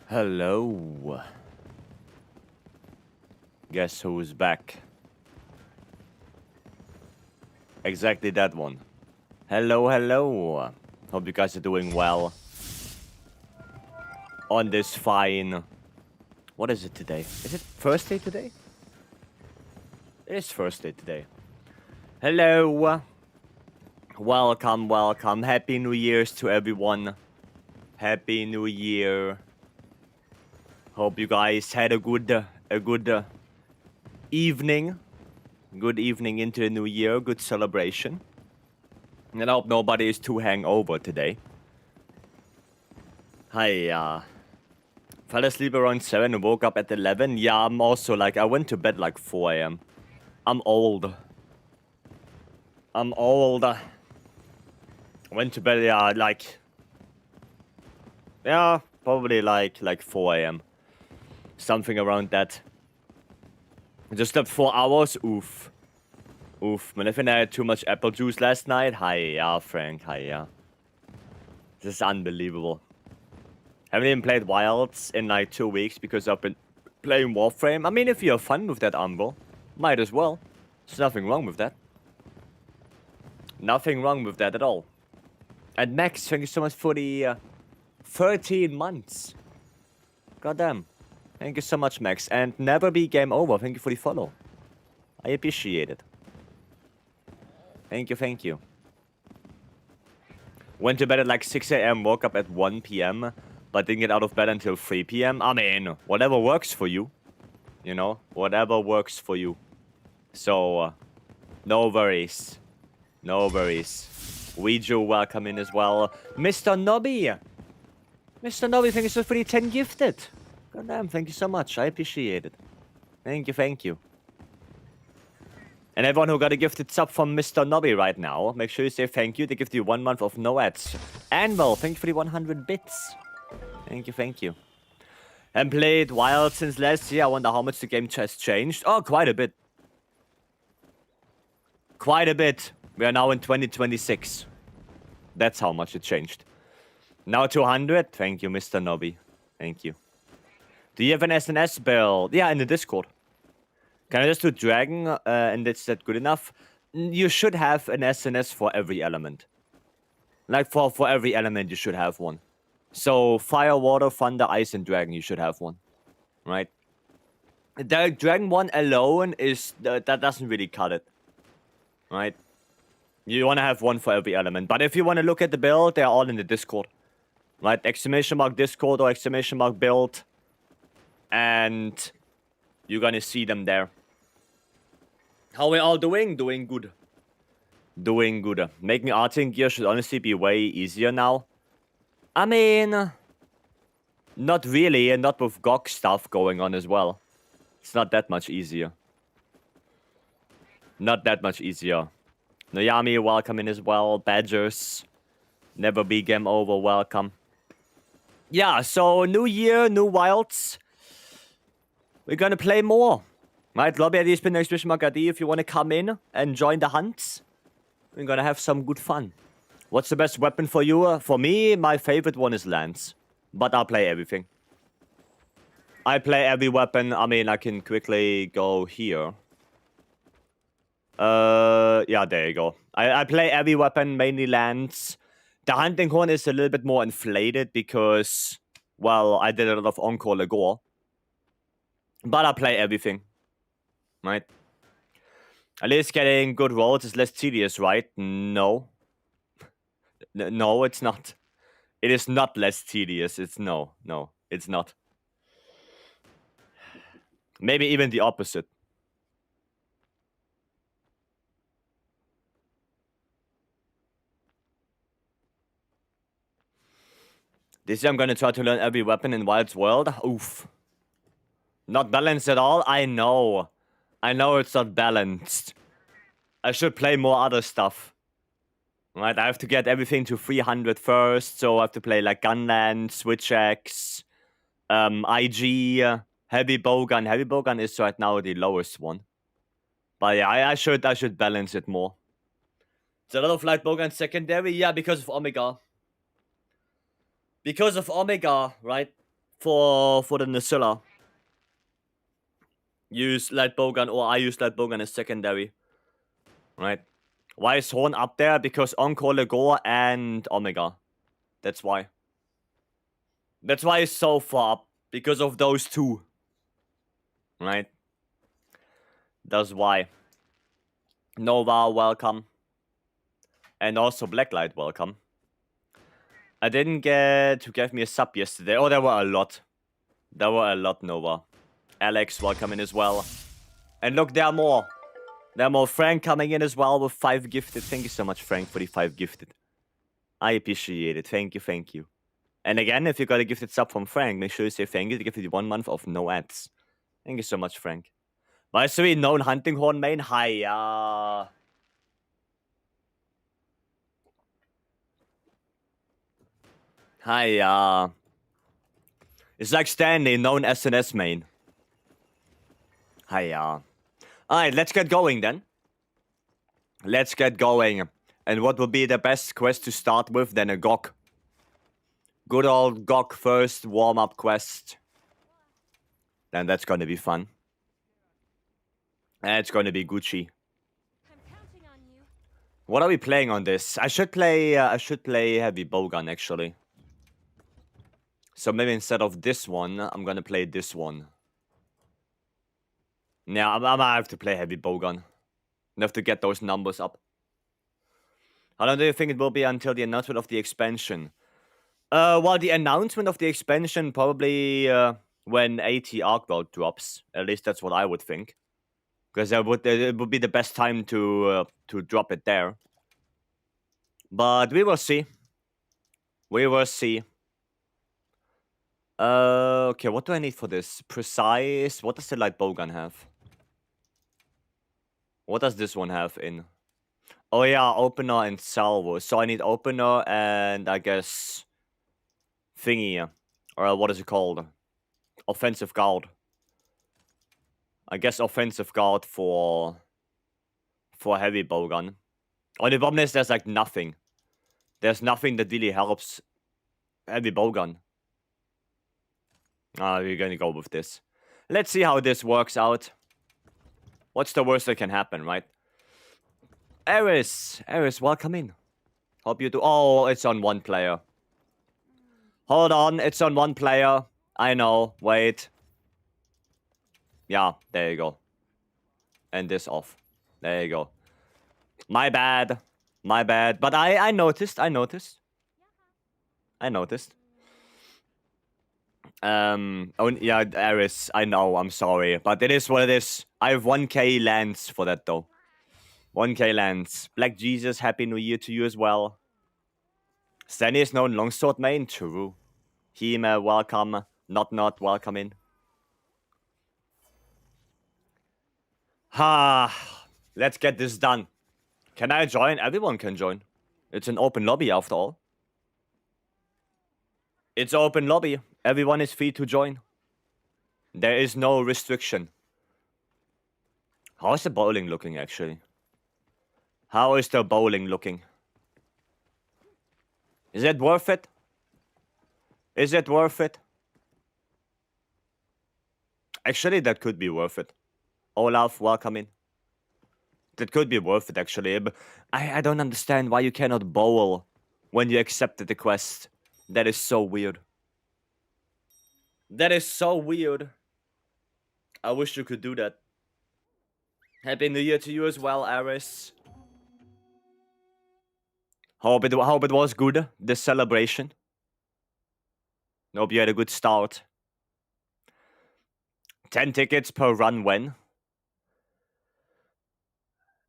Hello. Guess who's back? Exactly that one. Hello, hello. Hope you guys are doing well. On this fine... What is it today? Is it Thursday today? It is Thursday today. Hello. Welcome, welcome. Happy New Year's to everyone. Happy New Year. Hope you guys had a good evening. Good evening into the new year. Good celebration. And I hope nobody is too hangover today. Hi, fell asleep around 7 and woke up at 11. Yeah, I'm also like, I went to bed like 4 a.m. I'm old. Went to bed, yeah, like... Yeah, probably like 4 a.m. Something around that. Just slept 4 hours, oof. Oof, man, I think I had too much apple juice last night. Hi, Frank, hi. This is unbelievable. Haven't even played Wilds in like 2 weeks because I've been playing Warframe. I mean, if you have fun with that, Umbo, might as well. There's nothing wrong with that. Nothing wrong with that at all. And Max, thank you so much for the 13 months. Goddamn. Thank you so much, Max. And never be game over. Thank you for the follow. I appreciate it. Thank you, thank you. Went to bed at like 6 a.m., woke up at 1 p.m., but didn't get out of bed until 3 p.m. I mean, whatever works for you. You know, whatever works for you. So, no worries. No worries. Ouija, welcome in as well. Mr. Nobby! Mr. Nobby, thank you so much for the 10 gifted. Goddamn, thank you so much. I appreciate it. Thank you, thank you. And everyone who got a gifted sub from Mr. Nobby right now, make sure you say thank you. They give you 1 month of no ads. Anvil, thank you for the 100 bits. Thank you, thank you. And played Wild since last year. I wonder how much the game has changed. Oh, quite a bit. Quite a bit. We are now in 2026. That's how much it changed. Now 200. Thank you, Mr. Nobby. Thank you. Do you have an SNS build? Yeah, in the Discord. Can I just do Dragon, and is that good enough? You should have an SNS for every element. Like, for every element, you should have one. So, Fire, Water, Thunder, Ice, and Dragon, you should have one. Right? The Dragon one alone is... that doesn't really cut it. Right? You want to have one for every element. But if you want to look at the build, they're all in the Discord. Right? Exclamation mark Discord or exclamation mark build. And... you're gonna see them there. How we all doing? Doing good. Doing good. Making arting gear should honestly be way easier now. I mean... not really, and not with GOG stuff going on as well. It's not that much easier. Not that much easier. Noyami, welcome in as well. Badgers. Never be game over, welcome. Yeah, so new year, new wilds. We're gonna play more. Right, lobby ID spin exclamation mark ID if you want to come in and join the hunts. We're gonna have some good fun. What's the best weapon for you? For me, my favorite one is Lance. But I'll play everything. I play every weapon. I mean, I can quickly go here. Yeah, there you go. I play every weapon, mainly Lance. The hunting horn is a little bit more inflated because, well, I did a lot of Encore Legore. But I play everything. Right? At least getting good rolls is less tedious, right? No. No, it's not. It is not less tedious. It's no, it's not. Maybe even the opposite. This year I'm gonna try to learn every weapon in Wild's World. Oof. Not balanced at all? I know. I know it's not balanced. I should play more other stuff. Right, I have to get everything to 300 first, so I have to play like Gunland, Switch Axe, IG, Heavy Bowgun. Heavy Bowgun is right now the lowest one. But yeah, I should balance it more. It's a lot of light Bowgun secondary, yeah, because of Omega. Because of Omega, right? for the Nacilla. Use light bowgun, or I use light bowgun as secondary. Right? Why is Horn up there? Because Encore Legore and Omega. That's why. That's why it's so far up. Because of those two. Right? That's why. Nova, welcome. And also Blacklight, welcome. I didn't get who gave me a sub yesterday. Oh, there were a lot. There were a lot, Nova. Alex, welcome in as well. And look, there are more. There are more. Frank coming in as well with 5 gifted. Thank you so much, Frank, for the 5 gifted. I appreciate it. Thank you, thank you. And again, if you got a gifted sub from Frank, make sure you say thank you to give you 1 month of no ads. Thank you so much, Frank. Vycery, known hunting horn main. Hiya. Hiya. It's like Stanley, known SNS main. Hiya. Alright, let's get going then. Let's get going. And what would be the best quest to start with than a GOG? Good old GOG first warm-up quest. Then that's gonna be fun. And it's gonna be Gucci. What are we playing on this? I should play heavy bowgun actually. So maybe instead of this one, I'm gonna play this one. Yeah, I might have to play heavy bowgun. I have to get those numbers up. How long do you think it will be until the announcement of the expansion? Well, the announcement of the expansion probably when AT Arc World drops. At least that's what I would think. Because it would be the best time to drop it there. But we will see. We will see. Okay, what do I need for this? Precise. What does the light bowgun have? What does this one have in? Oh yeah, opener and salvo. So I need opener and I guess thingy, or what is it called? Offensive guard. I guess offensive guard for heavy bowgun. Oh, the problem is there's like nothing. There's nothing that really helps heavy bowgun. We're gonna go with this. Let's see how this works out. What's the worst that can happen, right? Eris, welcome in. Hope you do. Oh, it's on 1 player. Hold on, it's on 1 player. I know, wait. Yeah, there you go. And this off. There you go. My bad. My bad. But I noticed. I noticed. Oh, yeah, Eris, I know, I'm sorry. But it is what it is. I have 1k lands for that, though. 1k lands. Black Jesus, Happy New Year to you as well. Stanley is known longsword main. True. Hema, welcome. Not, welcome in. Let's get this done. Can I join? Everyone can join. It's an open lobby after all. It's open lobby. Everyone is free to join. There is no restriction. How is the bowling looking, actually? How is the bowling looking? Is it worth it? Is it worth it? Actually, that could be worth it. Olaf, welcome in. That could be worth it, actually. But I don't understand why you cannot bowl when you accepted the quest. That is so weird. That is so weird. I wish you could do that. Happy New Year to you as well, Aris. Hope it was good, this celebration. Hope you had a good start. 10 tickets per run when?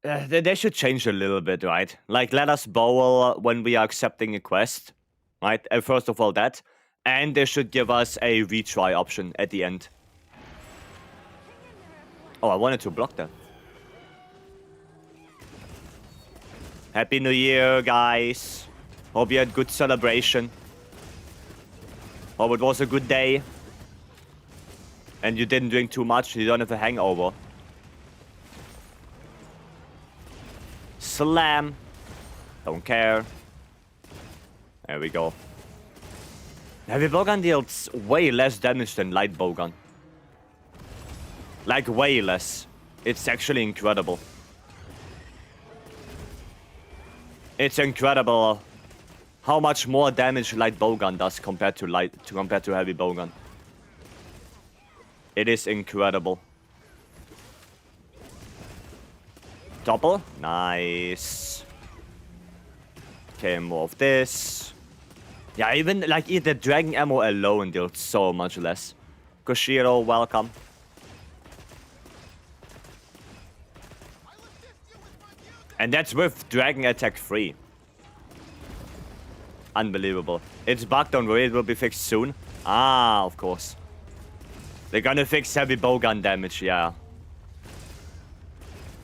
They should change a little bit, right? Like, let us bowl when we are accepting a quest, right? First of all, that. And they should give us a retry option at the end. Oh, I wanted to block that. Happy New Year, guys. Hope you had good celebration. Hope it was a good day. And you didn't drink too much, you don't have a hangover. Slam. Don't care. There we go. Heavy bowgun deals way less damage than light bowgun. Like, way less. It's actually incredible. It's incredible how much more damage light bowgun does compared to heavy bowgun. It is incredible. Double? Nice. Okay, more of this. Yeah, even like the dragon ammo alone deals so much less. Koshiro, welcome. And that's with dragon attack 3. Unbelievable. It's bugged, don't worry, it will be fixed soon. Ah, of course. They're gonna fix heavy bowgun damage, yeah.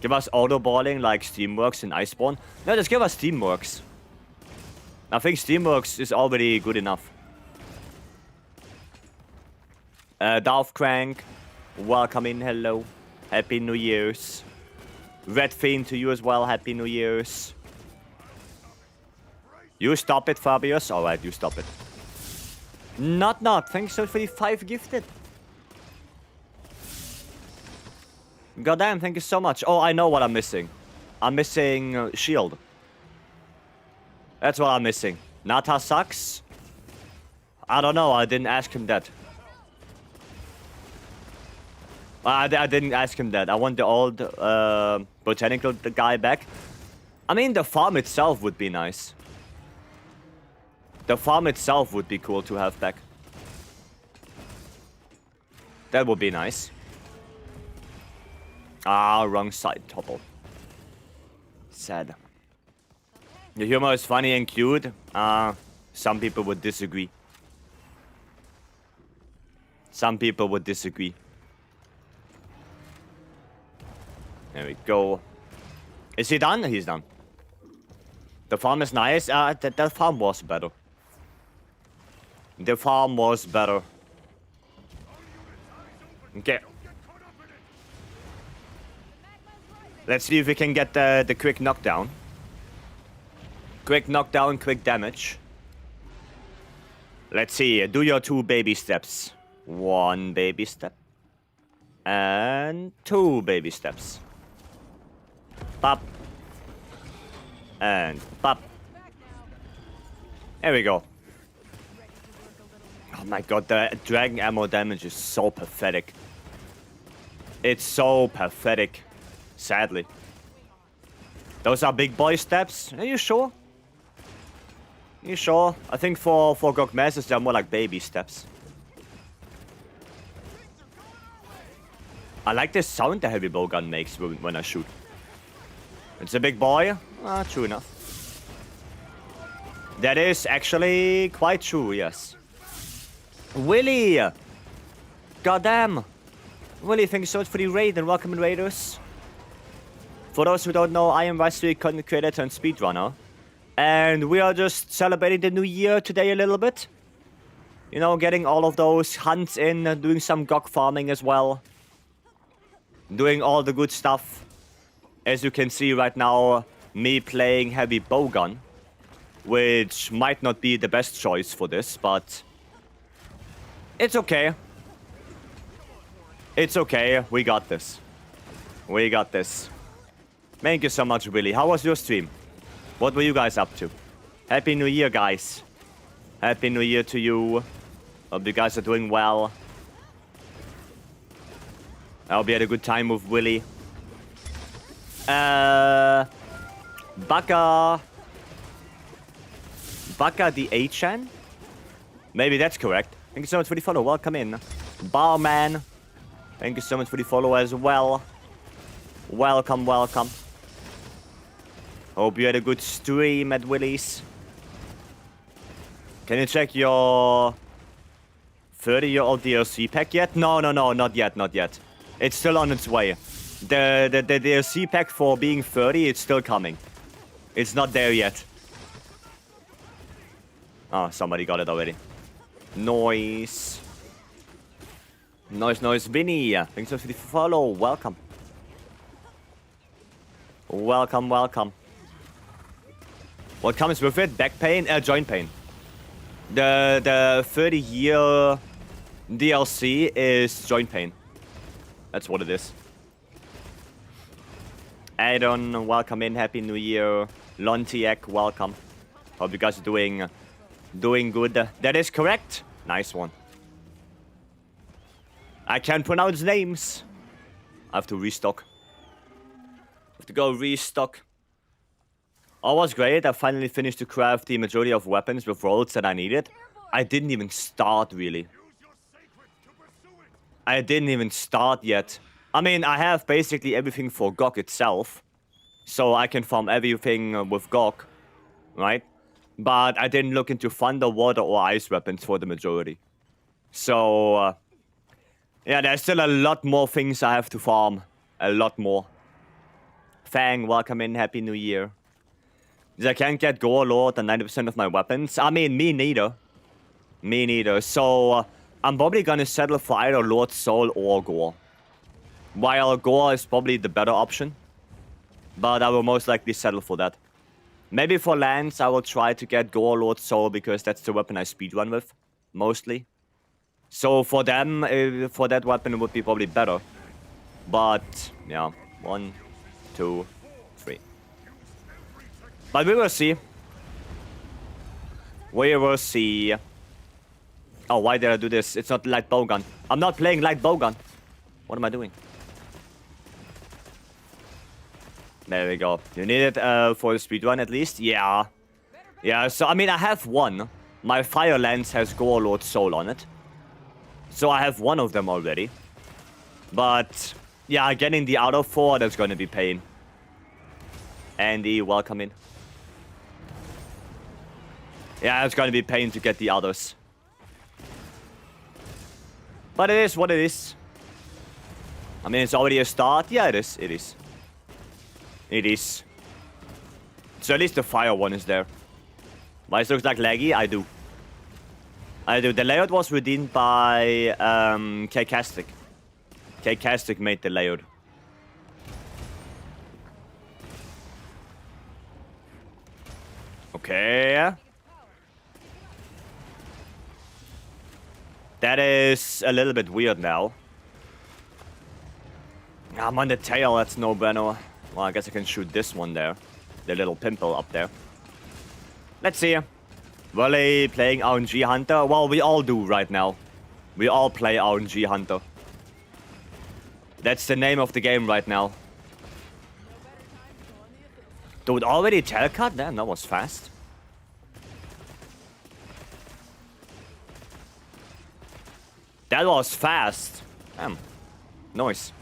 Give us auto-balling like Steamworks and Iceborne. No, just give us Steamworks. I think Steamworks is already good enough. Darth Crank, welcome in, hello. Happy New Year's. Red Fiend to you as well, Happy New Year's. You stop it, Fabius? Alright, you stop it. Not, thanks so for the 5 gifted. Goddamn, thank you so much. Oh, I know what I'm missing. I'm missing shield. That's what I'm missing. Nata sucks? I don't know, I didn't ask him that. I didn't ask him that. I want the old botanical guy back. I mean, the farm itself would be nice. The farm itself would be cool to have back. That would be nice. Ah, wrong side, topple. Sad. The humor is funny and cute. Some people would disagree. Some people would disagree. There we go. Is he done? He's done. The farm is nice. That farm was better. The farm was better. Okay. Let's see if we can get the quick knockdown. Quick knockdown, quick damage. Let's see. Do your 2 baby steps. 1 baby step. And 2 baby steps. Pop. And pop. There we go. Oh my god, the dragon ammo damage is so pathetic. It's so pathetic. Sadly. Those are big boy steps? Are you sure? Are you sure? I think for Gog Masters they're more like baby steps. I like the sound the heavy bowgun makes when I shoot. It's a big boy? True enough. That is actually quite true, yes. Willy! Goddamn! Willy, thank you so much for the raid and welcome in, Raiders. For those who don't know, I am Vycery, content creator and speedrunner. And we are just celebrating the new year today a little bit. You know, getting all of those hunts in, doing some GOG farming as well. Doing all the good stuff. As you can see right now, me playing heavy bowgun. Which might not be the best choice for this, but... it's okay. It's okay, we got this. We got this. Thank you so much, Willy. How was your stream? What were you guys up to? Happy New Year, guys. Happy New Year to you. Hope you guys are doing well. I hope you had a good time with Willy. Baka the H-Chan? Maybe that's correct. Thank you so much for the follow. Welcome in. Barman. Thank you so much for the follow as well. Welcome, welcome. Hope you had a good stream at Willy's. Can you check your 30-year-old DLC pack yet? No, not yet, not yet. It's still on its way. The DLC pack for being 30, it's still coming. It's not there yet. Oh, somebody got it already. Noise. Noise, Vinny. Thanks for the follow. Welcome. Welcome. What comes with it? Back pain? Joint pain. The 30-year DLC is joint pain. That's what it is. Adon, welcome in. Happy New Year. Lontiek, welcome. Hope you guys are doing good. That is correct. Nice one. I can't pronounce names. I have to restock. I have to go restock. All was great. I finally finished to craft the majority of weapons with rolls that I needed. I didn't even start, really. I didn't even start yet. I mean, I have basically everything for GOG itself. So I can farm everything with GOG, right? But I didn't look into thunder, water, or ice weapons for the majority. So, yeah, there's still a lot more things I have to farm. A lot more. Fang, welcome in. Happy New Year. I can't get Gore Lord and 90% of my weapons. I mean, me neither. Me neither. So, I'm probably gonna settle for either Lord Soul or Gore. While Gore is probably the better option. But I will most likely settle for that. Maybe for Lance, I will try to get Gore Lord Soul because that's the weapon I speedrun with. Mostly. So for them, for that weapon, it would be probably better. But, yeah. 1, 2, 3. But we will see. We will see. Oh, why did I do this? It's not light bowgun. I'm not playing light bowgun. What am I doing? There we go. You need it for the speedrun at least? Yeah. Yeah, so I mean, I have one. My Fire Lance has Gore Lord Soul on it. So I have one of them already. But, yeah, getting the other 4, that's gonna be pain. Andy, welcome in. Yeah, it's gonna be pain to get the others. But it is what it is. I mean, it's already a start. Yeah, it is. It is. It is. So at least the fire one is there. Why it looks like laggy? I do. I do. The layout was redeemed by K-Castic. K-Castic made the layout. Okay. That is a little bit weird now. I'm on the tail, that's no bueno. Well, I guess I can shoot this one there. The little pimple up there. Let's see. Really playing RNG Hunter? Well, we all do right now. We all play RNG Hunter. That's the name of the game right now. Dude, already tailcut? Damn, that was fast. That was fast. Damn. Nice.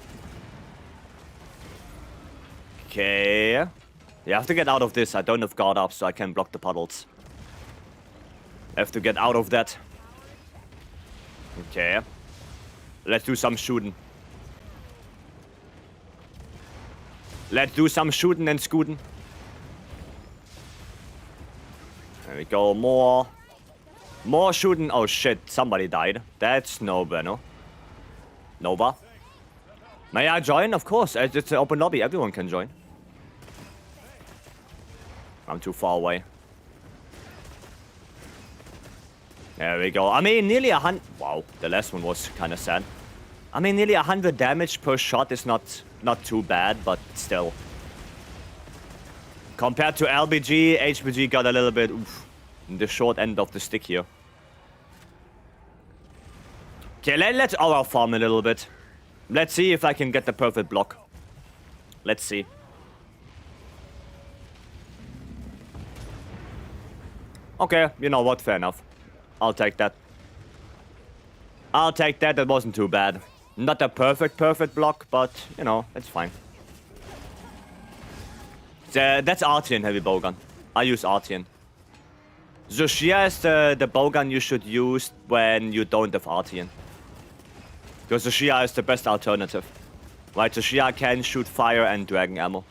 Okay. You have to get out of this. I don't have guard up, so I can block the puddles. I have to get out of that. Okay. Let's do some shooting. Let's do some shooting and scooting. There we go. More shooting. Oh shit, somebody died. That's no bueno. Nova. May I join? Of course. It's an open lobby. Everyone can join. I'm too far away. There we go. I mean, nearly 100... Wow, the last one was kind of sad. I mean, nearly 100 damage per shot is not too bad, but still. Compared to LBG, HBG got a little bit... Oof, the short end of the stick here. Okay, let's aura farm a little bit. Let's see if I can get the perfect block. Let's see. Okay, you know what? Fair enough. I'll take that. I'll take that. That wasn't too bad. Not a perfect block, but, you know, it's fine. That's Artian heavy bowgun. I use Artian. Zushia is the bowgun you should use when you don't have Artian. Because Zushia is the best alternative. Right, Zushia can shoot fire and dragon ammo.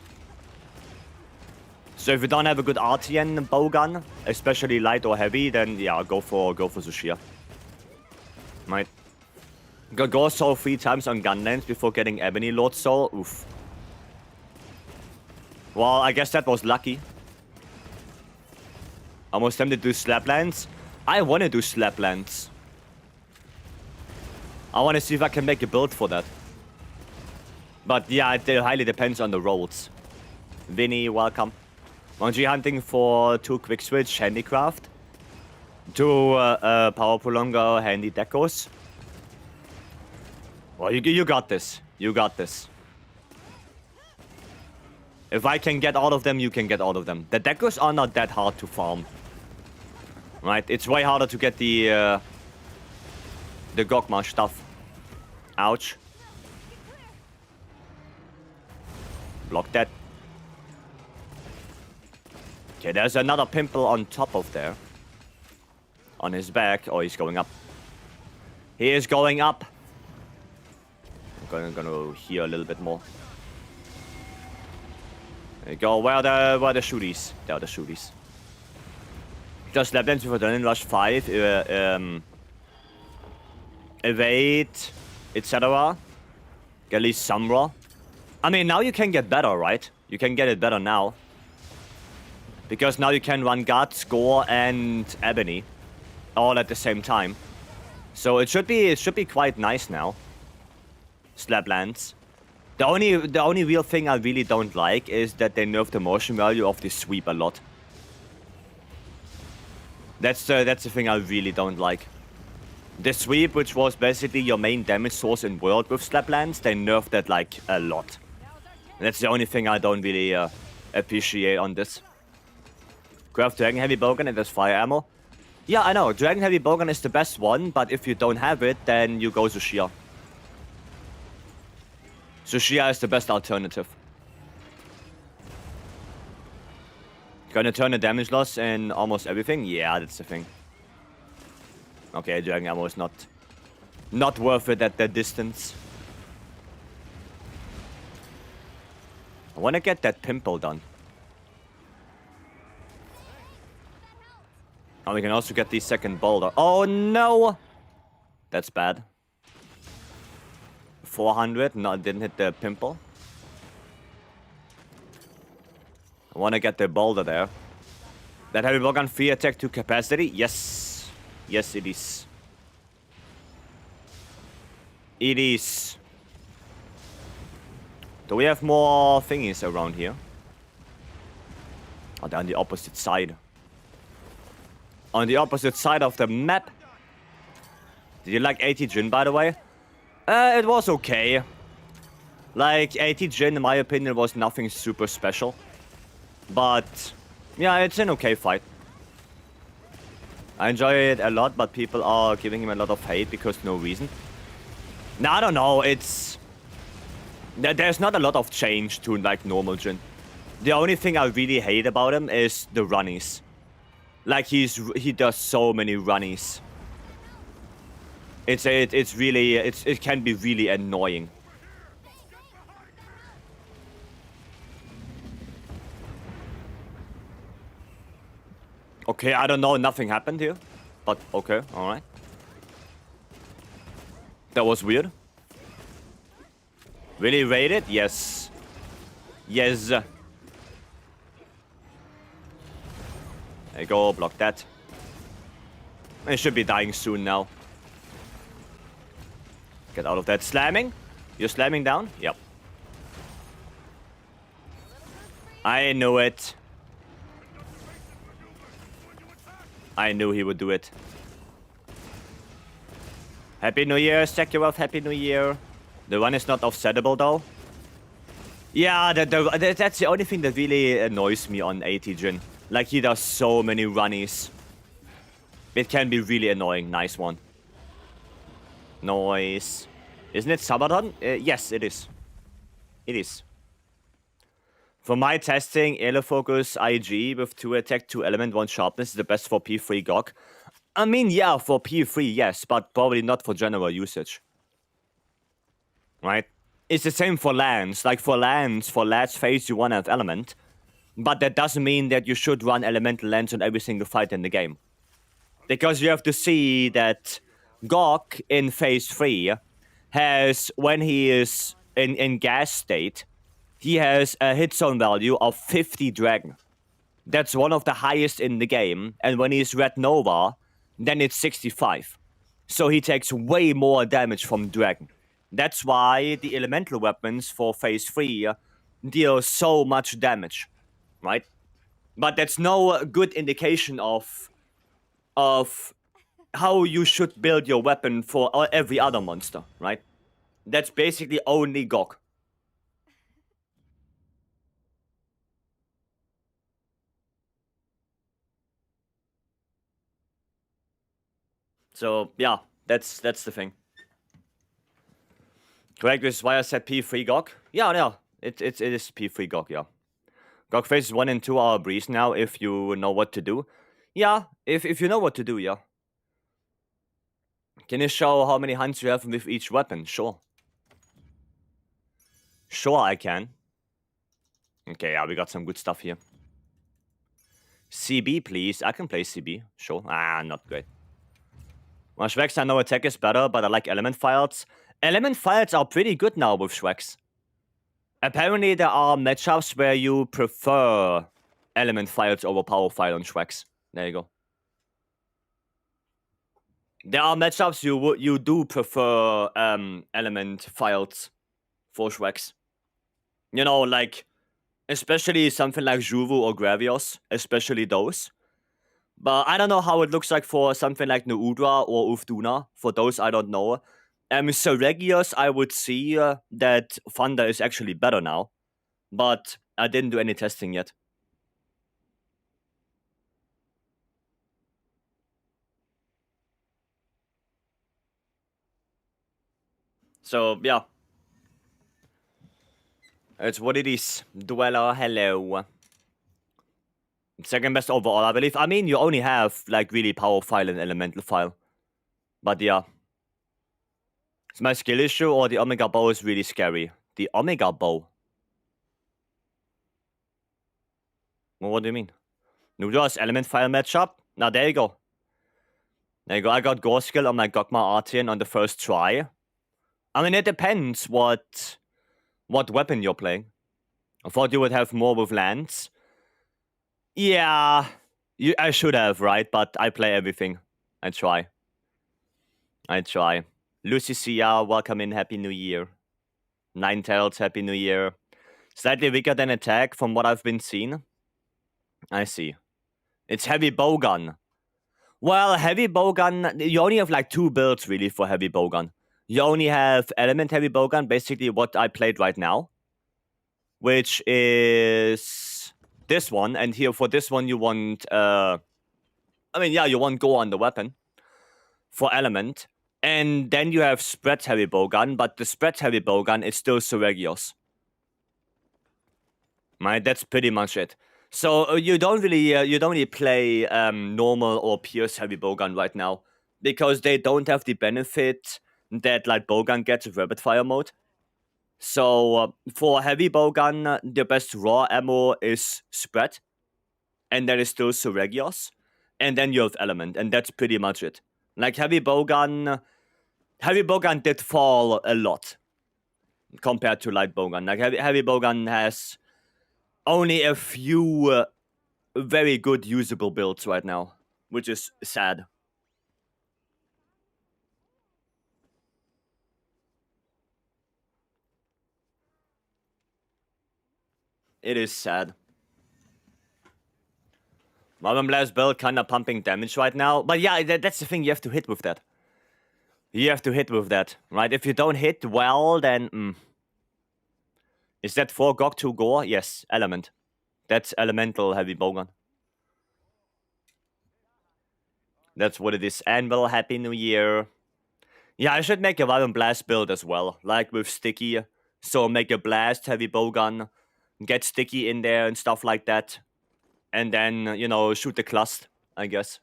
So if you don't have a good Artian bowgun, especially light or heavy, then yeah, go for Zushia. Right. Go Soul 3 times on gun lens before getting Ebony Lord Soul. Oof. Well, I guess that was lucky. Almost tempted to do slap lens. I want to do Slaplands. I want to see if I can make a build for that. But yeah, it highly depends on the roads. Vinny, welcome. 1G hunting for 2 quick switch handicraft. 2 power prolonger handy decos. Well, you got this. You got this. If I can get all of them, you can get all of them. The decos are not that hard to farm. Right? It's way harder to get the Gogma stuff. Ouch. Block that. Okay, there's another pimple on top of there. On his back. Oh, he's going up. He is going up. I'm gonna heal a little bit more. There you go. Where are the shooties? There are the shooties. Just lap dance with adrenaline rush 5. Evade, etc. Get at least some raw. I mean, now you can get better, right? You can get it better now. Because now you can run Guard, Score, and Ebony. All at the same time. So it should be quite nice now. Slaplands. The only real thing I really don't like is that they nerf the motion value of the sweep a lot. That's the thing I really don't like. The sweep, which was basically your main damage source in World with Slaplands, they nerfed that like a lot. And that's the only thing I don't really appreciate on this. Craft Dragon Heavy Bowgun and there's fire ammo. Yeah, I know, Dragon Heavy Bowgun is the best one, but if you don't have it, then you go Zushia. Zushia is the best alternative. Gonna turn the damage loss in almost everything? Yeah, that's the thing. Okay, Dragon ammo is not worth it at that distance. I wanna get that pimple done. And we can also get the second boulder. Oh no! That's bad. 400, no, didn't hit the pimple. I wanna get the boulder there. That heavy bowgun free attack to capacity? Yes. Yes, it is. It is. Do we have more thingies around here? Oh, they're on the opposite side. On the opposite side of the map. Did you like 80 Jin, by the way? It was okay. Like, 80 Jin, in my opinion, was nothing super special. But, yeah, it's an okay fight. I enjoy it a lot, but people are giving him a lot of hate because no reason. Now, I don't know, it's... There's not a lot of change to, like, normal Jin. The only thing I really hate about him is the runnies. Like, he does so many runnies. It can be really annoying. Okay, I don't know, nothing happened here. But, okay, alright. That was weird. Really raided? Yes. Yes. There you go, block that. It should be dying soon now. Get out of that slamming. You're slamming down? Yep. I knew it. I knew he would do it. Happy New Year, Sekirov, Happy New Year. The run is not offsettable though. Yeah, that's the only thing that really annoys me on 80 Jin. Like, he does so many runnies. It can be really annoying. Nice one. Noise. Isn't it Sabaton? Yes, it is. It is. For my testing, Elefocus IG with 2 attack, 2 element, 1 sharpness is the best for P3 GOG. I mean, yeah, for P3, yes, but probably not for general usage. Right? It's the same for lands. Like, for lands, for last phase, you want to have element. But that doesn't mean that you should run elemental lands on every single fight in the game. Because you have to see that GOG in phase 3 has, when he is in gas state, he has a hit zone value of 50 dragon. That's one of the highest in the game. And when he's Red Nova, then it's 65. So he takes way more damage from Dragon. That's why the elemental weapons for phase 3 deal so much damage, right? But that's no good indication of how you should build your weapon for every other monster, right? That's basically only GOG. So yeah, that's the thing. Correct, this is why I said P3 GOG. Yeah, it is P3 GOG, yeah. GOG phases 1 and 2 are a breeze now if you know what to do. Yeah, if you know what to do, yeah. Can you show how many hunts you have with each weapon? Sure. Sure, I can. Okay, yeah, we got some good stuff here. CB, please. I can play CB. Sure. Not great. Well, Shrex, I know attack is better, but I like element files. Element files are pretty good now with Shrex. Apparently, there are matchups where you prefer element files over power file on Shrex. There you go. There are matchups you do prefer element files for Shrex. You know, like, especially something like Juvu or Gravios, especially those. But I don't know how it looks like for something like Nuudra or Ufduna. For those, I don't know. Seregios, I would see that Thunder is actually better now. But I didn't do any testing yet. So, yeah. It's what it is. Dweller, hello. Second best overall, I believe. I mean, you only have, like, really power file and elemental file. But yeah. It's my skill issue, or the Omega Bow is really scary? The Omega Bow? Well, what do you mean? Nudra's element file matchup? Now, there you go. There you go. I got Gore skill on my Gogma Artian on the first try. I mean, it depends what weapon you're playing. I thought you would have more with Lance. Yeah, I should have, right? But I play everything. I try. Lucy Cia, welcome in. Happy New Year. Ninetales, Happy New Year. Slightly weaker than attack from what I've been seen. I see. It's heavy bowgun. Well, heavy bowgun, you only have like 2 builds really for heavy bowgun. You only have element heavy bowgun, basically what I played right now, which is this one. And here for this one, you want, you want go on the weapon for element. And then you have spread heavy bowgun, but the spread heavy bowgun is still Seregios. Right, that's pretty much it. So you don't really play normal or Pierce heavy bowgun right now because they don't have the benefit that like bowgun gets with rapid fire mode. So for heavy bowgun, the best raw ammo is spread, and then is still Seregios, and then you have element, and that's pretty much it. Like heavy bowgun did fall a lot compared to light bowgun. Like heavy bowgun has only a few very good usable builds right now, which is sad. It is sad. Marvin Blast build kinda pumping damage right now. But yeah, that's the thing, you have to hit with that. You have to hit with that, right? If you don't hit well, then... Is that 4 GOG 2 Gore? Yes, element. That's elemental heavy bowgun. That's what it is. Anvil, Happy New Year. Yeah, I should make a Violent Blast build as well, like with Sticky. So make a Blast heavy bowgun, get Sticky in there and stuff like that. And then, you know, shoot the clust, I guess.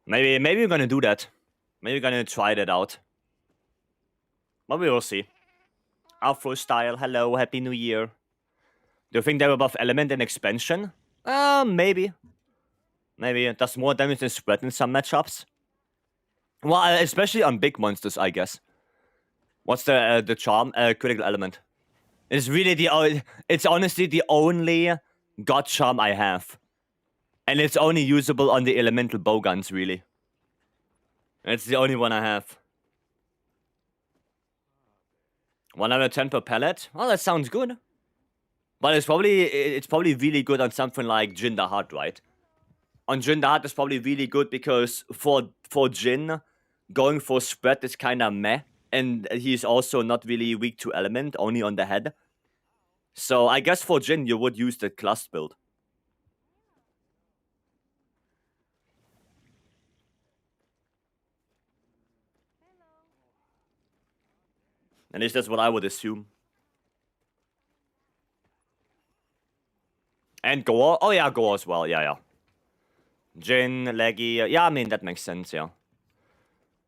Maybe we're gonna do that. Maybe we're gonna try that out. But we will see. Afro Style, hello, Happy New Year. Do you think they're above element and expansion? Maybe. Maybe it does more damage than spread in some matchups. Well, especially on big monsters, I guess. What's the charm? Critical element. It's really it's honestly the only god charm I have. And it's only usable on the elemental bowguns, really. It's the only one I have. 110 per pellet? Oh, that sounds good. But it's probably really good on something like Jin the Hutt, right? On Jin the Hutt is probably really good because for Jin, going for spread is kind of meh. And he's also not really weak to element, only on the head. So I guess for Jin, you would use the cluster build. At least that's what I would assume. And Gore? Oh yeah, Gore as well, yeah. Jin, Leggy, yeah, I mean, that makes sense, yeah.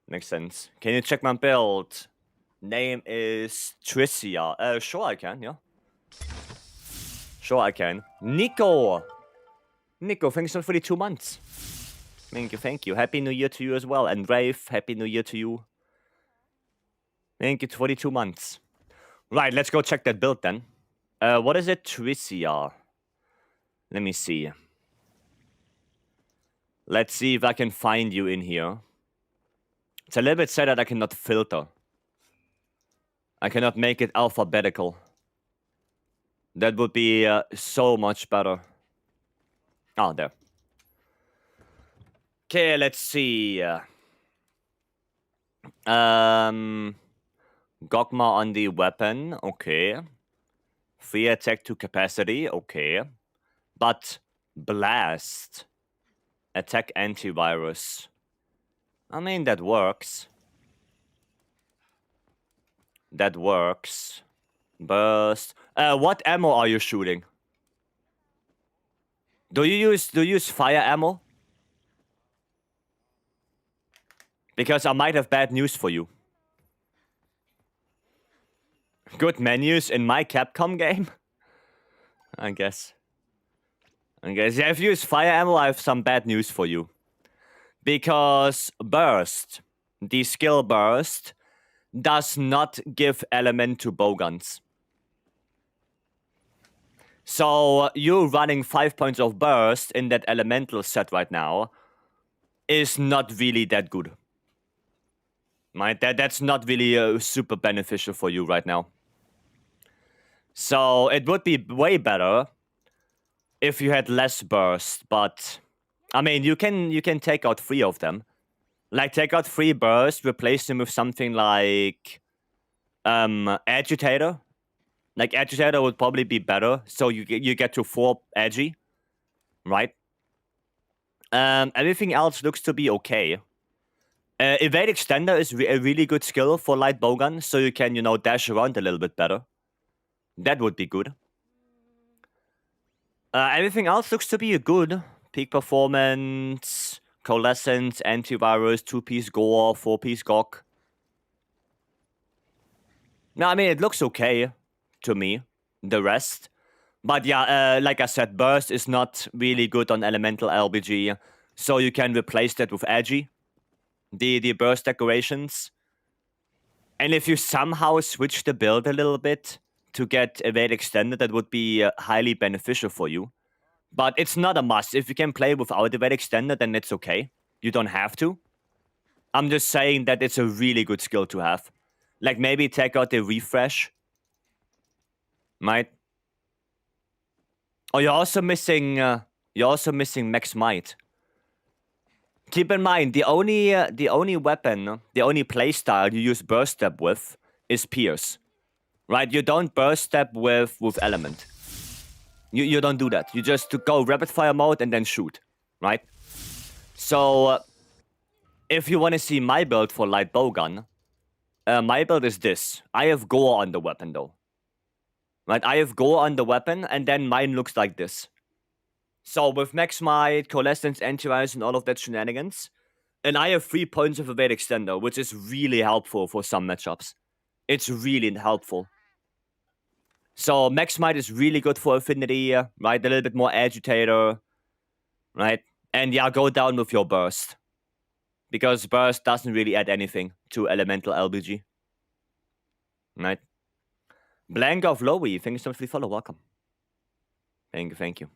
Makes sense. Can you check my build? Name is Tricia. Sure I can, yeah. Sure I can. Nico! Nico, thanks for the 2 months. Thank you. Happy New Year to you as well. And Rafe, Happy New Year to you. Thank you for the 2 months. Right, let's go check that build then. What is it? Tricia. Let me see. Let's see if I can find you in here. It's a little bit sad that I cannot filter. I cannot make it alphabetical. That would be so much better. Oh, there. Okay, let's see. Gogma on the weapon, okay. Free attack to capacity, okay. But blast. Attack antivirus. I mean, that works. That works. Burst. What ammo are you shooting? Do you use fire ammo? Because I might have bad news for you. Good menus in my Capcom game? I guess. Yeah, if you use fire ammo, I have some bad news for you. Because burst, the skill burst, does not give element to bowguns. So you running 5 points of burst in that elemental set right now is not really that good. Right? That's not really super beneficial for you right now. So it would be way better if you had less burst, but I mean you can take out 3 of them. Like take out 3 burst, replace them with something like agitator. Like agitator would probably be better, so you get to 4 agi, right? Everything else looks to be okay. Evade extender is a really good skill for light bowgun, so you can, dash around a little bit better. That would be good. Everything else looks to be good. Peak performance, coalescence, antivirus, 2-piece gore, 4-piece gok. No, I mean, it looks okay to me. The rest. But yeah, like I said, burst is not really good on elemental LBG, so you can replace that with agi. The burst decorations. And if you somehow switch the build a little bit to get evade extended, that would be highly beneficial for you. But it's not a must. If you can play without evade extended, then it's okay. You don't have to. I'm just saying that it's a really good skill to have. Like maybe take out the refresh. Right? Oh, you're also missing Max Might. Keep in mind, the only weapon, the only playstyle you use burst step with is Pierce. Right? You don't burst step with element. You don't do that. You just go rapid fire mode and then shoot. Right? So if you want to see my build for light bowgun, my build is this. I have gore on the weapon though. Right? I have gore on the weapon and then mine looks like this. So with Max Might, Coalescence, Antivirus, and all of that shenanigans, and I have 3 points of evade extender, which is really helpful for some matchups. It's really helpful. So Max Might is really good for affinity, right? A little bit more agitator, right? And yeah, go down with your burst. Because burst doesn't really add anything to elemental LBG. Right? Blank of Lowy, thanks so much for the follow, welcome. Thank you.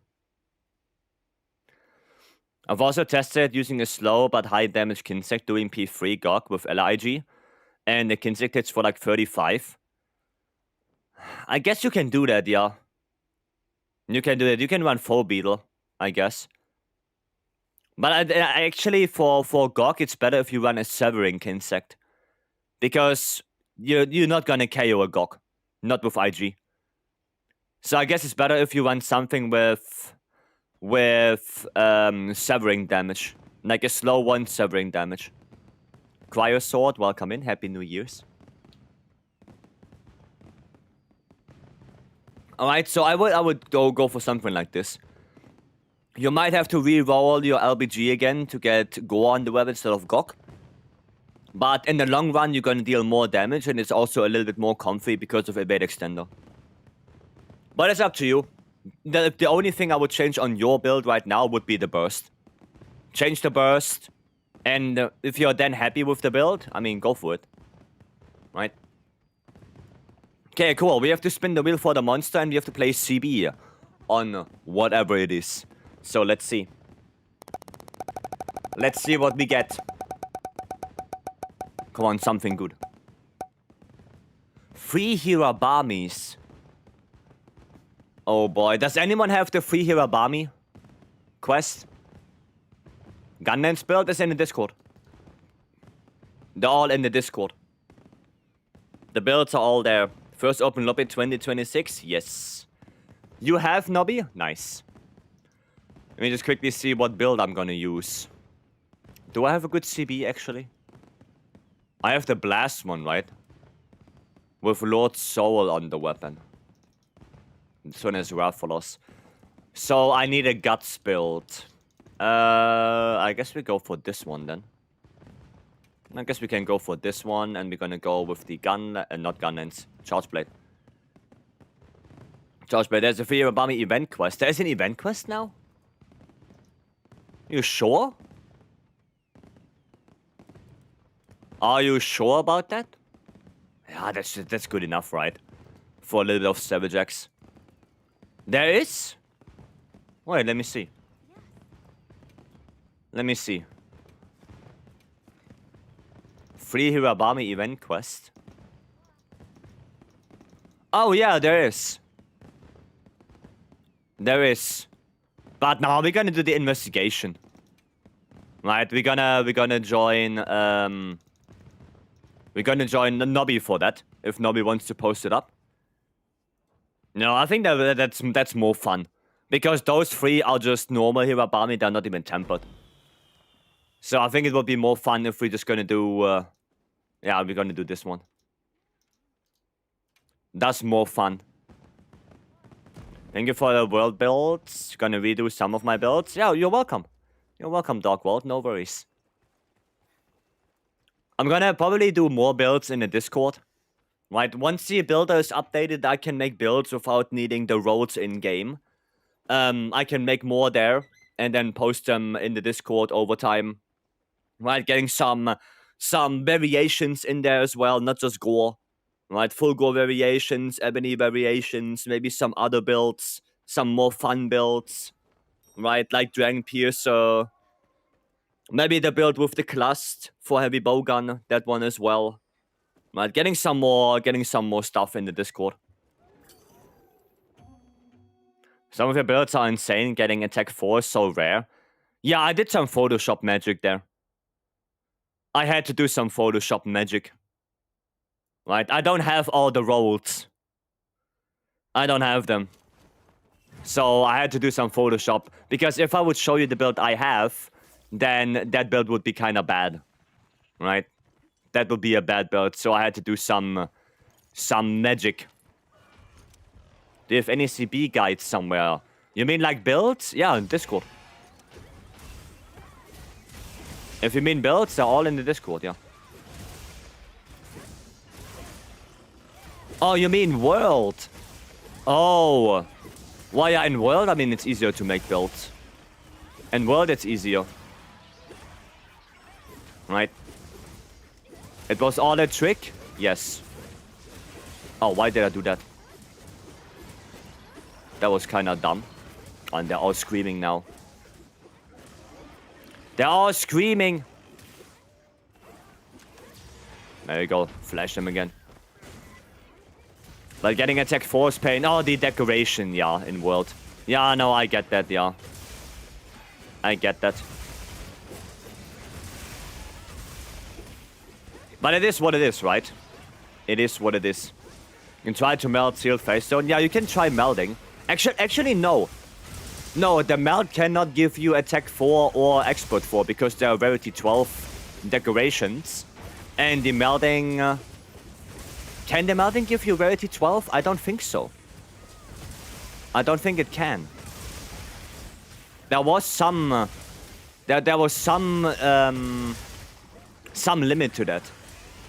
I've also tested using a slow but high damage Kinsect doing P3 GOG with LIG. And the Kinsect hits for like 35. I guess you can do that, yeah. You can do that. You can run full Beetle, I guess. But I actually, for GOG, it's better if you run a Severing Kinsect. Because you're not gonna KO a GOG. Not with IG. So I guess it's better if you run something with severing damage. Like a slow one severing damage. Cryo Sword, welcome in. Happy New Year's. Alright, so I would go for something like this. You might have to re-roll your LBG again to get Go on the web instead of GOG. But in the long run, you're gonna deal more damage, and it's also a little bit more comfy because of Evade Extender. But it's up to you. The only thing I would change on your build right now would be the burst. Change the burst, and if you're then happy with the build, I mean, go for it. Right? Okay, cool. We have to spin the wheel for the monster, and we have to play CB on whatever it is. So let's see. Let's see what we get. Come on, something good. 3 Hirabamis. Oh boy, does anyone have the 3 Hirabami quest? Gunman's build is in the Discord. They're all in the Discord. The builds are all there. First open lobby 2026? Yes. You have Nobby? Nice. Let me just quickly see what build I'm gonna use. Do I have a good CB actually? I have the blast one, right? With Lord Soul on the weapon. This one is Rathalos. So I need a guts build. I guess we go for this one then. I guess we can go for this one, and we're gonna go with the gun, not gun ends, charge blade. Charge blade. There's a Fear Obama event quest. There's an event quest now? You sure? Are you sure about that? Yeah, that's good enough, right? For a little bit of Savage X. There is? Wait, let me see. Let me see. 3 Hirabami event quest. Oh yeah, there is. There is. But now we're gonna do the investigation. Right, we're gonna join we're gonna join Nobby for that, if Nobby wants to post it up. No, I think that's more fun. Because those 3 are just normal Hirabami, they're not even tempered. So I think it would be more fun if we're just gonna do yeah, we're gonna do this one. That's more fun. Thank you for the world builds. Gonna redo some of my builds. Yeah, you're welcome. You're welcome, Dog World. No worries. I'm gonna probably do more builds in the Discord. Right, once the builder is updated, I can make builds without needing the roles in-game. I can make more there, and then post them in the Discord over time. Right, getting some variations in there as well, not just gore. Right, full gore variations, ebony variations, maybe some other builds, some more fun builds. Right, like Dragon Piercer. Maybe the build with the clust for heavy bowgun, that one as well. Right, getting some more stuff in the Discord. Some of your builds are insane, getting attack 4 is so rare. Yeah, I did some Photoshop magic there. I had to do some Photoshop magic. Right, I don't have all the rolls. I don't have them. So I had to do some Photoshop, because if I would show you the build I have, then that build would be kind of bad. Right? That would be a bad build, so I had to do some magic. Do you have any CB guides somewhere? You mean like builds? Yeah, in Discord. If you mean builds, they're all in the Discord, yeah. Oh, you mean world? Oh. Well, yeah, in world, I mean, it's easier to make builds. In world, it's easier. Right? It was all a trick? Yes. Oh, why did I do that? That was kind of dumb. And they're all screaming now. They're all screaming. There you go. Flash them again. But getting attack 4 is pain. Oh, the decoration, yeah, in World. Yeah, no, I get that, yeah. I get that. But it is what it is, right? It is what it is. You can try to melt Sealed Face Stone. Yeah, you can try melding. Actually, no. No, the meld cannot give you attack 4 or expert 4 because they are rarity 12 decorations. And the melding... can the melding give you rarity 12? I don't think so. I don't think it can. There was some... there was some limit to that.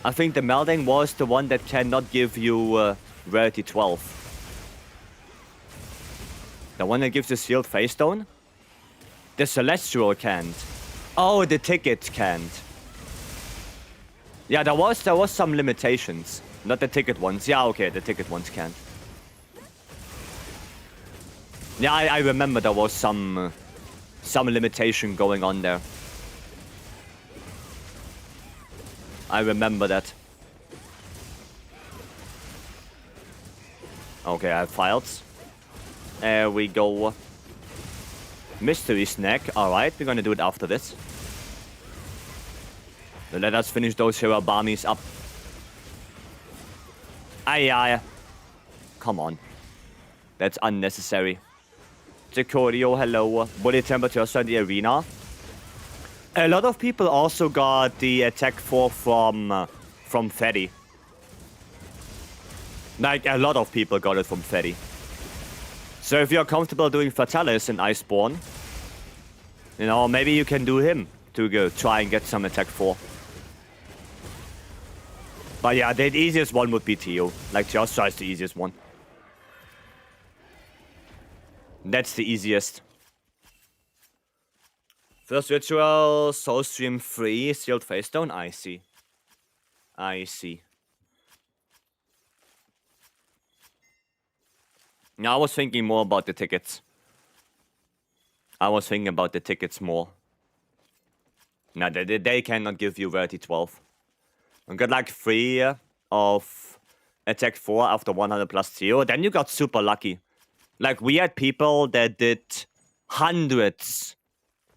I think the melding was the one that cannot give you rarity 12. The one that gives the Sealed Face Stone? The Celestial can't. Oh, the ticket can't. Yeah, there was some limitations. Not the ticket ones. Yeah, okay, the ticket ones can't. Yeah, I remember there was some limitation going on there. I remember that. Okay, I have files. There we go. Mystery snack. Alright, we're gonna do it after this. Let us finish those hero barmies up. Aye. Come on. That's unnecessary. Decorio, hello. Body temperatures in the arena. A lot of people also got the attack 4 from Fetty. Like, a lot of people got it from Fetty. So if you're comfortable doing Fatalis in Iceborne, you know, maybe you can do him to go try and get some attack 4. But yeah, the easiest one would be Tio. Like, Teostra is the easiest one. That's the easiest. First ritual, Soulstream 3, Sealed Face Stone. I see. Now, I was thinking more about the tickets. I was thinking about the tickets more. No, they cannot give you rarity 12. You got like 3 of attack 4 after 100 plus 0. Then you got super lucky. Like, we had people that did hundreds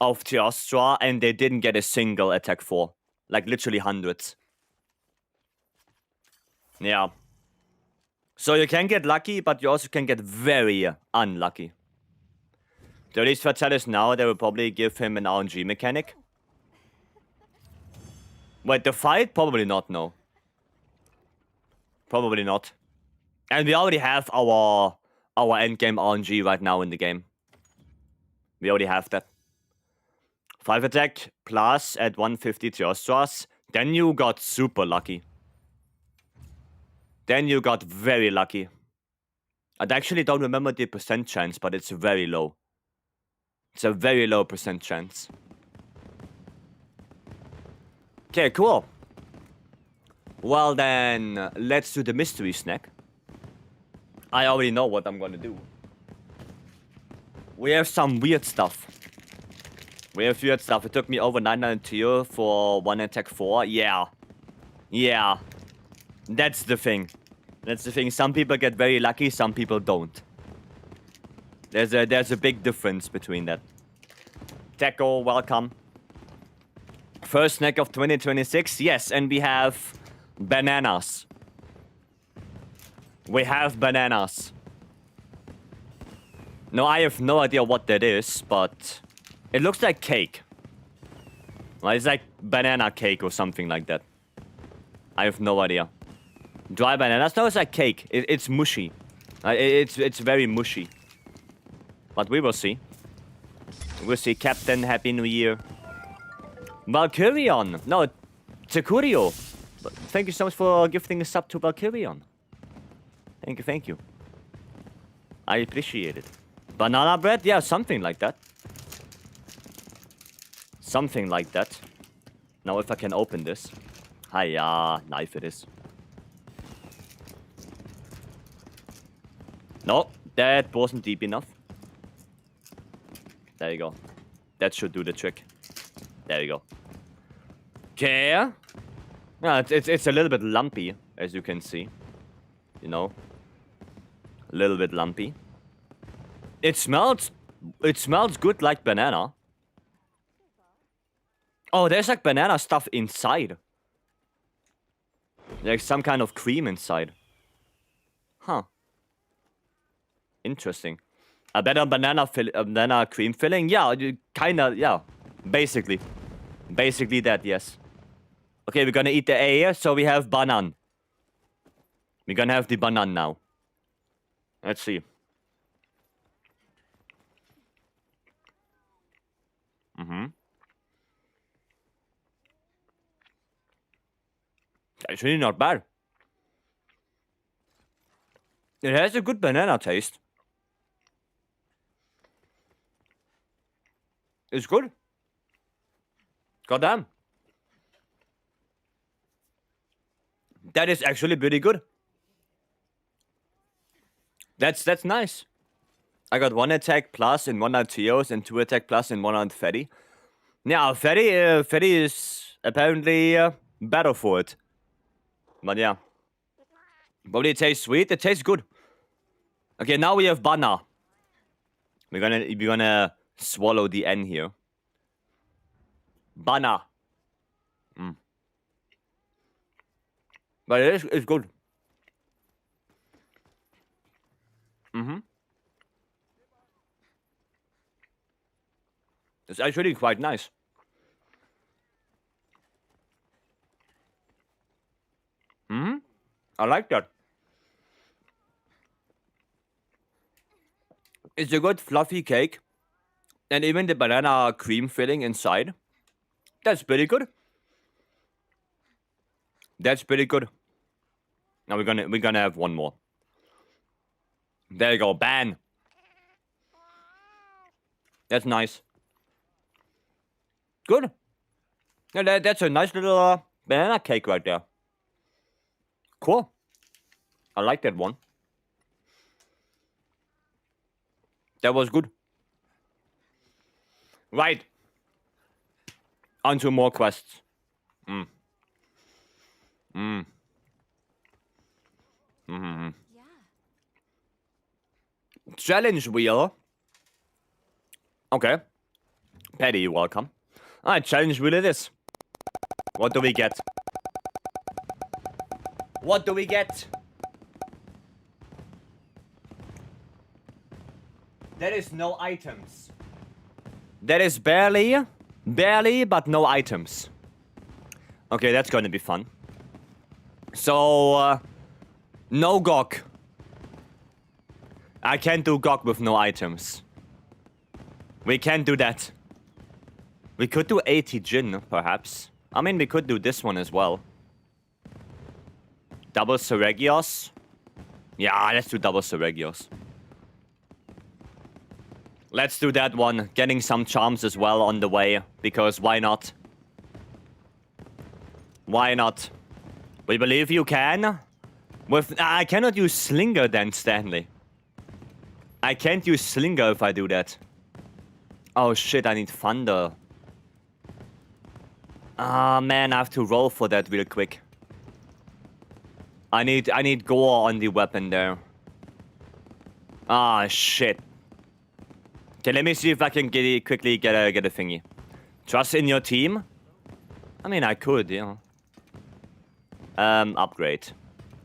of Teostra and they didn't get a single attack 4. Like, literally hundreds. Yeah. So you can get lucky, but you also can get very unlucky. To release Fatalis now, they will probably give him an RNG mechanic. Wait, the fight? Probably not, no. Probably not. And we already have our endgame RNG right now in the game. We already have that. 5 attack plus at 150 Teostras. Then you got super lucky. Then you got very lucky. I actually don't remember the percent chance, but it's very low. It's a very low percent chance. Okay, cool. Well then, let's do the mystery snack. I already know what I'm gonna do. We have some weird stuff. It took me over 992 for 1 attack 4. Yeah. That's the thing. Some people get very lucky, some people don't. There's a big difference between that. Techo, welcome. First snack of 2026, yes, and we have bananas. No, I have no idea what that is, but it looks like cake. Well, it's like banana cake or something like that. I have no idea. Dry bananas? No, it's like cake. It's mushy. It's very mushy. But we will see. We'll see. Captain, Happy New Year. Valkyrion. No, Tecurio. Thank you so much for gifting a sub to Valkyrion. Thank you. I appreciate it. Banana bread? Yeah, something like that. Now if I can open this. Hiya, knife it is. No, that wasn't deep enough. There you go. That should do the trick. There you go. Okay. Yeah, it's a little bit lumpy, as you can see. You know, a little bit lumpy. It smells good like banana. Oh, there's like banana stuff inside. Like some kind of cream inside. Huh. Interesting. A better banana cream filling? Yeah, kinda, yeah. Basically. Basically that, yes. Okay, we're gonna eat the A, so we have banan. We're gonna have the banan now. Let's see. It's really not bad. It has a good banana taste. It's good. Goddamn. That is actually pretty good. That's nice. I got 1 attack plus in 1 on Teos and 2 attack plus in 1 on Fatty. Yeah, Fatty is apparently better for it. But yeah. But it tastes sweet. It tastes good. Okay, now we have Bana. We're gonna swallow the N here. Bana. But it's good. It's actually quite nice. I like that. It's a good fluffy cake. And even the banana cream filling inside. That's pretty good. That's pretty good. Now we're gonna have one more. There you go, ban. That's nice. Good. Yeah, that's a nice little banana cake right there. Cool. I like that one. That was good. Right. On to more quests. Challenge wheel. Okay. Patty, you're welcome. Alright, challenge wheel it is. What do we get? What do we get? There is no items. There is barely, but no items. Okay, that's gonna be fun. So, no GOG. I can't do GOG with no items. We can't do that. We could do 80 Jin, perhaps. I mean, we could do this one as well. Double Seregios. Yeah, let's do double Seregios. Let's do that one. Getting some charms as well on the way. Because why not? Why not? We believe you can. I cannot use Slinger then, Stanley. I can't use Slinger if I do that. Oh shit, I need Thunder. Ah man, I have to roll for that real quick. I need gore on the weapon there. Ah shit. Okay, let me see if I can quickly get a thingy. Trust in your team? I mean, I could, yeah. Upgrade.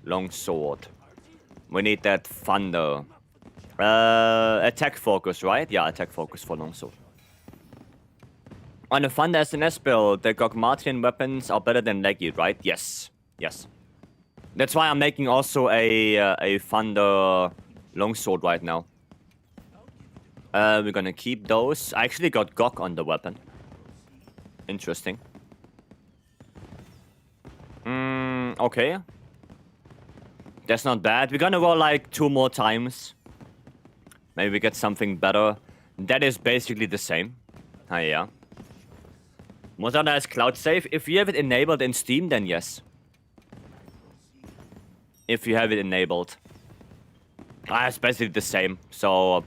Long sword. We need that thunder. Attack focus, right? Yeah, attack focus for long sword. On the Thunder SNS build, the Gogmatian weapons are better than Leggy, right? Yes. Yes. That's why I'm making also a Thunder longsword right now. We're gonna keep those. I actually got Gog on the weapon. Interesting. Okay. That's not bad. We're gonna roll like 2 more times. Maybe we get something better. That is basically the same. Ah, yeah. Mozilla is cloud safe. If you have it enabled in Steam, then yes. If you have it enabled. It's basically the same. So,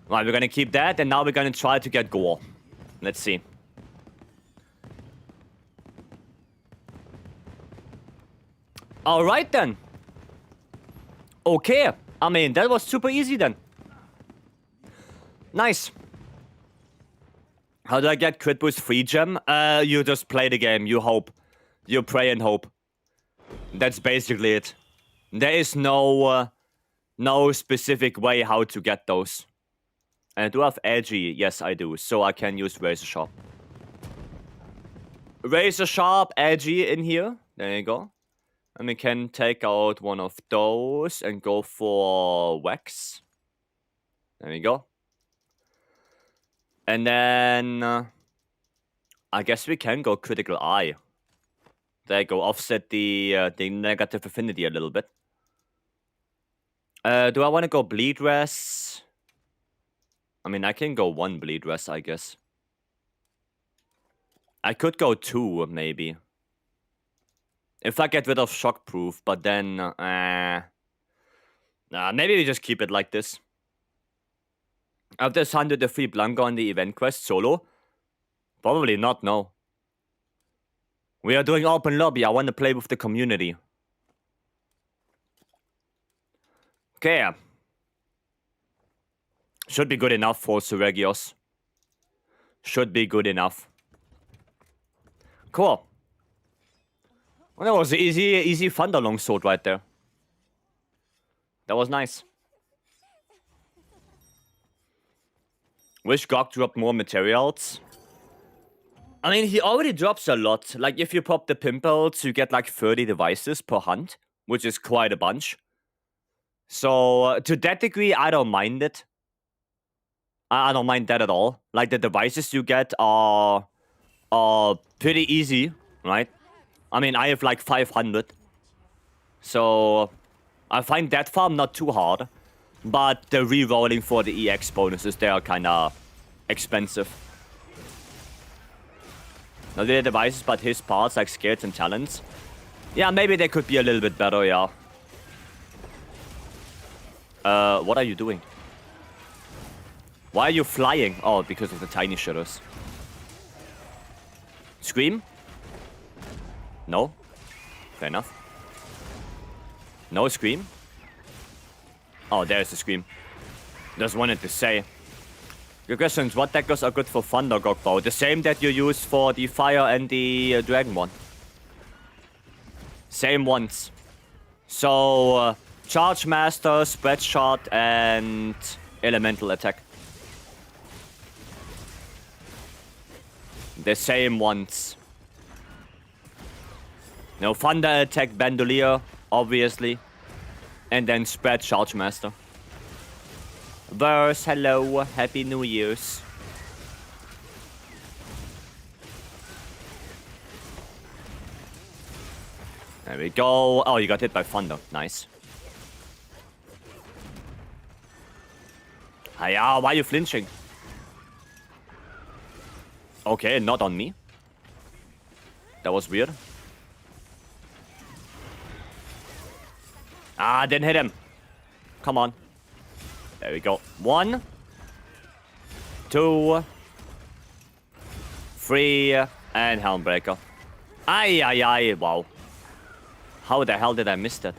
right, we're gonna keep that, and now we're gonna try to get gore. Let's see. Alright then. Okay. I mean, that was super easy then. Nice. How do I get crit boost free gem? You just play the game. You hope. You pray and hope. That's basically it. There is no specific way how to get those. And I do have edgy. Yes, I do. So I can use razor sharp. Razor sharp, edgy in here. There you go. And we can take out one of those and go for wax. There we go. And then I guess we can go critical eye. There you go. Offset the negative affinity a little bit. Do I want to go bleed rest? I mean, I can go 1 bleed rest, I guess. I could go 2, maybe. If I get rid of shockproof, but then... maybe we just keep it like this. After this 100 the free Blanco on the event quest solo? Probably not, no. We are doing open lobby. I want to play with the community. Okay. Should be good enough for Seregios. Should be good enough. Cool. Well, that was an easy Thunder Longsword right there. That was nice. Wish Gok dropped more materials. I mean, he already drops a lot. Like, if you pop the pimples, you get like 30 devices per hunt, which is quite a bunch. So, to that degree, I don't mind it. I don't mind that at all. Like, the devices you get are pretty easy, right? I mean, I have like 500. So, I find that farm not too hard. But the re-rolling for the EX bonuses, they are kind of expensive. Not the devices, but his parts, like skills and talents. Yeah, maybe they could be a little bit better, yeah. What are you doing? Why are you flying? Oh, because of the tiny shitters. Scream? No? Fair enough. No scream? Oh, there's the scream. Just wanted to say. Good questions. What deckers are good for Thunder Gokbo? The same that you use for the Fire and the Dragon one. Same ones. So, Charge Master, Spread Shot, and Elemental Attack. The same ones. No, Thunder Attack Bandolier, obviously. And then Spread Charge Master. Verse, hello, Happy New Year's. There we go. Oh, you got hit by Thunder. Nice. Hiya, why are you flinching? Okay, not on me. That was weird. Ah, didn't hit him. Come on. There we go. 1, 2, 3, and Helmbreaker. Ay, ay, ay. Wow. How the hell did I miss that?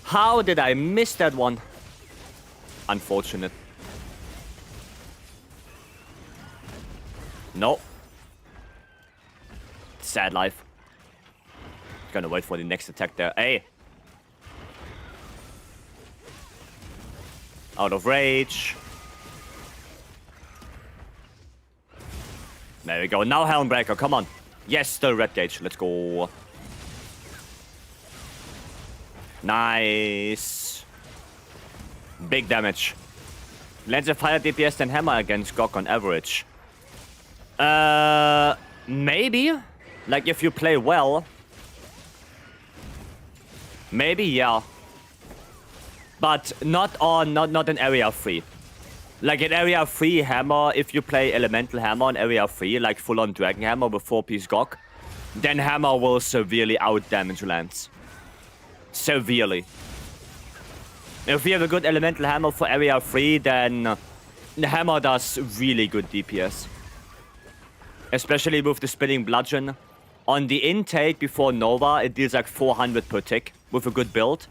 How did I miss that one? Unfortunate. No. Sad life. Gonna wait for the next attack there. Hey! Out of rage. There we go. Now Helmbreaker, come on. Yes, the red gauge. Let's go. Nice. Big damage. Lands a higher DPS than Hammer against Gok on average. Maybe. Like, if you play well. Maybe, yeah. But not in Area 3. Like, in Area 3, Hammer, if you play Elemental Hammer in Area 3, like full-on Dragon Hammer with 4-piece Gok, then Hammer will severely out-damage lands. Severely. If you have a good Elemental Hammer for Area 3, then the Hammer does really good DPS. Especially with the Spinning Bludgeon On the intake before Nova, it deals like 400 per tick with a good build.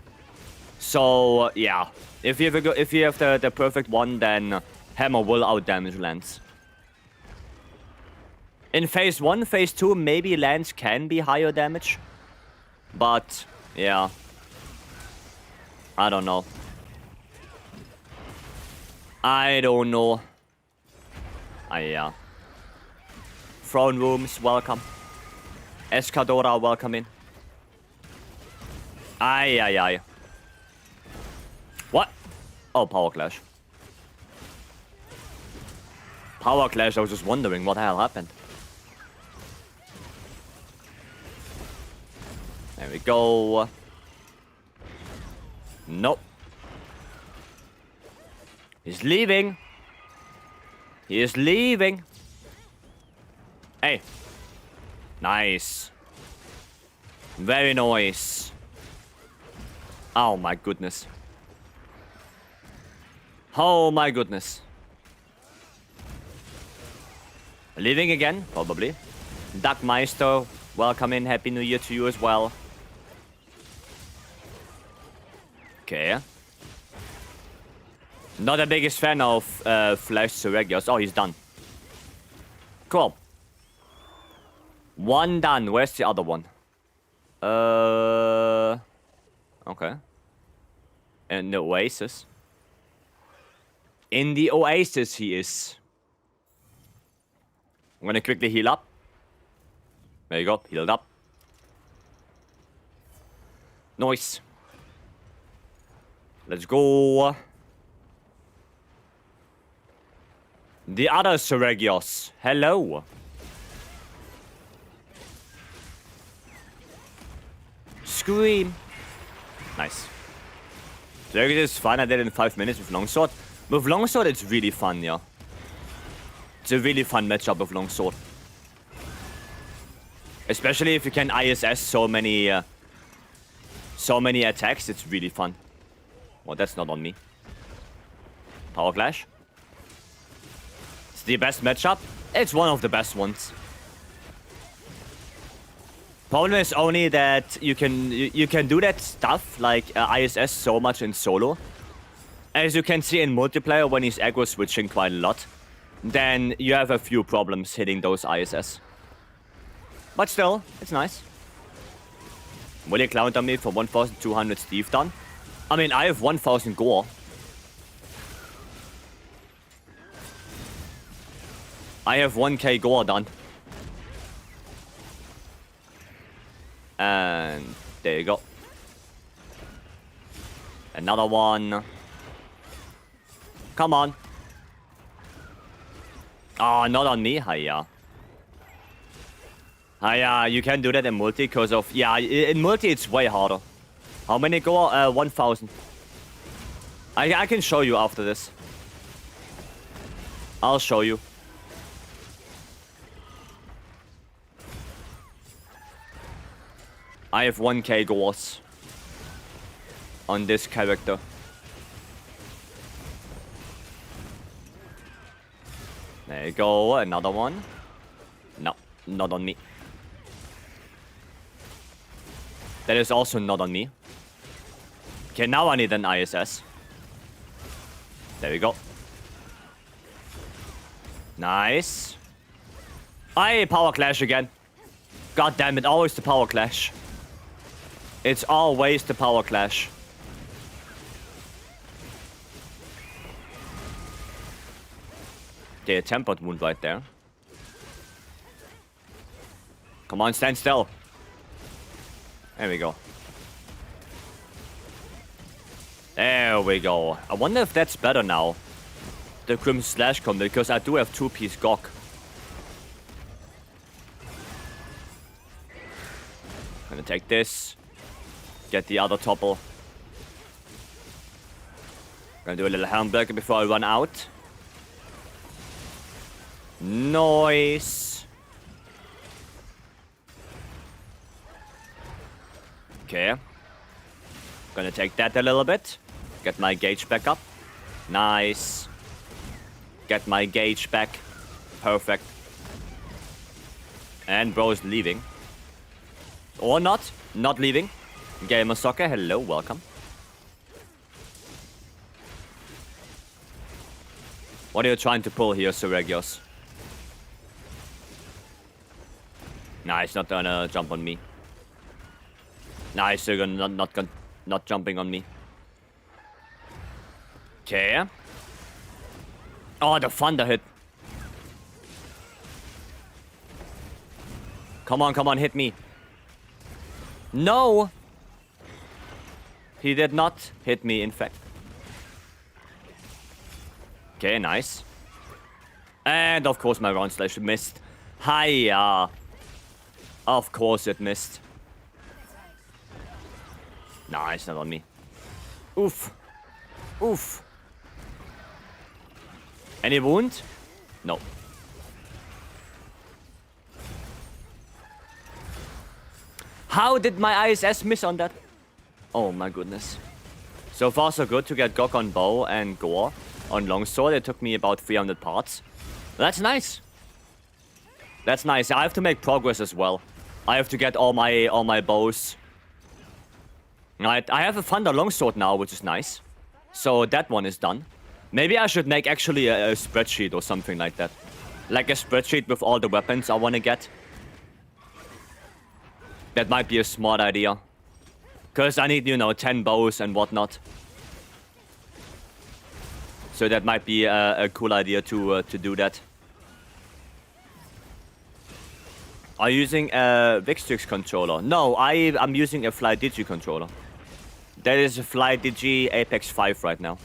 So, yeah. If you have the perfect one, then Hammer will outdamage Lance. In phase 1, phase 2, maybe Lance can be higher damage. But, yeah. I don't know. I don't know. Yeah. Throne rooms, welcome. Escadora, welcome in. Aye. What? Oh, Power Clash. Power Clash, I was just wondering what the hell happened. There we go. Nope. He's leaving. He is leaving. Hey. Nice. Very nice. Oh my goodness. Oh my goodness. Leaving again? Probably. Duck Meister, welcome in. Happy New Year to you as well. Okay. Not the biggest fan of Flash Seregios. Oh, he's done. Cool. One done. Where's the other one? Okay. In the Oasis. In the Oasis he is. I'm gonna quickly heal up. There you go. Healed up. Nice. Let's go. The other Seregios. Hello. Scream. Nice. Seregios is fun. I did it in 5 minutes with Longsword. With Longsword, it's really fun, yeah. It's a really fun matchup with Longsword. Especially if you can ISS so many attacks, it's really fun. Well, that's not on me. Power Clash. It's the best matchup. It's one of the best ones. Problem is only that you can do that stuff like ISS so much in solo. As you can see in multiplayer, when he's aggro switching quite a lot, then you have a few problems hitting those ISS. But still, it's nice. Will you counter me for 1,200 Steve done? I mean, I have 1,000 gore. I have 1k gore done. And there you go. Another one. Come on. Oh, not on me. Hiya. Hiya, you can do that in multi because of... Yeah, in multi it's way harder. How many go? 1,000. I can show you after this. I'll show you. I have 1k gores on this character. There you go, another one. No, not on me. That is also not on me. Okay, now I need an ISS. There we go. Nice. I Power Clash again. God damn it, always the Power Clash. It's always the Power Clash. Okay, a tempered wound right there. Come on, stand still. There we go. There we go. I wonder if that's better now. The Crimson Slash combo, because I do have 2-piece Gok. Gonna take this. Get the other topple. Gonna do a little hamburger before I run out. Nice. Okay. Gonna take that a little bit. Get my gauge back up. Nice. Get my gauge back. Perfect. And bro's leaving. Or not. Not leaving. Gamer Soccer, hello, welcome. What are you trying to pull here, Seregios? Nah, he's not gonna jump on me. Nah, he's still gonna not jumping on me. Okay. Oh, the thunder hit. Come on, hit me. No! He did not hit me, in fact. Okay, nice. And of course my round slash missed. Hiya! Of course it missed. Nah, it's not on me. Oof. Oof. Any wound? No. How did my ISS miss on that? Oh my goodness. So far so good to get Gok on bow and Gore on longsword. It took me about 300 parts. That's nice. That's nice. I have to make progress as well. I have to get all my bows. Right, I have a Thunder longsword now, which is nice. So that one is done. Maybe I should make actually a spreadsheet or something like that. Like a spreadsheet with all the weapons I want to get. That might be a smart idea. Because I need, you know, 10 bows and whatnot. So that might be a cool idea to do that. Are you using a Vycery controller? No, I'm using a FlyDigi controller. That is a FlyDigi Apex 5 right now.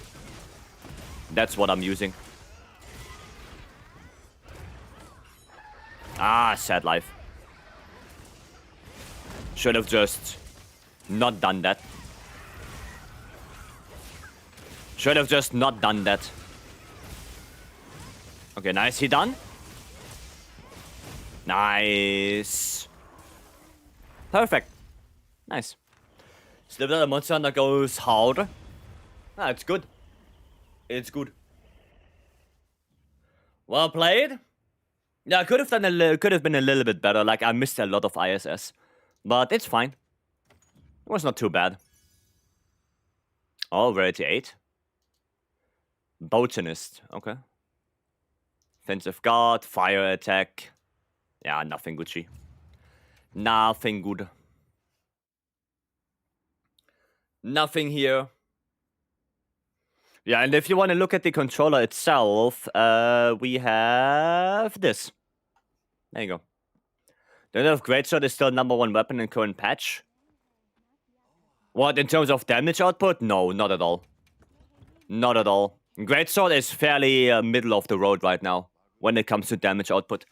That's what I'm using. Ah, sad life. Should have just not done that. Should have just not done that. Okay, nice. He done? Nice. Perfect. Nice. Slip out a monster that goes hard. Ah, it's good. It's good. Well played. Yeah, I could have been a little bit better. Like I missed a lot of ISS, but it's fine. It was not too bad. Oh, rarity 8. Botanist. Okay. Offensive guard, fire attack. Yeah, nothing Gucci. Nothing good. Nothing here. Yeah, and if you want to look at the controller itself, we have this. There you go. The Nerf Greatsword is still #1 weapon in current patch. What, in terms of damage output? No, not at all. Not at all. Greatsword is fairly middle of the road right now when it comes to damage output.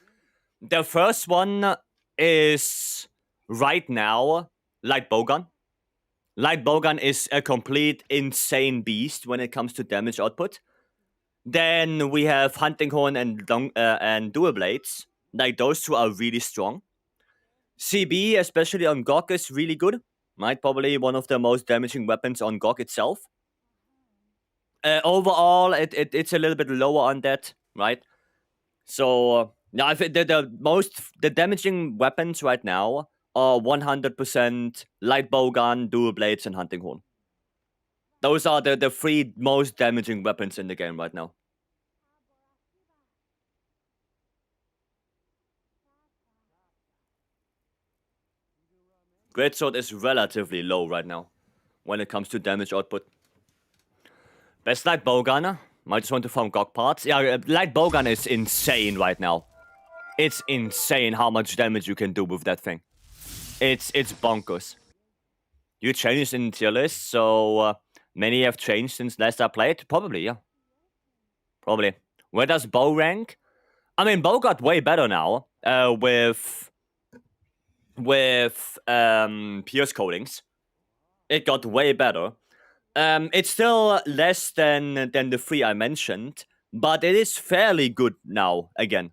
The first one is right now Light Bowgun. Light Bowgun is a complete insane beast when it comes to damage output. Then we have Hunting Horn and Dual Blades. Like those two are really strong. CB, especially on Gok, is really good. Right, probably one of the most damaging weapons on Gok itself. Overall, it's a little bit lower on that, right? So yeah, I think the damaging weapons right now are 100% Light Bowgun, Dual Blades, and Hunting Horn. Those are the 3 most damaging weapons in the game right now. Greatsword is relatively low right now when it comes to damage output. Best Light Bowgunner. I just want to farm Gok parts. Yeah, Light Bowgun is insane right now. It's insane how much damage you can do with that thing. It's bonkers. You changed in tier list, so many have changed since last I played? Probably, yeah. Probably. Where does Bow rank? I mean, Bow got way better now with Pierce coatings. It got way better. It's still less than the 3 I mentioned, but it is fairly good now. Again,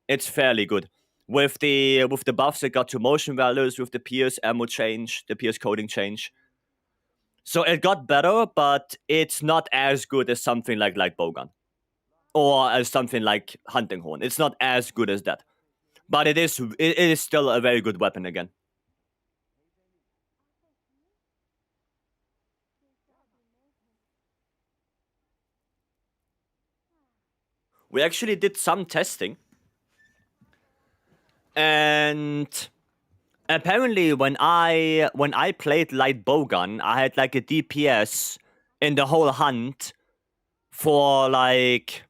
it's fairly good with the buffs it got to motion values, with the Pierce ammo change, the Pierce coating change. So it got better, but it's not as good as something like Light Bowgun or as something like Hunting Horn. It's not as good as that, but it is still a very good weapon again. We actually did some testing. And apparently when I played light bowgun, I had like a DPS in the whole hunt for like,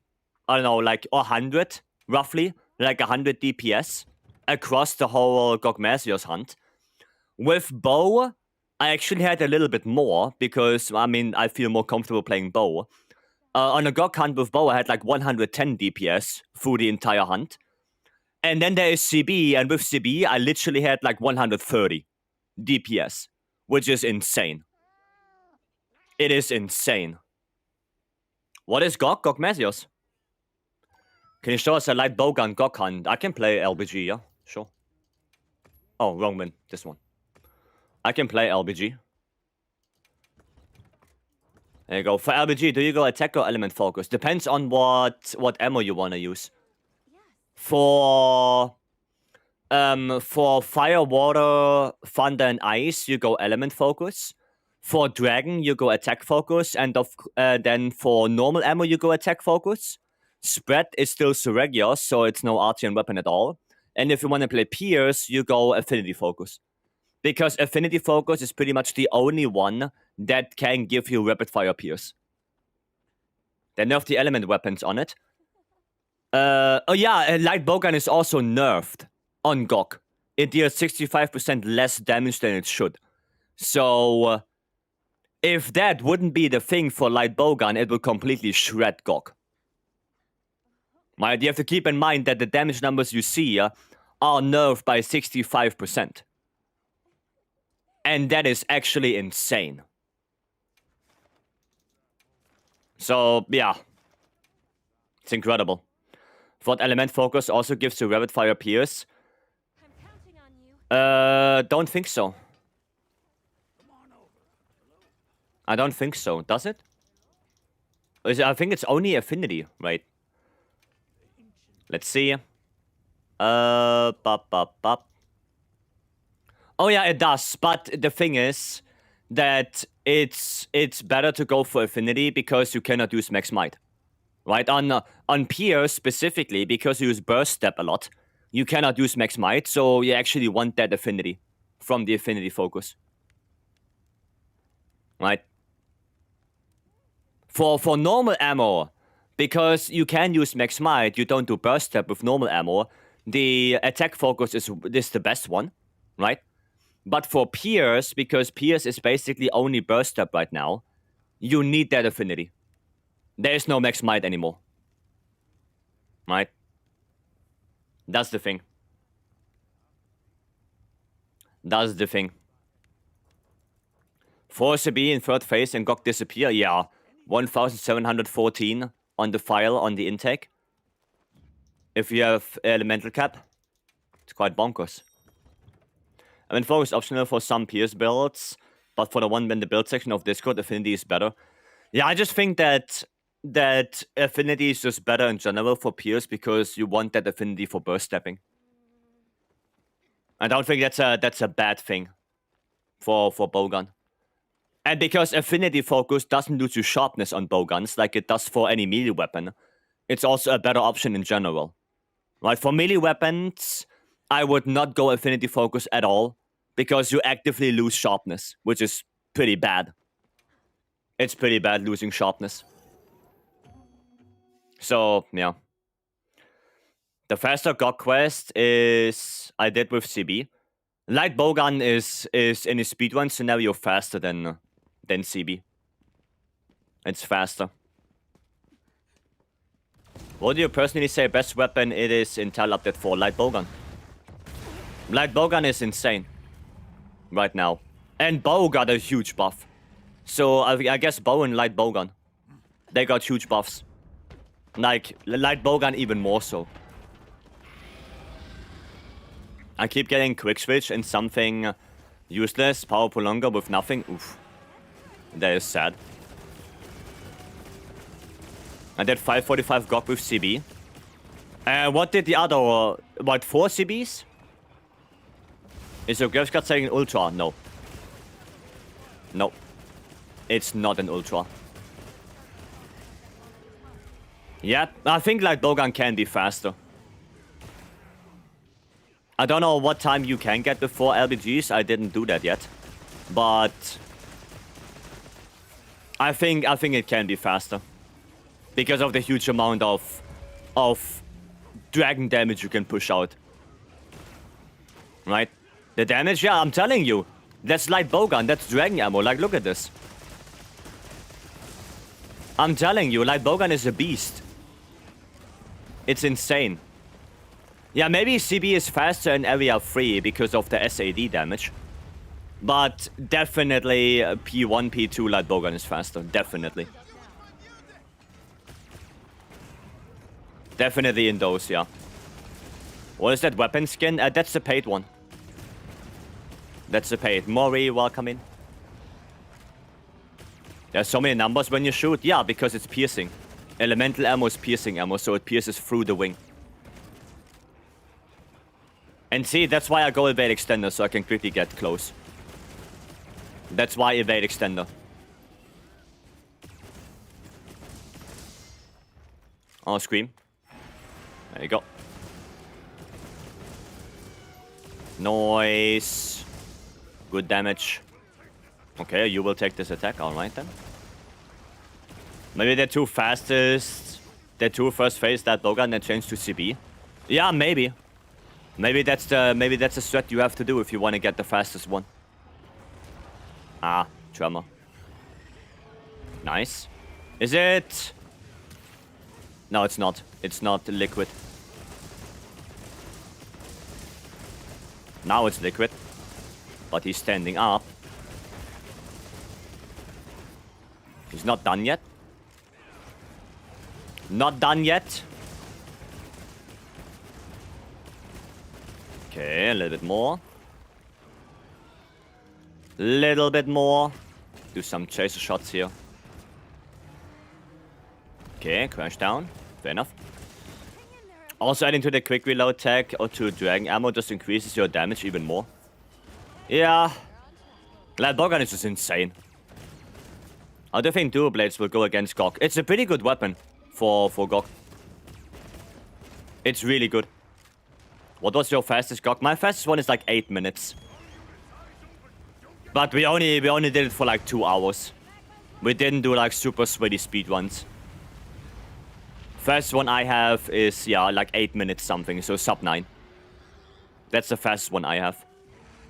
I don't know, like 100 roughly, like 100 DPS across the whole Gogmasios hunt. With bow, I actually had a little bit more because, I mean, I feel more comfortable playing bow. On a Gog hunt with bow, I had like 110 DPS through the entire hunt. And then there is CB, and with CB, I literally had like 130 DPS, which is insane. It is insane. What is Gog? Gogmasios. Can you show us a light bowgun Gog hunt? I can play LBG, yeah? Sure. Oh, wrong win. This one. I can play LBG. There you go. For LBG, do you go attack or element focus? Depends on what ammo you want to use. For fire, water, thunder, and ice, you go element focus. For dragon, you go attack focus. And then for normal ammo, you go attack focus. Spread is still Suregios, so it's no Artian weapon at all. And if you want to play Pierce, you go affinity focus. Because affinity focus is pretty much the only one that can give you rapid fire Pierce. They nerfed the element weapons on it. Oh yeah, light bowgun is also nerfed on Gog. It deals 65% less damage than it should. So, if that wouldn't be the thing for light bowgun, it would completely shred Gog. Right, you have to keep in mind that the damage numbers you see are nerfed by 65%. And that is actually insane. So, yeah. It's incredible. What element focus also gives you rapid fire Pierce? Don't think so. I don't think so. Does it? I think it's only affinity, right? Let's see. Oh yeah, it does. But the thing is that it's better to go for affinity because you cannot use max might. Right? On Pierce specifically, because you use burst step a lot, you cannot use max might, so you actually want that affinity from the affinity focus. Right? For normal ammo, because you can use max might, you don't do burst step with normal ammo, the attack focus is the best one, right? But for Pierce, because Pierce is basically only burst step right now, you need that affinity. There is no max might anymore. Right? That's the thing. That's the thing. Force a B in third phase and Gog disappear? Yeah. 1714 on the file on the intake. If you have elemental cap, it's quite bonkers. I mean, focus optional for some Pierce builds, but for the one in the build section of Discord, affinity is better. Yeah, I just think that affinity is just better in general for Pierce because you want that affinity for burst stepping. I don't think that's a bad thing for bowgun. And because affinity focus doesn't lose you sharpness on bowguns like it does for any melee weapon, it's also a better option in general. Right? For melee weapons, I would not go affinity focus at all because you actively lose sharpness, which is pretty bad. It's pretty bad losing sharpness. So, yeah. The faster Gog quest is I did with CB. Light bowgun is in a speedrun scenario faster than CB. It's faster. What do you personally say best weapon it is in Tile Update 4? Light bowgun. Light bowgun is insane right now. And bow got a huge buff. So I guess bow and light bowgun, they got huge buffs. Like, light bowgun even more so. I keep getting quick switch and something useless, power prolonger with nothing. Oof. That is sad. I did 545 Gog with CB. What did the other, what, 4 CBs? Is your graphics card saying an ultra? No. No. It's not an ultra. Yeah, I think light bowgun can be faster. I don't know what time you can get before LBGs. I didn't do that yet. But I think it can be faster. Because of the huge amount of dragon damage you can push out. Right? The damage, yeah, I'm telling you. That's light bowgun, that's dragon ammo. Like, look at this. I'm telling you, light bowgun is a beast. It's insane. Yeah, maybe CB is faster in area 3 because of the SAD damage. But definitely P1, P2 light bowgun is faster. Definitely. Definitely in those, yeah. What is that weapon skin? That's the paid one. That's the paid. Mori, welcome in. There's so many numbers when you shoot. Yeah, because it's piercing. Elemental ammo is piercing ammo, so it pierces through the wing. And see, that's why I go evade extender, so I can quickly get close. That's why evade extender. Oh, scream. There you go. Noise. Good damage. Okay, you will take this attack. Alright then. Maybe the two fastest. The two first phase that bowgun then change to CB. Yeah, maybe. Maybe that's the strat you have to do if you want to get the fastest one. Ah, tremor. Nice. Is it? No, it's not. It's not liquid. Now it's liquid. But he's standing up. He's not done yet. Not done yet. Okay, a little bit more. Little bit more. Do some chaser shots here. Okay, crash down. Fair enough. Also adding to the quick reload tag or to dragon ammo just increases your damage even more. Yeah. Light bowgun is just insane. I do think dual blades will go against GOG. It's a pretty good weapon for GOG. It's really good. What was your fastest GOG? My fastest one is like 8 minutes. But we only did it for like 2 hours. We didn't do like super sweaty speed runs. First one I have is, yeah, like 8 minutes something, so sub 9. That's the fastest one I have.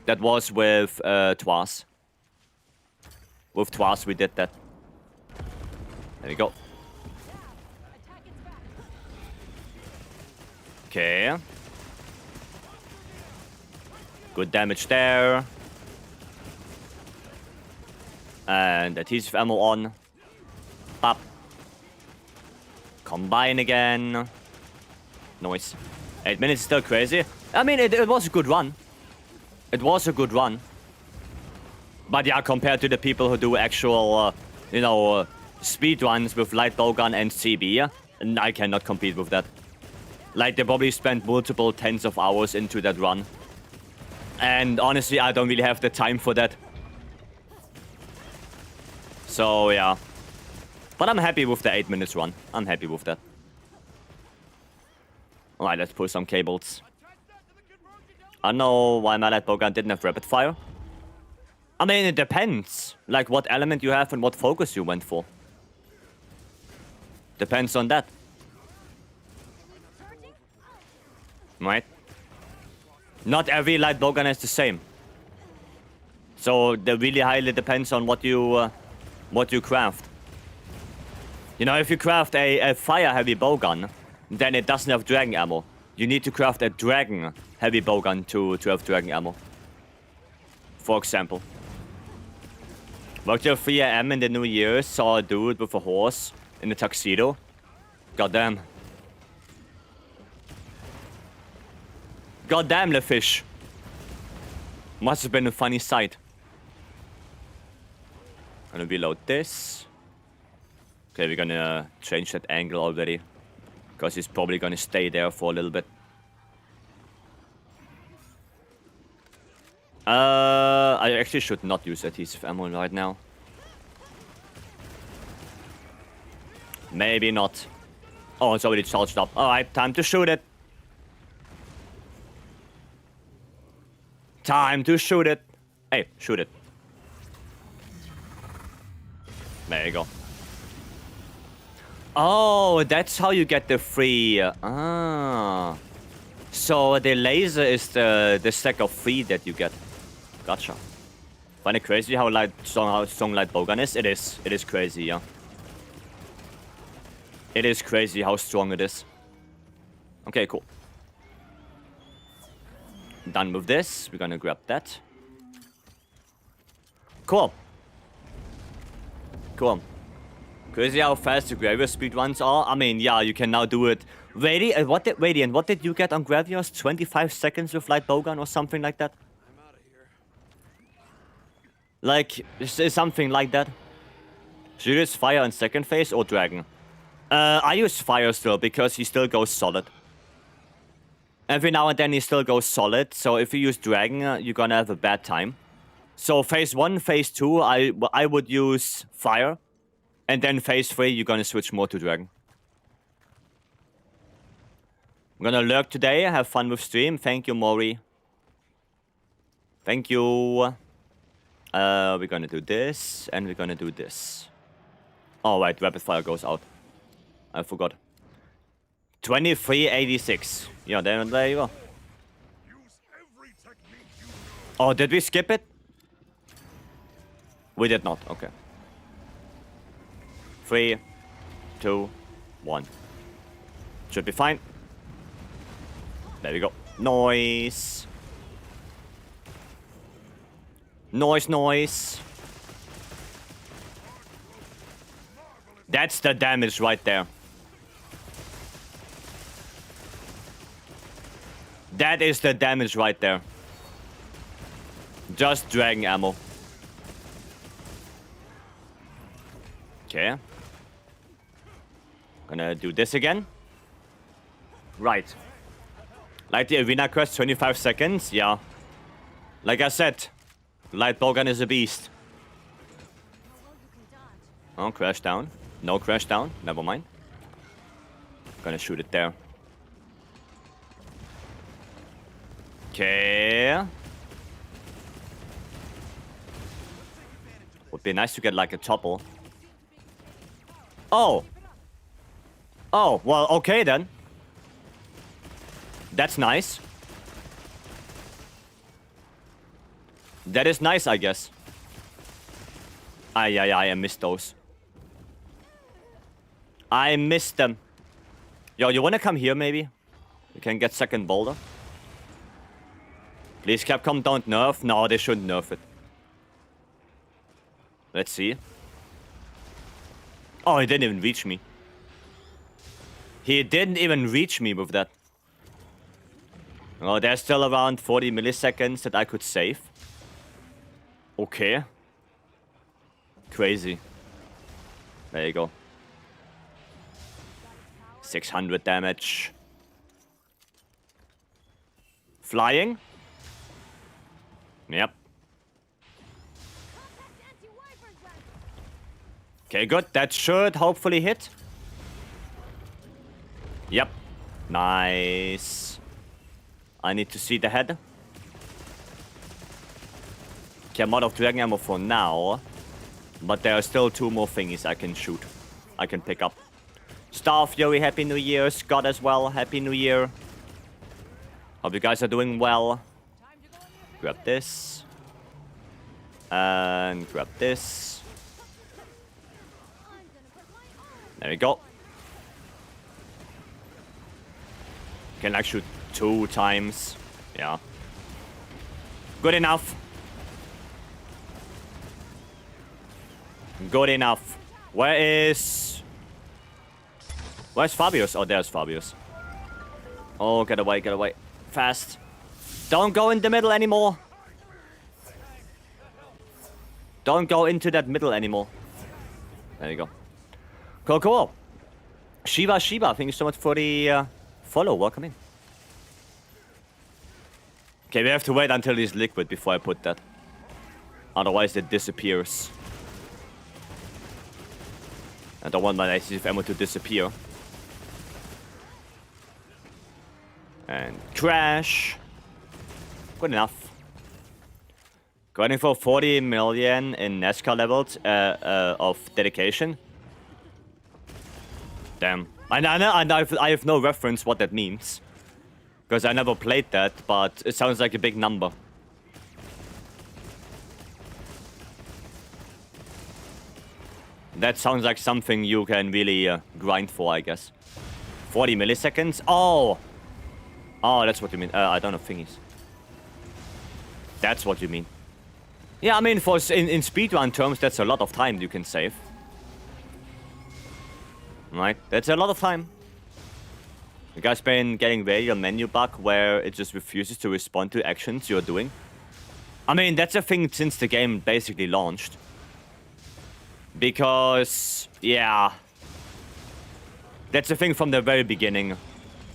That was with Twas. With Twas we did that. There we go. Okay. Good damage there. And adhesive ammo on. Pop. Combine again. Noise. 8 minutes is still crazy. I mean, it was a good run. It was a good run. But yeah, compared to the people who do actual, you know, speed runs with light bowgun and CB, I cannot compete with that. Like, they probably spent multiple tens of hours into that run. And honestly, I don't really have the time for that. So, yeah. But I'm happy with the 8 minutes run. I'm happy with that. Alright, let's pull some cables. I don't know why my light bowgun didn't have rapid fire. I mean, it depends. Like, what element you have and what focus you went for. Depends on that. Right? Not every light bowgun is the same. So, that really highly depends on what you craft. You know, if you craft a fire-heavy bowgun, then it doesn't have dragon ammo. You need to craft a dragon-heavy bowgun to have dragon ammo. For example. Worked till 3 AM in the New Year, saw a dude with a horse in a tuxedo. Goddamn. Goddamn, the fish. Must have been a funny sight. Gonna reload this. Okay, we're gonna change that angle already. Because he's probably gonna stay there for a little bit. I actually should not use adhesive ammo right now. Maybe not. Oh, it's already charged up. Alright, time to shoot it. Time to shoot it. Hey, shoot it. There you go. Oh, that's how you get the free... So the laser is the stack of free that you get. Gotcha. Find it crazy how strong light bowgun is? It is. It is crazy, yeah. It is crazy how strong it is. Okay, cool. Done with this. We're gonna grab that. Cool. Cool. Crazy how fast the Gravia speedruns are. I mean, yeah, you can now do it. Radiant, what did you get on Gravios? 25 seconds with light bowgun or something like that? I'm out of here. Like, something like that. Should you use fire in second phase or dragon? I use fire still because he still goes solid. Every now and then he still goes solid, so if you use dragon, you're gonna have a bad time. So phase 1, phase 2, I would use fire. And then phase 3, you're gonna switch more to dragon. I'm gonna lurk today, have fun with stream. Thank you, Mori. Thank you. We're gonna do this, and we're gonna do this. Oh, right, rapid fire goes out. I forgot. 2386. Yeah, there you go. Oh, did we skip it? We did not, okay. 3, 2, 1. Should be fine. There we go. Noise. Noise, noise. That's the damage right there. That is the damage right there. Just dragon ammo. Okay. Gonna do this again. Right. Like the arena quest, 25 seconds? Yeah. Like I said, light bowgun is a beast. Oh, crash down. No crash down. Never mind. Gonna shoot it there. Okay. Would be nice to get like a topple. Oh. Oh, well, okay then. That's nice. That is nice, I guess. I missed those. I missed them. Yo, you wanna come here maybe? You can get second boulder. Please, Capcom, don't nerf. No, they shouldn't nerf it. Let's see. Oh, he didn't even reach me. He didn't even reach me with that. Oh, there's still around 40 milliseconds that I could save. Okay. Crazy. There you go. 600 damage. Flying? Yep. Okay, good. That should hopefully hit. Yep. Nice. I need to see the head. Okay, I'm out of dragon ammo for now. But there are still 2 more thingies I can shoot. I can pick up. Star Fury, Happy New Year. Scott as well, Happy New Year. Hope you guys are doing well. Grab this. And grab this. There we go. Can like shoot 2 times. Yeah. Good enough. Good enough. Where's Fabius? Oh, there's Fabius. Oh, get away, get away. Fast. Don't go in the middle anymore. Don't go into that middle anymore. There you go. Cool, cool. Shiva, thank you so much for the follow. Welcome in. Okay, we have to wait until he's liquid before I put that. Otherwise, it disappears. I don't want my ICF ammo to disappear. And crash. Good enough. Going for 40 million in NASCAR levels of dedication. Damn. I have no reference what that means. Because I never played that, but it sounds like a big number. That sounds like something you can really grind for, I guess. 40 milliseconds? Oh! Oh, that's what you mean. I don't know thingies. That's what you mean. Yeah, I mean, in speedrun terms, that's a lot of time you can save. Right? That's a lot of time. You guys been getting a menu bug where it just refuses to respond to actions you're doing? I mean, that's a thing since the game basically launched. Because, yeah. That's a thing from the very beginning.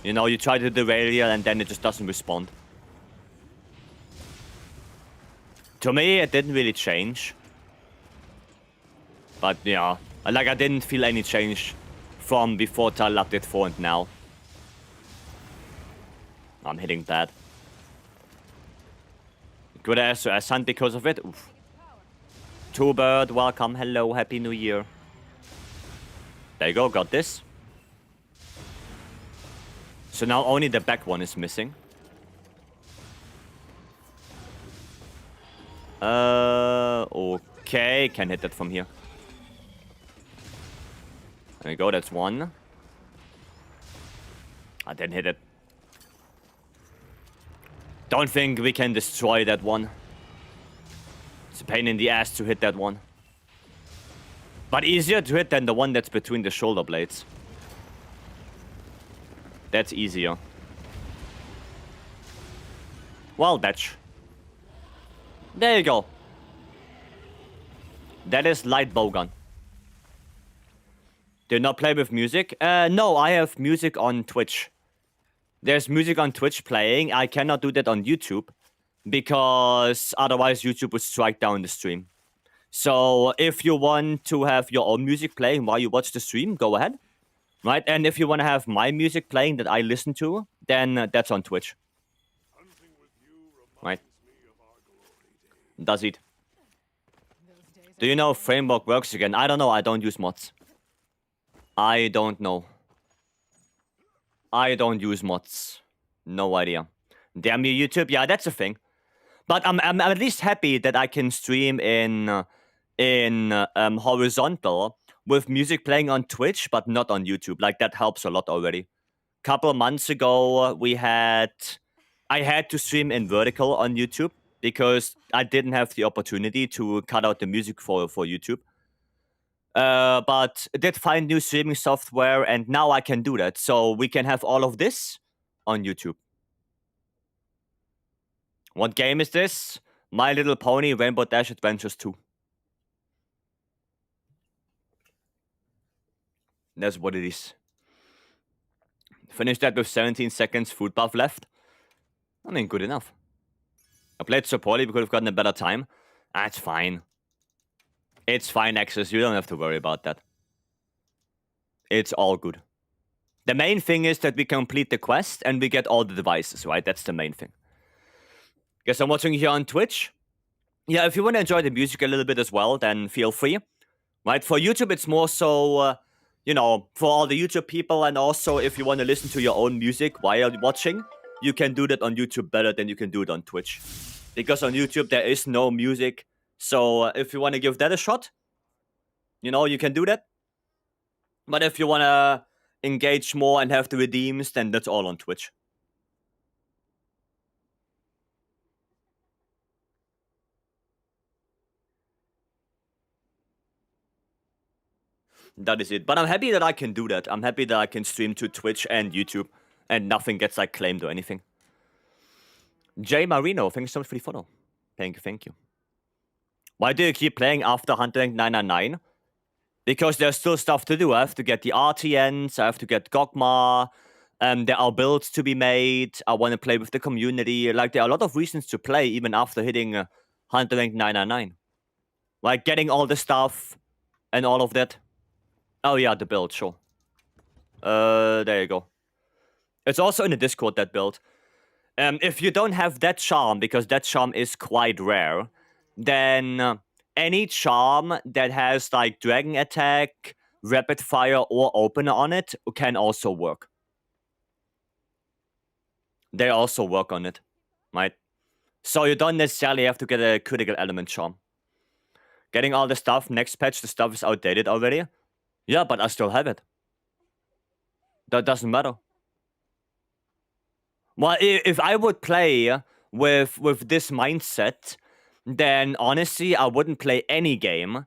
You know, you try to derail and then it just doesn't respond. To me, it didn't really change. But, yeah. Like, I didn't feel any change from before Title Update 4 and now. I'm hitting that. Good ass hunt because of it. Oof. Two Bird, welcome, hello, happy new year. There you go, got this. So now only the back one is missing. Okay, can hit that from here. There you go, that's one. I didn't hit it. Don't think we can destroy that one. It's a pain in the ass to hit that one. But easier to hit than the one that's between the shoulder blades. That's easier. Well, batch. There you go. That is light bowgun. Do you not play with music? No, I have music on Twitch. There's music on Twitch playing. I cannot do that on YouTube. Because otherwise YouTube would strike down the stream. So if you want to have your own music playing while you watch the stream, go ahead. Right? And if you want to have my music playing that I listen to, then that's on Twitch. Right? Does it? Do you know if Framework works again? I don't know. I don't use mods. I don't know. I don't use mods. No idea. Damn you, YouTube. Yeah, that's a thing. But I'm at least happy that I can stream in horizontal with music playing on Twitch, but not on YouTube. Like, that helps a lot already. Couple months ago, I had to stream in vertical on YouTube because I didn't have the opportunity to cut out the music for YouTube. But I did find new streaming software, and now I can do that. So we can have all of this on YouTube. What game is this? My Little Pony Rainbow Dash Adventures 2. That's what it is. Finished that with 17 seconds food buff left. I mean, good enough. I played so poorly, we could have gotten a better time. That's fine. It's fine, Axis. You don't have to worry about that. It's all good. The main thing is that we complete the quest and we get all the devices, right? That's the main thing. Guess I'm watching here on Twitch. Yeah, if you want to enjoy the music a little bit as well, then feel free. Right? For YouTube, it's more so, you know, for all the YouTube people, and also if you want to listen to your own music while watching, you can do that on YouTube better than you can do it on Twitch. Because on YouTube, there is no music. So if you want to give that a shot, you know, you can do that. But if you want to engage more and have the redeems, then that's all on Twitch. That is it. But I'm happy that I can do that. I'm happy that I can stream to Twitch and YouTube and nothing gets like claimed or anything. Jay Marino, thank you so much for the follow. Thank you, thank you. Why do you keep playing after HUNTS999? Because there's still stuff to do. I have to get the RTNs, I have to get Gogma, there are builds to be made, I want to play with the community. Like, there are a lot of reasons to play even after hitting HUNTS999. Like, getting all the stuff and all of that. Oh yeah, the build, sure. There you go. It's also in the Discord, that build. If you don't have that charm, because that charm is quite rare, then any charm that has like Dragon Attack, Rapid Fire, or Opener on it can also work. They also work on it, right? So you don't necessarily have to get a Critical Element charm. Getting all the stuff, next patch, the stuff is outdated already. Yeah, but I still have it. That doesn't matter. Well, if I would play with this mindset, then honestly, I wouldn't play any game,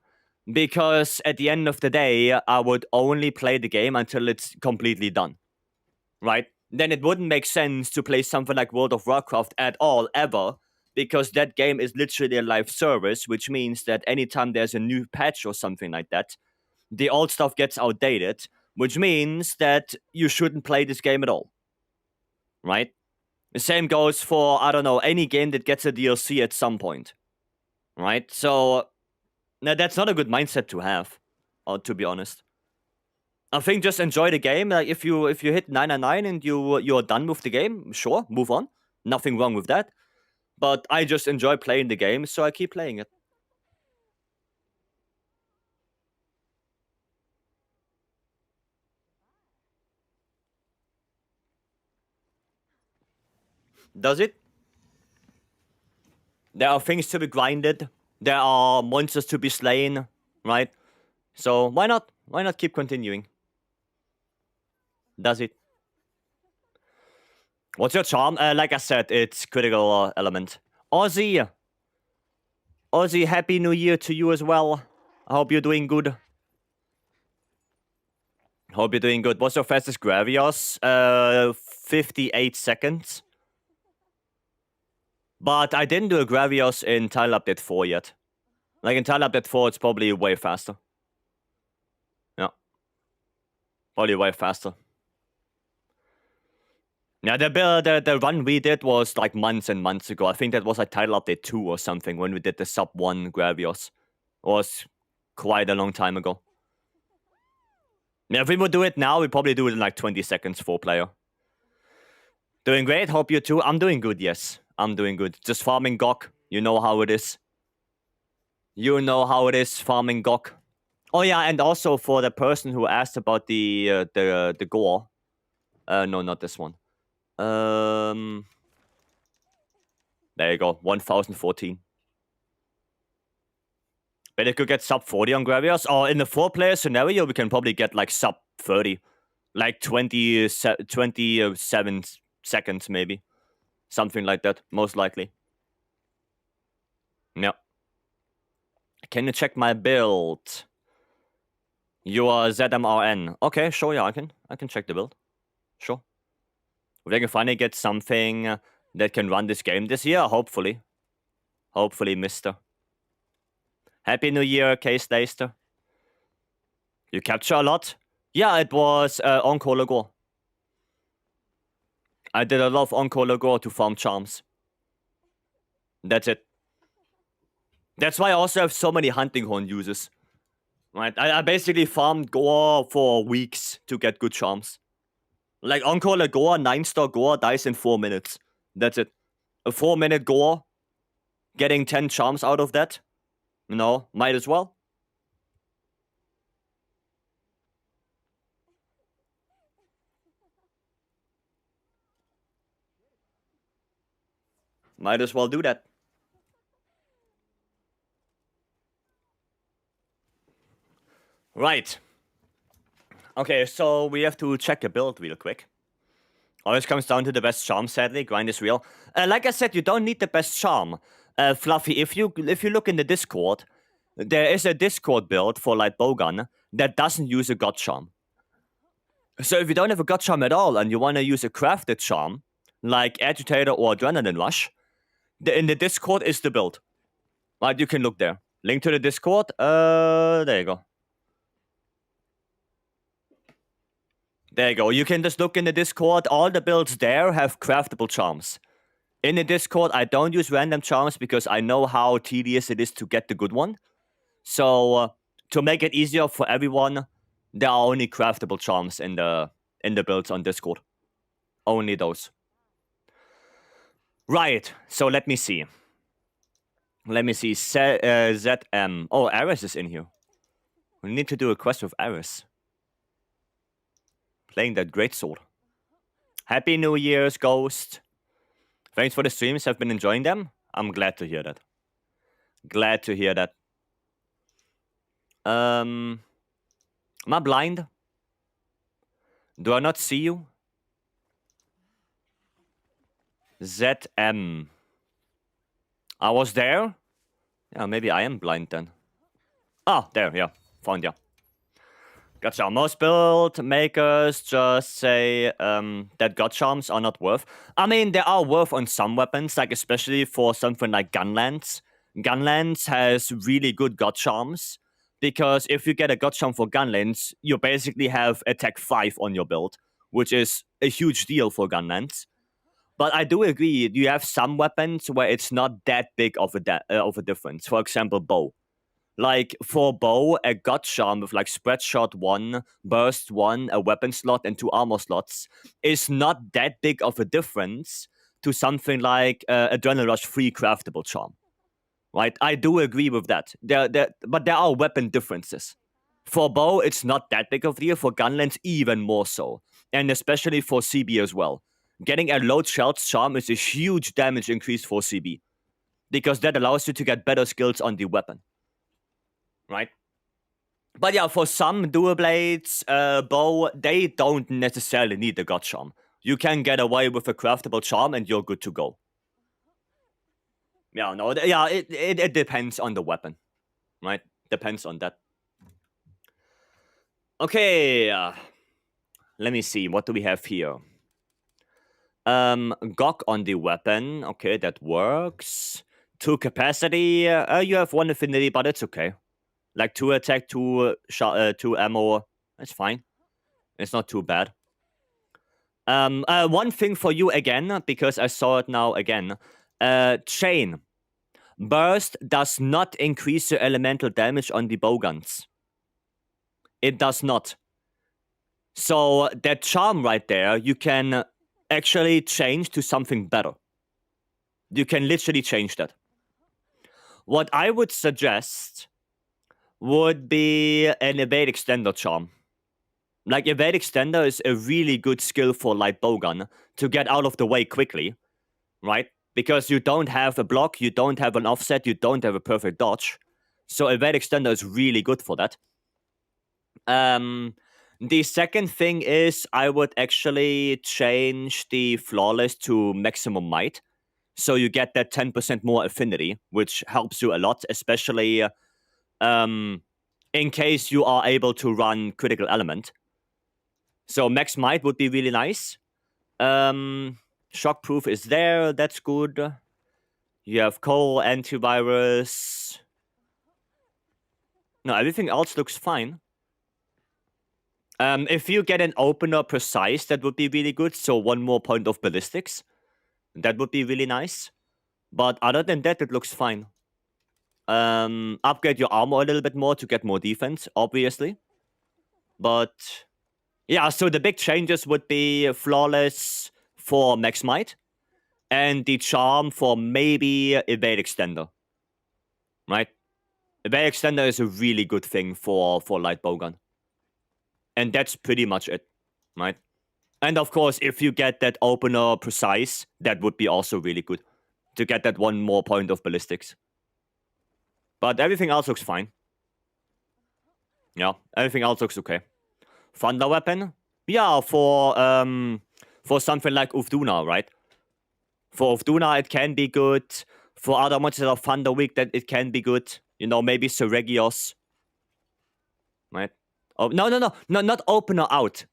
because at the end of the day, I would only play the game until it's completely done, right? Then it wouldn't make sense to play something like World of Warcraft at all, ever, because that game is literally a live service, which means that anytime there's a new patch or something like that, the old stuff gets outdated, which means that you shouldn't play this game at all, right? The same goes for, I don't know, any game that gets a DLC at some point, right? So, now that's not a good mindset to have, to be honest. I think just enjoy the game. Like if you hit 999 and you're done with the game, sure, move on. Nothing wrong with that. But I just enjoy playing the game, so I keep playing it. Does it? There are things to be grinded. There are monsters to be slain, right? So why not? Why not keep continuing? Does it? What's your charm? Like I said, it's Critical Element. Ozzy, Happy New Year to you as well. I hope you're doing good. Hope you're doing good. What's your fastest Gravios? 58 seconds. But I didn't do a Gravios in Tile Update 4 yet. Like in Tile Update 4, it's probably way faster. Yeah. Probably way faster. Yeah, the run we did was like months and months ago. I think that was like Title Update 2 or something when we did the sub 1 Gravios. It was quite a long time ago. Yeah, if we would do it now, we'd probably do it in like 20 seconds, 4-player. Doing great, hope you too. I'm doing good, yes. I'm doing good. Just farming Gok. You know how it is. You know how it is, farming Gok. Oh yeah, and also for the person who asked about the gore. No, not this one. There you go, 1014. Bet it could get sub 40 on Gravios. Or in the 4-player scenario, we can probably get like sub 30. Like 27 seconds, maybe. Something like that, most likely. Yeah. Can you check my build? You are ZMRN. Okay, sure, yeah, I can check the build. Sure. If I can finally get something that can run this game this year, hopefully. Hopefully, mister. Happy New Year, Case Leister. You capture a lot? Yeah, it was Encore Lagor. I did a lot of Encore Lagor to farm charms. That's it. That's why I also have so many Hunting Horn uses. Right? I basically farmed Gore for weeks to get good charms. Like Encore Lagor, 9-star Gore dies in 4 minutes. That's it. A 4-minute Gore, getting 10 charms out of that. You know, might as well. Might as well do that. Right. Okay, so we have to check a build real quick. Always comes down to the best charm, sadly. Grind is real. Like I said, you don't need the best charm. Fluffy, if you look in the Discord, there is a Discord build for Light Bowgun that doesn't use a God charm. So if you don't have a God charm at all and you want to use a crafted charm, like Agitator or Adrenaline Rush, in the Discord is the build. Right, you can look there. Link to the Discord. There you go. There you go. You can just look in the Discord. All the builds there have craftable charms. In the Discord, I don't use random charms because I know how tedious it is to get the good one. So, to make it easier for everyone, there are only craftable charms in the builds on Discord. Only those. Right, so let me see. Let me see. ZM. Oh, Ares is in here. We need to do a quest with Ares. Playing that greatsword. Happy New Year's, Ghost. Thanks for the streams. I've been enjoying them. I'm glad to hear that. Glad to hear that. Am I blind? Do I not see you? ZM. I was there? Yeah, maybe I am blind then. Ah, there, yeah. Found ya. Gotcha. Most build makers just say that god charms are not worth. I mean, they are worth on some weapons, like especially for something like Gunlance. Gunlance has really good god charms, because if you get a god charm for Gunlance, you basically have attack 5 on your build, which is a huge deal for Gunlance. But I do agree, you have some weapons where it's not that big of a difference. For example, bow. Like, for bow, a god charm with like spread shot 1, burst 1, a weapon slot, and 2 armor slots is not that big of a difference to something like Adrenaline Rush 3 craftable charm. Right? I do agree with that. But there are weapon differences. For bow, it's not that big of a deal. For Gunlance, even more so. And especially for CB as well. Getting a low shells charm is a huge damage increase for CB, because that allows you to get better skills on the weapon. Right? But yeah, for some dual blades, bow, they don't necessarily need a god charm. You can get away with a craftable charm and you're good to go. Yeah, no, yeah, it depends on the weapon, right? Depends on that. Okay, let me see, what do we have here? Gok on the weapon, okay, that works. 2 capacity, you have 1 affinity, but it's okay. Like 2 attack, 2 ammo, that's fine. It's not too bad. One thing for you again, because I saw it now again. Chain. Burst does not increase your elemental damage on the bowguns. It does not. So that charm right there, you can actually change to something better. You can literally change that. What I would suggest would be an evade extender charm. Like, evade extender is a really good skill for light bowgun to get out of the way quickly, right? Because you don't have a block, you don't have an offset, you don't have a perfect dodge. So evade extender is really good for that. The second thing is I would actually change the flawless to maximum might. So you get that 10% more affinity, which helps you a lot, especially in case you are able to run critical element. So max might would be really nice. Shockproof is there, that's good. You have coal, antivirus. No, everything else looks fine. If you get an opener precise, that would be really good. So 1 more point of ballistics. That would be really nice. But other than that, it looks fine. Upgrade your armor a little bit more to get more defense, obviously. But yeah, so the big changes would be flawless for max might, and the charm for maybe evade extender. Right? Evade extender is a really good thing for light bowgun. And that's pretty much it. Right? And of course, if you get that opener precise, that would be also really good. To get that 1 more point of ballistics. But everything else looks fine. Yeah, everything else looks okay. Thunder weapon? Yeah, for something like Ufduna, right? For Ufduna, it can be good. For other monsters of Thunder Week, that it can be good. You know, maybe Seregios. Right? Oh, no, not opener out.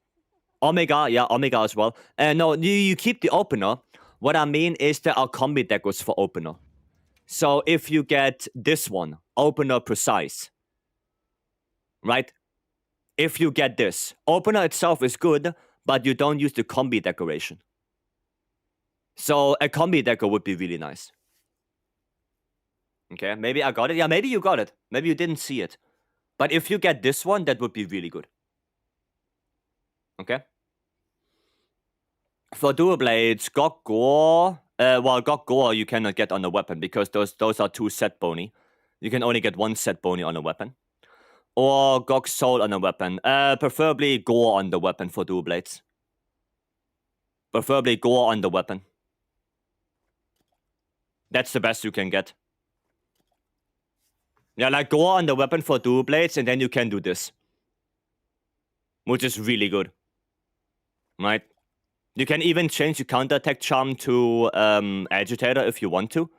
Omega, yeah, Omega as well. No, you keep the opener. What I mean is there are combi deckers for opener. So if you get this one, opener precise, right? If you get this, opener itself is good, but you don't use the combi decoration. So a combi decker would be really nice. Okay, maybe I got it. Yeah, maybe you got it. Maybe you didn't see it. But if you get this one, that would be really good. Okay? For dual blades, Gok Gore... well, Gok Gore you cannot get on a weapon because those are 2 set bony. You can only get 1 set bony on a weapon. Or Gok Soul on a weapon. Preferably Gore on the weapon for dual blades. Preferably Gore on the weapon. That's the best you can get. Yeah, like Gore on the weapon for dual blades, and then you can do this. Which is really good. Right? You can even change your counterattack charm to Agitator if you want to.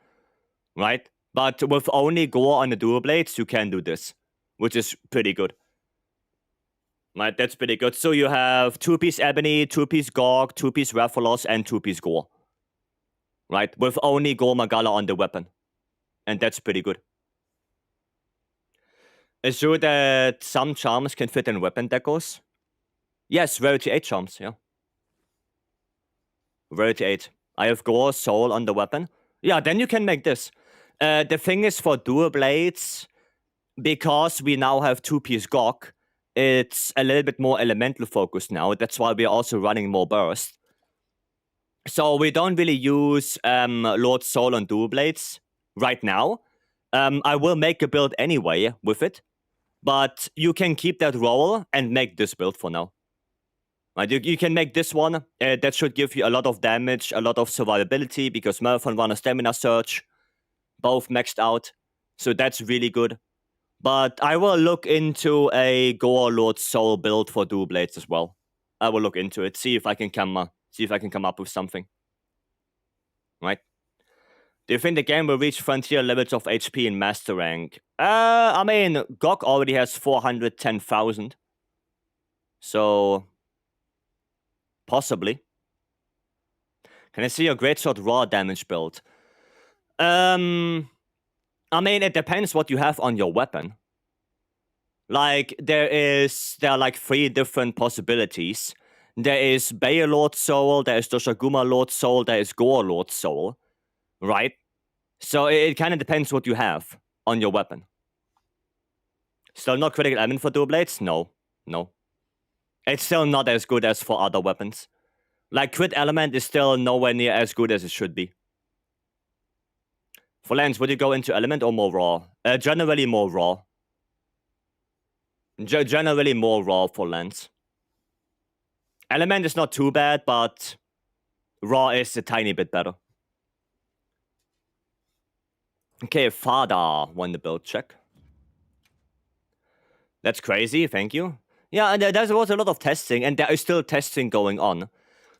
Right? But with only Gore on the dual blades, you can do this. Which is pretty good. Right, that's pretty good. So you have 2-piece Ebony, 2-piece Gorg, 2-piece Rathalos, and 2-piece Gore. Right, with only Gore Magala on the weapon. And that's pretty good. It's true that some charms can fit in weapon decos. Yes, Rarity 8 charms, yeah. Rarity 8. I have Gore Soul on the weapon. Yeah, then you can make this. The thing is for dual blades, because we now have 2-piece Gorg, it's a little bit more elemental focused now. That's why we're also running more burst. So we don't really use Lord Soul on dual blades right now. I will make a build anyway with it. But you can keep that roll and make this build for now. Right, you can make this one. That should give you a lot of damage, a lot of survivability, because Marathon Runner Stamina Surge, both maxed out. So that's really good. But I will look into a Gore Lord Soul build for dual blades as well. I will look into it, see if I can come up with something. Right? Do you think the game will reach frontier levels of HP in Master Rank? I mean, Gok already has 410,000. So, possibly. Can I see your Greatsword raw damage build? I mean, it depends what you have on your weapon. Like, there are like 3 different possibilities. There is Bayer Lord Soul, there is Doshaguma Lord Soul, there is Gore Lord Soul. Right? So it kind of depends what you have on your weapon. Still not critical element for dual blades? No. No. It's still not as good as for other weapons. Like, crit element is still nowhere near as good as it should be. For Lance, would you go into element or more raw? Generally more raw. Generally more raw for Lance. Element is not too bad, but raw is a tiny bit better. Okay, Fada won the build check. That's crazy, thank you. Yeah, and there was a lot of testing, and there is still testing going on.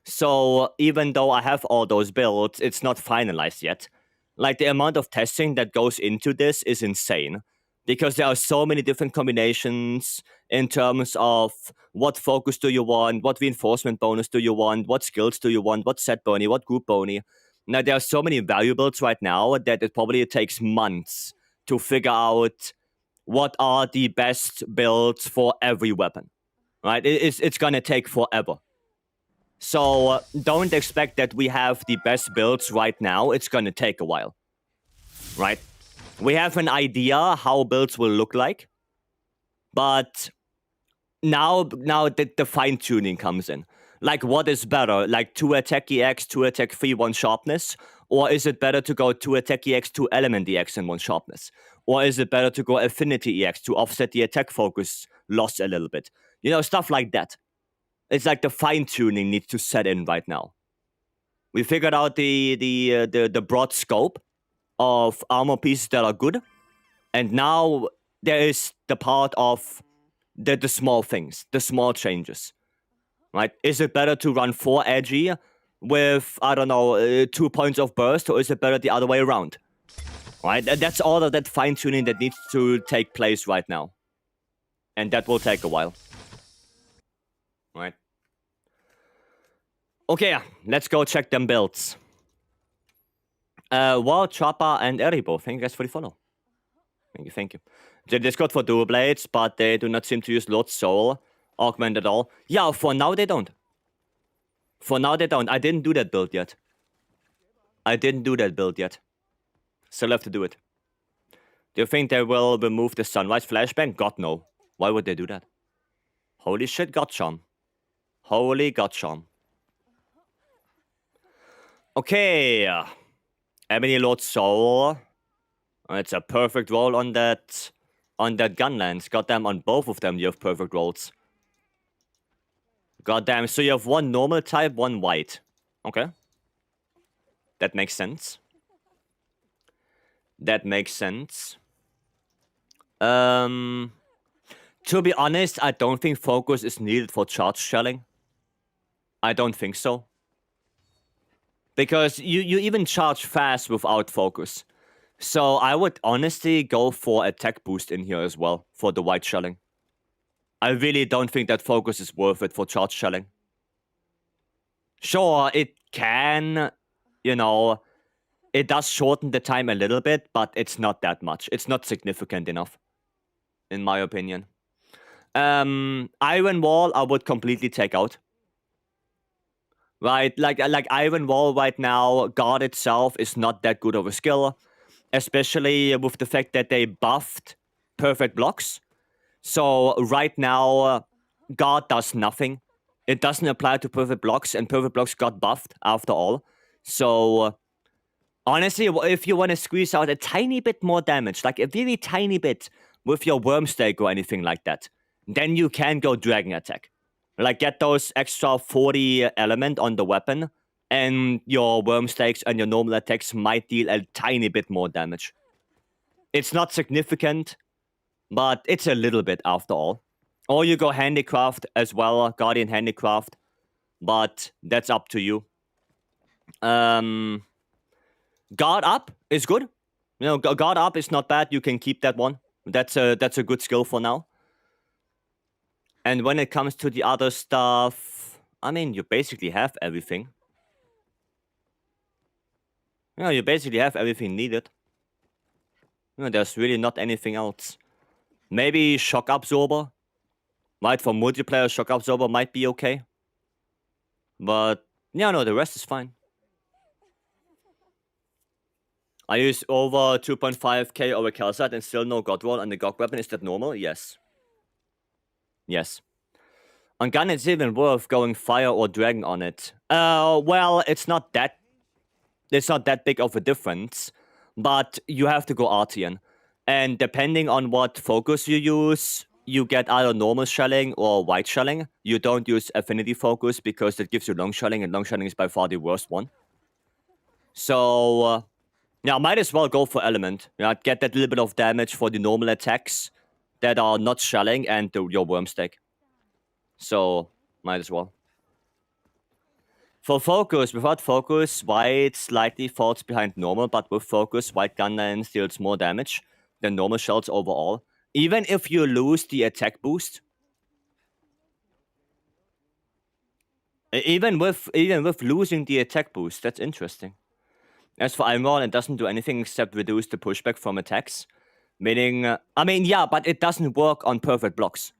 So even though I have all those builds, it's not finalized yet. Like, the amount of testing that goes into this is insane. Because there are so many different combinations in terms of what focus do you want, what reinforcement bonus do you want, what skills do you want, what set bony, what group bony. Now, there are so many variables right now that it probably takes months to figure out what are the best builds for every weapon. Right? It's gonna take forever. So don't expect that we have the best builds right now. It's gonna take a while. Right? We have an idea how builds will look like. But now the fine-tuning comes in. Like, what is better? Like, 2 attack EX, 2 attack 3, 1 sharpness? Or is it better to go 2 attack EX, 2 element EX, and 1 sharpness? Or is it better to go affinity EX to offset the attack focus loss a little bit? You know, stuff like that. It's like the fine-tuning needs to set in right now. We figured out the broad scope of armor pieces that are good. And now there is the part of the small things, the small changes. Right? Is it better to run 4 edgy with, I don't know, 2 points of burst, or is it better the other way around? Right? And that's all of that fine-tuning that needs to take place right now. And that will take a while. Right? Okay, let's go check them builds. Wild Chopper and Eribo, thank you guys for the follow. Thank you. The Discord for dual blades, but they do not seem to use Lord Soul augment at all. Yeah, for now they don't. For now they don't. I didn't do that build yet. Still have to do it. Do you think they will remove the Sunrise flashbang? God, no. Why would they do that? Holy shit, God charm. Holy God charm. Okay. Ebony Lord Soul. It's a perfect roll on that Gunlands. Goddamn, on both of them you have perfect rolls. Goddamn, so you have one normal type, one white. Okay. That makes sense. That makes sense. To be honest, I don't think focus is needed for charge shelling. I don't think so. Because you even charge fast without focus. So I would honestly go for attack boost in here as well for the white shelling. I really don't think that focus is worth it for charge shelling. Sure, it can, you know, it does shorten the time a little bit, but it's not that much. It's not significant enough, in my opinion. Iron Wall, I would completely take out. Right, like Iron Wall right now, Guard itself is not that good of a skill, especially with the fact that they buffed perfect blocks. So right now, Guard does nothing. It doesn't apply to perfect blocks, and perfect blocks got buffed after all. So honestly, if you want to squeeze out a tiny bit more damage, like a very tiny bit with your worm stake or anything like that, then you can go dragon attack. Like get those extra 40 element on the weapon, and your worm stakes and your normal attacks might deal a tiny bit more damage. It's not significant, but it's a little bit after all. Or you go handicraft as well, Guardian handicraft, but that's up to you. Guard up is good. You know, guard up is not bad. You can keep that one. That's a good skill for now. And when it comes to the other stuff, I mean, you basically have everything. You know, you basically have everything needed. You know, there's really not anything else. Maybe shock absorber. Right, for multiplayer, shock absorber might be okay. But yeah, no, the rest is fine. I use over 2.5k over Calcite and still no God roll on the GOG weapon. Is that normal? Yes. Yes. On gun, it's even worth going fire or dragon on it. Well, it's not that big of a difference, but you have to go Artian. And depending on what focus you use, you get either normal shelling or white shelling. You don't use affinity focus because it gives you long shelling, and long shelling is by far the worst one. So, yeah, might as well go for element. Yeah, get that little bit of damage for the normal attacks that are not shelling and your worm stake. So, might as well. For focus, without focus, white slightly falls behind normal, but with focus, white gunline deals more damage than normal shells overall. Even if you lose the attack boost. Even with losing the attack boost, that's interesting. As for Iron, it doesn't do anything except reduce the pushback from attacks. Meaning, I mean, yeah, but it doesn't work on perfect blocks.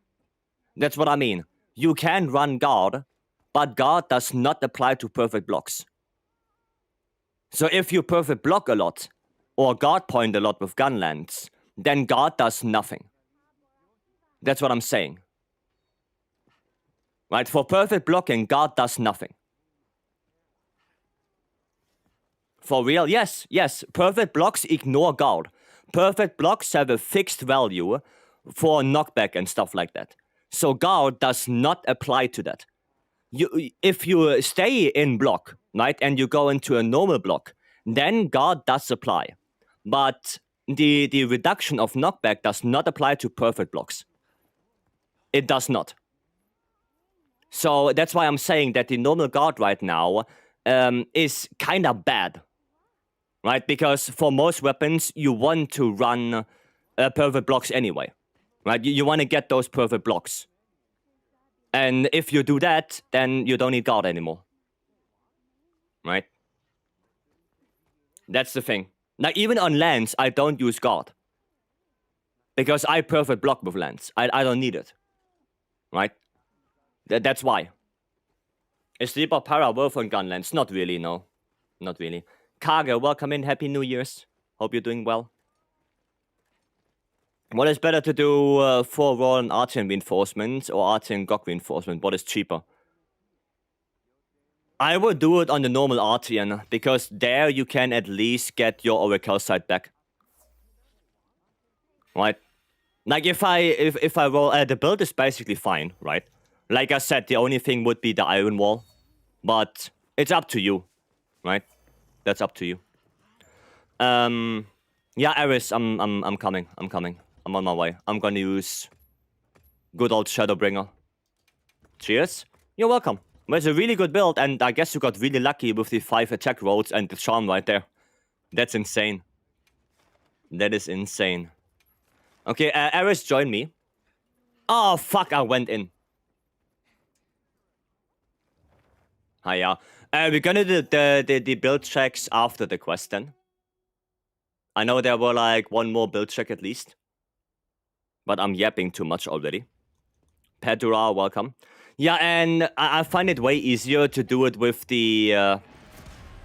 That's what I mean. You can run guard, but guard does not apply to perfect blocks. So if you perfect block a lot, or guard point a lot with gunlands, then guard does nothing. That's what I'm saying. Right, for perfect blocking, guard does nothing. For real, yes, perfect blocks ignore guard. Perfect blocks have a fixed value for knockback and stuff like that. So guard does not apply to that. If you stay in block, right, and you go into a normal block, then guard does apply. But the reduction of knockback does not apply to perfect blocks. It does not. So that's why I'm saying that the normal guard right now is kind of bad. Right? Because for most weapons, you want to run perfect blocks anyway. Right? You want to get those perfect blocks. And if you do that, then you don't need guard anymore. Right? That's the thing. Like, even on lands, I don't use guard. Because I perfect block with lands. I don't need it. Right? That's why. Is Sleeper Para worth on gun lands? Not really, no. Not really. Kaga, welcome in. Happy New Year's. Hope you're doing well. What is better to do for roll and Artian reinforcement or Artian GOG reinforcement? What is cheaper? I would do it on the normal Artian, because there you can at least get your Oracle side back. Right? Like if I roll, the build is basically fine, right? Like I said, the only thing would be the Iron Wall, but it's up to you, right? That's up to you. Yeah, Eris, I'm coming. I'm on my way. I'm gonna use good old Shadowbringer. Cheers. You're welcome. Well, it's a really good build, and I guess you got really lucky with the 5 attack rolls and the charm right there. That's insane. That is insane. Okay, Eris, join me. Oh, fuck, I went in. Hiya. We're gonna do the build checks after the quest then. I know there were like one more build check at least. But I'm yapping too much already. Pedura, welcome. Yeah, and I find it way easier to do it with the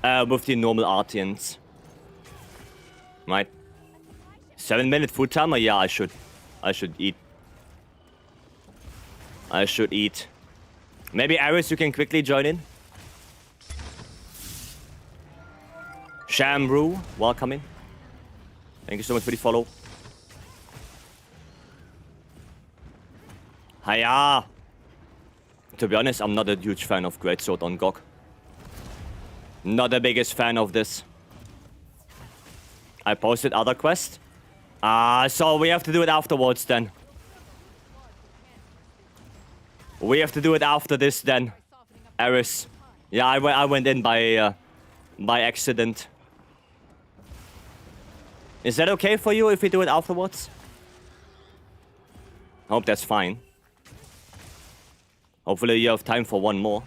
normal Artians. Right? 7-minute food timer? Yeah, I should eat. I should eat. Maybe Aris, you can quickly join in. Shamru, welcome in. Thank you so much for the follow. Hiya! To be honest, I'm not a huge fan of Greatsword on GOG. Not the biggest fan of this. I posted other quests. So we have to do it afterwards then. We have to do it after this then. Eris. Yeah, I went in by accident. Is that okay for you if we do it afterwards? Hope that's fine. Hopefully you have time for one more.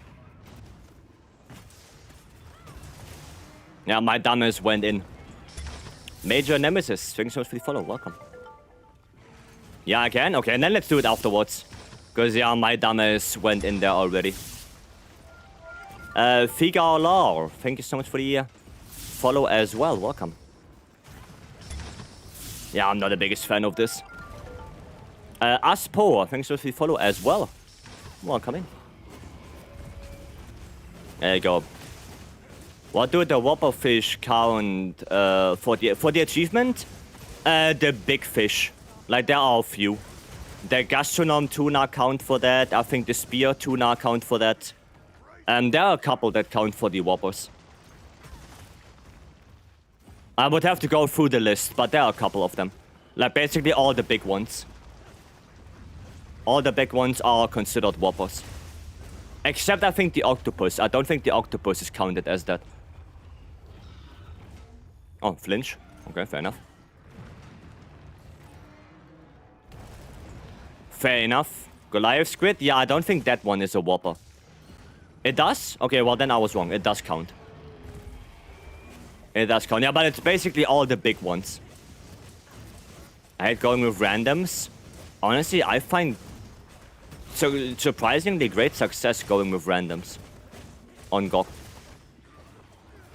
Yeah, my dumbass went in. Major Nemesis, thanks so much for the follow, welcome. Yeah, I can? Okay, and then let's do it afterwards. Because, yeah, my dumbass went in there already. Figalar, thank you so much for the follow as well, welcome. Yeah, I'm not the biggest fan of this. Aspo, thanks so much for the follow as well. Welcome in. There you go. What do the Whopper fish count for the achievement? The big fish. Like, there are a few. The Gastronome tuna count for that. I think the Spear tuna count for that. There are a couple that count for the Whoppers. I would have to go through the list, but there are a couple of them. Like, basically all the big ones. All the big ones are considered Whoppers. Except, I think, the Octopus. I don't think the Octopus is counted as that. Oh, flinch. Okay, fair enough. Fair enough. Goliath Squid? Yeah, I don't think that one is a Whopper. It does? Okay, well then I was wrong. It does count. It does count. Yeah, but it's basically all the big ones. I hate going with randoms. Honestly, I find surprisingly great success going with randoms on GOG.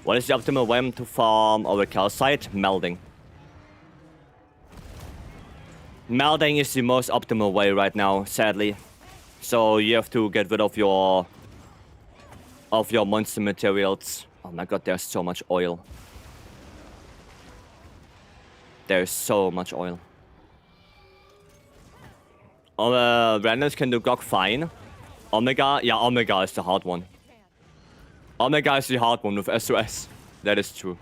What is the optimal way to farm our calcite? Melding. Melding is the most optimal way right now, sadly. So you have to get rid of your monster materials. Oh my god, there's so much oil. There's so much oil. Randoms can do GOG fine. Omega, yeah, Omega is the hard one. Omega is the hard one with SOS. That is true.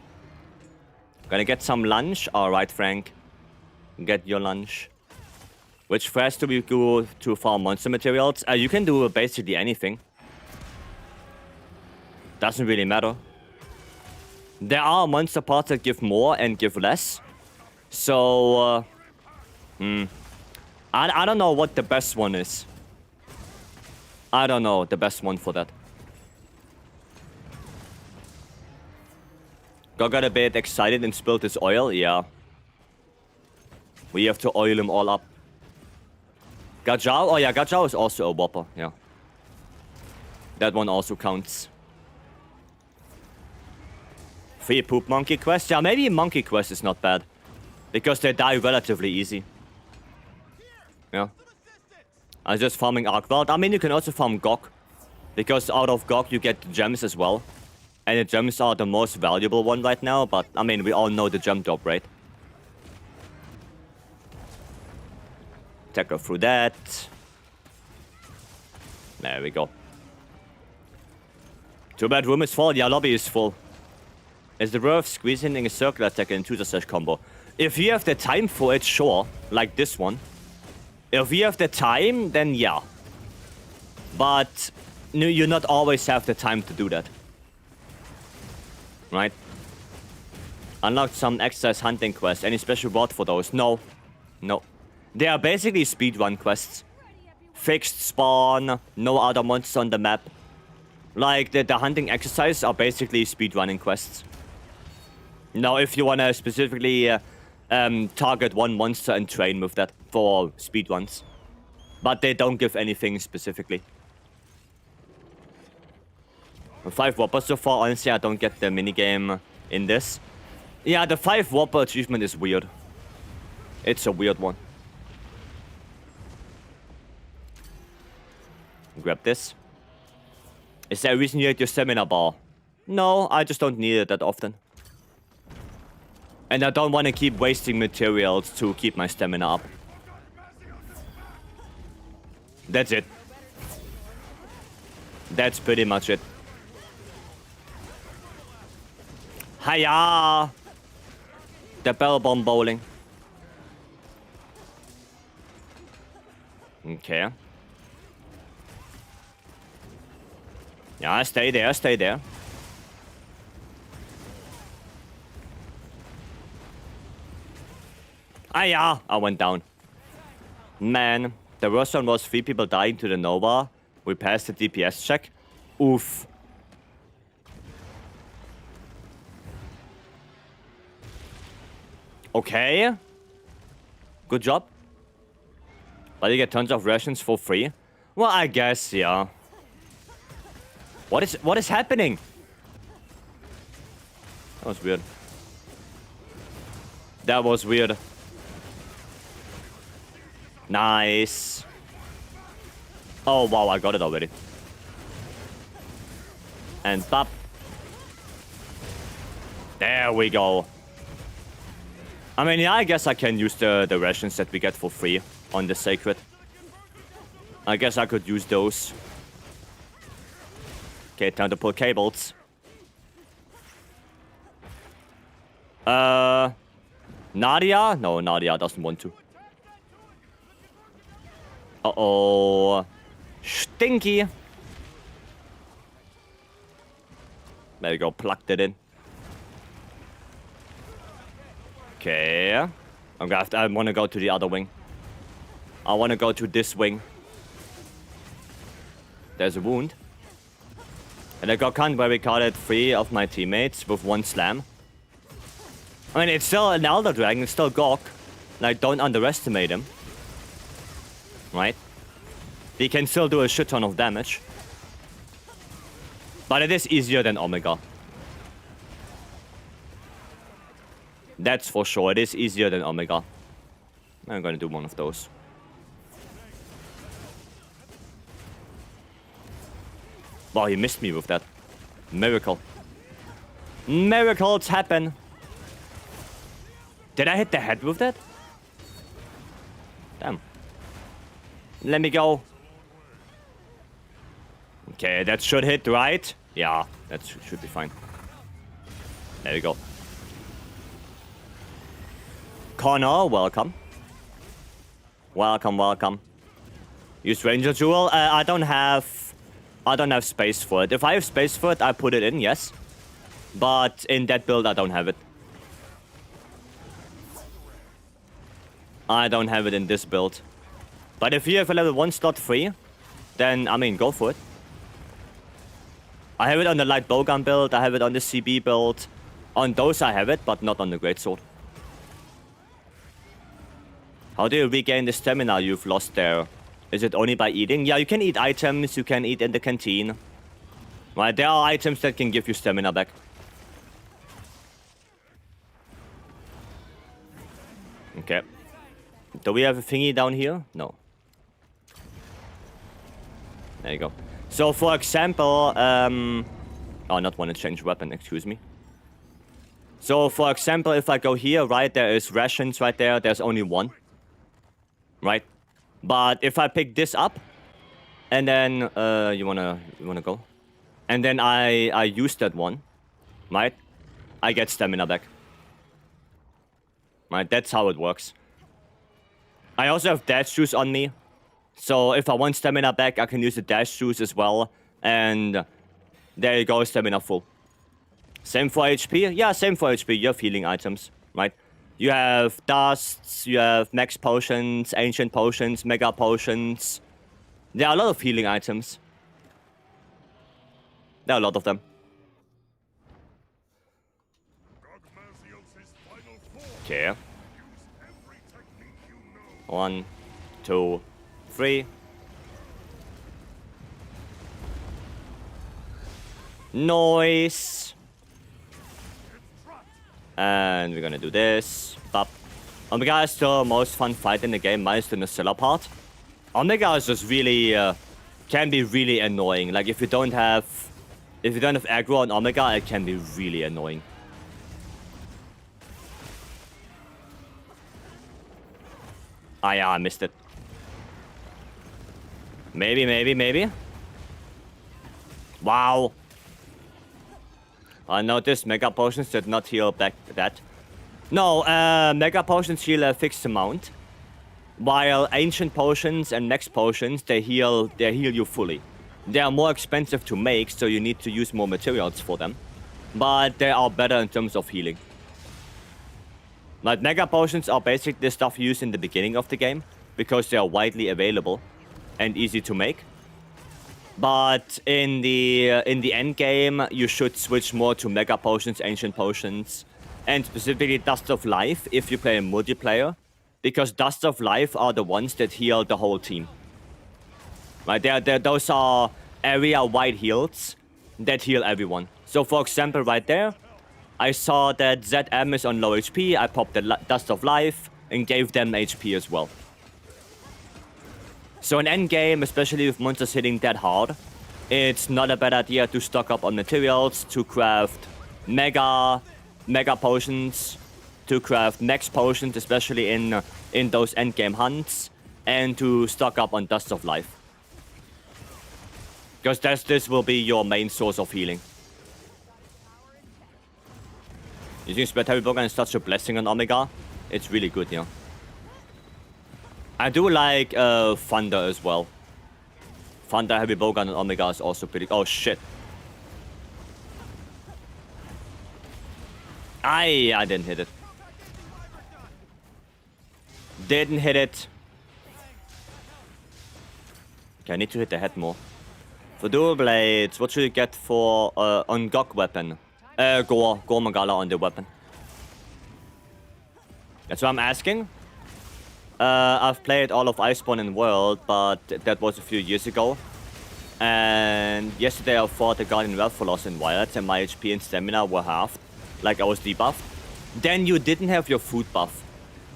Gonna get some lunch? Alright, Frank. Get your lunch. Which phase do we go to farm monster materials? You can do basically anything. Doesn't really matter. There are monster parts that give more and give less. So, I don't know what the best one is. I don't know the best one for that. Got a bit excited and spilled his oil? Yeah. We have to oil him all up. Gajao? Oh yeah, Gajao is also a Whopper, yeah. That one also counts. Free poop monkey quest? Yeah, maybe monkey quest is not bad. Because they die relatively easy. Yeah. I was just farming Arcworld. I mean, you can also farm GOG. Because out of GOG you get the gems as well. And the gems are the most valuable one right now, but I mean, we all know the gem drop, right? Tackle through that. There we go. Too bad room is full. Yeah, lobby is full. Is it worth squeezing in a circle attack and 2-slash combo? If you have the time for it, sure. Like this one. If you have the time, then yeah. But you not always have the time to do that. Right? Unlocked some exercise hunting quests. Any special reward for those? No. No. They are basically speedrun quests. Fixed spawn, no other monsters on the map. Like, the hunting exercises are basically speedrunning quests. Now, if you want to specifically target one monster and train with that for speedruns. But they don't give anything specifically. 5 Whoppers so far. Honestly, I don't get the minigame in this. Yeah, the 5 Whopper achievement is weird. It's a weird one. Grab this. Is there a reason you hate your stamina bar? No, I just don't need it that often. And I don't want to keep wasting materials to keep my stamina up. That's it. That's pretty much it. Hiya! The bell bomb bowling. Okay. Yeah, stay there, stay there. Ah, yeah, I went down. Man, the worst one was 3 people dying to the Nova. We passed the DPS check. Oof. Okay. Good job. But you get tons of rations for free. Well, I guess, yeah. What is happening? That was weird. That was weird. Nice. Oh, wow, I got it already. And pop. There we go. I mean, yeah, I guess I can use the rations that we get for free on the Sacred. I guess I could use those. Okay, time to pull cables. Nadia? No, Nadia doesn't want to. Uh-oh. Stinky. There you go, plugged it in. Okay. I want to go to the other wing. I want to go to this wing. There's a wound. And I got barricaded 3 of my teammates with 1 slam. I mean, it's still an Elder Dragon, it's still GOG. Like, don't underestimate him. Right? He can still do a shit ton of damage. But it is easier than Omega. That's for sure, it is easier than Omega. I'm gonna do one of those. Wow, he missed me with that. Miracle. Miracles happen. Did I hit the head with that? Damn. Let me go. Okay, that should hit, right? Yeah, that should be fine. There we go. Connor, welcome. Welcome, welcome. Use Ranger Jewel. I don't have space for it. If I have space for it, I put it in, yes. But in that build, I don't have it. I don't have it in this build. But if you have a level 1 slot free, then, I mean, go for it. I have it on the light bowgun build, I have it on the CB build. On those I have it, but not on the greatsword. How do you regain the stamina you've lost there? Is it only by eating? Yeah, you can eat items, you can eat in the canteen. Right, there are items that can give you stamina back. Okay. Do we have a thingy down here? No. There you go. So, for example, oh, not want to change weapon, excuse me. So, for example, if I go here, right, there is rations right there. There's only one. Right? But if I pick this up, and then, you wanna go? And then I use that one, right? I get stamina back. Right, that's how it works. I also have dash juice on me. So if I want stamina back, I can use the dash juice as well. And there you go, stamina full. Same for HP? Yeah, same for HP. You have healing items, right? You have dusts, you have max potions, ancient potions, mega potions. There are a lot of healing items. There are a lot of them. Okay. 1, 2, 3. Noise. And we're gonna do this. Bop. Omega is the most fun fight in the game, minus the Nacilla part. Omega is just really, can be really annoying. Like if you don't have aggro on Omega, it can be really annoying. Ah, yeah, I missed it. Maybe. Wow. I noticed Mega Potions did not heal back that. No, Mega Potions heal a fixed amount. While Ancient Potions and Next Potions, they heal you fully. They are more expensive to make, so you need to use more materials for them. But they are better in terms of healing. Like, Mega Potions are basically the stuff used in the beginning of the game, because they are widely available and easy to make. But in the end game, you should switch more to Mega Potions, Ancient Potions, and specifically Dust of Life if you play in multiplayer, because Dust of Life are the ones that heal the whole team. Right, those are area-wide heals that heal everyone. So, for example, right there, I saw that ZM is on low HP, I popped the Dust of Life and gave them HP as well. So in endgame, especially with monsters hitting that hard, it's not a bad idea to stock up on materials, to craft mega potions, to craft max potions, especially in those endgame hunts, and to stock up on Dust of Life. Because this will be your main source of healing. Using Spread Heavy Bowgun is such a blessing on Omega. It's really good, yeah. I do like Thunder as well. Thunder Heavy Bowgun on Omega is also pretty... Oh, shit. I didn't hit it. Didn't hit it. Okay, I need to hit the head more. For dual blades, what should you get for on Gok weapon? Gore Magala on the weapon. That's what I'm asking. I've played all of Iceborne and World, but that was a few years ago. And yesterday I fought the Guardian Velpholos in Wilds, and my HP and stamina were halved. Like I was debuffed. Then you didn't have your food buff.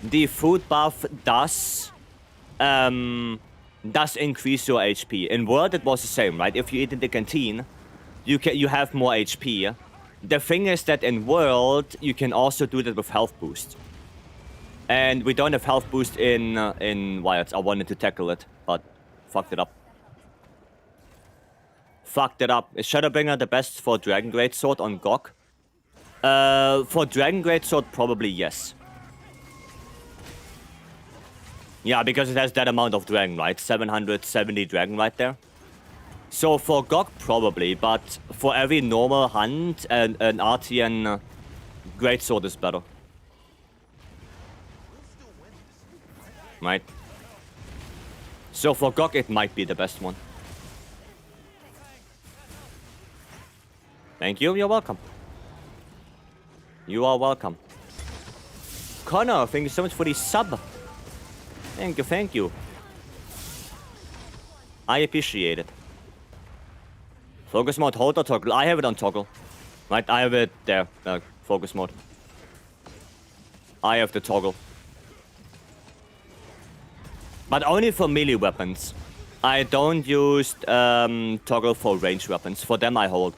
The food buff does increase your HP. In World it was the same, right? If you eat in the canteen, you have more HP. The thing is that in World, you can also do that with health boost. And we don't have health boost in Wilds. I wanted to tackle it, but fucked it up. Is Shadowbringer the best for Dragon Greatsword on Gok? For Dragon Greatsword, probably yes. Yeah, because it has that amount of Dragon, right? 770 Dragon right there. So for Gok, probably, but for every normal hunt, an Artian Greatsword is better. Right? So for Gok, it might be the best one. Thank you, you're welcome. You are welcome. Connor, thank you so much for the sub. Thank you. I appreciate it. Focus mode, hold or toggle? I have it on toggle. Right, I have it there, focus mode. I have the toggle. But only for melee weapons. I don't use toggle for range weapons. For them, I hold.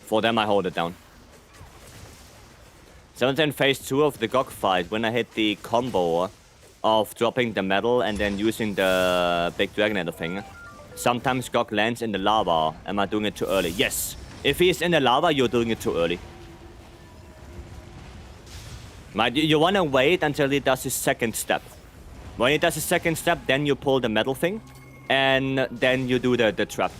For them, I hold it down. 17 phase 2 of the GOG fight, when I hit the combo of dropping the metal and then using the big dragon thing, sometimes GOG lands in the lava. Am I doing it too early? Yes. If he's in the lava, you're doing it too early. Right? You want to wait until he does his second step. When he does his second step, then you pull the metal thing, and then you do the trap.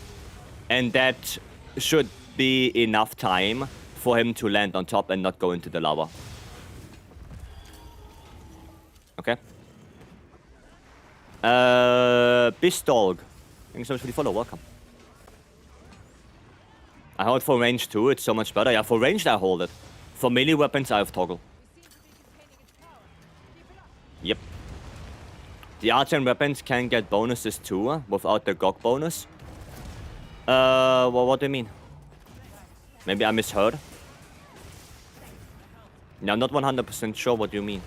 And that should be enough time for him to land on top and not go into the lava. Okay. Beastdog. Thanks so much for the follow. Welcome. I hold for range too. It's so much better. Yeah, for range I hold it. For melee weapons I have toggle. Yep. The archer weapons can get bonuses too, without the GOG bonus. Well, what do you mean? Maybe I misheard. No, I'm not 100% sure what you mean.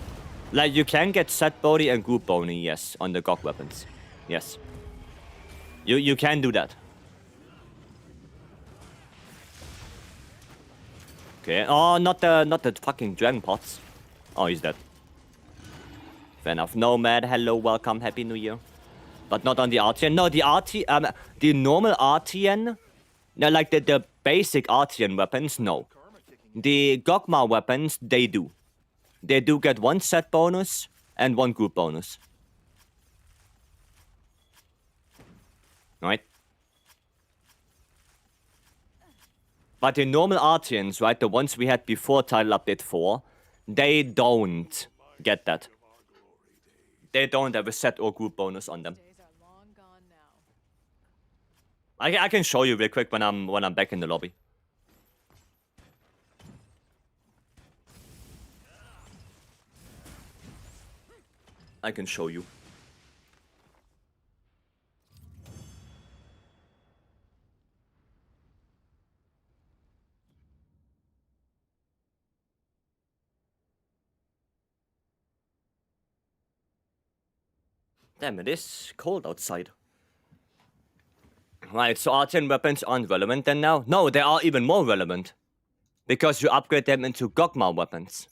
Like, you can get set body and group bony, yes, on the GOG weapons. Yes. You can do that. Okay. Oh, not the fucking dragon pots. Oh, he's dead. Fair enough. Nomad, hello, welcome, happy new year. But not on the RTN. No, the normal RTN, no, like the basic RTN weapons, no. The Gogma weapons, they do. They do get one set bonus and one group bonus. Right? But the normal RTNs, right, the ones we had before Title Update 4, they don't get that. They don't have a set or group bonus on them. I can show you real quick when I'm back in the lobby. I can show you. Damn, it is cold outside. Right, so RTN weapons aren't relevant then now? No, they are even more relevant. Because you upgrade them into Gogma weapons.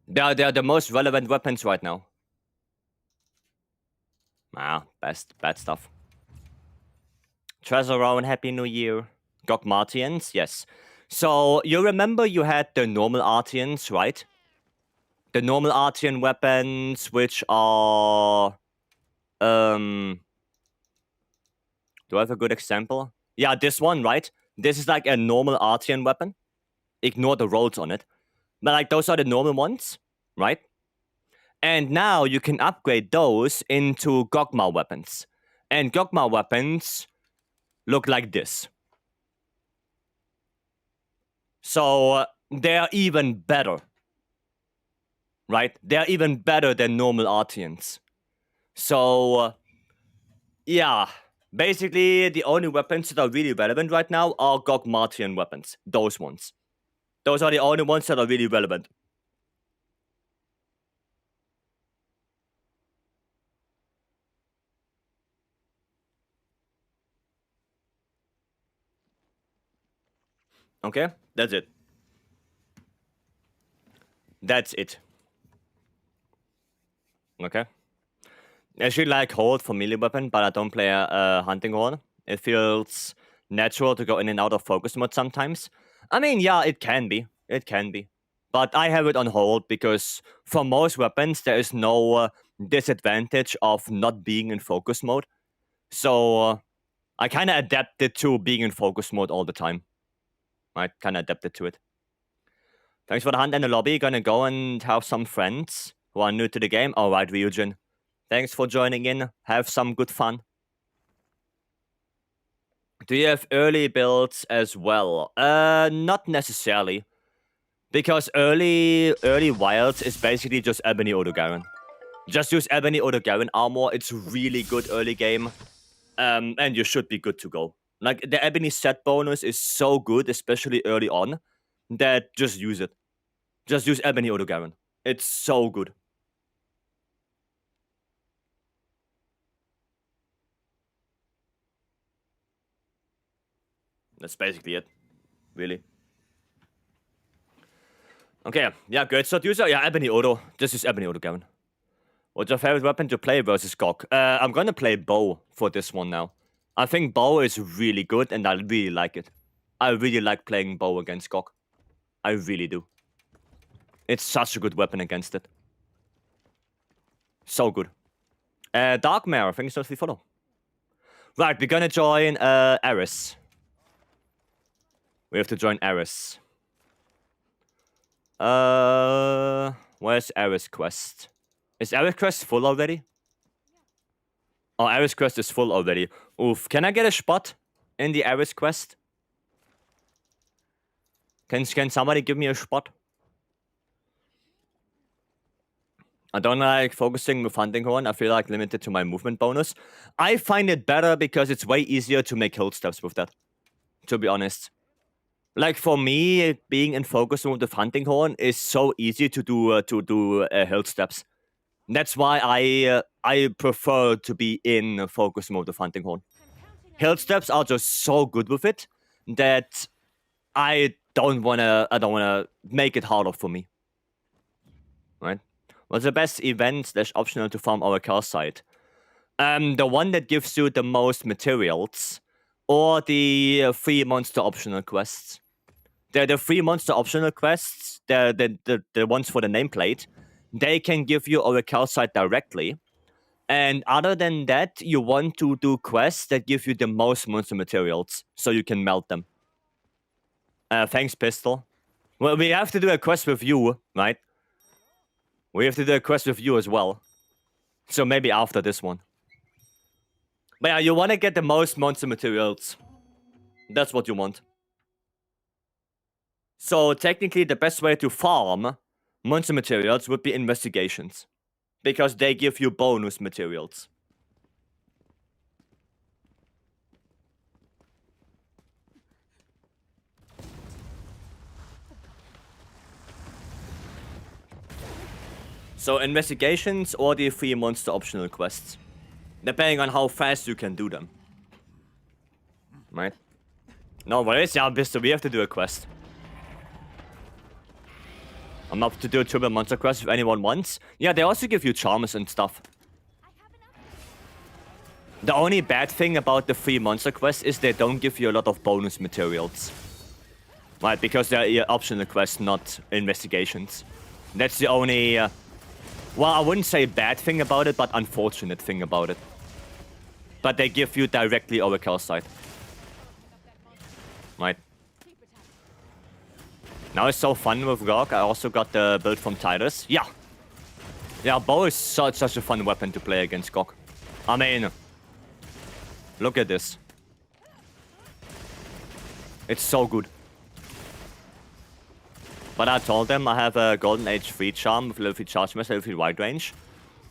They are the most relevant weapons right now. Ah, bad stuff. Treasure Round, Happy New Year. Gogmartians, yes. So, you remember you had the normal Artians, right? The normal Artian weapons, which are... Do I have a good example? Yeah, this one, right? This is like a normal Artian weapon. Ignore the rolls on it. But like, those are the normal ones, right? And now you can upgrade those into Gogma weapons. And Gogma weapons look like this. So they're even better. Right? They're even better than normal Artians. So, yeah. Basically, the only weapons that are really relevant right now are Gogmartian weapons. Those ones. Those are the only ones that are really relevant. Okay? That's it. That's it. Okay? I should like hold for melee weapon, but I don't play a hunting horn. It feels natural to go in and out of focus mode sometimes. I mean, yeah, it can be. It can be. But I have it on hold because for most weapons, there is no disadvantage of not being in focus mode. So I kind of adapted to being in focus mode all the time. I kind of adapted to it. Thanks for the hunt and the lobby. Gonna go and have some friends who are new to the game. All right, Ryujin. Thanks for joining in. Have some good fun. Do you have early builds as well? Not necessarily. Because early wilds is basically just Ebony Odogaron. Just use Ebony Odogaron armor. It's really good early game. And you should be good to go. Like, the Ebony set bonus is so good, especially early on, that just use it. Just use Ebony Auto Garen. It's so good. That's basically it. Really. Okay, yeah, good. So user, yeah, Ebony Auto. Just use Ebony Auto Garen. What's your favorite weapon to play versus GOG? I'm gonna play bow for this one now. I think bow is really good and I really like it. I really like playing bow against GOG. I really do. It's such a good weapon against it. So good. Darkmare, thank you so much for the follow. Right, we're gonna join Eris. We have to join Eris. Where's Eris quest? Is Eris quest full already? Oh, Eris quest is full already. Oof, can I get a spot in the Eris quest? Can somebody give me a spot? I don't like focusing with Hunting Horn. I feel like limited to my movement bonus. I find it better because it's way easier to make hill steps with that. To be honest. Like for me, being in focus mode with Hunting Horn is so easy to do hill steps. That's why I prefer to be in focus mode with Hunting Horn. Hill steps are just so good with it that I don't wanna make it harder for me. Right? What's the best event / optional to farm our car site? The one that gives you the most materials, or the 3 monster optional quests. The 3 monster optional quests, the ones for the nameplate, they can give you our car site directly. And other than that, you want to do quests that give you the most monster materials, so you can melt them. Thanks, Pistol. Well, we have to do a quest with you, right? We have to do a quest with you as well. So maybe after this one. But yeah, you want to get the most monster materials. That's what you want. So technically the best way to farm monster materials would be investigations. Because they give you bonus materials. So investigations or the 3 monster optional quests. Depending on how fast you can do them. Right? No worries, yeah, Mister, we have to do a quest. I'm up to do a triple monster quest if anyone wants. Yeah, they also give you charms and stuff. The only bad thing about the 3 monster quests is they don't give you a lot of bonus materials. Right, because they're optional quests, not investigations. That's the only... well, I wouldn't say bad thing about it, but unfortunate thing about it. But they give you directly over kill site. Right. Now it's so fun with GOG. I also got the build from Titus. Yeah. Yeah, bow is such a fun weapon to play against GOG. I mean... look at this. It's so good. But I told them I have a Golden Age 3 charm with level 3 charge mass, level 3 wide range.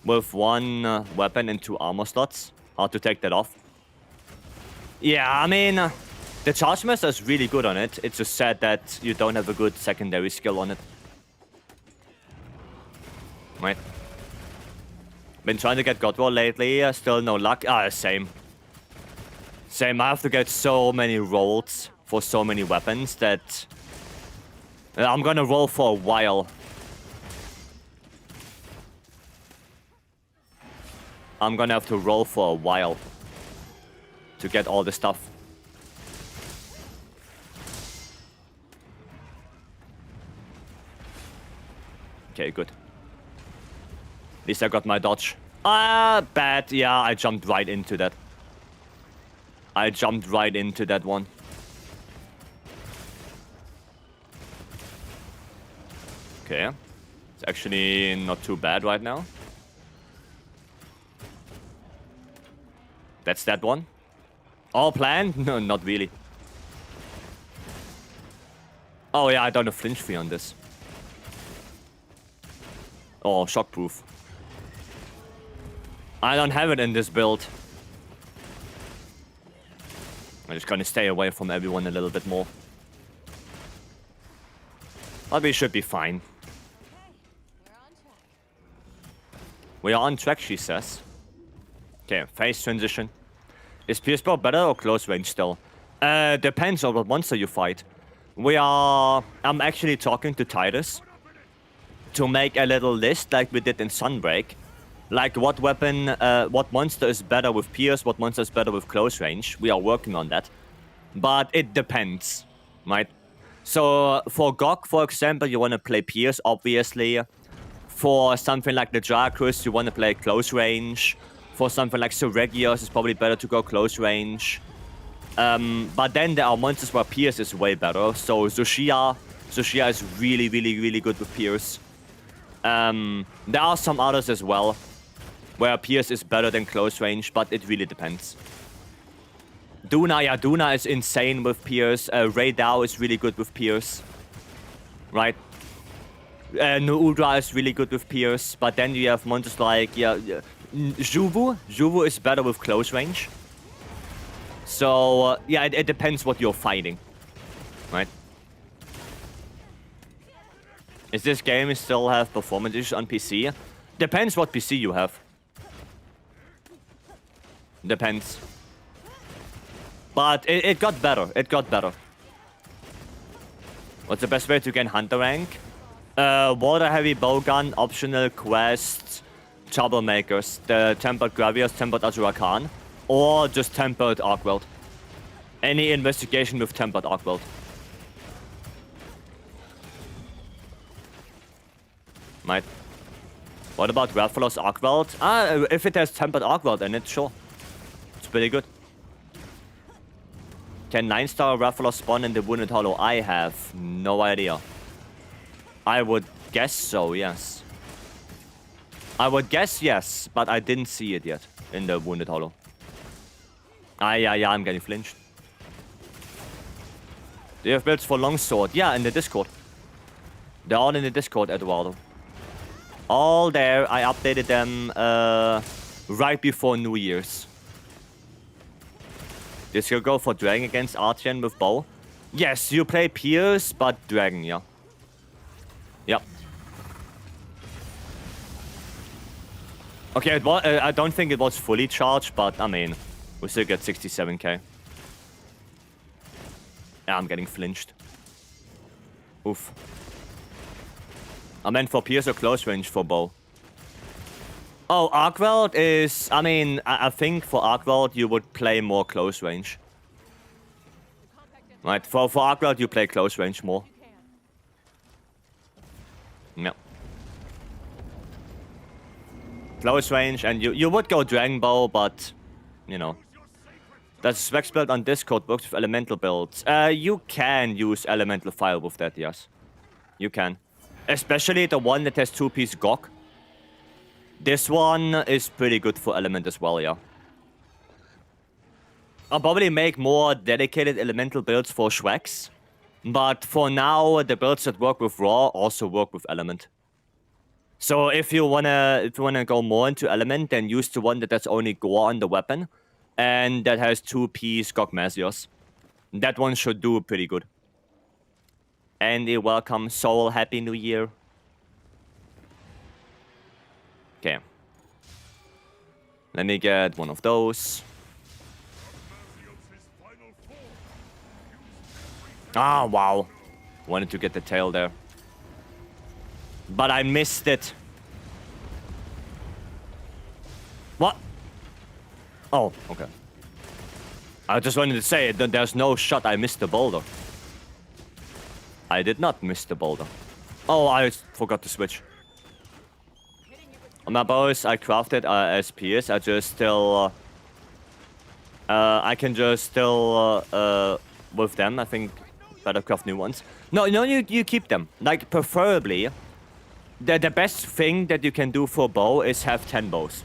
With 1 weapon and 2 armor slots. How to take that off. Yeah, I mean... the charge mass is really good on it. It's just sad that you don't have a good secondary skill on it. Right. Been trying to get God Roll lately. Still no luck. Same. Same. I have to get so many rolls for so many weapons that... I'm gonna roll for a while. I'm gonna have to roll for a while to get all the stuff. Okay, good. At least I got my dodge. Bad. Yeah, I jumped right into that. I jumped right into that one. Okay. It's actually not too bad right now. That's that one. All planned? No, not really. Oh yeah, I done a flinch free on this. Oh, shockproof. I don't have it in this build. I'm just gonna stay away from everyone a little bit more. But we should be fine. We are on track, she says. Okay, phase transition. Is Pierce bow better or close range still? Depends on what monster you fight. I'm actually talking to Titus to make a little list like we did in Sunbreak. Like what weapon, what monster is better with Pierce, what monster is better with close range. We are working on that. But it depends, right? So for GOG, for example, you want to play Pierce, obviously. For something like the Jacrus, you want to play close range. For something like Seregios, it's probably better to go close range. But then there are monsters where Pierce is way better. So Zushia is really, really, really good with Pierce. There are some others as well, where Pierce is better than close range, but it really depends. Duna is insane with Pierce. Ray Dao is really good with Pierce. Right? Nuudra is really good with Pierce, but then you have monsters like, Juvu. Juvu is better with close range. So, yeah, it depends what you're fighting. Right? Is this game still have performance issues on PC? Depends what PC you have. Depends. But it got better. It got better. What's the best way to gain Hunter rank? Water Heavy Bowgun, optional quests, Troublemakers, the Tempered Gravios, Tempered Azurakan, or just Tempered Arcweld. Any investigation with Tempered Arcweld. Right. What about Rathalos Arcweld? If it has Tempered Arcweld in it, sure. It's pretty good. Can 9-star Rathalos spawn in the Wounded Hollow? I have no idea. I would guess so, yes. I would guess yes, but I didn't see it yet in the Wounded Hollow. Yeah, I'm getting flinched. Do you have builds for Longsword? Yeah, in the Discord. They're all in the Discord, Eduardo. All there. I updated them right before New Year's. Did you go for Dragon against Artian with bow? Yes, you play Pierce, but Dragon, yeah. Yep. Okay, I don't think it was fully charged, but I mean, we still get 67k. Yeah, I'm getting flinched. Oof. I meant for Pierce or close range for bow. Oh, Arcweld is... I mean, I think for Arcweld you would play more close range. Right, for Arcweld you play close range more. Yeah. Close range, and you would go Dragon Bow, but... You know. Does Specs build on Discord works with elemental builds? You can use elemental fire with that, yes. You can. Especially the one that has 2-piece GOG. This one is pretty good for element as well, yeah. I'll probably make more dedicated elemental builds for Schwex. But for now, the builds that work with Raw also work with element. So if you wanna go more into element, then use the one that has only Gore on the weapon. And that has 2-piece GOG Masios. That one should do pretty good. Andy, welcome. Soul, Happy New Year. Okay. Let me get one of those. Ah, wow. Wanted to get the tail there. But I missed it. What? Oh, okay. I just wanted to say that there's no shot I missed the boulder. I did not miss the boulder. Oh, I forgot to switch. On my bows, I crafted as PS. I just still... I can just still... with them, I think, better craft new ones. No, you keep them. Like, preferably, the best thing that you can do for bow is have 10 bows.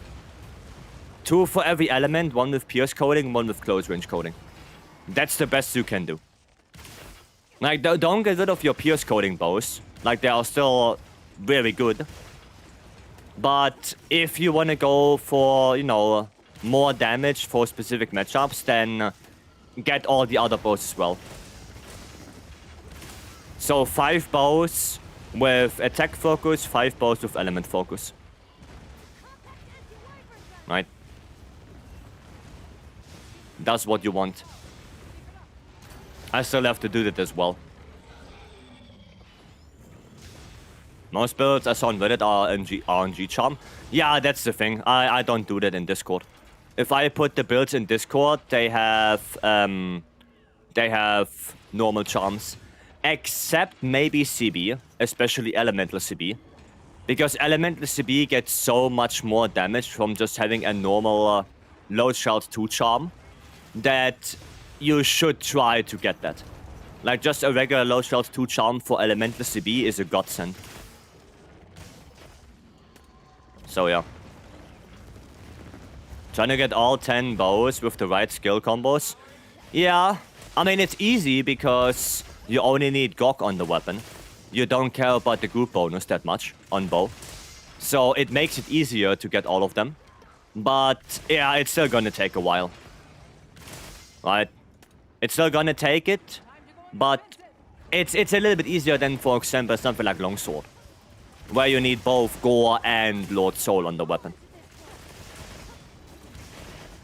2 for every element, 1 with pierce coating, 1 with close range coating. That's the best you can do. Like, don't get rid of your pierce coating bows. Like, they are still very good. But if you want to go for, you know, more damage for specific matchups, then get all the other bows as well. So 5 bows with attack focus, 5 bows with element focus. right? That's what you want. I still have to do that as well. Most builds I saw on Reddit are RNG charm. Yeah, that's the thing. I don't do that in Discord. If I put the builds in Discord, they have normal charms. Except maybe CB, especially Elemental CB. Because Elemental CB gets so much more damage from just having a normal low sheld 2 charm that you should try to get that. Like, just a regular low sheld 2 charm for Elemental CB is a godsend. So yeah. Trying to get all 10 bows with the right skill combos. Yeah, I mean, it's easy because you only need Gok on the weapon. You don't care about the group bonus that much on bow. So it makes it easier to get all of them. But yeah, it's still gonna take a while. Right? It's still gonna take it, but it's a little bit easier than, for example, something like Longsword, where you need both Gore and Lord Soul on the weapon.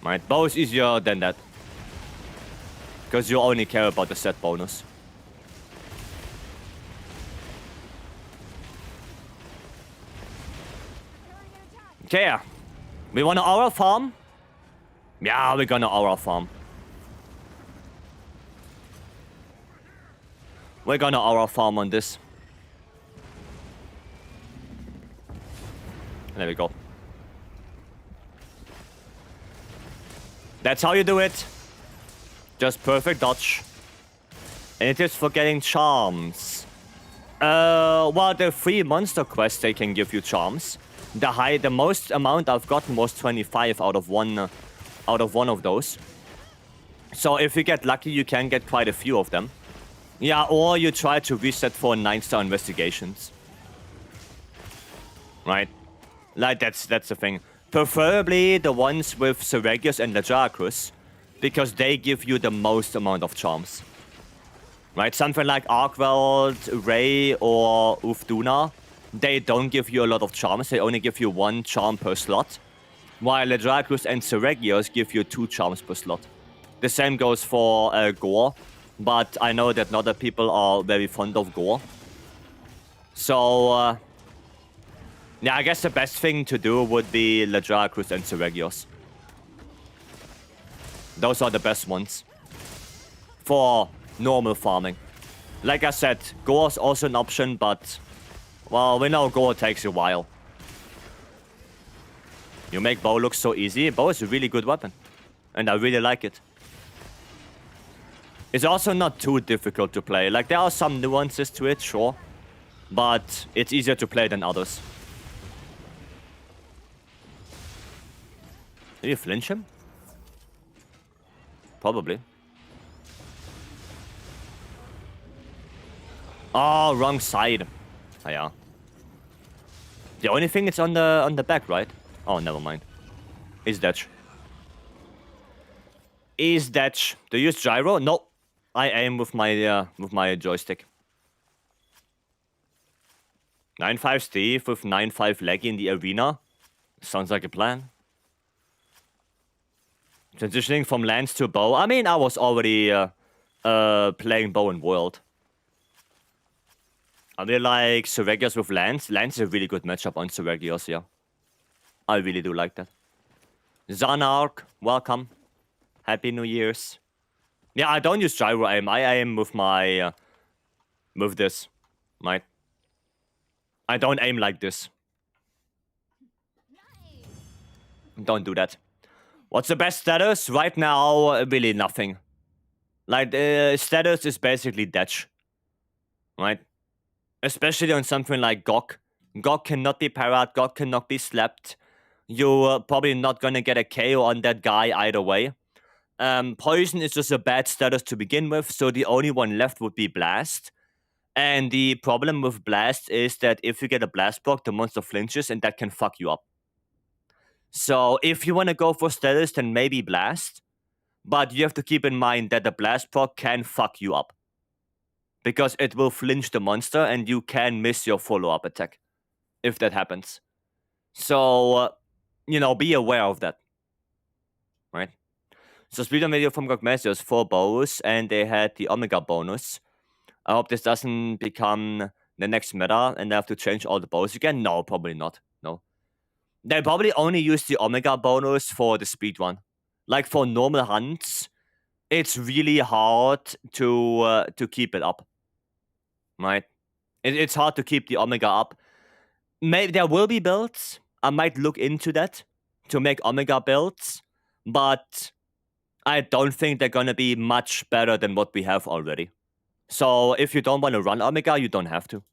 Right? Bow is easier than that. Because you only care about the set bonus. Okay, we want to aura farm? Yeah, we're gonna aura farm. We're gonna aura farm on this. There we go. That's how you do it. Just perfect dodge. And it is for getting charms. Well, the 3 monster quests, they can give you charms. The most amount I've gotten was 25 out of one of those. So if you get lucky, you can get quite a few of them. Yeah, or you try to reset for 9-star investigations. Right? Like, that's the thing. Preferably the ones with Seregius and Lajarkus, because they give you the most amount of charms. Right? Something like Arkweld, Ray, or Ufduna, they don't give you a lot of charms. They only give you 1 charm per slot. While Lajarkus and Seregius give you 2 charms per slot. The same goes for Gore, but I know that not other people are very fond of Gore. So, yeah, I guess the best thing to do would be Lajarkus and Seregios. Those are the best ones. For normal farming. Like I said, Gore's also an option, but, well, we know Gore takes a while. You make bow look so easy. Bow is a really good weapon. And I really like it. It's also not too difficult to play. Like, there are some nuances to it, sure. But it's easier to play than others. Did you flinch him? Probably. Oh, wrong side. Oh, yeah. The only thing is on the back, right? Oh, never mind. Is Datch. Is Datch. Do you use gyro? No. I aim with my joystick. 9-5 Steve with 9-5 Leggy in the arena. Sounds like a plan. Transitioning from Lance to bow. I mean, I was already playing bow in World. I really like Seregios with Lance. Lance is a really good matchup on Seregios, yeah. I really do like that. Zanark, welcome. Happy New Year's. Yeah, I don't use gyro aim. I aim with my... with this. Right? I don't aim like this. Don't do that. What's the best status? Right now, really nothing. Like, status is basically Detch. Right? Especially on something like Gok. Gok cannot be parried, Gok cannot be slapped. You're probably not gonna get a KO on that guy either way. Poison is just a bad status to begin with, so the only one left would be Blast. And the problem with Blast is that if you get a Blast proc, the monster flinches and that can fuck you up. So if you want to go for status, then maybe Blast. But you have to keep in mind that the Blast proc can fuck you up. Because it will flinch the monster and you can miss your follow-up attack. If that happens. So, you know, be aware of that. Right? So Speedrunner video from Gogmesios, 4 bows, and they had the Omega bonus. I hope this doesn't become the next meta and they have to change all the bows again. No, probably not. No. They probably only use the Omega bonus for the speedrun. Like for normal hunts, it's really hard to keep it up. Right? It's hard to keep the Omega up. Maybe there will be builds. I might look into that to make Omega builds, but I don't think they're gonna be much better than what we have already. So if you don't want to run Omega, you don't have to.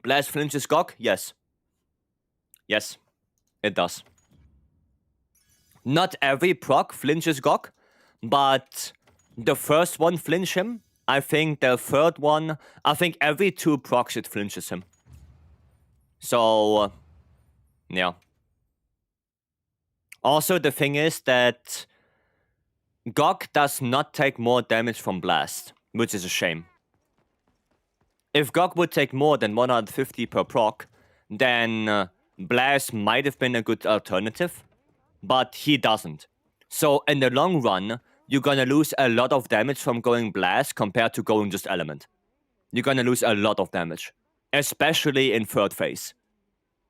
Blast flinches Gog? Yes. Yes, it does. Not every proc flinches Gog, but the first one flinch him. I think the third one, I think every 2 procs it flinches him. So, yeah. Also, the thing is that Gog does not take more damage from Blast, which is a shame. If Gog would take more than 150 per proc, then Blast might have been a good alternative, but he doesn't. So in the long run, you're gonna lose a lot of damage from going Blast compared to going just Element. You're gonna lose a lot of damage, especially in third phase.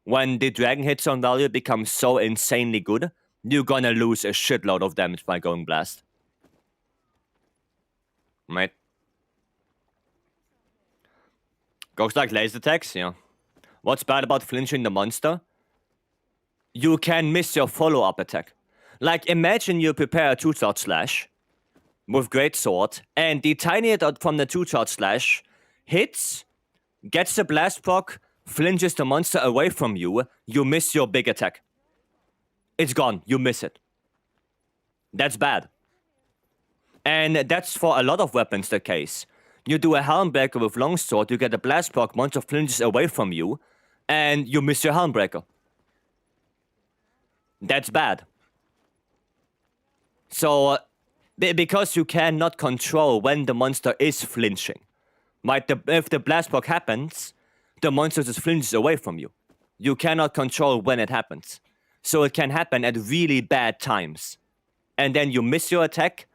When the Dragon Hit Zone value becomes so insanely good, you're gonna lose a shitload of damage by going Blast. Right? Goes like laser attacks, yeah. What's bad about flinching the monster? You can miss your follow-up attack. Like, imagine you prepare a 2-charge slash with Great Sword, and the tiny hit from the 2-charge slash hits, gets the blast proc, flinches the monster away from you, you miss your big attack. It's gone, you miss it. That's bad. And that's for a lot of weapons the case. You do a Helmbreaker with Longsword, you get a blast proc, monster flinches away from you, and you miss your Helmbreaker. That's bad. So, because you cannot control when the monster is flinching, right? If the blast proc happens, the monster just flinches away from you. You cannot control when it happens. So it can happen at really bad times. And then you miss your attack,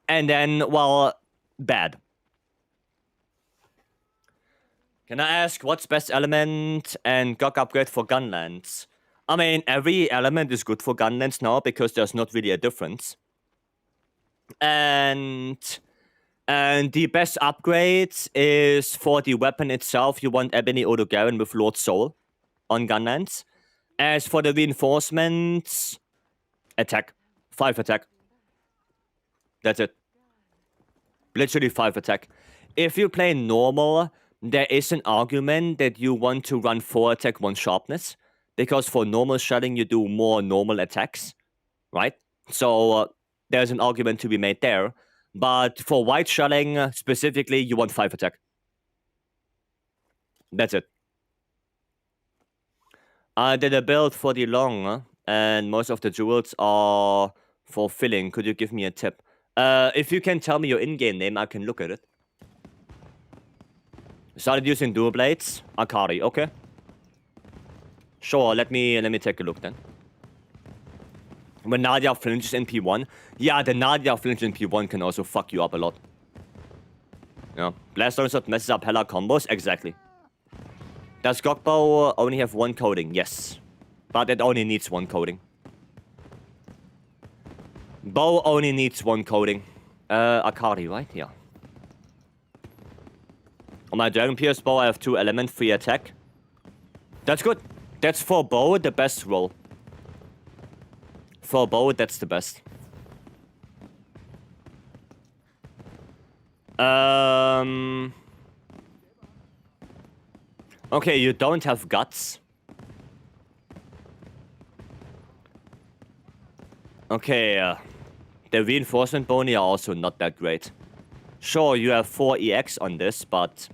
and then, well, bad. Can I ask what's best element and Gog upgrade for Gunlands? I mean, every element is good for Gunlands now because there's not really a difference. And the best upgrade is for the weapon itself. You want Ebony Odo Garen with Lord Soul on Gunlands. As for the reinforcements, attack. 5 attack. That's it. Literally 5 attack. If you play normal, there is an argument that you want to run 4 attack, 1 sharpness. Because for normal shelling, you do more normal attacks. Right? So, there's an argument to be made there. But for white shelling, specifically, you want 5 attack. That's it. I did a build for the long, and most of the jewels are for filling. Could you give me a tip? If you can tell me your in-game name, I can look at it. Started using dual blades. Akari, okay. Sure, let me take a look then. When Nadia flinches in P1. Yeah, the Nadia flinch in P1 can also fuck you up a lot. Yeah, Blast Onslaught messes up hella combos. Exactly. Does Gogbow only have 1 coding? Yes. But it only needs 1 coding. Bow only needs 1 coding. Akari, right? Yeah. On my Dragon Pierce bow, I have 2 element, 3 attack. That's good. That's for bow, the best roll. For bow, that's the best. Okay, you don't have guts. Okay, the reinforcement bony are also not that great. Sure, you have 4 EX on this, but...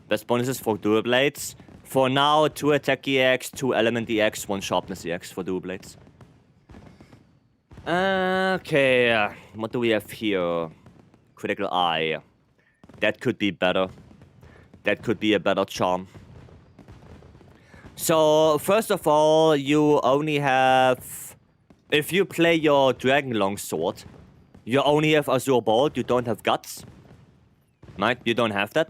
Best bonuses for dual blades. For now, 2 attack EX, 2 element EX, 1 sharpness EX for dual blades. Okay, what do we have here? Critical Eye. That could be better. that could be a better charm. So, first of all, you only have... If you play your Dragon Longsword, you only have Azure Bolt, you don't have Guts. Right? You don't have that.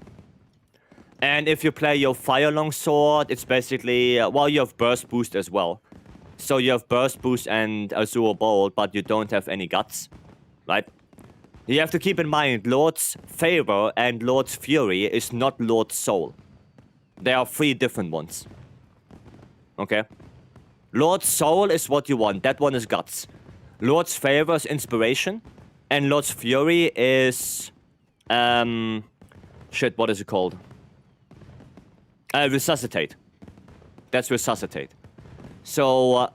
And if you play your Fire Longsword, it's basically... well, you have Burst Boost as well. So you have Burst Boost and Azure Bolt, but you don't have any Guts. Right? You have to keep in mind, Lord's Favor and Lord's Fury is not Lord's Soul. There are 3 different ones. Okay? Lord's Soul is what you want. That one is Guts. Lord's Favor is Inspiration. And Lord's Fury is... shit, what is it called? Resuscitate. That's Resuscitate. So,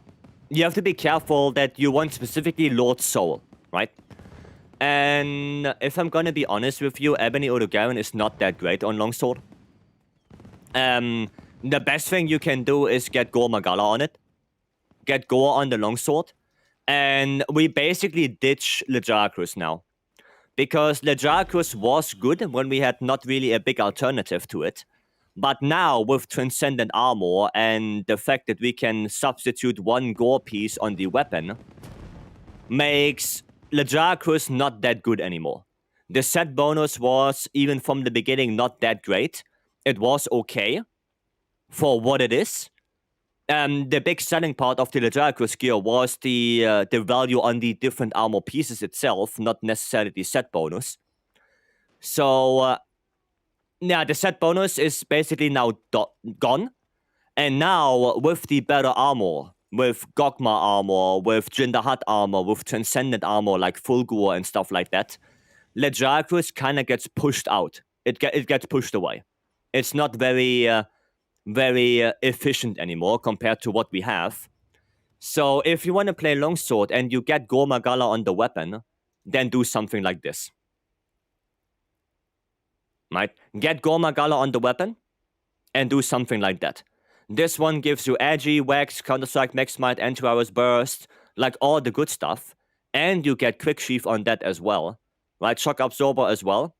you have to be careful that you want specifically Lord's Soul, right? And if I'm gonna be honest with you, Ebony Odogaron is not that great on Longsword. The best thing you can do is get Gore Magala on it. Get Gore on the Longsword. And we basically ditch Lejarkrus now. Because Lejarkrus was good when we had not really a big alternative to it. But now, with Transcendent Armor and the fact that we can substitute 1 Gore piece on the weapon, makes Lejarkrus not that good anymore. The set bonus was, even from the beginning, not that great. It was okay for what it is. The big selling part of the Lejarkrus gear was the value on the different armor pieces itself, not necessarily the set bonus. So, yeah, the set bonus is basically now gone. And now, with the better armor, with Gogma armor, with Jindahat armor, with Transcendent armor like Fulgur and stuff like that, Lejarkrus kind of gets pushed out. It gets pushed away. It's not very efficient anymore compared to what we have. So if you want to play Longsword and you get Gore Magala on the weapon, then do something like this. Right? Get Gore Magala on the weapon and do something like that. This one gives you Agi, Wax, Counter-Strike, Max Might, Antivirus Burst, like all the good stuff. And you get Quick Sheath on that as well. Right? Shock Absorber as well.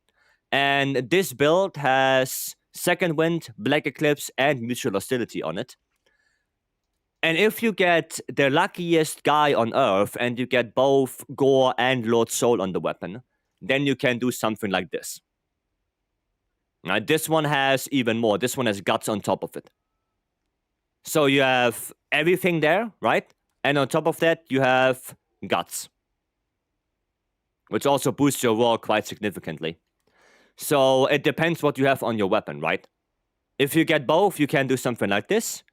And this build has Second Wind, Black Eclipse, and Mutual Hostility on it. And if you get the luckiest guy on Earth and you get both Gore and Lord Soul on the weapon, then you can do something like this. Right? This one has even more. This one has Guts on top of it. So you have everything there, right? And on top of that, you have Guts. Which also boosts your roar quite significantly. So it depends what you have on your weapon, right? If you get both, you can do something like this.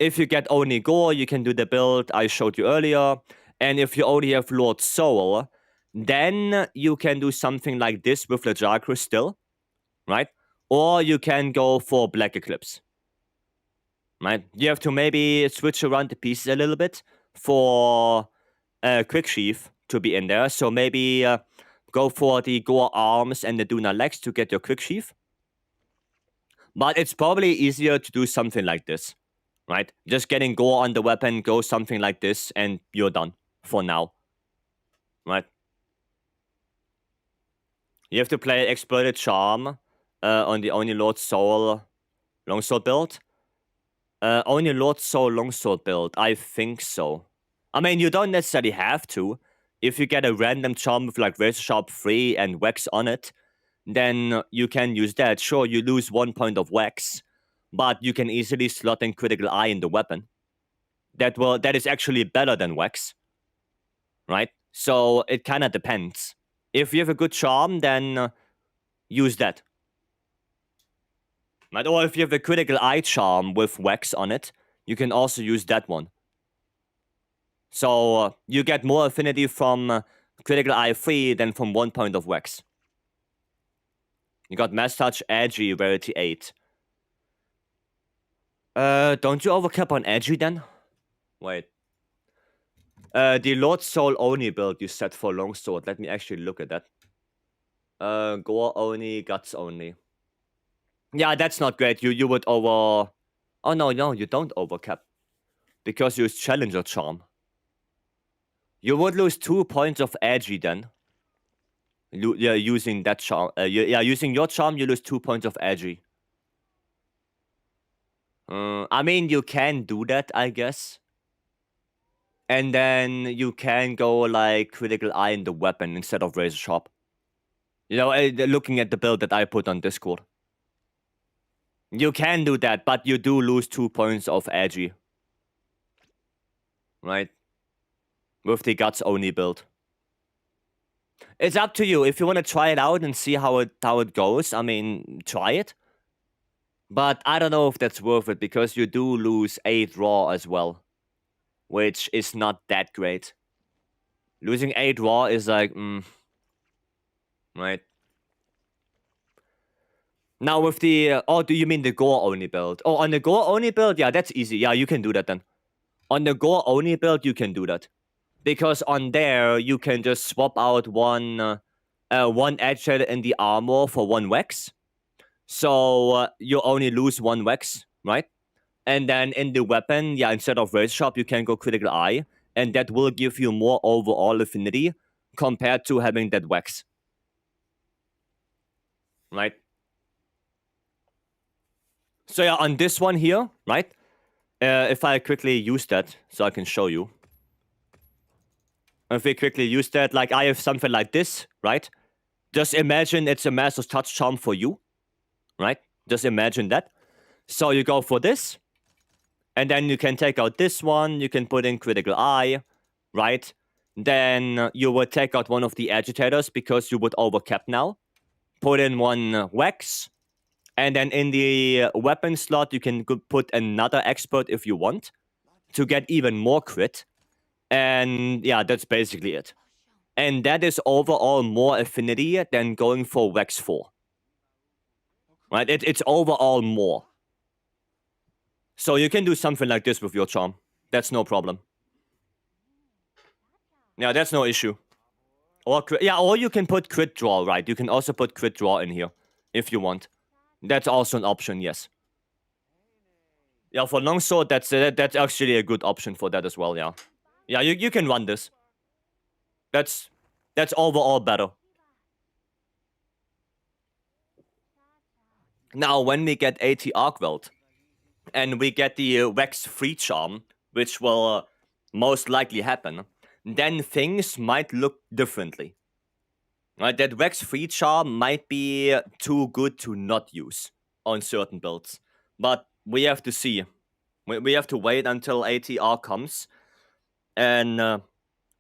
If you get only Gore, you can do the build I showed you earlier. And if you only have Lord Soul, then you can do something like this with Lejarkrus still, right? Or you can go for Black Eclipse. Right? You have to maybe switch around the pieces a little bit for Quick Sheath to be in there. So maybe go for the Gore Arms and the Duna Legs to get your Quick Sheath. But it's probably easier to do something like this. Right? Just getting Gore on the weapon, go something like this, and you're done for now. Right? You have to play Exploited Charm on the only Lord Soul Longsword build. Only Lord Soul Longsword build, I think so. I mean, you don't necessarily have to. If you get a random charm with like Razor Sharp 3 and Wax on it, then you can use that. Sure, you lose 1 point of Wax, but you can easily slot in Critical Eye in the weapon. That is actually better than Wax. Right? So it kind of depends. If you have a good charm, then use that. Right? Or if you have a Critical Eye charm with Wax on it, you can also use that one. So you get more affinity from Critical Eye 3 than from 1 point of Wax. You got Mass Touch, Agi, Rarity 8. Don't you overcap on Agi then? Wait. The Lord Soul only build you set for Longsword. Let me actually look at that. Gore only, Guts only. Yeah, that's not great. You would over... Oh, no, you don't overcap. Because you use Challenger Charm. You would lose 2 points of Agi then. Using that charm. Using your charm, you lose 2 points of Agi. I mean, you can do that, I guess. And then you can go like critical eye in the weapon instead of razor sharp. You know, looking at the build that I put on Discord. You can do that, but you do lose 2 points of edgy. Right? With the guts only build. It's up to you. If you want to try it out and see how it goes, I mean, try it. But I don't know if that's worth it because you do lose 8 raw as well. Which is not that great. Losing 8 raw is like, right? Now with the, oh, do you mean the gore only build? Oh, on the gore only build, yeah, that's easy. Yeah, you can do that then. On the gore only build, you can do that. Because on there, you can just swap out one edge shader in the armor for 1 Vex. So you only lose 1 Vex, right? And then in the weapon, yeah, instead of razor sharp, you can go critical eye. And that will give you more overall affinity compared to having that Vex. Right? So yeah, on this one here, right? If I quickly use that, so I can show you. If we quickly use that, like I have something like this, right? Just imagine it's a Master's Touch Charm for you, right? Just imagine that. So you go for this, and then you can take out this one, you can put in Critical Eye, right? Then you would take out one of the agitators because you would overcap now. Put in 1 Wax, and then in the weapon slot, you can put another expert if you want to get even more crit. And yeah, that's basically it. And that is overall more affinity than going for Vex 4. Right? It's overall more. So you can do something like this with your charm. That's no problem. Yeah, that's no issue. Or you can put crit draw, right? You can also put crit draw in here if you want. That's also an option, yes. Yeah, for longsword, that's actually a good option for that as well, yeah. Yeah, you can run this. That's overall better. Now, when we get AT Arkweld, and we get the Vex free charm, which will most likely happen, then things might look differently. Right, that Vex free charm might be too good to not use on certain builds. But we have to see. We have to wait until ATR comes. And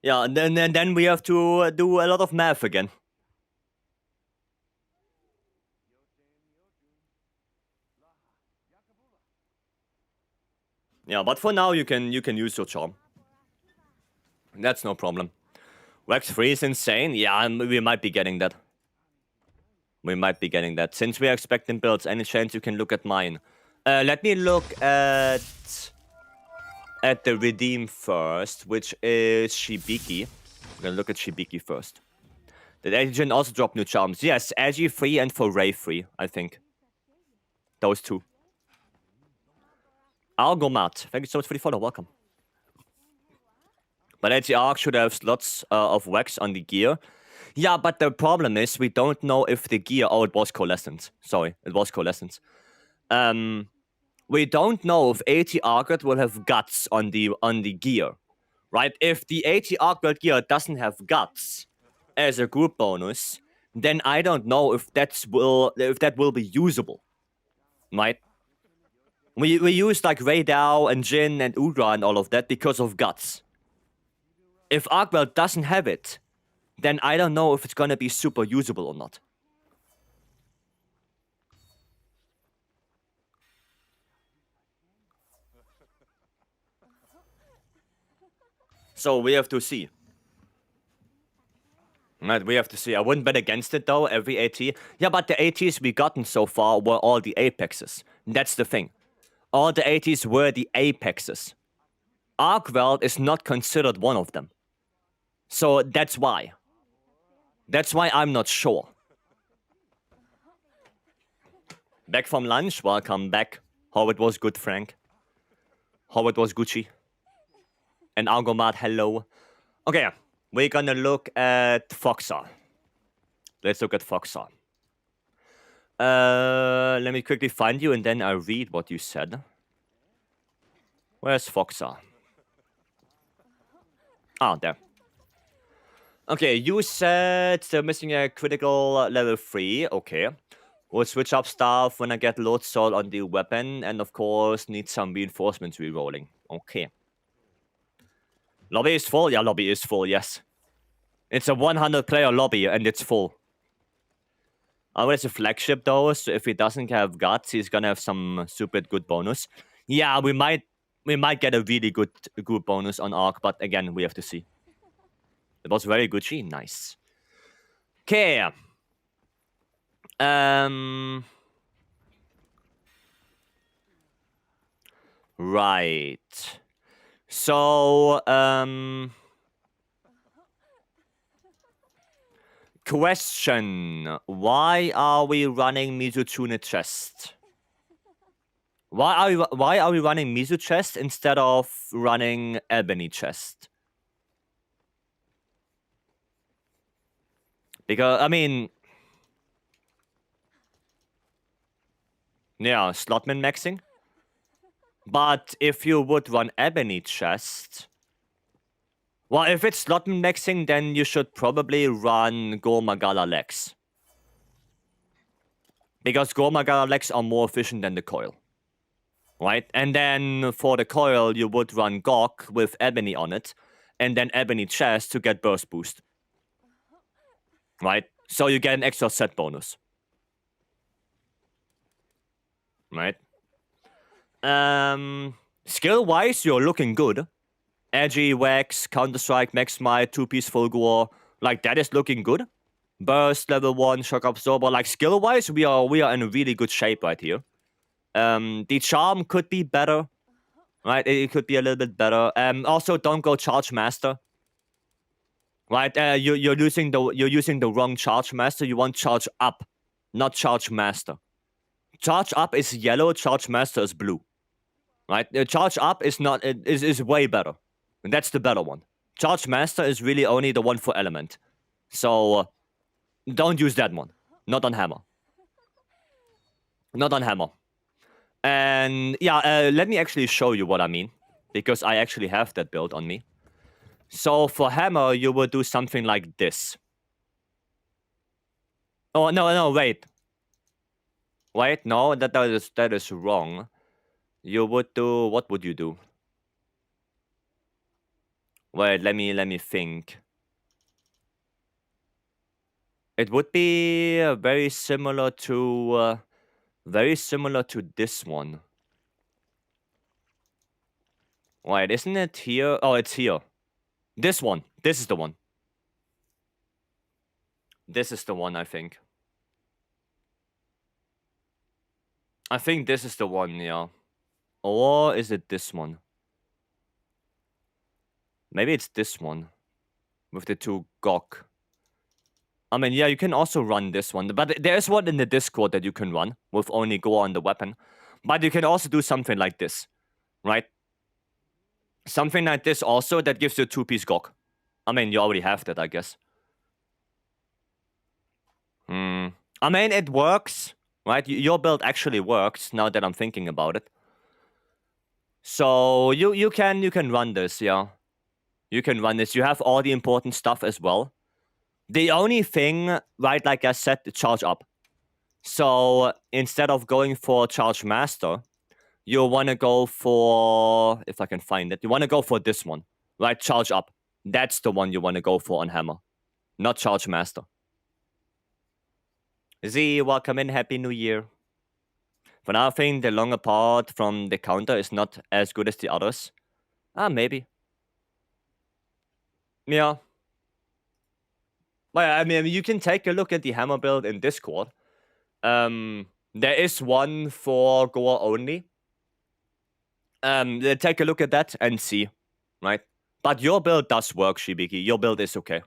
yeah, and then we have to do a lot of math again. Yeah, but for now you can use your charm. That's no problem. Vex 3 is insane. Yeah, we might be getting that. We might be getting that. Since we are expecting builds, any chance you can look at mine? Let me look at the redeem first, which is Shibiki. I'm gonna look at Shibiki first. Did Agent also drop new charms? Yes, Agi 3 and for Ray 3, I think. Those two. Algomat, thank you so much for the follow, welcome. But AGR should have slots of wax on the gear. Yeah, but the problem is we don't know if the gear... Oh, it was Coalescence. Sorry, it was Coalescence. We don't know if AT Argot will have guts on the gear. Right? If the AT Argot gear doesn't have guts as a group bonus, then I don't know if that will be usable. Right? We use like Raydao and Jin and Udra and all of that because of guts. If Arkwell doesn't have it, then I don't know if it's gonna be super usable or not. So we have to see. Right, we have to see. I wouldn't bet against it though, every AT. Yeah, but the ATs we gotten so far were all the apexes. That's the thing. All the ATs were the apexes. Arkwell is not considered one of them. So that's why. That's why I'm not sure. Back from lunch? Welcome back. How it was good, Frank. How it was Gucci. And Algomat, hello. Okay, we're gonna look at Foxa. Let's look at Foxa. Let me quickly find you and then I'll read what you said. Where's Foxa? Ah, there. Okay, you said they're missing a critical level 3. Okay. We'll switch up stuff when I get load soul on the weapon, and of course, need some reinforcements re-rolling. Okay. Lobby is full? Yeah, lobby is full, yes. It's a 100-player lobby, and it's full. Oh, it's a flagship, though, so if he doesn't have guts, he's gonna have some super good bonus. Yeah, we might get a really good bonus on Arc, but again, we have to see. It was very good, she. Nice. Okay. Right. So, question. Why are we running Mizutune chest? Why are we running Mizu chest instead of running Ebony chest? Because, I mean... Yeah, slotman maxing. But if you would run Ebony chest... Well, if it's slotman maxing, then you should probably run Gormagala legs. Because Gormagala legs are more efficient than the coil. Right? And then for the coil, you would run Gok with Ebony on it. And then Ebony chest to get burst boost. Right? So you get an extra set bonus. Right? Skill-wise, you're looking good. Edgy, Wax, Counter-Strike, Max Smite, 2-piece Full Gore. Like, that is looking good. Burst, level 1, Shock Absorber. Like, skill-wise, we are in really good shape right here. The Charm could be better. Right? It could be a little bit better. Also, don't go Charge Master. Right? You're using the wrong Charge Master. You want Charge Up, not Charge Master. Charge Up is yellow, Charge Master is blue. Right? Charge Up is way better. And that's the better one. Charge Master is really only the one for element. So, don't use that one. Not on Hammer. Not on Hammer. And, yeah, let me actually show you what I mean. Because I actually have that build on me. So, for Hammer, you would do something like this. Oh, no, wait. Wait, no, that is wrong. You would do... What would you do? Wait, let me think. It would be very similar to this one. Wait, isn't it here? Oh, it's here. This one. This is the one. This is the one, I think. I think this is the one, yeah. Or is it this one? Maybe it's this one. With the 2 Gok. I mean, yeah, you can also run this one. But there's one in the Discord that you can run. With only Go on the weapon. But you can also do something like this. Right? Something like this also that gives you a 2-piece Gok. I mean, you already have that, I guess. I mean, it works. Right? Your build actually works now that I'm thinking about it. So, you can run this, yeah. You can run this. You have all the important stuff as well. The only thing, right, like I said, the Charge Up. So, instead of going for Charge Master, you want to go for... If I can find it. You want to go for this one. Right, Charge Up. That's the one you want to go for on Hammer. Not Charge Master. Z, welcome in. Happy New Year. For now, I think the longer part from the counter is not as good as the others. Maybe. Yeah. Well, I mean, you can take a look at the Hammer build in Discord. There is one for Gore only. Take a look at that and see, right? But your build does work, Shibiki. Your build is okay.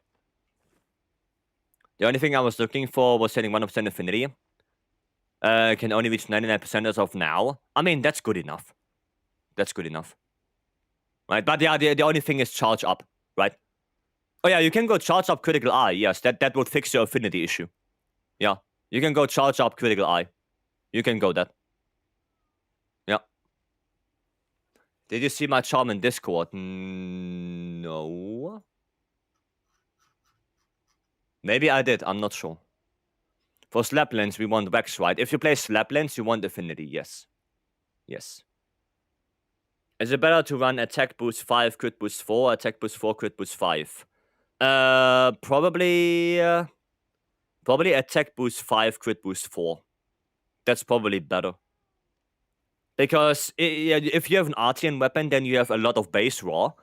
The only thing I was looking for was setting 1% affinity. Can only reach 99% as of now. I mean, that's good enough. That's good enough. Right, but yeah, the only thing is Charge Up, right? Oh yeah, you can go Charge Up Critical Eye. Yes, that would fix your affinity issue. Yeah, you can go Charge Up Critical Eye. You can go that. Yeah. Did you see my charm in Discord? No. Maybe I did, I'm not sure. For Slaplands, we want Vex, right? If you play Slaplands, you want Affinity, yes. Yes. Is it better to run attack boost 5, crit boost 4, attack boost 4, crit boost 5? Probably attack boost 5, crit boost 4. That's probably better. Because if you have an Artian weapon, then you have a lot of base raw.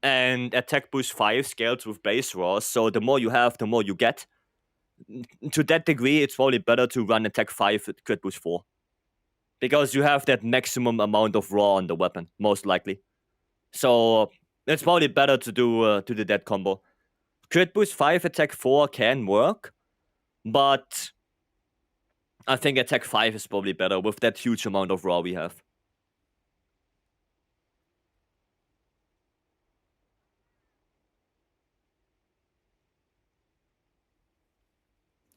And attack boost 5 scales with base raw, so the more you have, the more you get. To that degree, it's probably better to run attack 5 with crit boost 4. Because you have that maximum amount of raw on the weapon, most likely. So it's probably better to do that combo. Crit boost 5, attack 4 can work, but I think attack 5 is probably better with that huge amount of raw we have.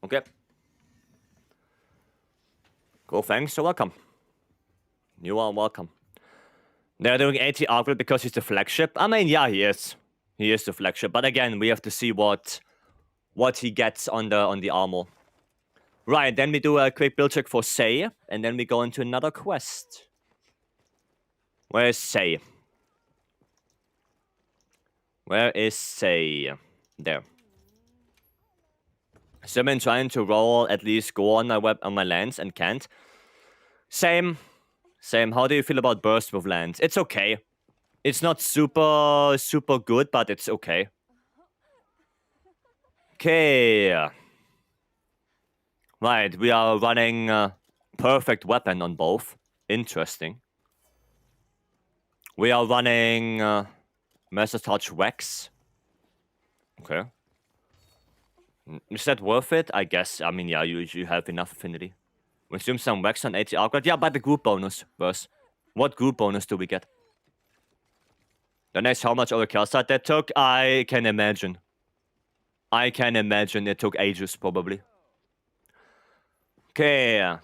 Okay. Cool, thanks, you're welcome. You are welcome. They're doing 80 upgrade because he's the flagship. I mean, yeah, he is. He is the flagship. But again, we have to see what he gets on the armor. Right, then we do a quick build check for Say, and then we go into another quest. Where is Say? Where is Say? There. So I've been trying to roll at least go on my lands and can't. Same. How do you feel about burst with lands? It's okay. It's not super good, but it's okay. Okay. Right, we are running perfect weapon on both. Interesting. We are running Master Touch Wax. Okay. Is that worth it? I guess. I mean, yeah, you have enough affinity. We assume some Wax on 80 upgrade. Yeah, but the group bonus first. What group bonus do we get? The next, how much overkill start that took? I can imagine. It took ages, probably. Okay.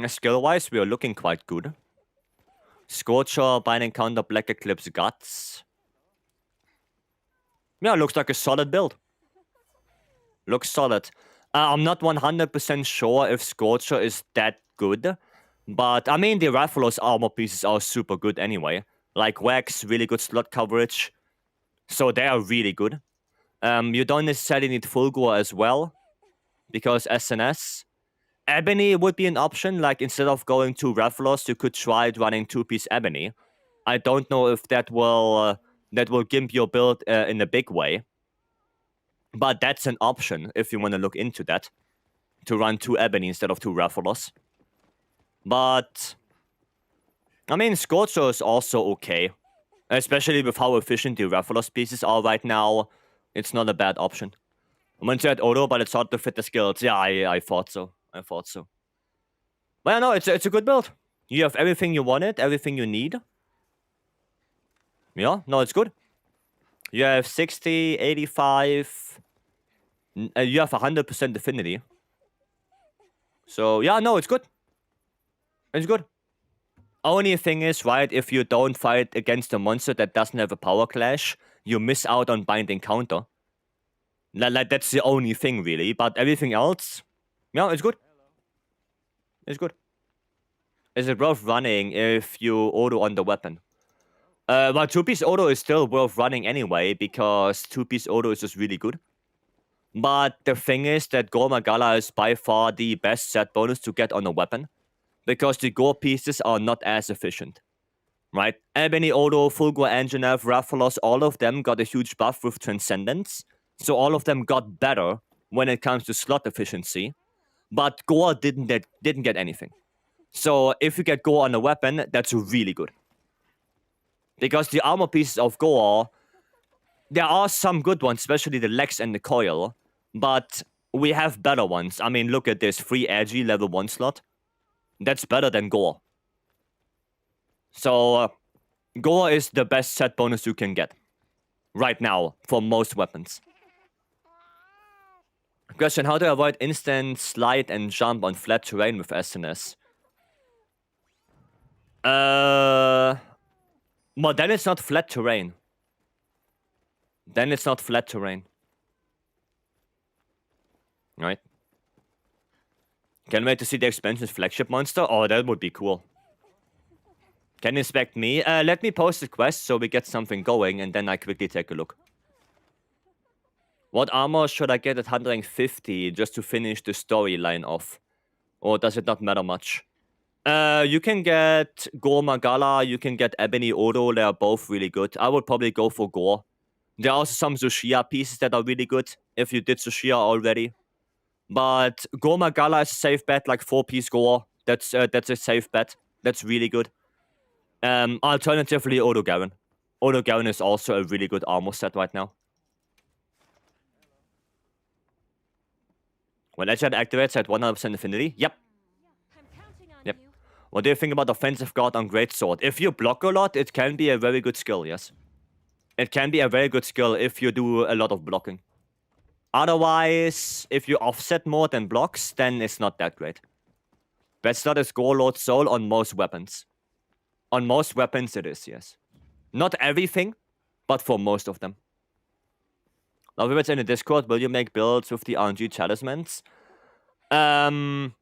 Skill-wise, we are looking quite good. Scorcher, Binding Counter, Black Eclipse, Guts. Yeah, looks like a solid build. Looks solid. I'm not 100% sure if Scorcher is that good. But, I mean, the Rathalos armor pieces are super good anyway. Like Wax, really good slot coverage. So they are really good. You don't necessarily need Fulgor as well. Because SNS. Ebony would be an option. Like, instead of going to Rathalos, you could try running 2-piece Ebony. I don't know if that will gimp your build in a big way. But that's an option if you want to look into that. To run 2 Ebony instead of 2 Rathalos. But I mean, Scorcher is also okay. Especially with how efficient the Rathalos pieces are right now. It's not a bad option. I meant to add Odo, but it's hard to fit the skills. Yeah, I thought so. But no, it's a good build. You have everything you wanted, everything you need. Yeah, no, it's good. You have 60, 85. You have 100% affinity. So, yeah, no, it's good. It's good. Only thing is, right, if you don't fight against a monster that doesn't have a power clash, you miss out on Binding Counter. Like, that's the only thing, really. But everything else, yeah, it's good. It's good. Is it worth running if you auto on the weapon? Well, 2-piece auto is still worth running anyway, because 2-piece auto is just really good. But the thing is that Gore Magala is by far the best set bonus to get on a weapon. Because the Gore pieces are not as efficient. Right? Ebony, Odo, Fulgor, Anjanath, Rathalos, all of them got a huge buff with Transcendence. So all of them got better when it comes to slot efficiency. But Gore didn't get anything. So if you get Gore on a weapon, that's really good. Because the armor pieces of Gore, there are some good ones, especially the Lex and the Coil. But we have better ones. I mean, look at this. Free Agi level 1 slot. That's better than Gore. So, Gore is the best set bonus you can get. Right now, for most weapons. Question, how to avoid instant slide and jump on flat terrain with SNS? Well, then it's not flat terrain. Then it's not flat terrain. Right? Can't wait to see the expansion's flagship monster. Oh, that would be cool. Can inspect me. Let me post the quest so we get something going, and then I quickly take a look. What armor should I get at 150 just to finish the storyline off? Or does it not matter much? You can get Gore Magala, you can get Ebony Odo, they are both really good. I would probably go for Gore. There are also some Tsushia pieces that are really good, if you did Tsushia already. But Gore Magala is a safe bet, like 4-piece Gore. That's a safe bet. That's really good. Alternatively, Odo Garen. Odo Garen is also a really good armor set right now. When Edgehead activates at 100% affinity? Yep. Yep. What do you think about Offensive Guard on Greatsword? If you block a lot, it can be a very good skill, yes. It can be a very good skill if you do a lot of blocking. Otherwise, if you offset more than blocks, then it's not that great. Best slot is Gore Lord Soul on most weapons. On most weapons it is, yes. Not everything, but for most of them. Now, if it's in the Discord, will you make builds with the RNG talismans? I'm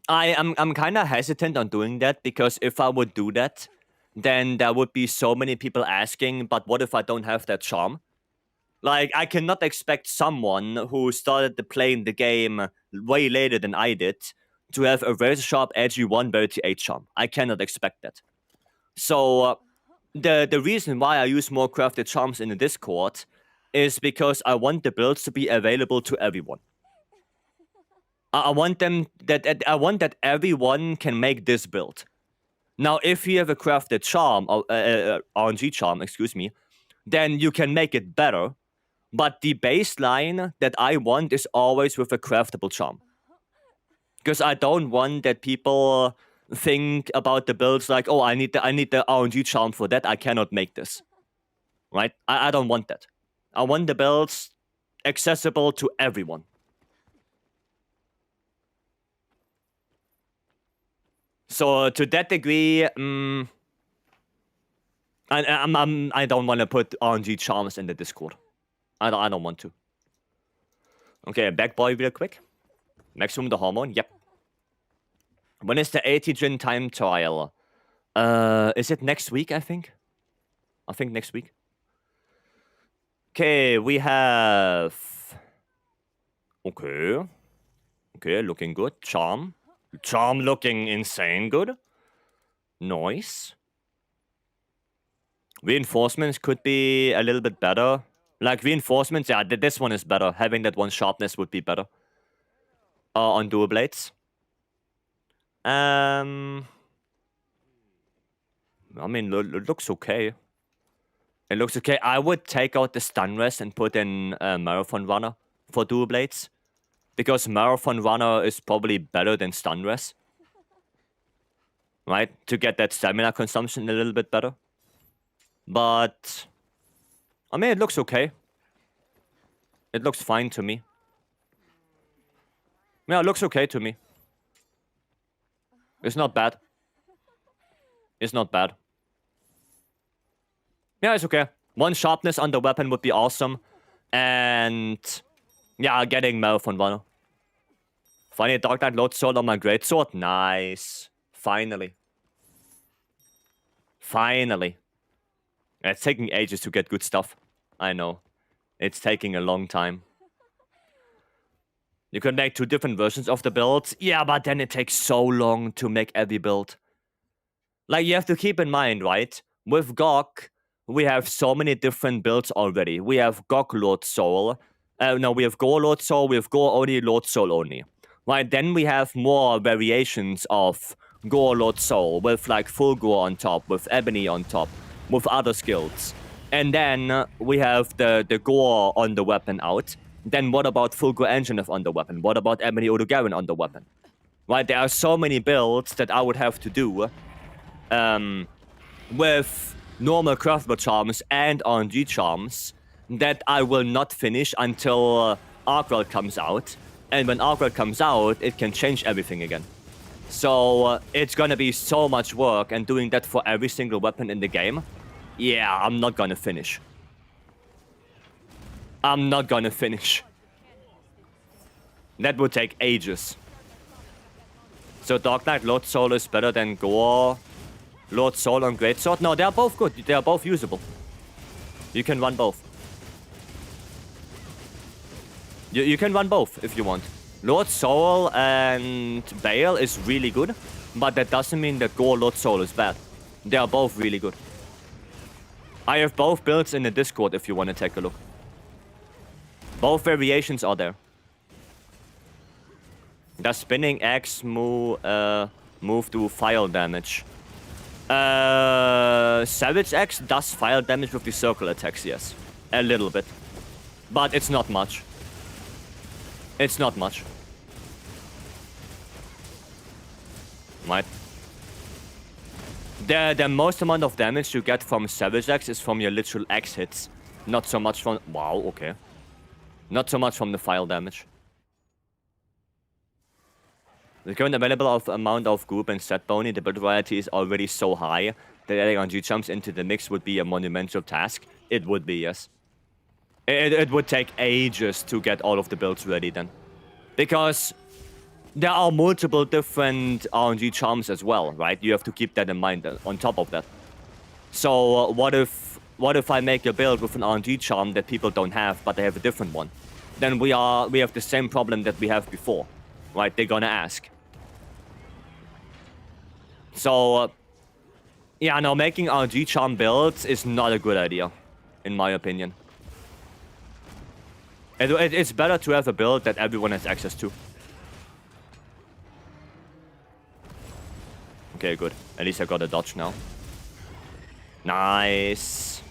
kind of hesitant on doing that, because if I would do that, then there would be so many people asking, but what if I don't have that charm? Like, I cannot expect someone who started playing the game way later than I did to have a razor sharp edgy 138 charm. I cannot expect that. So, the reason why I use more crafted charms in the Discord is because I want the builds to be available to everyone. I want that everyone can make this build. Now, if you have a crafted charm, or RNG charm, excuse me, then you can make it better. But the baseline that I want is always with a craftable charm. Because I don't want that people think about the builds like, oh, I need the RNG charm for that. I cannot make this. Right? I don't want that. I want the builds accessible to everyone. So to that degree, I don't want to put RNG charms in the Discord. I don't want to. Okay, back boy real quick. Maximum the hormone, yep. When is the 80 Jin time trial? Is it next week, I think? I think next week. Okay, we have... Okay. Okay, looking good. Charm. Charm looking insane good. Nice. Reinforcements could be a little bit better. Like, reinforcements, yeah, this one is better. Having that one sharpness would be better. On dual blades. I mean, it looks okay. It looks okay. I would take out the stun rest and put in Marathon Runner for dual blades. Because Marathon Runner is probably better than stun rest. Right? To get that stamina consumption a little bit better. But... I mean, it looks okay. It looks fine to me. Yeah, it looks okay to me. It's not bad. It's not bad. Yeah, it's okay. One sharpness on the weapon would be awesome. And... yeah, getting Marathon Runner. Finally, Dark Knight Lord Sword on my Greatsword. Nice. Finally. Finally. It's taking ages to get good stuff. I know. It's taking a long time. You can make 2 different versions of the builds. Yeah, but then it takes so long to make every build. Like, you have to keep in mind, right? With GOG, we have so many different builds already. We have GOG Lord Soul. No, we have Gore Lord Soul, we have Gore only, Lord Soul only. Right, then we have more variations of Gore Lord Soul, with like full Gore on top, with Ebony on top, with other skills. And then we have the Gore on the weapon out. Then what about full Gore Engineer on the weapon? What about Ebony Odogarin on the weapon? Right, there are so many builds that I would have to do with normal craftable charms and RNG charms that I will not finish until Arkwell comes out. And when Arkwell comes out, it can change everything again. So it's gonna be so much work, and doing that for every single weapon in the game, yeah, I'm not gonna finish. I'm not gonna finish. That would take ages. So Dark Knight Lord Soul is better than Gore, Lord Soul and Greatsword? No, they are both good. They are both usable. You can run both. You can run both if you want. Lord Soul and Bale is really good, but that doesn't mean that Gore Lord Soul is bad. They are both really good. I have both builds in the Discord if you want to take a look. Both variations are there. Does spinning X move to fire damage? Savage X does fire damage with the circle attacks, yes. A little bit. But it's not much. It's not much. Right. The most amount of damage you get from Savage X is from your literal X hits. Not so much from... Wow, okay. Not so much from the fire damage. The current available amount of group and set bony, the build variety is already so high that adding RNG jumps into the mix would be a monumental task. It would be, yes. It would take ages to get all of the builds ready then. Because there are multiple different RNG charms as well, right? You have to keep that in mind on top of that. So what if I make a build with an RNG charm that people don't have, but they have a different one? Then we have the same problem that we have before, right? They're gonna ask. So, yeah, no, making RNG charm builds is not a good idea, in my opinion. It's better to have a build that everyone has access to. Okay, good. At least I got a dodge now. Nice.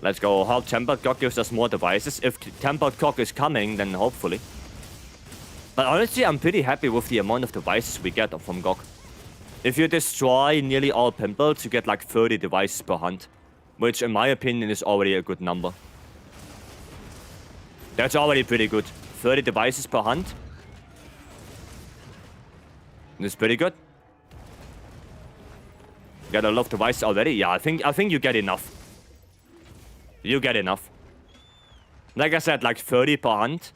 Let's go. How Tempered Cock gives us more devices. If Tempered Cock is coming, then hopefully. But honestly, I'm pretty happy with the amount of devices we get from GOG. If you destroy nearly all pimples, you get like 30 devices per hunt. Which, in my opinion, is already a good number. That's already pretty good. 30 devices per hunt. That's pretty good. Get a lot of devices already? Yeah, I think you get enough. You get enough. Like I said, like 30 per hunt.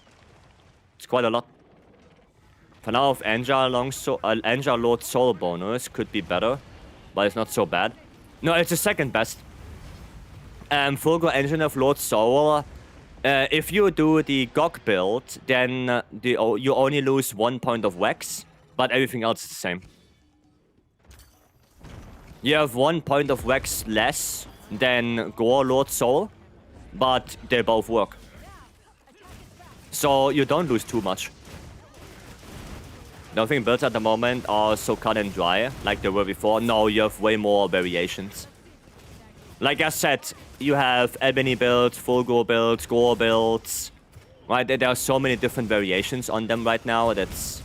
It's quite a lot. For now, if Angel Lord Soul bonus could be better, but it's not so bad. No, it's the second best. Fulgur Engine of Lord Soul. If you do the GOG build, then you only lose 1 point of Wax, but everything else is the same. You have 1 point of Wax less than Gore Lord Soul, but they both work. So you don't lose too much. I don't think builds at the moment are so cut and dry like they were before. No, you have way more variations. Like I said, you have Ebony builds, Fulgur builds, Gore builds. Right, there are so many different variations on them right now. It's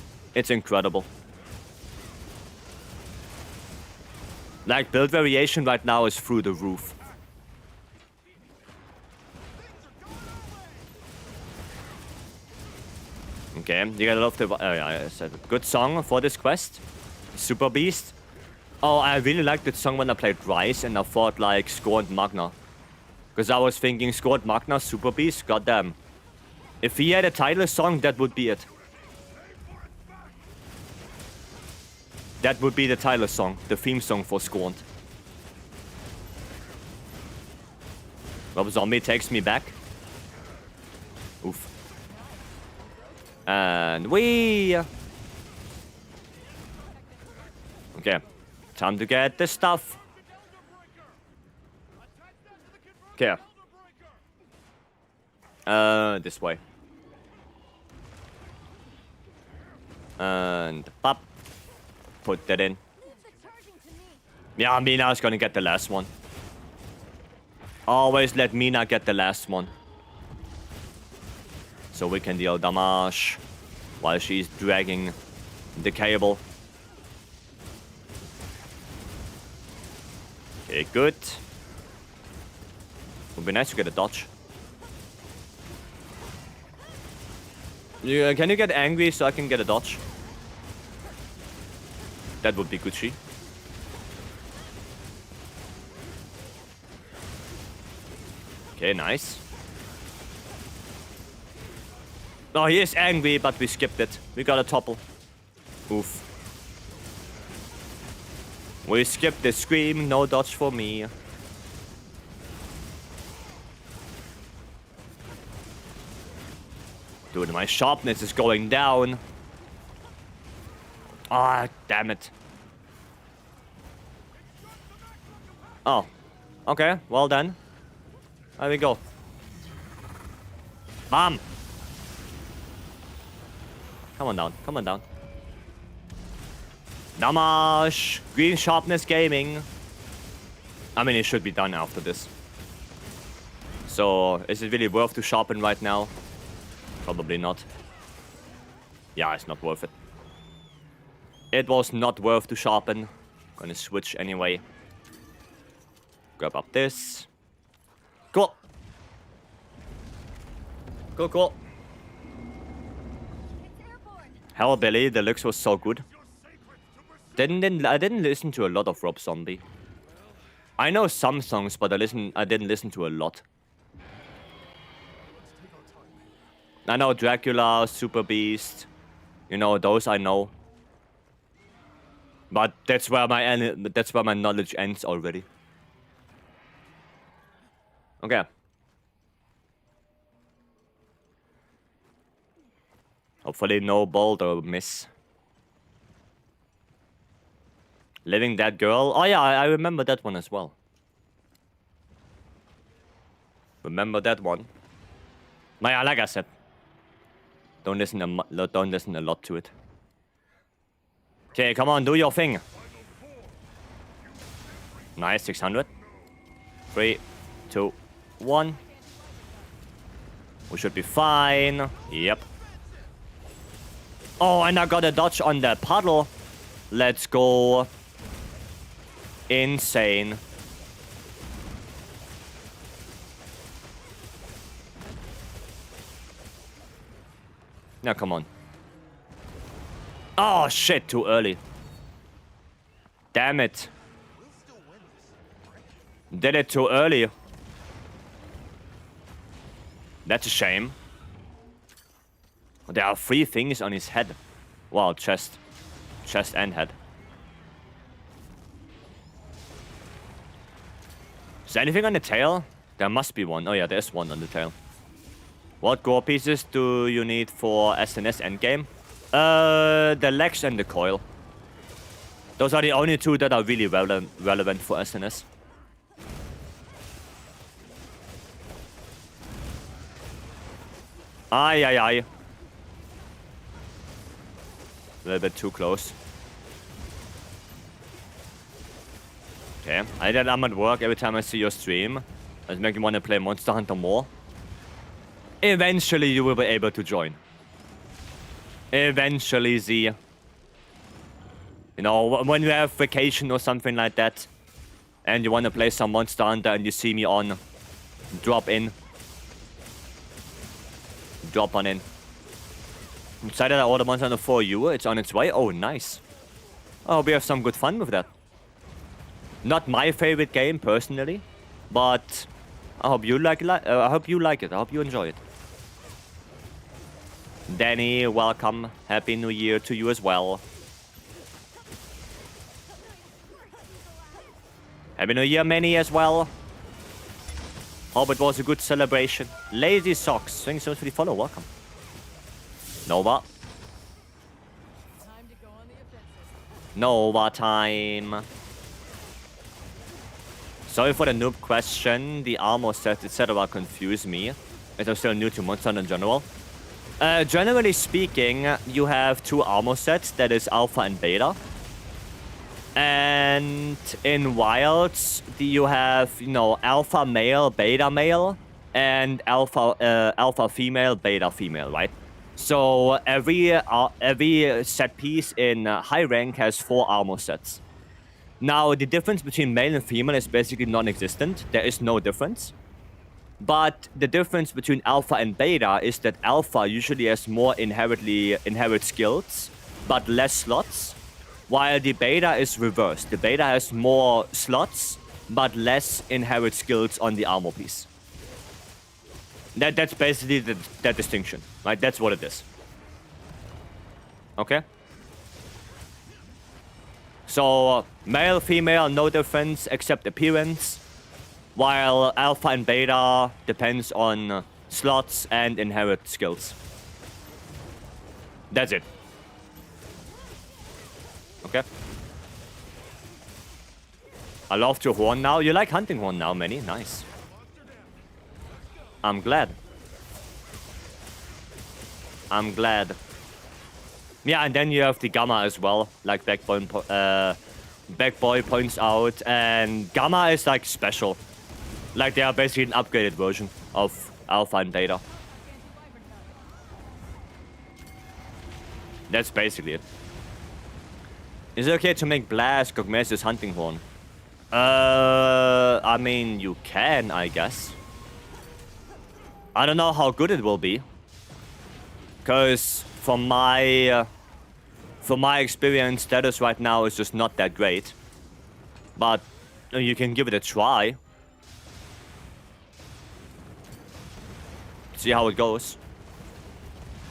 incredible. Like, build variation right now is through the roof. Okay, you gotta love the... yeah, I said good song for this quest. Super Beast. Oh, I really liked that song when I played Rise and I thought like Score and Magna. Because I was thinking Score and Magna, Super Beast, goddamn. If he had a title song, that would be it. That would be the title song, the theme song for Scorned. Rob Zombie takes me back. Oof. And we... Okay. Time to get the stuff. Okay. This way. And pop. Put that in. Yeah, Mina's gonna get the last one. Always let Mina get the last one. So we can deal damage while she's dragging the cable. Okay, good. Would be nice to get a dodge. Can you get angry so I can get a dodge? That would be Gucci. Okay, nice. Oh, he is angry, but we skipped it. We got a topple. Oof. We skipped the scream, no dodge for me. Dude, my sharpness is going down. Ah, damn it. Oh. Okay, well then. There we go. Bam! Come on down, come on down. Namash! Green Sharpness Gaming. I mean, it should be done after this. So, is it really worth to sharpen right now? Probably not. Yeah, it's not worth it. It was not worth to sharpen. Gonna switch anyway. Grab up this. Cool. Cool, cool. Hellbilly, the looks was so good. I didn't listen to a lot of Rob Zombie. I know some songs, but I didn't listen to a lot. I know Dracula, Super Beast. You know, those I know. But that's where my knowledge ends already. Okay. Hopefully no bolt or miss. Living Dead Girl. Oh yeah, I remember that one as well. Remember that one. Yeah, like I said, don't listen a lot to it. Okay, come on, do your thing. Nice, 600. 3, 2, 1. We should be fine. Yep. Oh, and I got a dodge on the puddle. Let's go. Insane. Now, come on. Oh, shit, too early. Damn it. Did it too early. That's a shame. There are 3 things on his head. Wow, chest. Chest and head. Is there anything on the tail? There must be one. Oh yeah, there's one on the tail. What gore pieces do you need for SNS endgame? The legs and the coil. Those are the only 2 that are really relevant for SNS. Aye, aye, aye. A little bit too close. Okay, I'm at work every time I see your stream. It's making me want to play Monster Hunter more. Eventually you will be able to join. Eventually, Z. You know, when you have vacation or something like that, and you want to play some Monster Hunter and you see me on, drop in. Drop on in. I'm excited I ordered Monster Hunter for you. It's on its way. Oh, nice. I hope we have some good fun with that. Not my favorite game, personally, but I hope you like it. I hope you like it. I hope you enjoy it. Danny, welcome. Happy New Year to you as well. Happy New Year, Manny, as well. Hope it was a good celebration. Lazy Socks, thanks so much for the follow. Welcome. Nova. Nova time. Sorry for the noob question. The armor set, etc. confuse me. As I'm still new to Monster Hunter in general. Generally speaking, you have 2 armor sets. That is Alpha and Beta. And in Wilds, you have, you know, Alpha male, Beta male, and Alpha female, Beta female, right? So every set piece in high rank has 4 armor sets. Now, the difference between male and female is basically non-existent. There is no difference. But the difference between Alpha and Beta is that Alpha usually has more inherent skills, but less slots. while the beta is reversed. The beta has more slots, but less inherent skills on the armor piece. That's basically that distinction, right? That's what it is. Okay? So, male, female, no difference except appearance, while alpha and beta depends on slots and inherent skills. That's it. Okay? I love to horn now. You like hunting horn now, Manny? Nice. I'm glad. I'm glad. Yeah, and then you have the Gamma as well, like Backboy points out, and Gamma is like special. Like they are basically an upgraded version of Alpha and Beta. That's basically it. Is it okay to make Blast Gogmesis hunting horn? I mean, you can, I guess. I don't know how good it will be. Because from my experience, status right now is just not that great. But you can give it a try. See how it goes.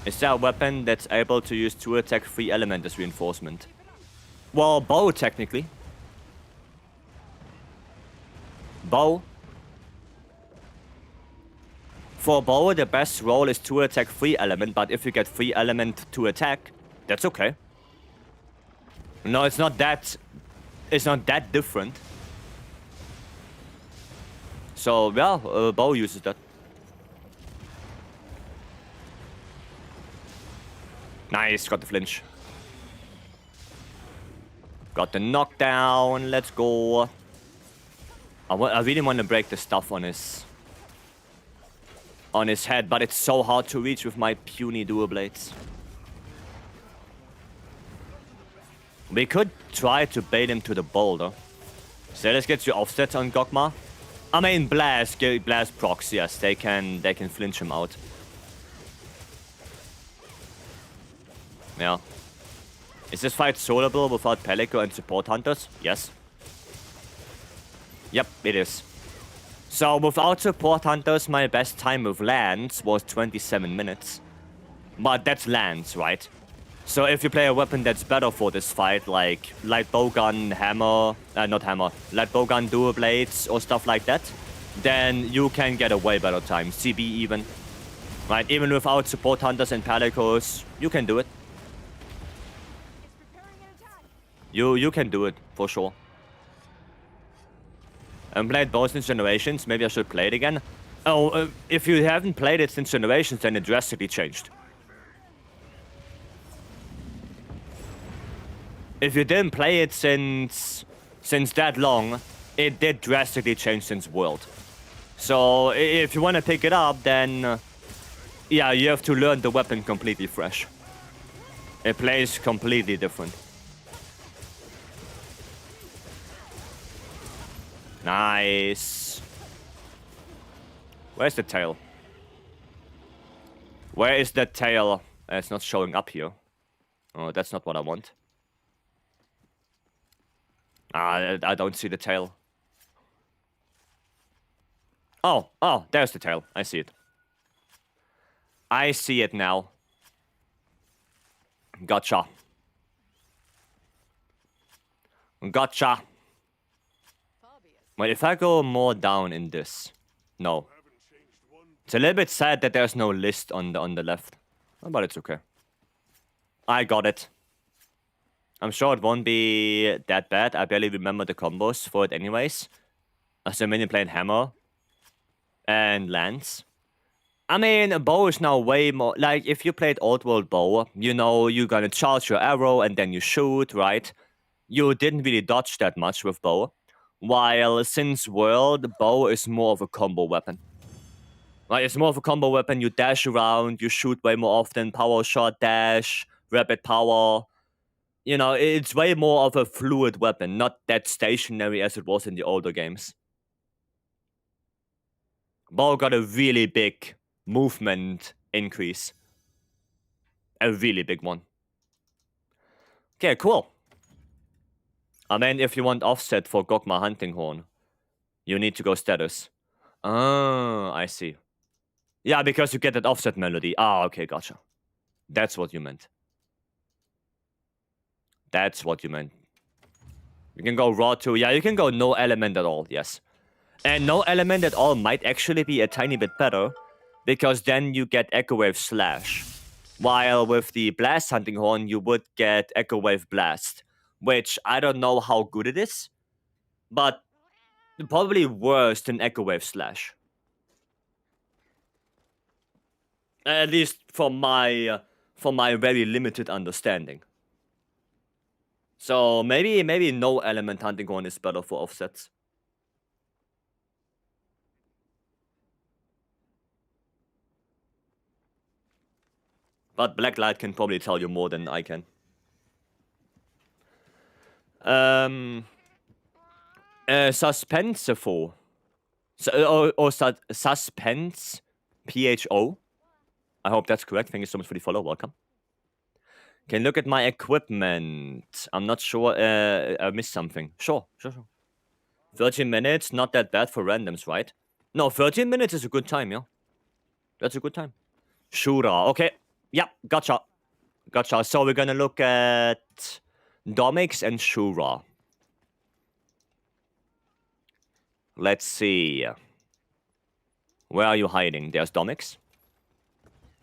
Is there a weapon that's able to use 2 attack 3 element as reinforcement? Well, bow technically. Bow. For bow, the best roll is 2 attack 3 element, but if you get 3 element to attack, that's okay. No, it's not that different. So, yeah, bow uses that. Nice, got the flinch. Got the knockdown, let's go. I really want to break the stuff on his head, but it's so hard to reach with my puny dual blades. We could try to bait him to the boulder. So let's get you offset on Gogma. I mean, blast procs, yes, they can flinch him out. Yeah. Is this fight soloable without Pelico and support hunters? Yes. Yep, it is. So without support hunters, my best time with Lance was 27 minutes. But that's Lance, right? So if you play a weapon that's better for this fight, like light bowgun, hammer, not hammer, light bowgun, dual blades, or stuff like that, then you can get a way better time, CB even. Right, even without support hunters and Pelicos, you can do it. You can do it, for sure. I played both since Generations, maybe I should play it again. Oh, if you haven't played it since Generations, then it drastically changed. If you didn't play it since that long, it did drastically change since World. So if you want to pick it up, then yeah, you have to learn the weapon completely fresh. It plays completely different. Nice. Where's the tail? Where is that tail? It's not showing up here. Oh, that's not what I want. I don't see the tail. Oh, there's the tail. I see it. I see it now. Gotcha. Gotcha. Wait, if I go more down in this... No. It's a little bit sad that there's no list on the left. But it's okay. I got it. I'm sure it won't be that bad. I barely remember the combos for it anyways. So many playing Hammer and Lance. I mean, bow is now way more... Like, if you played Old World bow, you know you're gonna charge your arrow and then you shoot, right? You didn't really dodge that much with bow. While since World, bow is more of a combo weapon. Like, it's more of a combo weapon. You dash around, you shoot way more often. Power shot, dash, rapid power. You know, it's way more of a fluid weapon, not that stationary as it was in the older games. Bow got a really big movement increase. A really big one. Okay, cool. I mean, if you want offset for Gogma Hunting Horn, you need to go status. Oh, I see. Yeah, because you get that offset melody. Ah, okay, gotcha. That's what you meant. That's what you meant. You can go raw too. Yeah, you can go no element at all, yes. And no element at all might actually be a tiny bit better, because then you get Echo Wave Slash. While with the Blast Hunting Horn, you would get Echo Wave Blast, which I don't know how good it is, but probably worse than Echo Wave Slash. At least from my very limited understanding. So maybe no element hunting horn is better for offsets. But Blacklight can probably tell you more than I can. Suspenseful. Suspense PHO. I hope that's correct. Thank you so much for the follow. Welcome. Can look at my equipment. I'm not sure. I missed something. Sure. 13 minutes, not that bad for randoms, right? No, 13 minutes is a good time, yeah. That's a good time. Shooter. Okay. Yeah, gotcha. So we're gonna look at Domix and Shura. Let's see. Where are you hiding? There's Domix.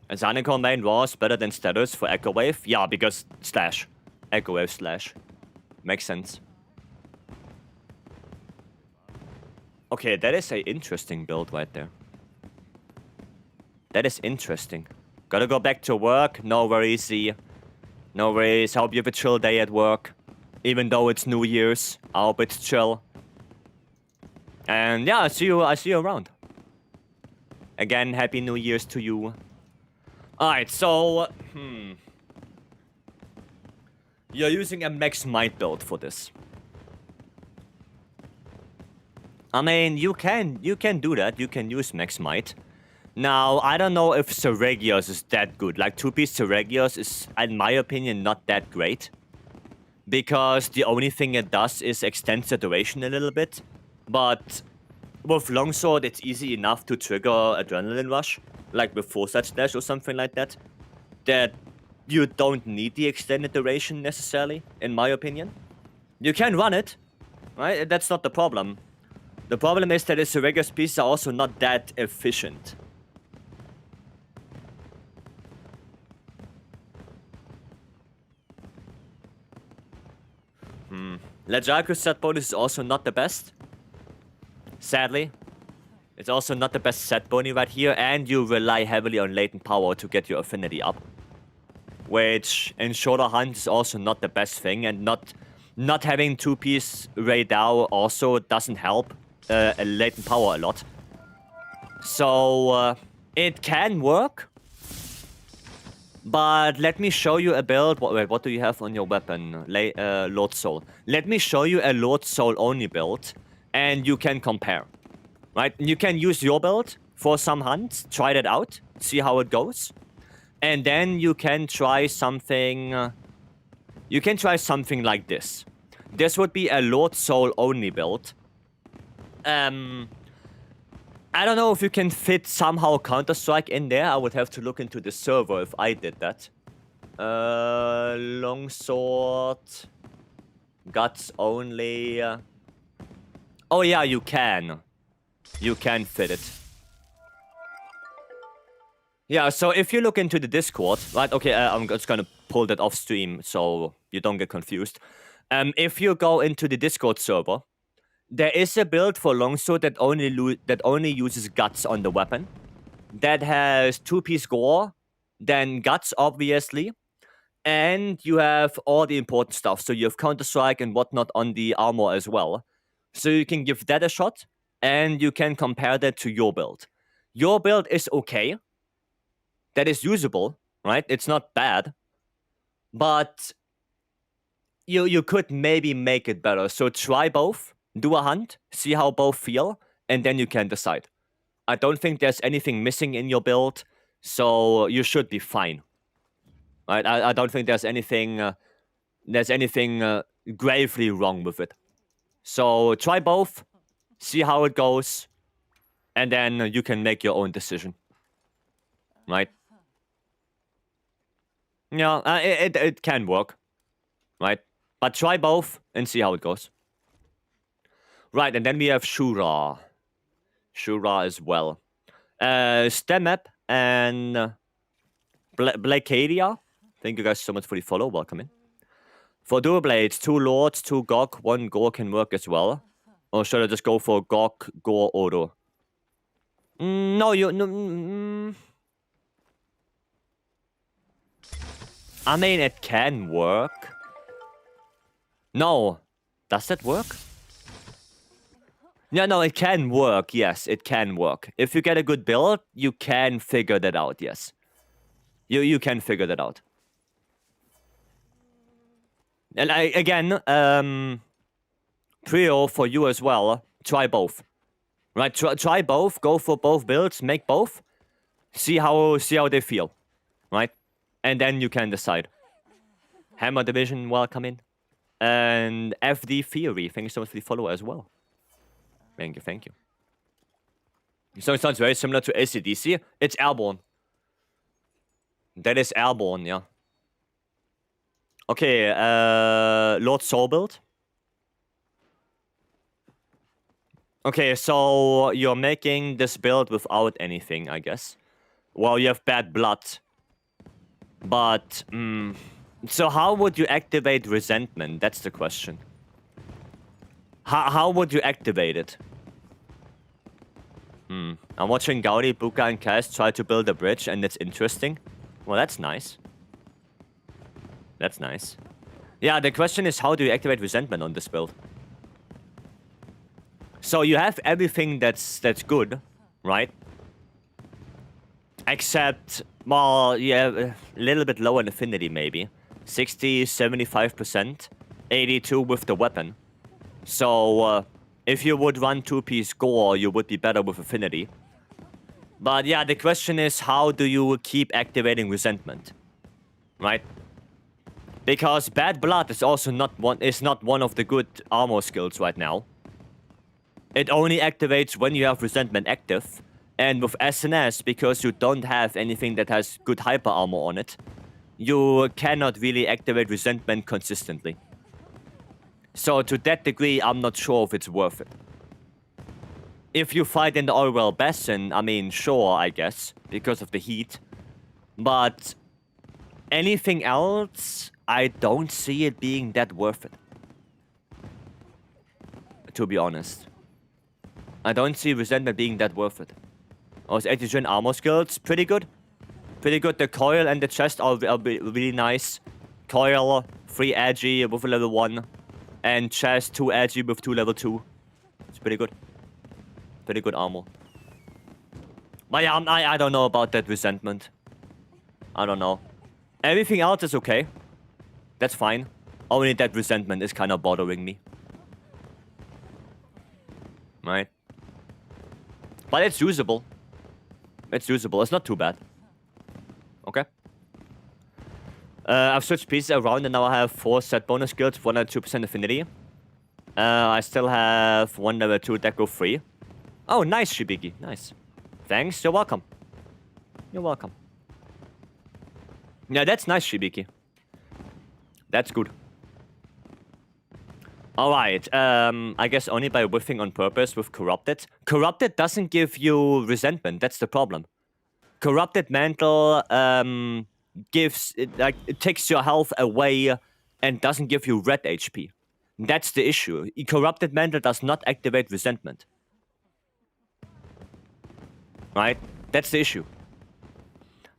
Zanico main was better than status for Echo Wave? Yeah, because slash. Echo Wave slash. Makes sense. Okay, that is a interesting build right there. That is interesting. Gotta go back to work. No worries, No worries. Hope you have a chill day at work. Even though it's New Year's, I hope it's chill. And yeah, I see you around. Again, Happy New Year's to you. Alright, so... You're using a Max Might build for this. I mean, you can do that. You can use Max Might. Now, I don't know if Seregios is that good. Like, 2-piece Seregios is, in my opinion, not that great. Because the only thing it does is extend the duration a little bit. But with Longsword, it's easy enough to trigger Adrenaline Rush. Like with Foresight Slash or something like that. That you don't need the extended duration necessarily, in my opinion. You can run it, right? That's not the problem. The problem is that the Seregios pieces are also not that efficient. Legiaco's set bonus is also not the best. Sadly. It's also not the best set bony right here, and you rely heavily on latent power to get your affinity up. Which, in shorter hunts, is also not the best thing, and not having 2-piece Radar also doesn't help latent power a lot. So, it can work. But let me show you a build. Wait, what do you have on your weapon? Lord Soul. Let me show you a Lord Soul only build, and you can compare. Right? You can use your build for some hunts, try that out, see how it goes. And then you can try something... you can try something like this. This would be a Lord Soul only build. I don't know if you can fit somehow Counter-Strike in there. I would have to look into the server if I did that. Longsword. Guts only. Oh yeah, you can. You can fit it. Yeah, so if you look into the Discord, right, okay, I'm just gonna pull that off stream so you don't get confused. If you go into the Discord server, there is a build for Longsword that only uses Guts on the weapon. That has 2-piece Gore, then Guts, obviously. And you have all the important stuff. So you have Counter-Strike and whatnot on the armor as well. So you can give that a shot, and you can compare that to your build. Your build is okay. That is usable, right? It's not bad. But you could maybe make it better. So try both. Do a hunt, see how both feel, and then you can decide. I don't think there's anything missing in your build, so you should be fine. Right? I don't think there's anything gravely wrong with it. So try both, see how it goes, and then you can make your own decision. Right? Yeah, it can work. Right? But try both and see how it goes. Right, and then we have Shura. Shura as well. Stemep and Blakeadia. Thank you guys so much for the follow. Welcome in. For dual blades, 2 lords, 2 Gok, 1 Gore can work as well. Or should I just go for Gok, Gore, Odo? No, you... No, I mean, it can work. No. Does that work? Yeah, no, it can work. Yes, it can work. If you get a good build, you can figure that out, yes. You can figure that out. And again, Prio for you as well. Try both. Right, try both. Go for both builds. Make both. See how they feel. Right? And then you can decide. Hammer Division, welcome in. And FD Theory, thank you so much for the follow as well. Thank you, thank you. So it sounds very similar to ACDC. It's airborne. That is airborne, yeah. Okay, Lord Soul build. Okay, so you're making this build without anything, I guess. Well, you have bad blood. But, so how would you activate resentment? That's the question. How would you activate it? I'm watching Gaudi, Buka, and Kaz try to build a bridge, and it's interesting. Well, that's nice. That's nice. Yeah, the question is, how do you activate resentment on this build? So you have everything that's good, right? Except, well, yeah, a little bit low in affinity, maybe. 60, 75%. 82 with the weapon. So, if you would run 2-piece gore, you would be better with affinity. But yeah, the question is, how do you keep activating resentment? Right? Because bad blood is also not one of the good armor skills right now. It only activates when you have resentment active. And with SNS, because you don't have anything that has good hyper armor on it, you cannot really activate resentment consistently. So to that degree, I'm not sure if it's worth it. If you fight in the Orwell Basin, I mean, sure, I guess, because of the heat. But anything else, I don't see it being that worth it. To be honest. I don't see resentment being that worth it. Also, 80 armor skills, pretty good. Pretty good. The coil and the chest are really nice. Coil, 3 edgy with a level 1. And chest, 2 edgy with 2 level 2. It's pretty good. Pretty good armor. But yeah, I don't know about that resentment. I don't know. Everything else is okay. That's fine. Only that resentment is kind of bothering me. Right? But it's usable. It's usable. It's not too bad. Okay. I've switched pieces around and now I have 4 set bonus skills, 102% affinity. I still have 1 level 2 deco free. Oh, nice, Shibiki. Nice. Thanks. You're welcome. You're welcome. Yeah, that's nice, Shibiki. That's good. Alright, I guess only by whiffing on purpose with Corrupted. Corrupted doesn't give you resentment, that's the problem. Corrupted Mantle, it takes your health away and doesn't give you red HP. That's the issue. Corrupted Mantle does not activate resentment. Right? That's the issue.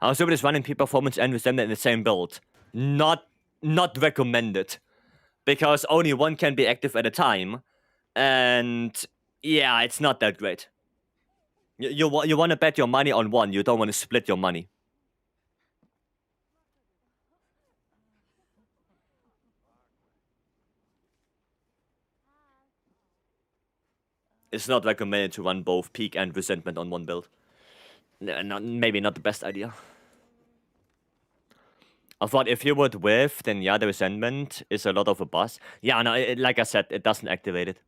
How stupid is running peak performance and resentment in the same build? Not recommended. Because only one can be active at a time. And yeah, it's not that great. You want to bet your money on one. You don't want to split your money. It's not recommended to run both peak and resentment on one build. Maybe not the best idea. I thought if you would whiff, then yeah, the resentment is a lot of a buzz. Yeah, no, like I said, it doesn't activate it.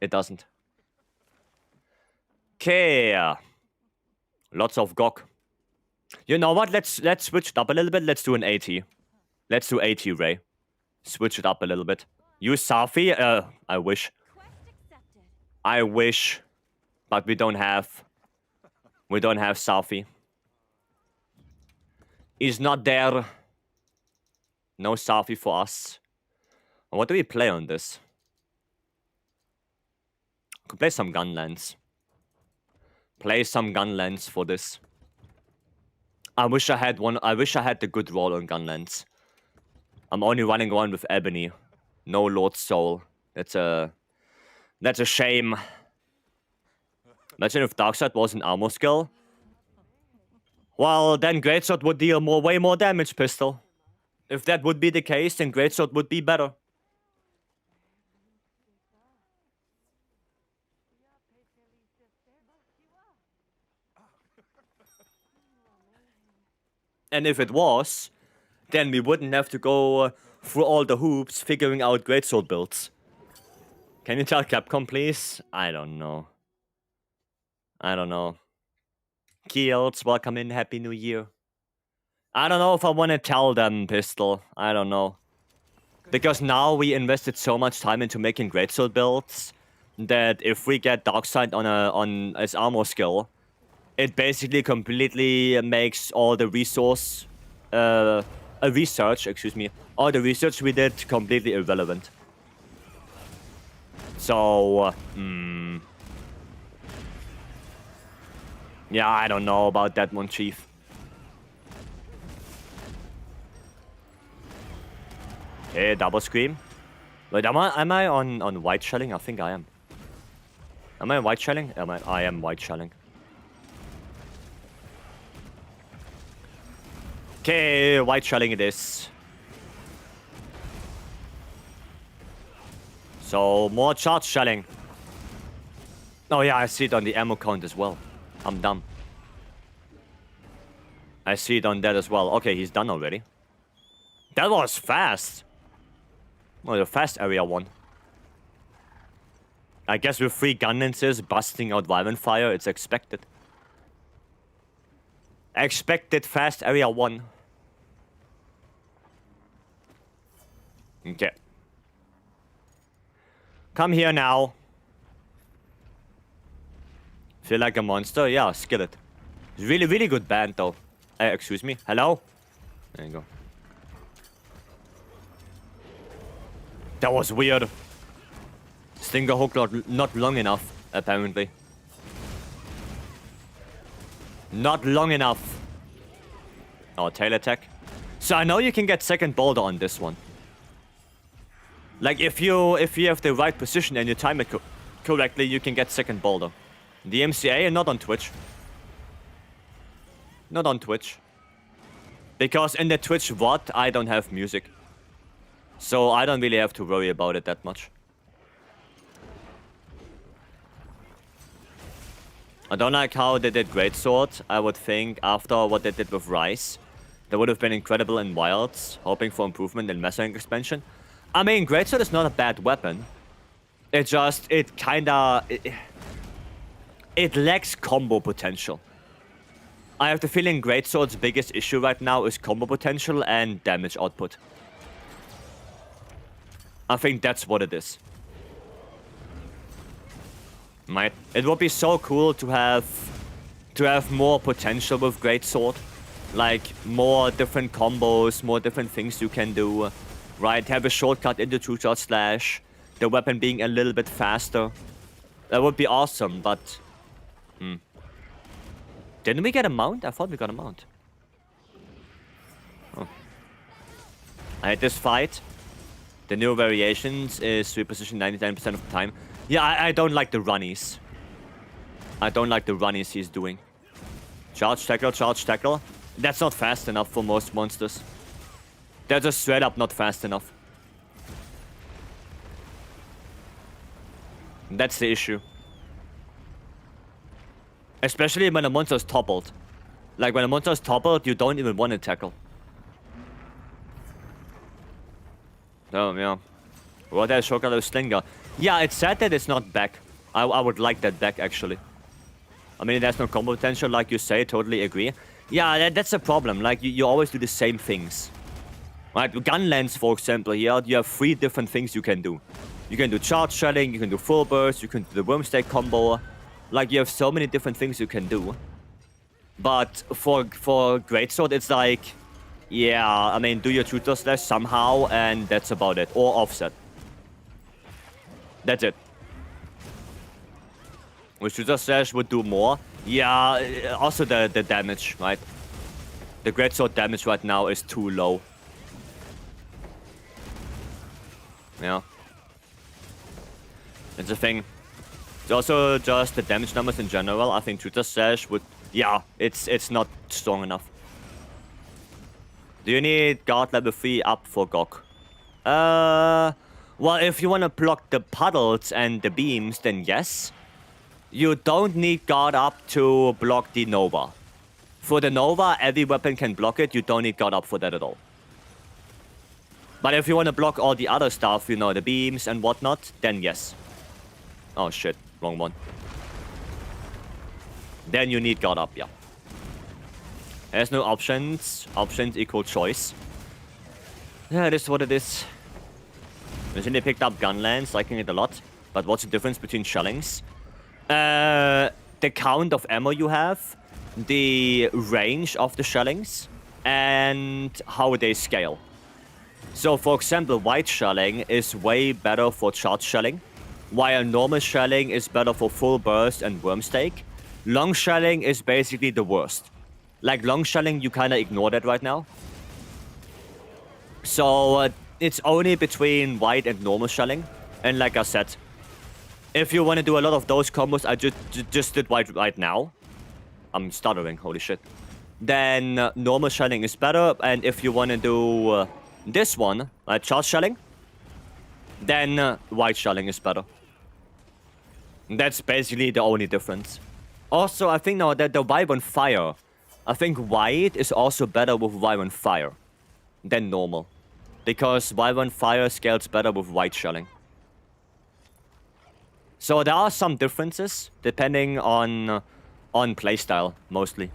It doesn't. Okay. Lots of gok. You know what? Let's switch it up a little bit. Let's do an AT. Let's do AT Ray. Switch it up a little bit. Use Safi. I wish. I wish, but we don't have. We don't have Safi. He's not there. No Safi for us. What do we play on this? Could play some Gunlands. Play some Gunlands for this. I wish I had one. I wish I had the good roll on Gunlands. I'm only running one with Ebony. No Lord Soul. That's a shame. Imagine if Darkside was an armor skill. Well, then Greatsword would deal way more damage, Pistol. If that would be the case, then Greatsword would be better. And if it was, then we wouldn't have to go through all the hoops figuring out Greatsword builds. Can you tell Capcom, please? I don't know. I don't know. Kielts, welcome in, Happy New Year. I don't know if I want to tell them, Pistol. I don't know. Because now we invested so much time into making Greatsword builds that if we get Darkside on as armor skill, it basically completely makes all the research we did completely irrelevant. So, yeah, I don't know about that one, Chief. Okay, double scream. Wait, am I on white shelling? I think I am. Am I white shelling? I am white shelling. Okay, white shelling it is. So, more charge shelling. Oh yeah, I see it on the ammo count as well. I'm dumb. I see it on that as well. Okay, he's done already. That was fast. Oh, the fast area one. I guess with 3 gunlances busting out Violent Fire, it's expected. Expected fast area 1. Okay. Come here now. Feel like a monster? Yeah, Skillet. Really, really good band though. Excuse me. Hello? There you go. That was weird. Stinger hook not long enough, apparently. Not long enough. Oh, tail attack. So I know you can get second boulder on this one. Like if you have the right position and you time it correctly, you can get second boulder. The MCA and not on Twitch. Not on Twitch. Because in the Twitch VOD, I don't have music. So I don't really have to worry about it that much. I don't like how they did Greatsword. I would think after what they did with Rise, that would have been incredible in Wilds, hoping for improvement in Mesa Rank expansion. I mean, Greatsword is not a bad weapon. It just, it lacks combo potential. I have the feeling Greatsword's biggest issue right now is combo potential and damage output. I think that's what it is. Right? It would be so cool to have more potential with Greatsword. Like, more different combos, more different things you can do. Right? Have a shortcut into True Shot Slash. The weapon being a little bit faster. That would be awesome, but... Didn't we get a mount? I thought we got a mount. Oh. I had this fight. The new variations is reposition 99% of the time. Yeah, I don't like the runnies. I don't like the runnies he's doing. Charge tackle, charge tackle. That's not fast enough for most monsters. They're just straight up not fast enough. That's the issue. Especially when a monster is toppled. Like when a monster is toppled, you don't even want to tackle. So, yeah. What else? Chocolate Slinger. Yeah, it's sad that it's not back. I would like that back, actually. I mean, there's no combo potential, like you say. Totally agree. Yeah, that's a problem. Like, you always do the same things. Right? Gunlands, for example, here, you have 3 different things you can do. You can do charge shelling, you can do full burst, you can do the wormstake combo. Like, you have so many different things you can do. But for Greatsword, it's like... Yeah, I mean, do your tutor slash somehow, and that's about it. Or offset. That's it. With tutor slash would do more. Yeah, also the damage, right? The Greatsword damage right now is too low. Yeah. It's a thing. It's also just the damage numbers in general. I think tutor slash would... Yeah, it's not strong enough. Do you need guard level 3 up for Gok? Well, if you want to block the puddles and the beams, then yes. You don't need guard up to block the Nova. For the Nova, every weapon can block it. You don't need guard up for that at all. But if you want to block all the other stuff, you know, the beams and whatnot, then yes. Oh shit, wrong one. Then you need guard up, yeah. There's no options. Options equal choice. Yeah, it is what it is. Recently picked up Gunlands, liking it a lot. But what's the difference between shellings? The count of ammo you have, the range of the shellings, and how they scale. So, for example, white shelling is way better for charge shelling, while normal shelling is better for full burst and wormstake. Long shelling is basically the worst. Like, long shelling, you kind of ignore that right now. So, it's only between white and normal shelling. And like I said, if you want to do a lot of those combos, I just did white right now. I'm stuttering, holy shit. Then normal shelling is better. And if you want to do this one, like charge shelling, then white shelling is better. That's basically the only difference. Also, I think now that the Vibrant Fire... I think white is also better with Vibrant Fire than normal. Because Vibrant Fire scales better with white shelling. So there are some differences depending on playstyle, mostly.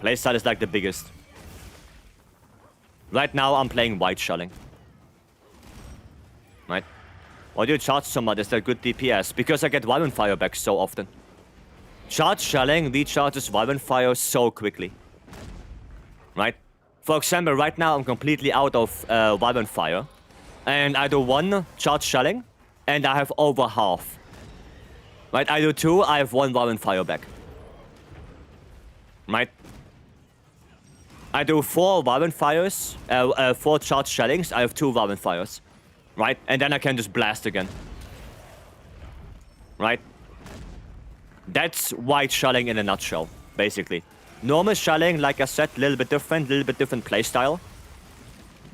Playstyle is like the biggest. Right now I'm playing white shelling. Right? Why do you charge so much? Is that good DPS? Because I get Vibrant Fire back so often. Charge shelling recharges Vibrant Fire so quickly. Right? For example, right now I'm completely out of Vibrant Fire. And I do 1 charge shelling, and I have over half. Right? I do 2, I have 1 Vibrant Fire back. Right? I do 4 Vibrant Fires, 4 charge shellings, I have 2 Vibrant Fires. Right? And then I can just blast again. Right? That's white shelling in a nutshell, basically. Normal shelling, like I said, a little bit different playstyle.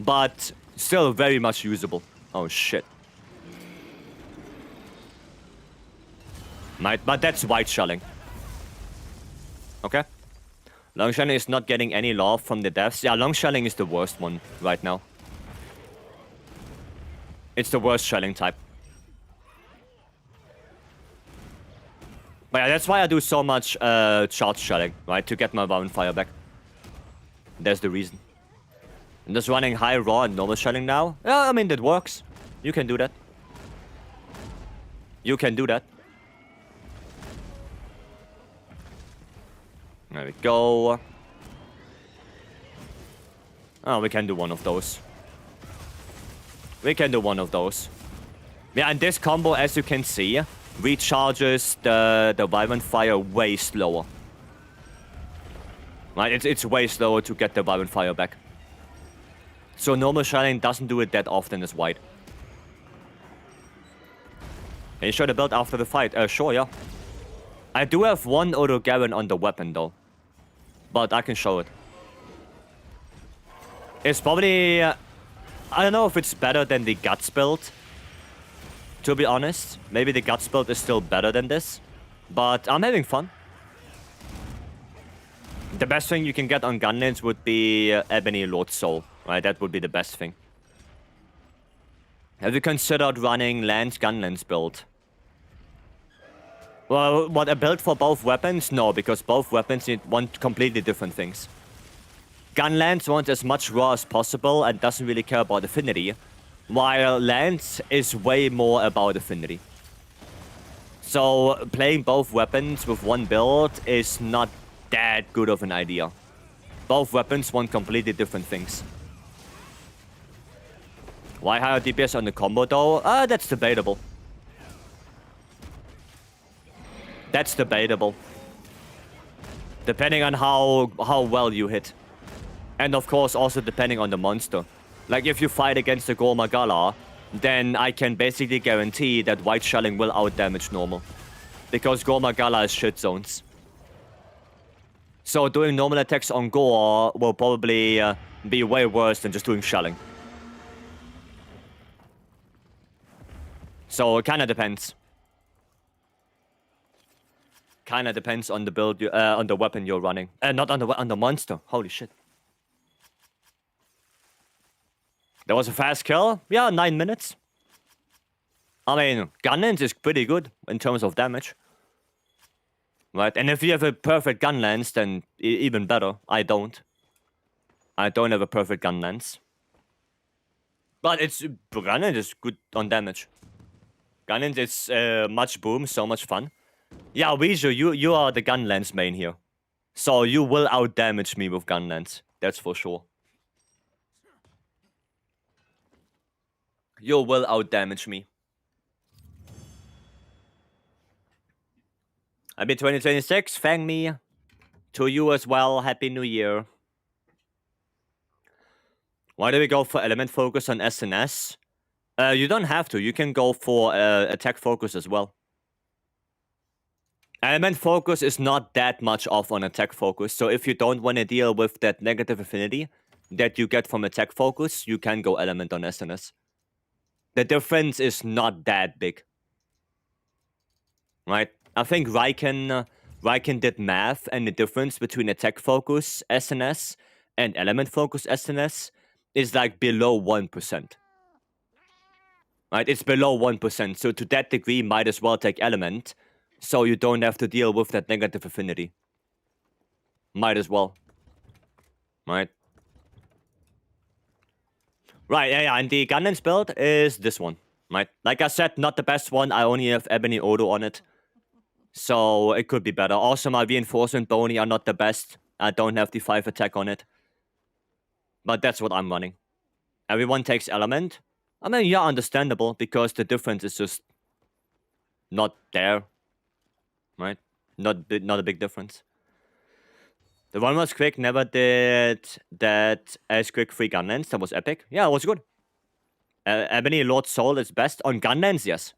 But still very much usable. Oh shit. Right, but that's white shelling. Okay? Long shelling is not getting any love from the devs. Yeah, long shelling is the worst one right now. It's the worst shelling type. But yeah, that's why I do so much charge shelling, right? To get my Vibrant Fire back. That's the reason. I'm just running high raw and normal shelling now. Yeah, I mean, that works. You can do that. You can do that. There we go. Oh, we can do one of those. We can do one of those. Yeah, and this combo, as you can see, recharges the Vibrant Fire way slower. Right, it's way slower to get the Vibrant Fire back. So normal shelling doesn't do it that often as white. Can you show the build after the fight? Sure, yeah. I do have 1 Auto Garen on the weapon though. But I can show it. It's probably... I don't know if it's better than the Guts build. To be honest, maybe the Guts build is still better than this. But I'm having fun. The best thing you can get on Gunlands would be Ebony Lord Soul. Right, that would be the best thing. Have you considered running Lance Gunlance build? Well, what, a build for both weapons? No, because both weapons want completely different things. Gunlance wants as much raw as possible and doesn't really care about affinity, while Lance is way more about affinity. So playing both weapons with one build is not that good of an idea. Both weapons want completely different things. Why higher DPS on the combo though? That's debatable. That's debatable. Depending on how well you hit. And of course also depending on the monster. Like if you fight against the Gormagala, then I can basically guarantee that white shelling will outdamage normal. Because Gormagala is shit zones. So doing normal attacks on Gore will probably be way worse than just doing shelling. So it kinda depends. Kinda depends on the build, on the weapon you're running. Not on the monster. Holy shit. That was a fast kill. Yeah, 9 minutes. I mean, Gunlance is pretty good in terms of damage. Right, and if you have a perfect Gunlance, then even better. I don't. I don't have a perfect Gunlance. But Gunlance is good on damage. Gunlance is much boom, so much fun. Yeah, Vycery, you are the Gunlance main here. So you will outdamage me with Gunlance. That's for sure. You will outdamage me. Happy 2026, thank me. To you as well, Happy New Year. Why do we go for element focus on SNS? You don't have to, you can go for attack focus as well. Element focus is not that much off on attack focus, so if you don't want to deal with that negative affinity that you get from attack focus, you can go element on SNS. The difference is not that big. Right? I think Ryken did math, and the difference between attack focus SNS and element focus SNS is like below 1%. Right? It's below 1%, so to that degree, might as well take element, so you don't have to deal with that negative affinity. Might as well. Right? Right, yeah, and the Gunlance build is this one. Right? Like I said, not the best one, I only have Ebony Odo on it. So it could be better. Also, my reinforcement bony are not the best. I don't have the 5 attack on it. But that's what I'm running. Everyone takes element. I mean, yeah, understandable, because the difference is just not there. Right? Not a big difference. The one was quick, never did that as quick free Gunlance. That was epic. Yeah, it was good. Ebony Lord Soul is best. On Gunlance, yes.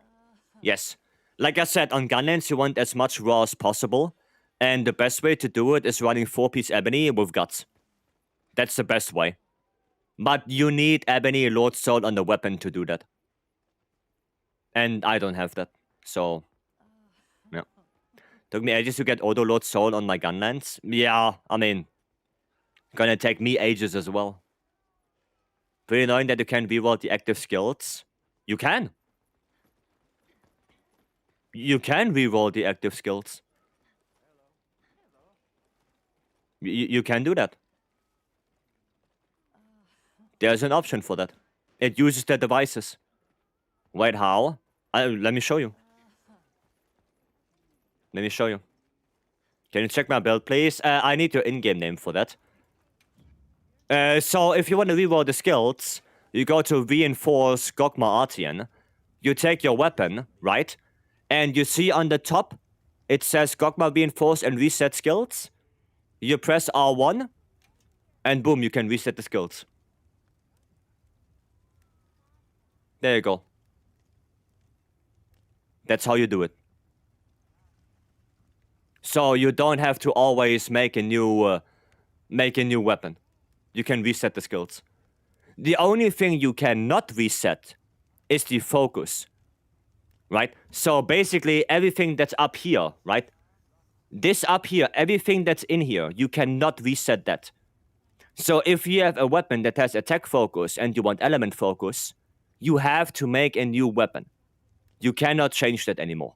Yes. Like I said, on Gunlance, you want as much raw as possible. And the best way to do it is running 4-piece Ebony with Guts. That's the best way. But you need Ebony Lord Soul on the weapon to do that. And I don't have that. So, yeah. Took me ages to get Odo Lord Soul on my Gunlance. Yeah, I mean, gonna take me ages as well. Pretty annoying that you can't reroll the active skills. You can. You can reroll the active skills. You can do that. There's an option for that. It uses the devices. Wait, how? Let me show you. Let me show you. Can you check my build, please? I need your in-game name for that. So if you want to reroll the skills, you go to Reinforce Gogma Artian. You take your weapon, right? And you see on the top, it says Gogma Reinforce and Reset Skills. You press R1, and boom, you can reset the skills. There you go. That's how you do it. So you don't have to always make a new weapon. You can reset the skills. The only thing you cannot reset is the focus. Right? So basically everything that's up here, right? This up here, everything that's in here, you cannot reset that. So if you have a weapon that has attack focus and you want element focus, you have to make a new weapon. You cannot change that anymore.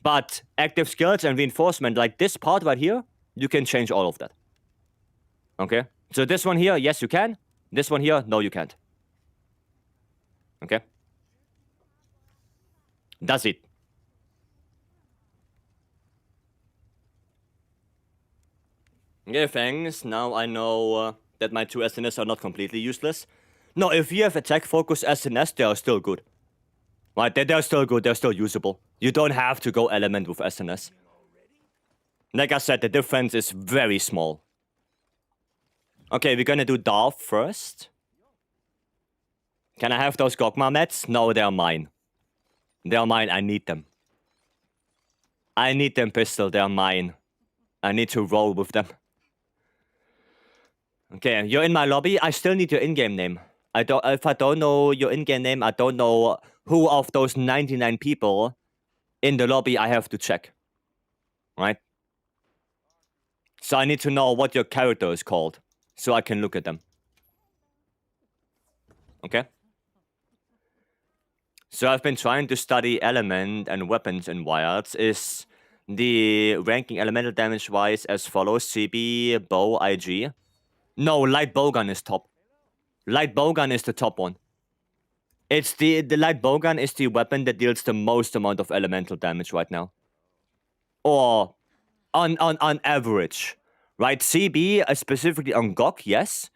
But active skills and reinforcement, like this part right here, you can change all of that. Okay? So this one here, yes, you can. This one here, no, you can't. Okay? That's it. Yeah, thanks. Now I know that my 2 SNS are not completely useless. No, if you have attack focus SNS, they are still good. Right, they're still good, they're still usable. You don't have to go element with SNS. Like I said, the difference is very small. Okay, we're gonna do Darth first. Can I have those Gogma meds? No, they're mine. They're mine, I need them. I need them, pistol, they're mine. I need to roll with them. Okay, you're in my lobby. I still need your in-game name. If I don't know your in-game name, I don't know who of those 99 people in the lobby I have to check. Right? So I need to know what your character is called, so I can look at them. Okay? So I've been trying to study element and weapons in Wilds. Is the ranking elemental damage-wise as follows: CB, bow, IG? No, light bowgun is top. Light bowgun is the top one. It's the light bowgun is the weapon that deals the most amount of elemental damage right now. Or on average. Right? CB, specifically on GOG, yes.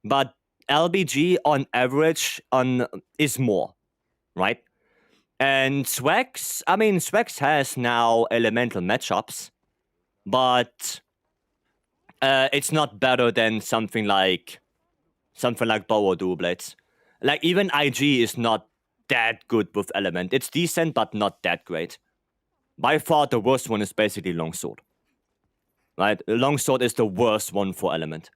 But LBG on average is more. Right? And Swax, I mean, Swax has now elemental matchups, but it's not better than something like bow or dual blades. Like even IG is not that good with element. It's decent, but not that great. By far, the worst one is basically longsword. Right, longsword is the worst one for element.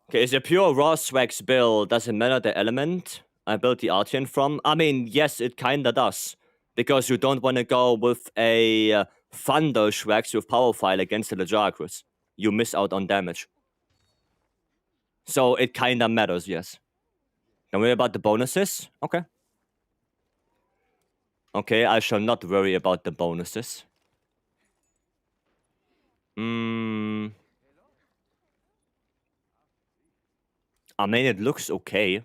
Okay, is a pure raw Swax build? Doesn't matter the element I built the Artian from? I mean, yes, it kinda does. Because you don't want to go with a Thunder Swax with Power File against the Legiacrus. You miss out on damage. So it kinda matters, yes. Don't worry about the bonuses? Okay. Okay, I shall not worry about the bonuses. I mean, it looks okay.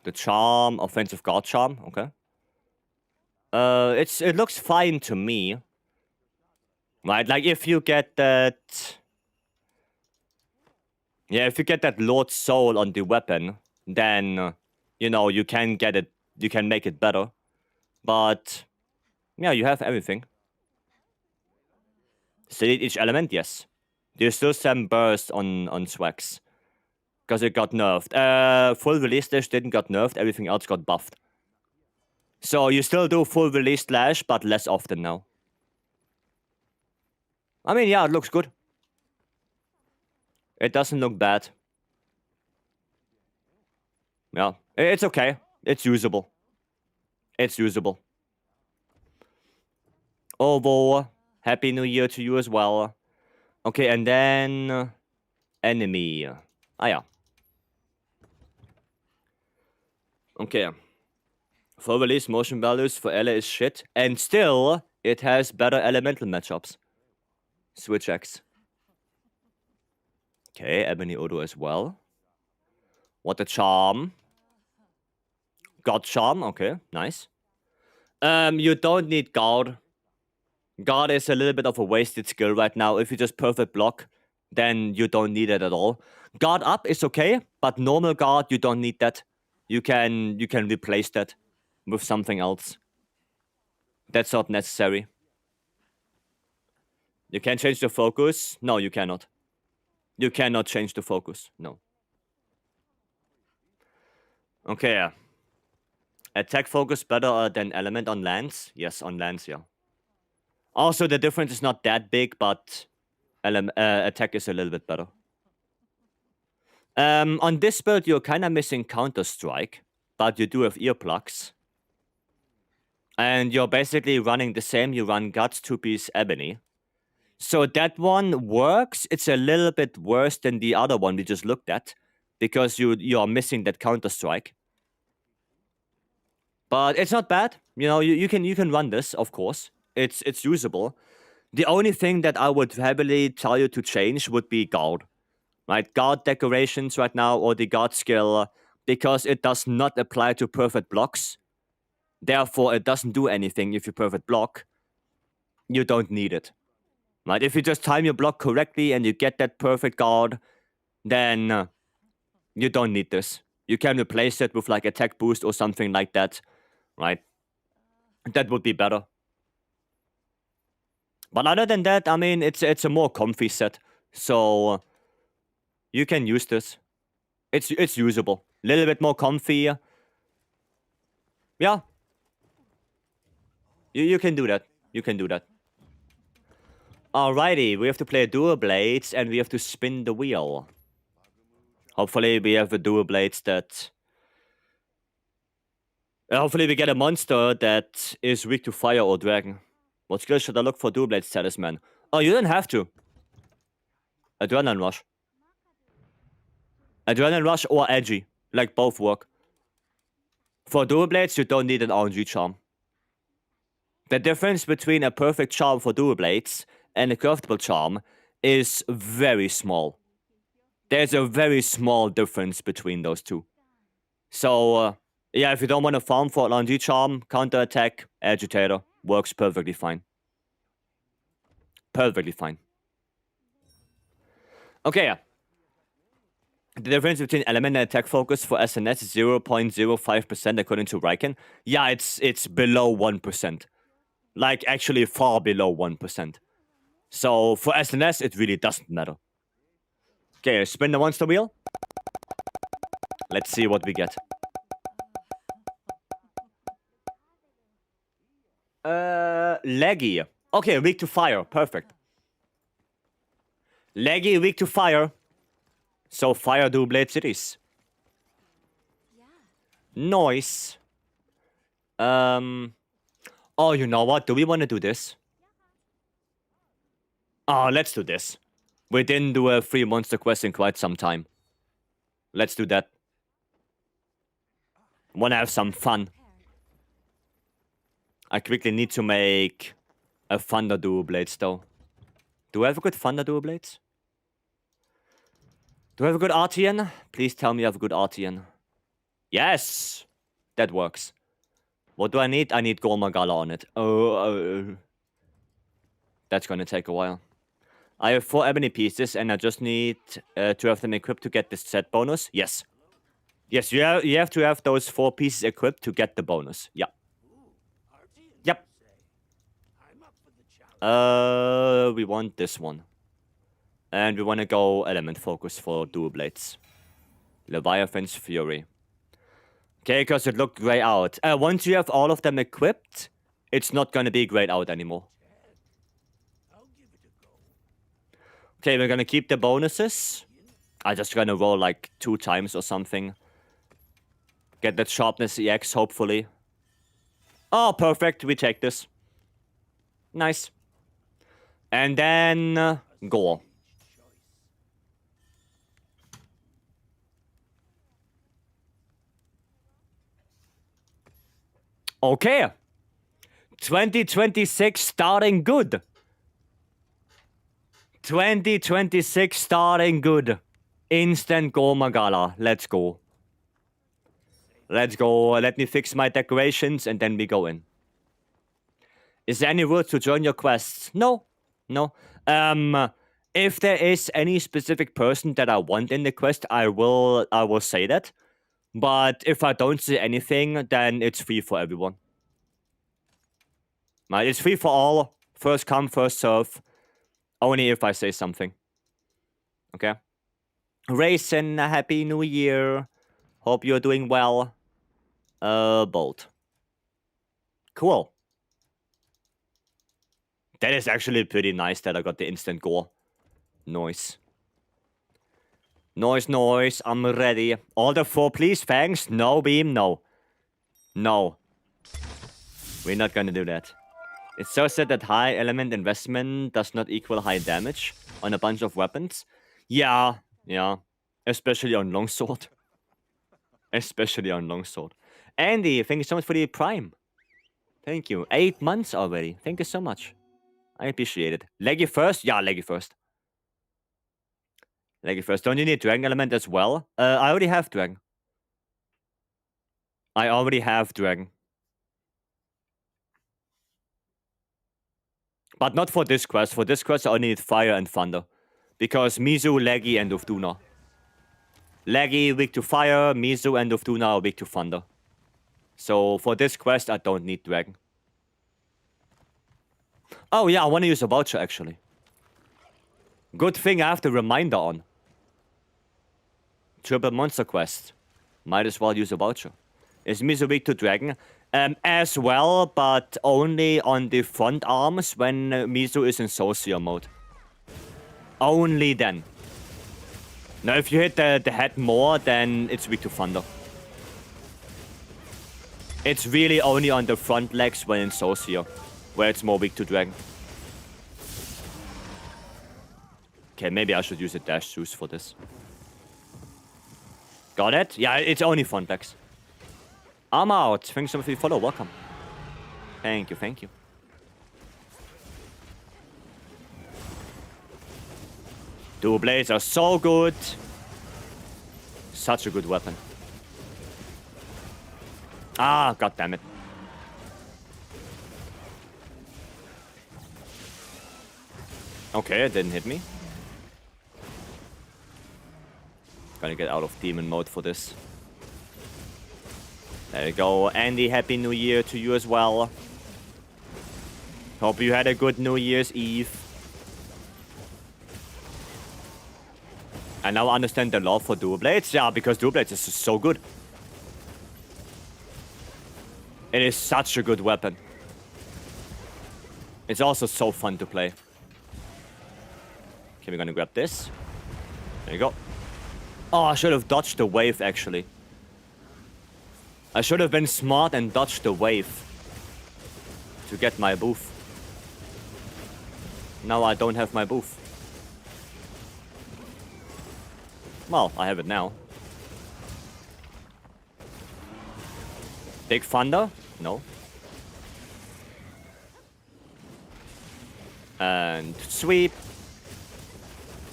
The charm, offensive guard charm, okay. It looks fine to me. Right, like if you get that... Yeah, if you get that Lord Soul on the weapon, then, you know, you can get it, you can make it better. But, yeah, you have everything. Delete each element, yes. There's still some burst on Swax. Because it got nerfed. Full release slash didn't got nerfed, everything else got buffed. So you still do full release slash, but less often now. I mean, yeah, it looks good. It doesn't look bad. Yeah, it's okay. It's usable. It's usable. Ovo, Happy New Year to you as well. Okay, and then... enemy. Ah, yeah. Okay. For release, motion values for Ella is shit. And still, it has better elemental matchups. Switch X. Okay, Ebony Odo as well. What a charm. God charm, okay, nice. You don't need guard. Guard is a little bit of a wasted skill right now. If you just perfect block, then you don't need it at all. Guard up is okay, but normal guard, you don't need that. You can replace that with something else. That's not necessary. You can change the focus. No, you cannot. You cannot change the focus. No. Okay. Attack focus better than element on lands? Yes, on lands, yeah. Also, the difference is not that big, but attack is a little bit better. On this build, you're kind of missing Counter-Strike, but you do have earplugs. And you're basically running the same. You run Guts, 2-piece, Ebony. So that one works. It's a little bit worse than the other one we just looked at, because you are missing that counter-strike. But it's not bad. You know, you can run this, of course. It's usable. The only thing that I would heavily tell you to change would be guard. Right? Guard decorations right now, or the guard skill, because it does not apply to perfect blocks. Therefore, it doesn't do anything if you perfect block. You don't need it. Right? If you just time your block correctly and you get that perfect guard, then you don't need this. You can replace it with like attack boost or something like that. Right? That would be better. But other than that, I mean, it's a more comfy set. So you can use this. It's usable. A little bit more comfy. Yeah. You can do that. You can do that. Alrighty, we have to play dual blades and we have to spin the wheel. Hopefully we have a dual blades that... hopefully we get a monster that is weak to fire or dragon. What skill should I look for dual blades talisman? Oh, you don't have to. Adrenaline rush. Adrenaline rush or edgy. Like both work. For dual blades, you don't need an RNG charm. The difference between a perfect charm for dual blades and a craftable charm is very small. There's a very small difference between those two. So, yeah, if you don't want to farm for RNG charm, counter attack, agitator, works perfectly fine. Perfectly fine. Okay, yeah. The difference between element and attack focus for SNS is 0.05% according to Riken. Yeah, it's below 1%. Like, actually far below 1%. So, for SNS, it really doesn't matter. Okay, spin the monster wheel. Let's see what we get. Leggy. Okay, weak to fire. Perfect. Leggy, weak to fire. So, fire dual blades it is. Nice. Oh, you know what? Do we want to do this? Oh, let's do this. We didn't do a free monster quest in quite some time. Let's do that. Wanna have some fun. I quickly need to make a Thunder Dual Blades, though. Do I have a good Thunder Dual Blades? Do I have a good RTN? Please tell me I have a good RTN. Yes! That works. What do I need? I need Gormagala on it. Oh. That's gonna take a while. I have 4 ebony pieces, and I just need to have them equipped to get this set bonus. Yes. Yes, you have to have those 4 pieces equipped to get the bonus. Yeah. Yep. We want this one. And we want to go element focus for dual blades. Leviathan's Fury. Okay, because it looked grey out. Once you have all of them equipped, it's not going to be grayed out anymore. Okay, we're going to keep the bonuses. I'm just going to roll like 2 times or something. Get that sharpness EX, hopefully. Oh, perfect. We take this. Nice. And then... gore. Okay. 2026 starting good. 2026 starting good. Instant Gormagala. Let's go. Let's go. Let me fix my decorations and then we go in. Is there any rules to join your quests? No. No. If there is any specific person that I want in the quest, I will say that. But if I don't see anything, then it's free for everyone. Right, it's free for all. First come, first serve. Only if I say something. Okay? Raisin, Happy New Year. Hope you're doing well. Bolt. Cool. That is actually pretty nice that I got the instant gore. Nice. Noise. I'm ready. Order 4, please. Thanks. No, Beam. No. No. We're not gonna do that. It's so sad that high element investment does not equal high damage on a bunch of weapons. Yeah. Especially on longsword. Especially on longsword. Andy, thank you so much for the Prime. Thank you. 8 months already. Thank you so much. I appreciate it. Leggy first? Yeah, Leggy first. Leggy first. Don't you need Dragon Element as well? I already have Dragon. I already have Dragon. But not for this quest. For this quest, I only need Fire and Thunder. Because Mizu, Leggy, and Ufduna. Leggy, weak to Fire. Mizu and Ufduna are weak to Thunder. So for this quest, I don't need Dragon. Oh yeah, I want to use a voucher actually. Good thing I have the reminder on. Triple monster quest. Might as well use a voucher. Is Mizu weak to Dragon? As well, but only on the front arms when Mizu is in Socier mode. Only then. Now if you hit the head more, then it's weak to Thunder. It's really only on the front legs when in Socier, where it's more weak to Dragon. Okay, maybe I should use a dash juice for this. Got it? Yeah, it's only front legs. I'm out. Thanks so much for the follow. Welcome. Thank you, thank you. Dual blades are so good. Such a good weapon. Ah, god damn it. Okay, it didn't hit me. Gonna get out of demon mode for this. There you go. Andy, happy new year to you as well. Hope you had a good New Year's Eve. I now understand the love for dual blades. Yeah, because dual blades is just so good. It is such a good weapon. It's also so fun to play. Okay, we're gonna grab this. There you go. Oh, I should have dodged the wave, actually. I should have been smart and dodged the wave to get my boof. Now I don't have my boof. Well, I have it now. Big Thunder? No. And sweep.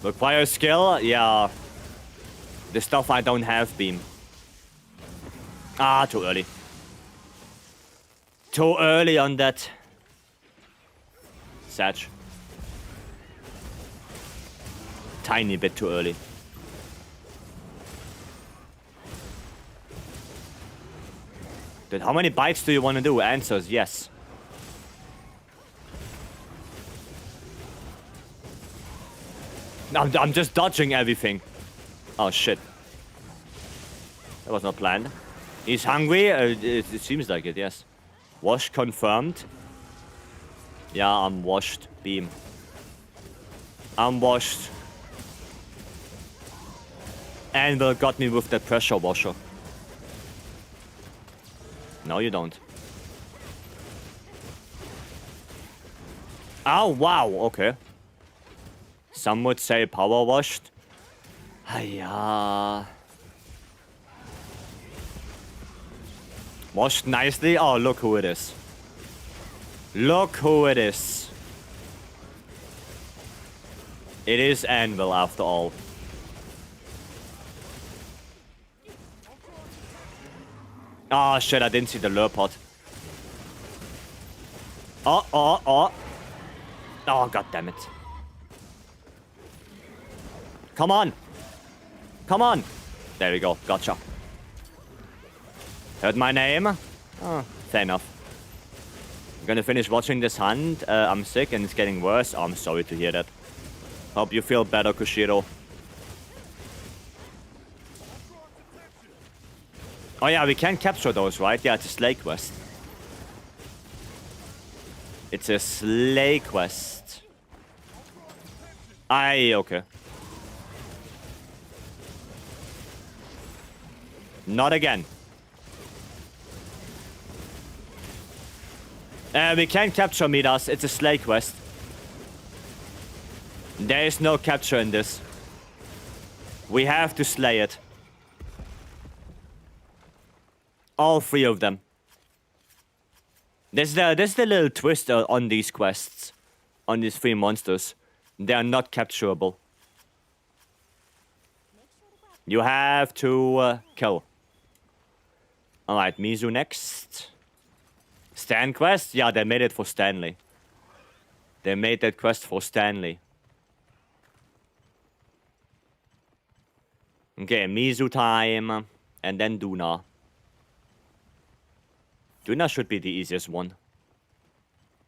Require skill? Yeah. The stuff I don't have, beam. Ah, too early. Too early on that. Satch. Tiny bit too early. Dude, how many bites do you want to do? Answers, yes. I'm just dodging everything. Oh, shit. That was not planned. He's hungry? It seems like it, yes. Wash confirmed. Yeah, I'm washed. Beam. I'm washed. Anvil got me with that pressure washer. No, you don't. Oh, wow, okay. Some would say power washed. Hiya. Washed nicely. Oh, look who it is. Look who it is. It is Anvil after all. Oh shit, I didn't see the lure pot. Oh. Oh, god damn it. Come on. Come on. There we go. Gotcha. Heard my name? Oh, fair enough. I'm gonna finish watching this hunt. I'm sick and it's getting worse. Oh, I'm sorry to hear that. Hope you feel better, Kushiro. Oh yeah, we can capture those, right? Yeah, it's a slay quest. It's a slay quest. Aye, okay. Not again. We can capture Midas. It's a slay quest. There is no capture in this. We have to slay it. All 3 of them. There's the little twist on these quests. On these 3 monsters. They are not capturable. You have to kill. Alright, Mizu next. Stan quest? Yeah, they made it for Stanley. They made that quest for Stanley. Okay, Mizu time. And then Duna. Duna should be the easiest one.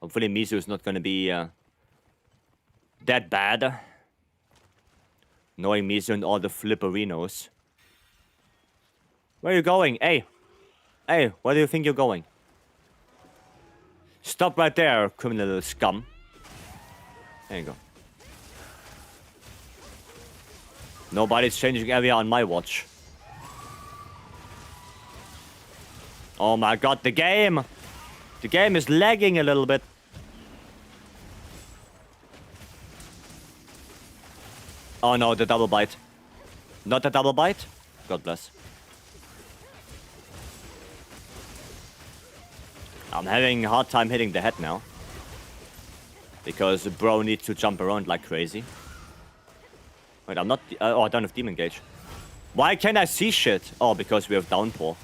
Hopefully Mizu is not gonna be that bad. Knowing Mizu and all the flipperinos. Where are you going? Hey! Hey, where do you think you're going? Stop right there, criminal scum. There you go. Nobody's changing area on my watch. Oh my god, the game! The game is lagging a little bit. Oh no, the double bite. Not the double bite? God bless. I'm having a hard time hitting the head now. Because bro needs to jump around like crazy. Wait, I'm not... oh, I don't have Demon Gauge. Why can't I see shit? Oh, because we have Downpour.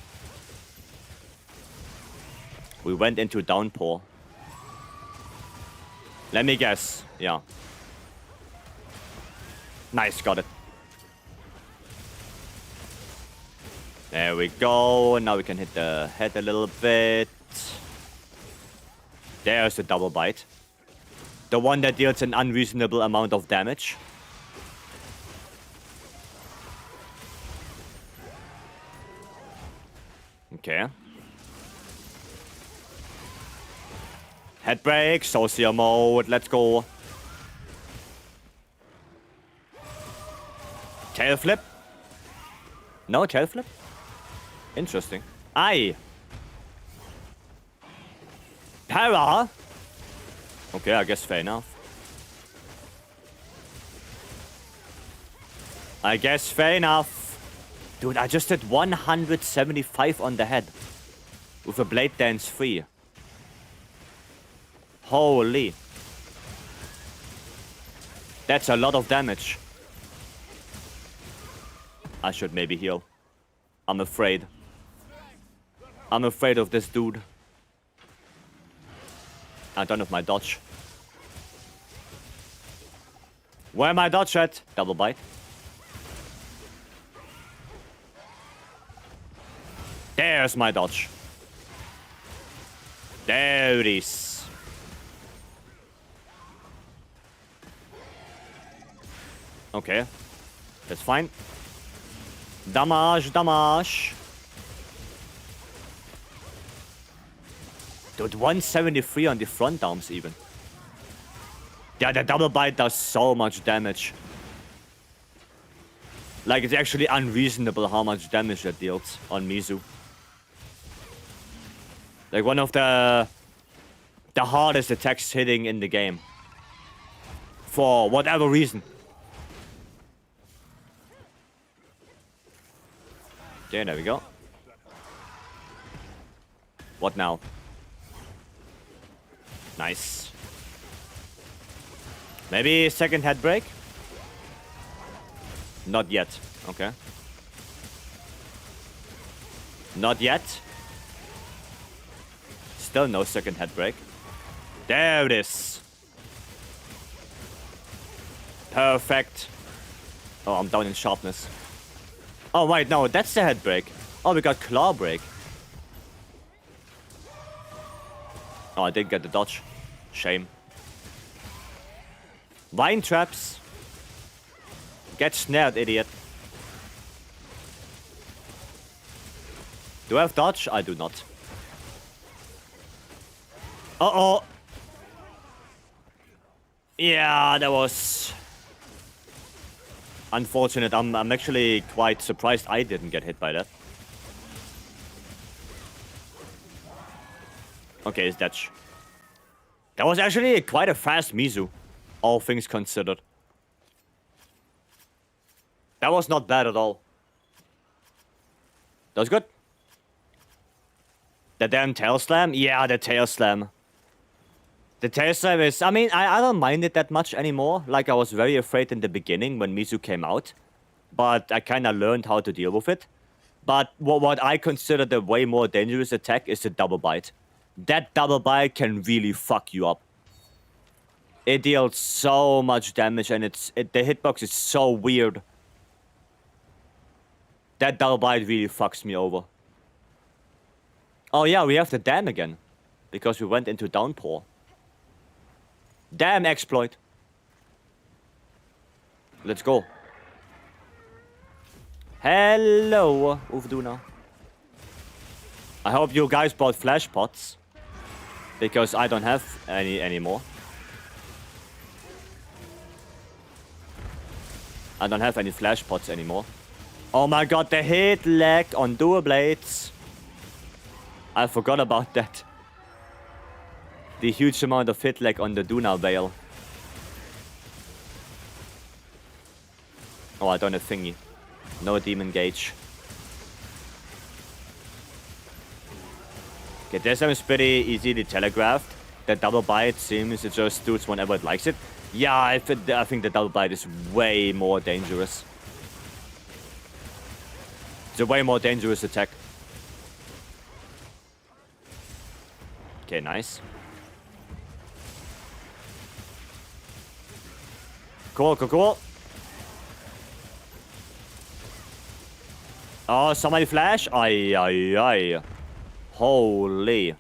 We went into Downpour. Let me guess. Yeah. Nice, got it. There we go. Now we can hit the head a little bit. There's the double bite. The one that deals an unreasonable amount of damage. Okay. Head break, social mode, let's go. Tail flip? No tail flip? Interesting. Aye. Para? Okay, I guess fair enough. I guess fair enough. Dude, I just did 175 on the head. With a Blade Dance 3. Holy. That's a lot of damage. I should maybe heal. I'm afraid. I'm afraid of this dude. I don't have my dodge. Where am I dodge at? Double bite. There's my dodge. There it is. Okay. That's fine. Damage, damage. Dude, 173 on the front arms even. Yeah, the double bite does so much damage. Like, it's actually unreasonable how much damage that deals on Mizu. Like, one of the hardest attacks hitting in the game. For whatever reason. Okay, there we go. What now? Nice. Maybe second head break? Not yet. Okay. Not yet. Still no second head break. There it is. Perfect. Oh, I'm down in sharpness. Oh, wait, no, that's the head break. Oh, we got claw break. Oh, I didn't get the dodge. Shame. Vine traps. Get snared, idiot. Do I have dodge? I do not. Uh-oh. Yeah, that was unfortunate. I'm actually quite surprised I didn't get hit by that. Okay, it's dodge. That was actually quite a fast Mizu, all things considered. That was not bad at all. That was good. The damn tail slam? Yeah, the tail slam. The tail slam is... I mean, I don't mind it that much anymore. Like, I was very afraid in the beginning when Mizu came out. But I kind of learned how to deal with it. But what I consider the way more dangerous attack is the double bite. That double bite can really fuck you up. It deals so much damage and the hitbox is so weird. That double bite really fucks me over. Oh yeah, we have the dam again. Because we went into downpour. Damn exploit. Let's go. Hello, Uvduna. I hope you guys bought flash pots. Because I don't have any anymore. I don't have any flash pots anymore. Oh my god, the hit lag on dual blades. I forgot about that. The huge amount of hit lag on the Duna Veil. Oh, I don't have thingy. No demon gauge. Okay, this time is pretty easily telegraphed. The double bite seems it just dudes whenever it likes it. Yeah, I think the double bite is way more dangerous. It's a way more dangerous attack. Okay, nice. Cool, cool, cool. Oh, somebody flash? Ay, ay, ay. Holy.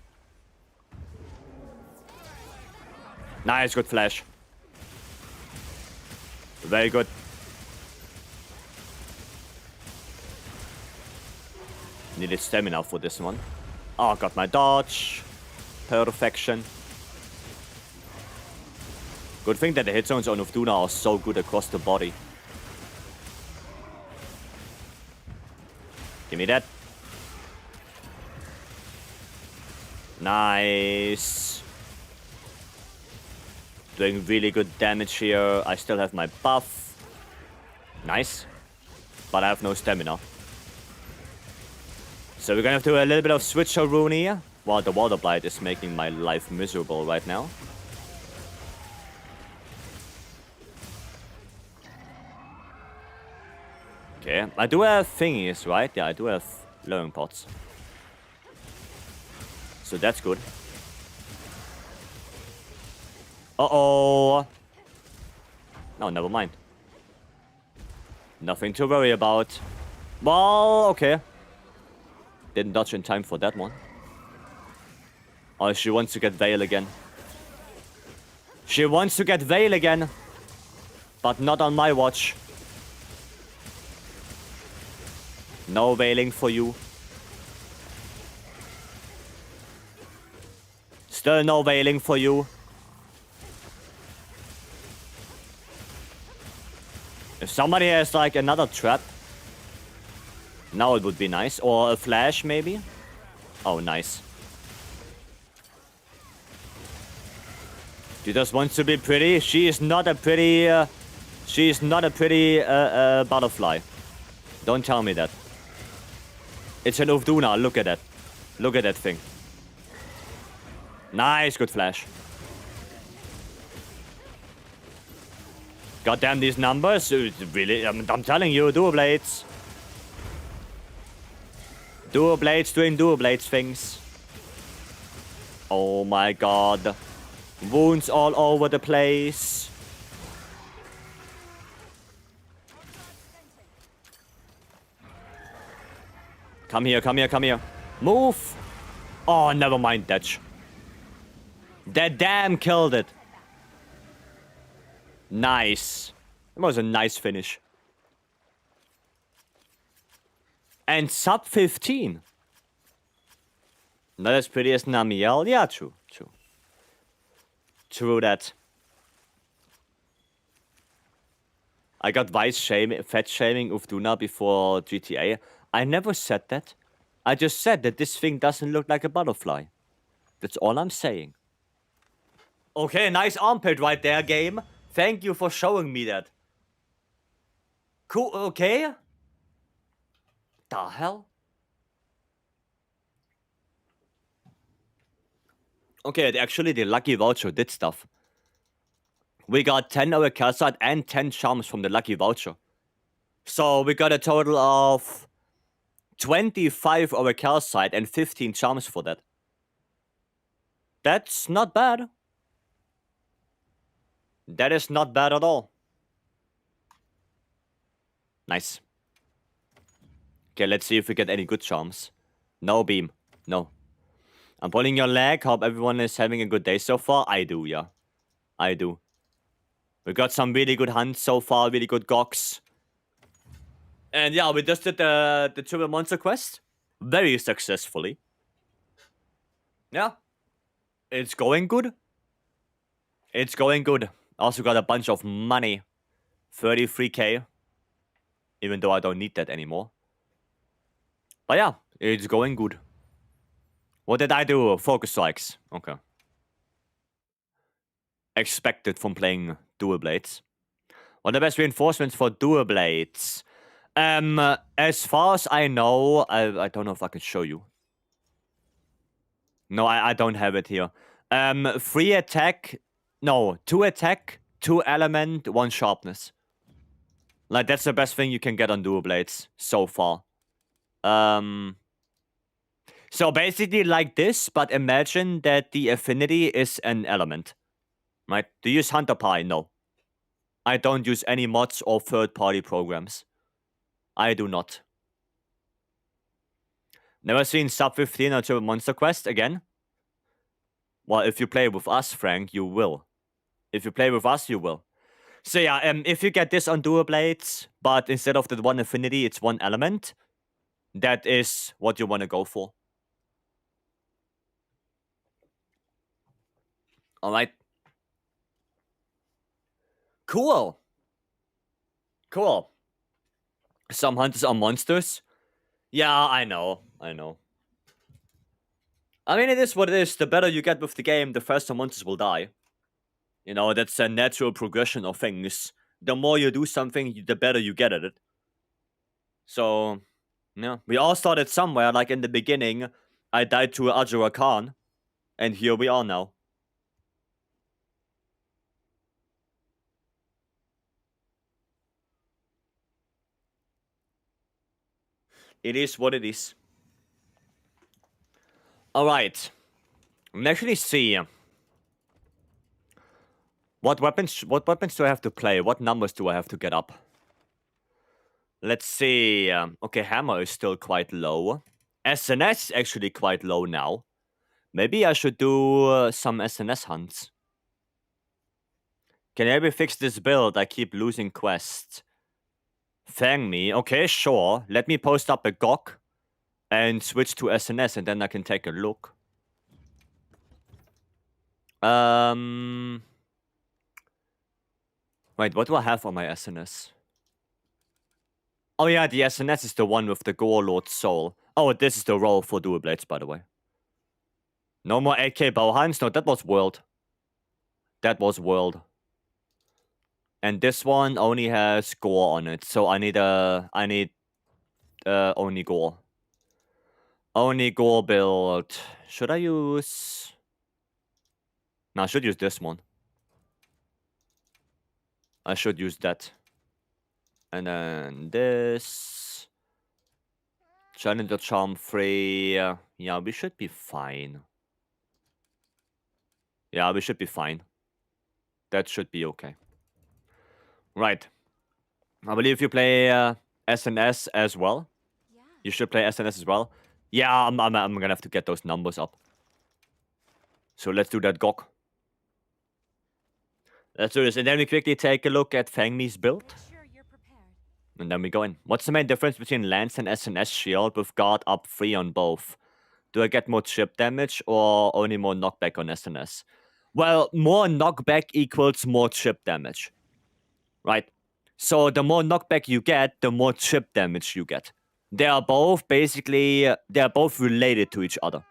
Nice, good flash. Very good. Needed stamina for this one. Oh, got my dodge. Perfection. Good thing that the hit zones on Uvduna are so good across the body. Give me that. Nice. Doing really good damage here. I still have my buff. Nice. But I have no stamina. So we're gonna have to do a little bit of switcheroo here. While the water blight is making my life miserable right now. Okay, I do have thingies, right? Yeah, I do have learning pots. So that's good. Uh-oh. No, never mind. Nothing to worry about. Well, okay. Didn't dodge in time for that one. Oh, she wants to get Veil again. She wants to get Veil again. But not on my watch. No Veiling for you. Still no Veiling for you. If somebody has like another trap. Now it would be nice. Or a flash maybe. Oh, nice. She just wants to be pretty. She is not a pretty... she is not a pretty butterfly. Don't tell me that. It's an Uvduna. Look at that. Look at that thing. Nice. Good flash. Goddamn these numbers. Really, I'm telling you. Dual blades. Dual blades doing dual blades things. Oh my god. Wounds all over the place. Come here, come here, come here. Move! Oh, never mind that. That damn killed it. Nice. It was a nice finish. And sub 15. Not as pretty as Namiel. Yeah, true, true. True that. I got fat shaming Uvduna before GTA. I never said that. I just said that this thing doesn't look like a butterfly. That's all I'm saying. Okay, nice armpit right there, game. Thank you for showing me that. Cool, okay. The hell? Okay, actually the lucky voucher did stuff. We got 10 over calcite and 10 charms from the lucky voucher. So we got a total of 25 over calcite and 15 charms for that. That's not bad. That is not bad at all. Nice. Okay, let's see if we get any good charms. No beam. No. I'm pulling your leg. Hope everyone is having a good day so far. I do, yeah. I do. We got some really good hunts so far. Really good goks. And yeah, we just did the triple monster quest. Very successfully. Yeah. It's going good. It's going good. Also got a bunch of money. 33k. Even though I don't need that anymore. But yeah, it's going good. What did I do? Focus strikes. Okay. Expected from playing dual blades. What are the best reinforcements for dual blades? As far as I know, I don't know if I can show you. No, I don't have it here. 3 attack. No, 2 attack, 2 element, 1 sharpness. Like, that's the best thing you can get on dual blades so far. So basically like this, but imagine that the affinity is an element. Right? Do you use Hunter Pie? No. I don't use any mods or third-party programs. I do not. Never seen sub 15 on Triple Monster Quest again? Well, if you play with us, Frank, you will. If you play with us, you will. So yeah, if you get this on dual blades, but instead of the 1 affinity, it's 1 element, that is what you want to go for. Alright. Cool. Cool. Some hunters are monsters. Yeah, I know. I know. I mean, it is what it is. The better you get with the game, the faster monsters will die. You know, that's a natural progression of things. The more you do something, the better you get at it. So, yeah. We all started somewhere, like in the beginning, I died to Ajura Khan, and here we are now. It is what it is. Alright. Let's actually see. What weapons do I have to play? What numbers do I have to get up? Let's see. Okay, hammer is still quite low. SNS is actually quite low now. Maybe I should do some SNS hunts. Can I maybe fix this build? I keep losing quests. Fang me. Okay, sure. Let me post up a GOG and switch to SNS, and then I can take a look. Wait, what do I have on my SNS? Oh yeah, the SNS is the one with the Gore Lord Soul. Oh, this is the role for dual blades, by the way. No more 8k Bauheims? No, that was World. That was World. And this one only has Gore on it, so I need only Gore. Only Gore build. Should I use... No, I should use this one. I should use that. And then this. Challenger Charm 3. Yeah, we should be fine. Yeah, we should be fine. That should be okay. Right. I believe you play SNS as well. Yeah. You should play SNS as well. Yeah, I'm gonna have to get those numbers up. So let's do that GOG. Let's do this. And then we quickly take a look at Fangmi's build. Make sure you're prepared. And then we go in. What's the main difference between Lance and SNS shield with guard up 3 on both? Do I get more chip damage or only more knockback on SNS? Well, more knockback equals more chip damage. Right? So the more knockback you get, the more chip damage you get. They are both basically, they are both related to each other.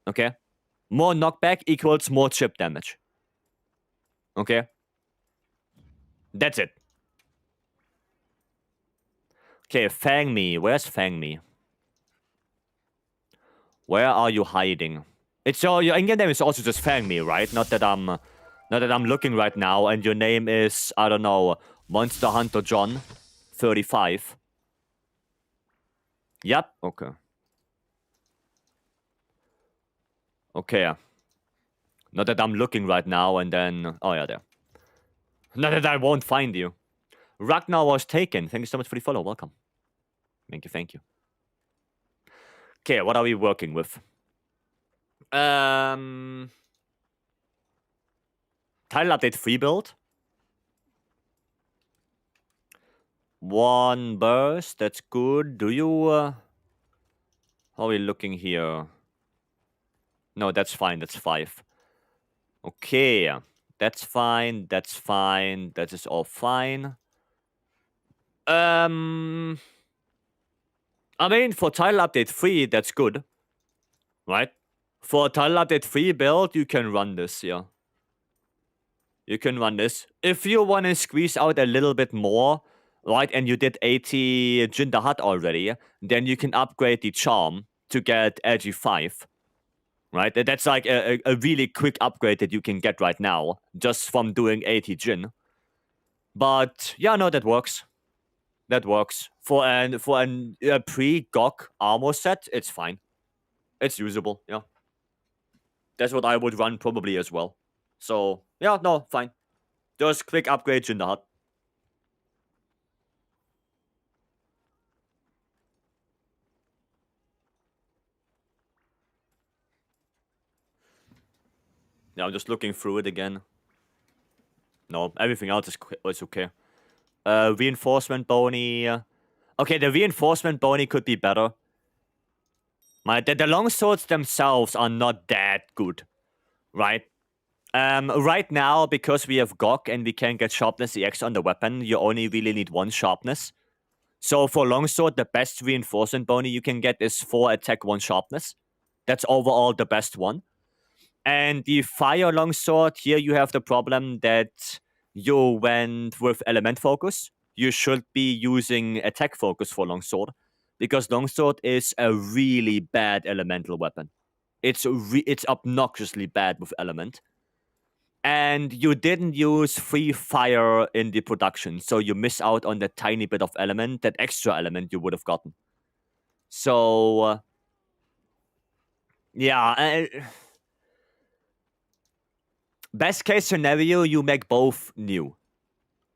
Okay? More knockback equals more chip damage. Okay? That's it. Okay, Fang Me. Where's Fang Me? Where are you hiding? It's your in-game name is also just Fang Me, right? Not that I'm looking right now, and your name is, I don't know, Monster Hunter John 35. Yep, okay. Okay. Not that I'm looking right now, and then... Oh, yeah, there. Not that I won't find you. Ragnar was taken. Thank you so much for the follow. Welcome. Thank you, thank you. Okay, what are we working with? Title update 3 build. 1 burst, that's good. Do you... how are we looking here? No, that's fine, that's 5. Okay, that's fine, that's fine. That is all fine. I mean, for title update 3, that's good. Right? For title update 3 build, you can run this, yeah. You can run this. If you want to squeeze out a little bit more, right, and you did 80 Jinder Hut already, then you can upgrade the charm to get Edgy 5. Right? That's like a really quick upgrade that you can get right now, just from doing 80 Jin. But, yeah, no, that works. That works. For a pre-GOG armor set, it's fine. It's usable, yeah. That's what I would run probably as well. So, yeah, no, fine. Just quick upgrades in the hut. Yeah, I'm just looking through it again. No, everything else is okay. Reinforcement bony. Okay, the reinforcement bony could be better. The longswords themselves are not that good, right? Right now, because we have GOG and we can get sharpness EX on the weapon, you only really need 1 sharpness. So for longsword, the best reinforcement bony you can get is 4 attack, 1 sharpness. That's overall the best one. And the fire longsword, here you have the problem that you went with element focus. You should be using attack focus for longsword, because longsword is a really bad elemental weapon. It's obnoxiously bad with element. And you didn't use free fire in the production, so you miss out on that tiny bit of element, that extra element you would have gotten. So, yeah. Best case scenario, you make both new,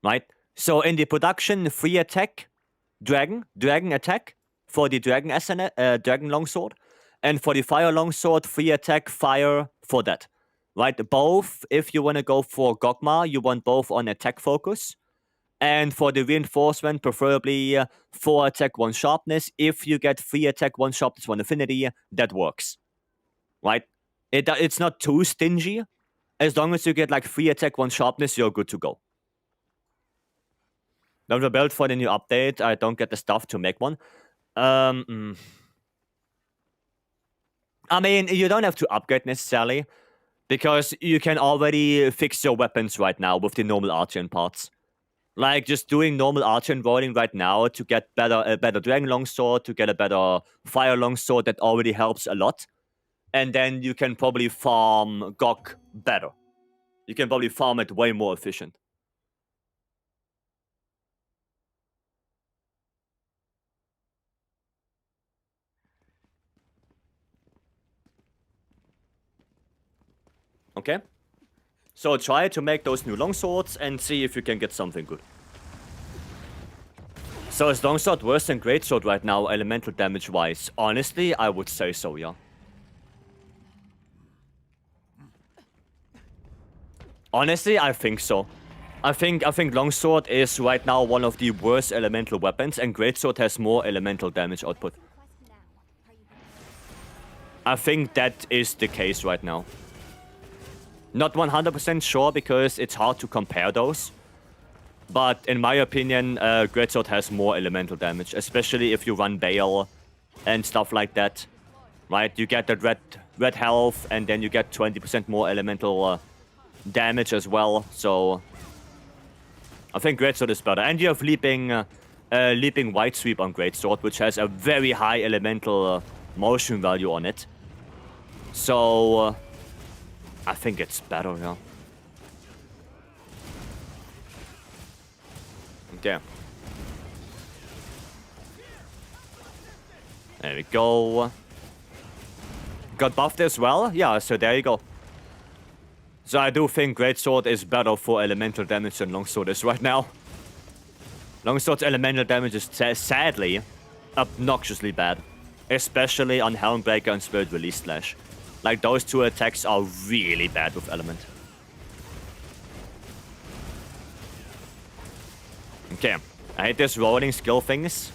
right? So in the production, free attack, dragon attack for the dragon dragon longsword, and for the fire longsword, free attack, fire for that. Right, both, if you want to go for Gogma, you want both on attack focus. And for the reinforcement, preferably 4 attack, 1 sharpness. If you get 3 attack, 1 sharpness, 1 affinity, that works. Right? It's not too stingy. As long as you get like 3 attack, 1 sharpness, you're good to go. Now the build for the new update, I don't get the stuff to make one. I mean, you don't have to upgrade necessarily, because you can already fix your weapons right now with the normal Archeon parts. Like, just doing normal Archeon rolling right now to get a better Dragon Longsword, to get a better Fire Longsword, that already helps a lot. And then you can probably farm GOG better. You can probably farm it way more efficient. Okay? So try to make those new longswords and see if you can get something good. So is longsword worse than greatsword right now, elemental damage wise? Honestly, I would say so, yeah. Honestly, I think so. I think longsword is right now one of the worst elemental weapons, and greatsword has more elemental damage output. I think that is the case right now. Not 100% sure, because it's hard to compare those. But in my opinion, greatsword has more elemental damage, especially if you run Bale and stuff like that. Right? You get that red health, and then you get 20% more elemental damage as well. So I think greatsword is better. And you have leaping Leaping White Sweep on Greatsword, which has a very high elemental motion value on it. So, I think it's better, yeah. Okay. There we go. Got buffed as well? Yeah, so there you go. So I do think Greatsword is better for elemental damage than Longsword is right now. Longsword's elemental damage is sadly obnoxiously bad. Especially on Helmbreaker and Spirit Release Slash. Like, those two attacks are really bad with element. Okay, I hate this rolling skill things.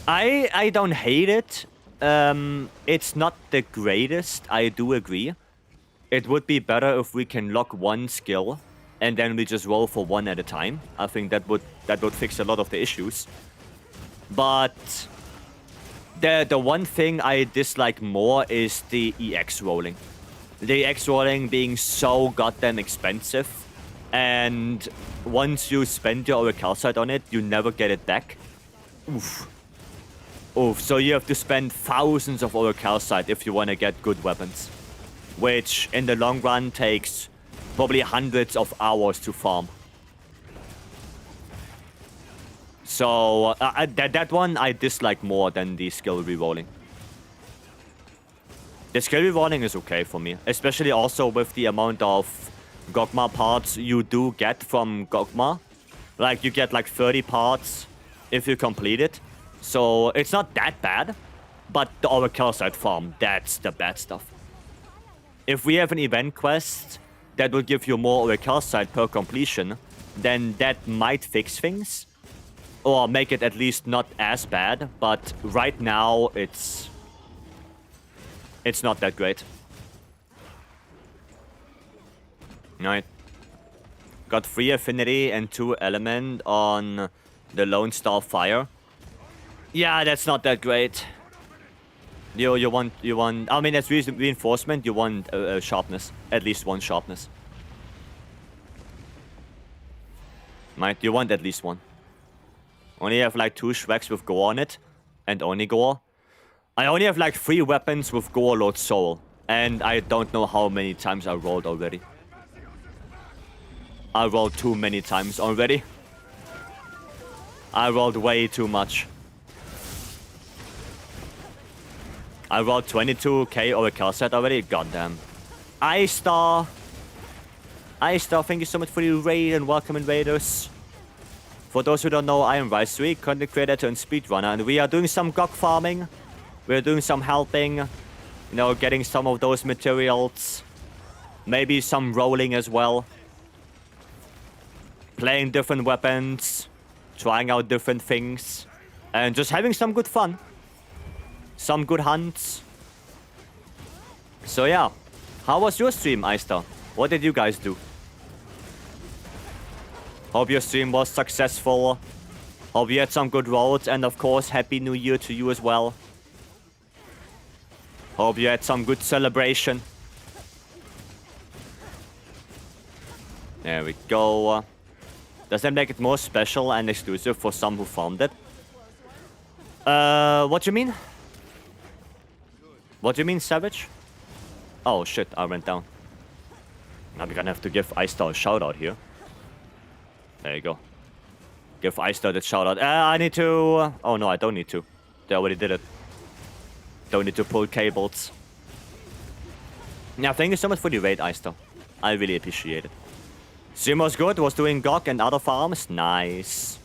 I don't hate it. It's not the greatest, I do agree. It would be better if we can lock one skill and then we just roll for one at a time. I think that would fix a lot of the issues. But the one thing I dislike more is the EX rolling. The EX rolling being so goddamn expensive. And once you spend your Calcite on it, you never get it back. Oof. Oof. So you have to spend thousands of Calcite if you want to get good weapons. Which, in the long run, takes probably hundreds of hours to farm. So, that one I dislike more than the skill rerolling. The skill rerolling is okay for me. Especially also with the amount of Gogma parts you do get from Gogma. Like, you get like 30 parts if you complete it. So, it's not that bad. But the Calcite farm, that's the bad stuff. If we have an event quest that will give you more Calcite per completion, then that might fix things. Or make it at least not as bad. But right now, it's not that great. Alright. Got 3 affinity and 2 element on the Lone Star Fire. Yeah, that's not that great. You want, I mean, as reinforcement, you want sharpness. At least 1 sharpness. Right, you want at least 1. Only have like 2 Shreks with Gore on it. And only Gore. I only have like 3 weapons with Gore Lord Soul. And I don't know how many times I rolled already. I rolled too many times already. I rolled way too much. I rolled 22k Calcite already. Goddamn. I-Star, thank you so much for the raid and welcome invaders. For those who don't know, I am Vycery, content creator and speedrunner, and we are doing some GOG farming. We're doing some helping, you know, getting some of those materials. Maybe some rolling as well. Playing different weapons, trying out different things, and just having some good fun. Some good hunts. So yeah, how was your stream, I-Star? What did you guys do? Hope your stream was successful. Hope you had some good rolls, and of course, Happy New Year to you as well. Hope you had some good celebration. There we go. Does that make it more special and exclusive for some who farmed it? What do you mean? What do you mean, Savage? Oh shit, I went down. Now we're gonna have to give I-Star a shout out here. There you go. Give I-Star the shout out. I need to... Oh no, I don't need to. They already did it. Don't need to pull cables. Yeah, thank you so much for the raid, I-Star. I really appreciate it. Stream was good, was doing GOG and other farms. Nice.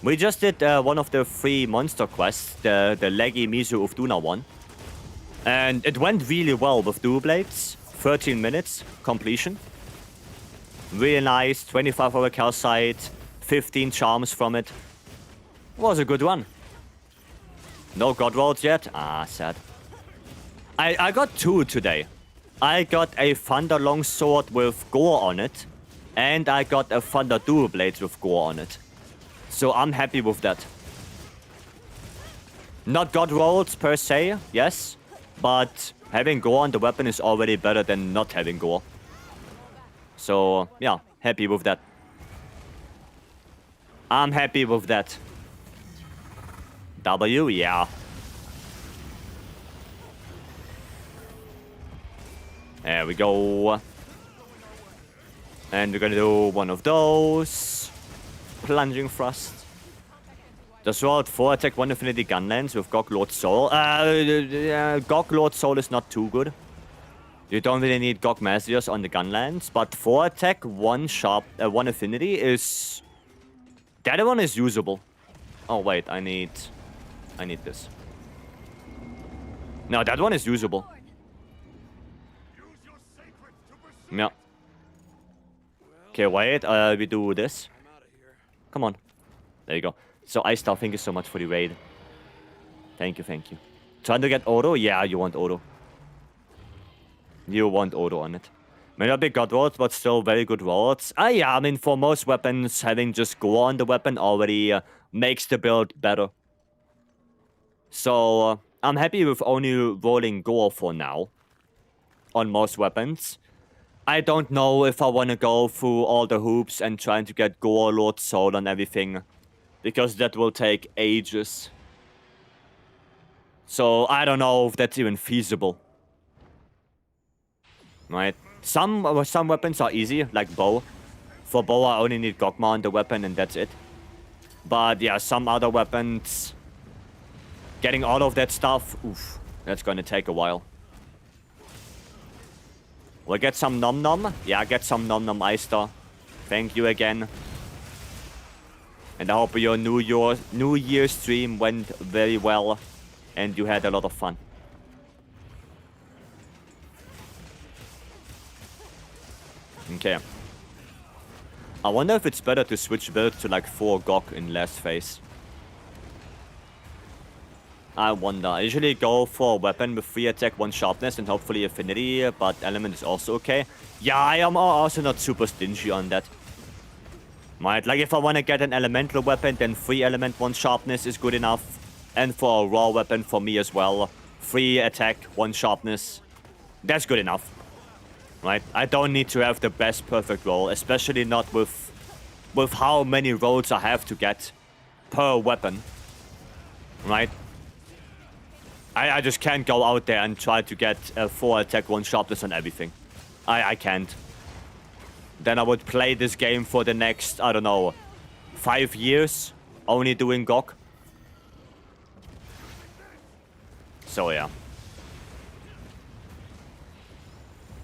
We just did one of the 3 monster quests, the Leggy Mizu Ufduna one. And it went really well with dual blades. 13 minutes completion. Really nice, 25 Calcite, 15 charms from it. Was a good run. No god rolls yet? Ah, sad. I got 2 today. I got a Thunder Longsword with Gore on it. And I got a Thunder Dual Blades with Gore on it. So I'm happy with that. Not god rolls per se, yes. But having Gore on the weapon is already better than not having Gore. So, yeah, happy with that. I'm happy with that. W, yeah. There we go. And we're gonna do one of those. Plunging thrust. Just roll out 4 attack 1 Infinity Gunlands with Gog Lord Soul. Gog Lord Soul is not too good. You don't really need Gog Messiers on the Gunlands, but 4 attack 1 sharp 1 Affinity is... The other one is usable. Oh wait, I need this. No, that one is usable. Yeah. Okay, wait, we do this. Come on. There you go. So, Icestar, thank you so much for the raid. Thank you, thank you. Trying to get auto? Yeah, you want auto. You want auto on it. May not be god rolls, but still very good rolls. Yeah, I mean, for most weapons, having just go on the weapon already makes the build better. So, I'm happy with only rolling gore for now. On most weapons. I don't know if I want to go through all the hoops and trying to get gore, Lord Soul on everything. Because that will take ages. So, I don't know if that's even feasible. Right? Some weapons are easy, like bow. For bow, I only need Gogma on the weapon and that's it. But yeah, some other weapons... Getting all of that stuff, oof, that's gonna take a while. We'll get some Nom Nom. Yeah, get some Nom Nom Icestar. Thank you again. And I hope your New Year stream went very well. And you had a lot of fun. Okay. I wonder if it's better to switch build to like 4 Gog in last phase. I wonder. I usually go for a weapon with 3 attack, 1 sharpness, and hopefully affinity, but element is also okay. Yeah, I am also not super stingy on that. Right, like if I want to get an elemental weapon, then 3 element, 1 sharpness is good enough. And for a raw weapon for me as well, 3 attack, 1 sharpness. That's good enough. Right, I don't need to have the best perfect roll, especially not with how many rolls I have to get per weapon. Right? I just can't go out there and try to get a 4 attack, 1 sharpness on everything. I can't. Then I would play this game for the next, I don't know, 5 years, only doing Gog. So yeah.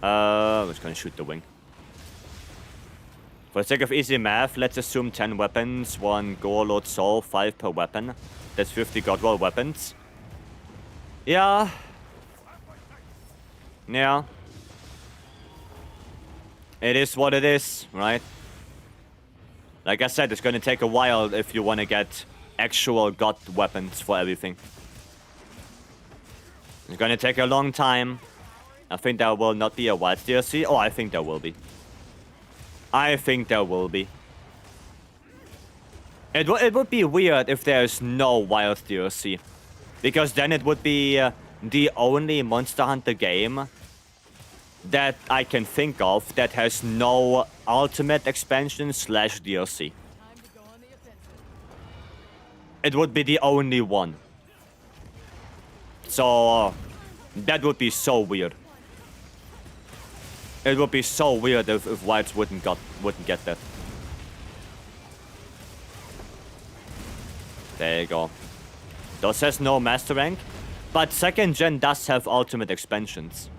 I'm just gonna shoot the wing. For the sake of easy math, let's assume 10 weapons, 1 Gore Lord Soul, 5 per weapon. That's 50 Godroll weapons. Yeah. Yeah. It is what it is, right? Like I said, it's gonna take a while if you wanna get actual god weapons for everything. It's gonna take a long time. I think there will not be a Wilds DLC. Oh, I think there will be. I think there will be. It would be weird if there's no Wilds DLC. Because then it would be the only Monster Hunter game that I can think of that has no ultimate expansion / DLC. It would be the only one. So that would be so weird. It would be so weird if Wilds wouldn't get that. There you go. Those has no master rank, but 2nd gen does have ultimate expansions.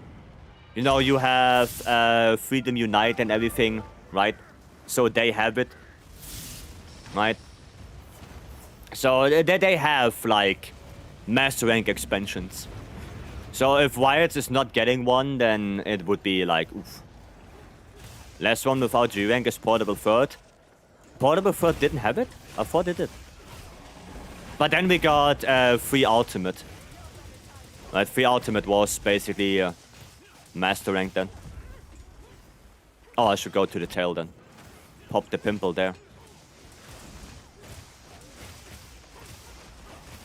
You know, you have Freedom Unite and everything, right? So they have it, right? So they have, like, master rank expansions. So if Wilds is not getting one, then it would be like, oof. Last one without G rank is Portable Third. Portable Third didn't have it? I thought it did. But then we got free ultimate. Right, free ultimate was basically master rank then. Oh, I should go to the tail then. Pop the pimple there.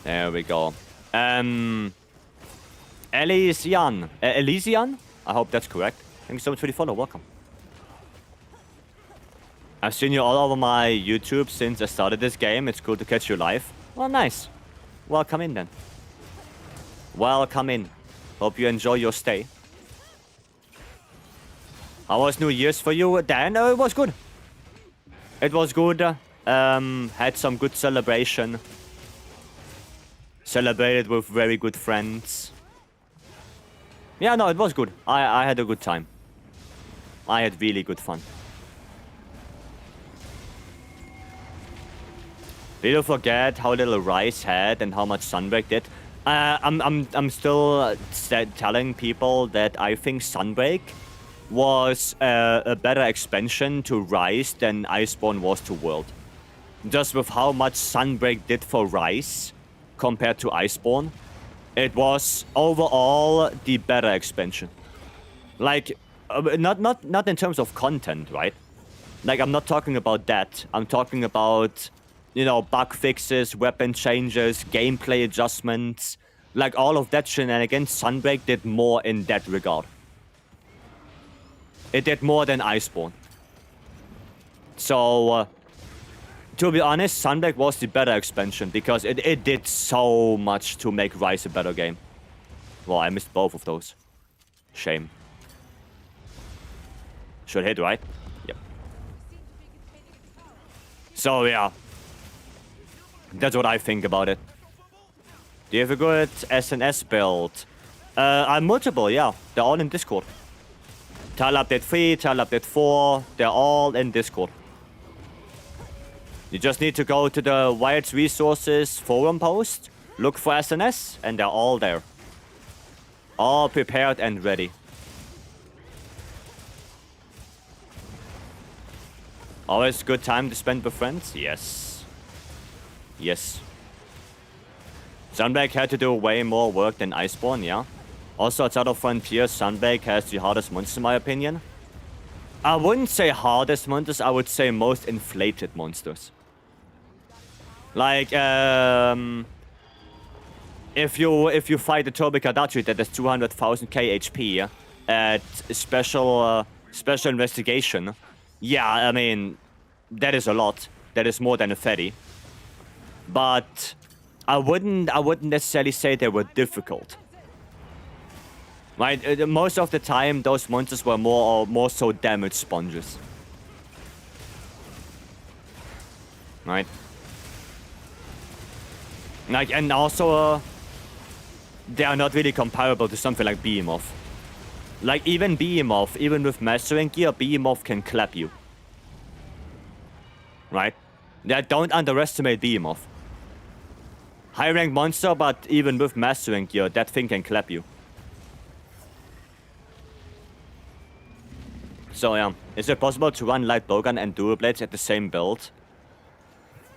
There we go. Elysian. Elysian? I hope that's correct. Thank you so much for the follow. Welcome. I've seen you all over my YouTube since I started this game. It's cool to catch you live. Well, nice. welcome in then. Welcome in. Hope you enjoy your stay. How was New Year's for you, Dan? It was good. It was good. Had some good celebration. Celebrated with very good friends. Yeah, no, it was good. I had a good time. I had really good fun. Did you forget how little Rice had and how much Sunbreak did? I'm still telling people that I think Sunbreak was a better expansion to Rise than Iceborne was to World. Just with how much Sunbreak did for Rise compared to Iceborne, it was overall the better expansion. Like, not in terms of content, right? Like, I'm not talking about that. I'm talking about, you know, bug fixes, weapon changes, gameplay adjustments. Like, all of that shenanigans, Sunbreak did more in that regard. It did more than Iceborne. So, to be honest, Sunbreak was the better expansion because it did so much to make Rise a better game. Well, I missed both of those. Shame. Should hit, right? Yep. So, yeah. That's what I think about it. Do you have a good SNS build? I'm multiple, yeah. They're all in Discord. Tile Update 3, Tile Update 4, they're all in Discord. You just need to go to the Wilds Resources forum post, look for SNS, and they're all there. All prepared and ready. Always good time to spend with friends? Yes. Yes. Sunbreak had to do way more work than Iceborne, yeah. Also, outside of Frontier, Sunbreak has the hardest monsters in my opinion. I wouldn't say hardest monsters, I would say most inflated monsters. Like, if you fight the Tobi Kadachi that has 200,000 HP at special investigation, yeah, I mean, that is a lot. That is more than a fatty. But I wouldn't necessarily say they were difficult. Right? Most of the time, those monsters were more so damage sponges. Right? Like, and also, they are not really comparable to something like Behemoth. Like, even Behemoth, even with mastering gear, Behemoth can clap you. Right? Yeah, don't underestimate Behemoth. High rank monster, but even with mastering gear, that thing can clap you. So yeah, is it possible to run light bowgun and dual blades at the same build?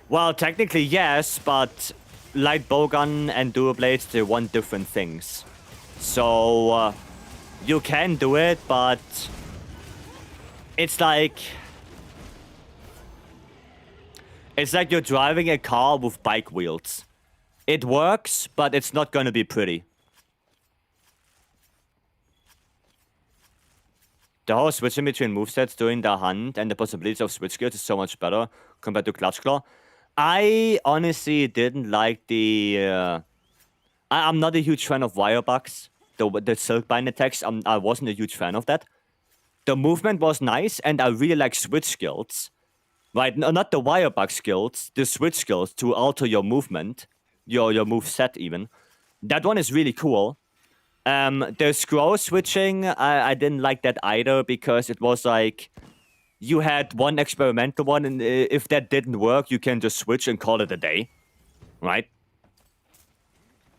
Well, technically yes, but light bowgun and dual blades, they want different things. So you can do it, but it's like you're driving a car with bike wheels. It works, but it's not gonna be pretty. The whole switching between movesets during the hunt and the possibilities of switch gears is so much better compared to Clutch Claw. I honestly didn't like the... I'm not a huge fan of wire bugs. The Silkbind attacks, I wasn't a huge fan of that. The movement was nice, and I really like switch skills. Right, not the wire bug skills, the switch skills to alter your movement. Your move set even. That one is really cool. The scroll switching, I didn't like that either because it was like you had one experimental one, and if that didn't work, you can just switch and call it a day, right?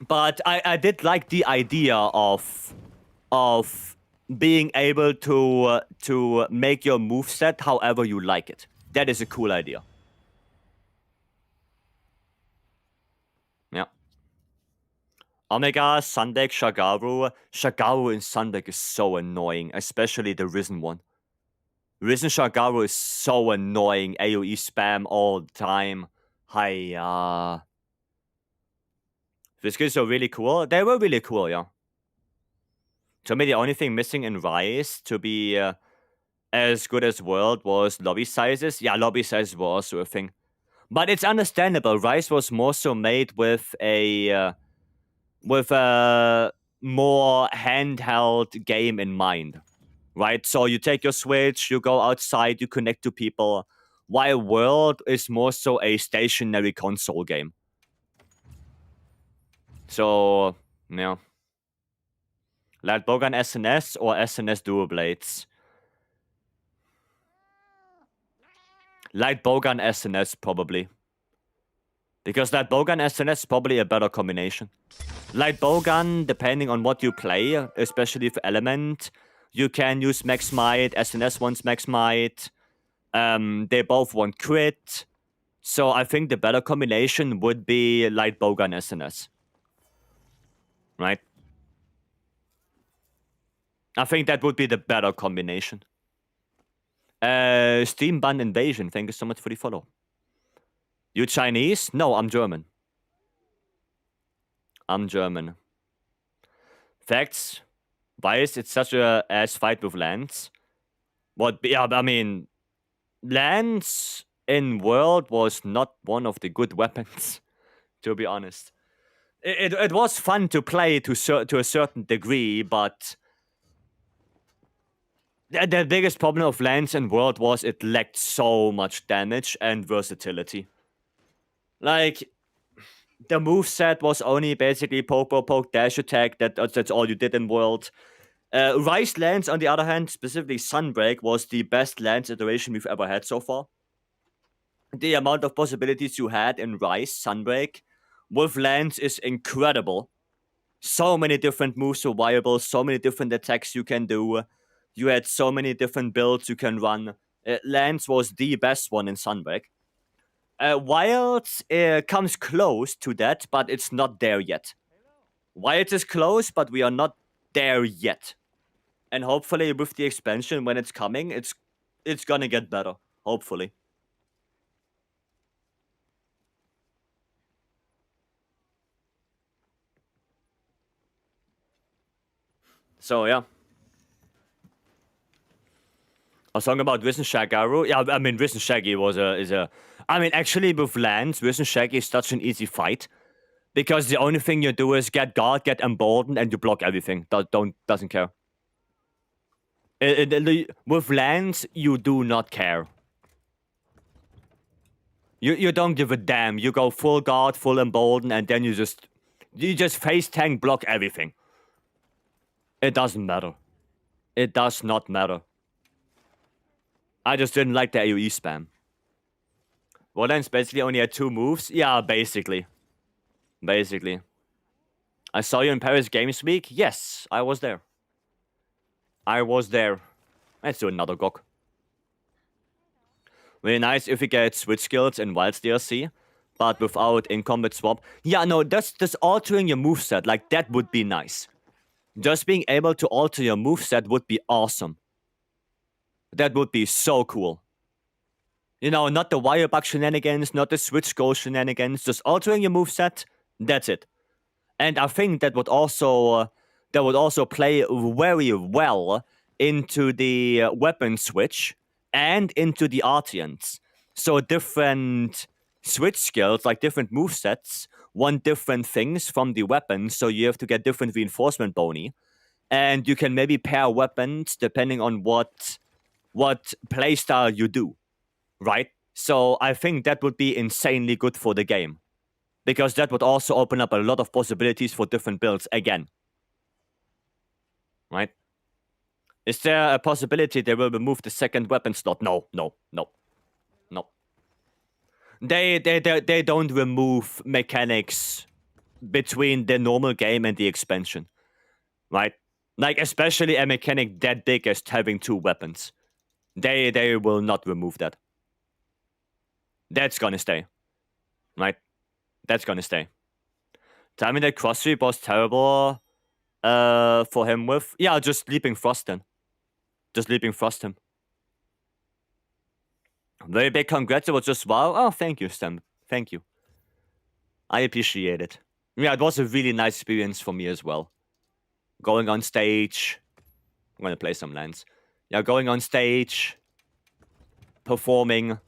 But I did like the idea of being able to make your move set however you like it. That is a cool idea. Yeah. Omega, Sundeck, Shagaru. Shagaru in Sundeck is so annoying, especially the Risen one. Risen Shagaru is so annoying. AoE spam all the time. Hiya. These skills are really cool. They were really cool, yeah. To me, the only thing missing in Rise to be as good as World was lobby sizes. Yeah, lobby sizes were also a thing. But it's understandable. Rise was more so made with a more handheld game in mind, right? So you take your Switch, you go outside, you connect to people, while World is more so a stationary console game. So, yeah. Light Bowgun SNS or SNS Dual Blades? Light Bowgun SNS, probably. Because Light Bowgun SNS is probably a better combination. Light Bowgun, depending on what you play, especially for Element, you can use Max Might, SNS wants Max Might. They both want crit. So I think the better combination would be Light Bowgun SNS. Right? I think that would be the better combination. Steam Bun Invasion, thank you so much for the follow. You Chinese? No, I'm German. I'm German. Facts. Vice, it's such a ass fight with Lance. What? Yeah, I mean, Lance in World was not one of the good weapons, to be honest. It was fun to play to a certain degree, but the biggest problem of Lance in World was it lacked so much damage and versatility. Like, the moveset was only basically poke, dash attack. That's all you did in World. Rise Lance, on the other hand, specifically Sunbreak, was the best Lance iteration we've ever had so far. The amount of possibilities you had in Rise, Sunbreak, with Lance is incredible. So many different moves are viable, so many different attacks you can do. You had so many different builds you can run. Lance was the best one in Sunbreak. Wilds comes close to that, but it's not there yet. Wilds is close, but we are not there yet. And hopefully with the expansion, when it's coming, it's gonna get better. Hopefully. So, yeah. I was talking about Wiz and Shagaru. Yeah, I mean, Wiz and Shaggy I mean, actually, with Lance, Wiz and Shaggy is such an easy fight. Because the only thing you do is get guard, get emboldened, and you block everything. Doesn't care. With Lance, you do not care. You don't give a damn. You go full guard, full embolden, and then you just face tank, block everything. It doesn't matter. It does not matter. I just didn't like the AoE spam. Lance basically only had 2 moves? Yeah, basically. Basically. I saw you in Paris Games Week? Yes, I was there. I was there. Let's do another GOG. Really nice if we get switch skills in Wilds DLC, but without in-combat swap. Yeah, no, that's altering your moveset. Like, that would be nice. Just being able to alter your moveset would be awesome. That would be so cool. You know, not the wire bug shenanigans, not the switch goal shenanigans, just altering your moveset, that's it. And I think that would also play very well into the weapon switch and into the Artians. So different switch skills, like different movesets, want different things from the weapon, so you have to get different reinforcement boni. And you can maybe pair weapons depending on what playstyle you do, right? So I think that would be insanely good for the game. Because that would also open up a lot of possibilities for different builds again. Right? Is there a possibility they will remove the second weapon slot? No. They don't remove mechanics between the normal game and the expansion. Right? Like, especially a mechanic that big as having 2 weapons. They will not remove that. That's gonna stay. Right? That's gonna stay. Timing that cross sweep was terrible for him with... Yeah, just Leaping Frost then. Just Leaping Frost him. Very big congrats, it was just wow. Oh, thank you, Stem. Thank you. I appreciate it. Yeah, it was a really nice experience for me as well. Going on stage... I'm gonna play some lands. Yeah, going on stage... Performing...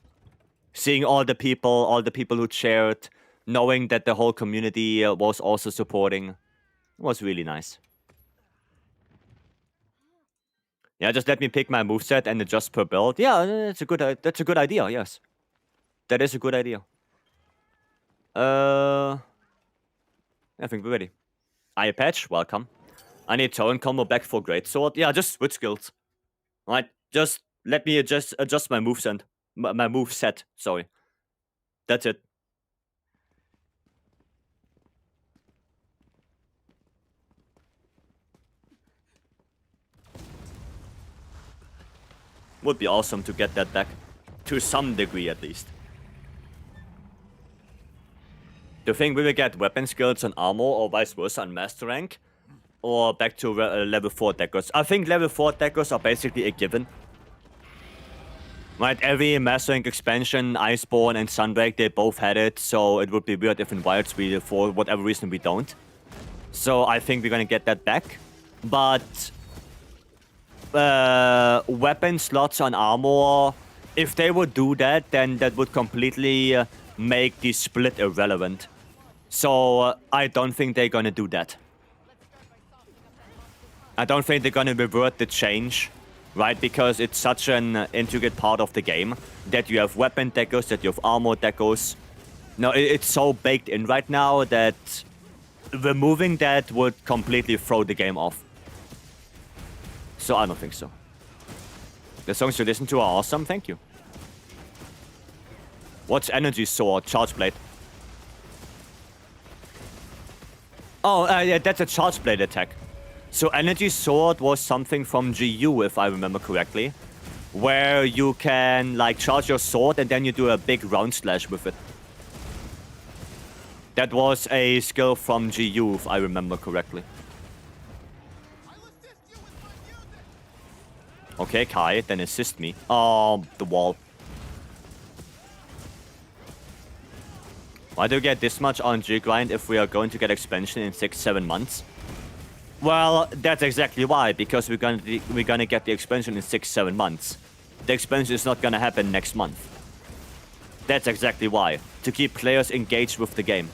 Seeing all the people who cheered, knowing that the whole community was also supporting, was really nice. Yeah, just let me pick my moveset and adjust per build. Yeah, that's a good idea. Yes, that is a good idea. I think we're ready. Eye patch, welcome. I need tone combo back for greatsword. Yeah, just switch skills. Right, just let me adjust my moveset. My moveset. Sorry, that's it. Would be awesome to get that back, to some degree at least. Do you think we will get weapon skills on armor or vice versa on master rank? Or back to level 4 deckers? I think level 4 deckers are basically a given. Right, every master rank expansion, Iceborne and Sunbreak, they both had it, so it would be weird if in Wilds we, for whatever reason, we don't. So I think we're gonna get that back. But weapon slots on armor, if they would do that, then that would completely make the split irrelevant. So I don't think they're gonna do that. I don't think they're gonna revert the change, right? Because it's such an intricate part of the game that you have weapon deckers, that you have armor deckers. No, it's so baked in right now that removing that would completely throw the game off. So I don't think so. The songs you listen to are awesome, thank you. What's Energy Sword? Charge Blade. Oh, yeah, that's a Charge Blade attack. So Energy Sword was something from GU, if I remember correctly, where you can like charge your sword and then you do a big round slash with it. That was a skill from GU, if I remember correctly. Okay, Kai, then assist me. Oh, the wall. Why do we get this much RNG grind if we are going to get expansion in 6-7 months? Well, that's exactly why, because we're gonna get the expansion in 6-7 months. The expansion is not gonna happen next month. That's exactly why, to keep players engaged with the game.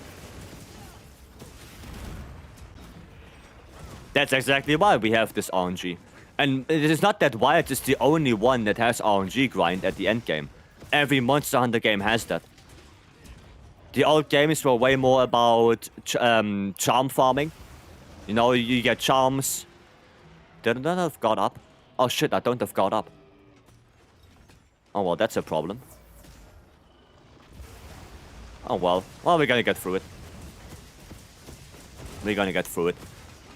That's exactly why we have this RNG. And it is not that Wild is the only one that has RNG grind at the end game. Every Monster Hunter game has that. The old games were way more about charm farming. You know, you get charms. Didn't I have got up? Oh shit, I don't have got up. Oh well, that's a problem. Oh well. Well, we're gonna get through it. We're gonna get through it.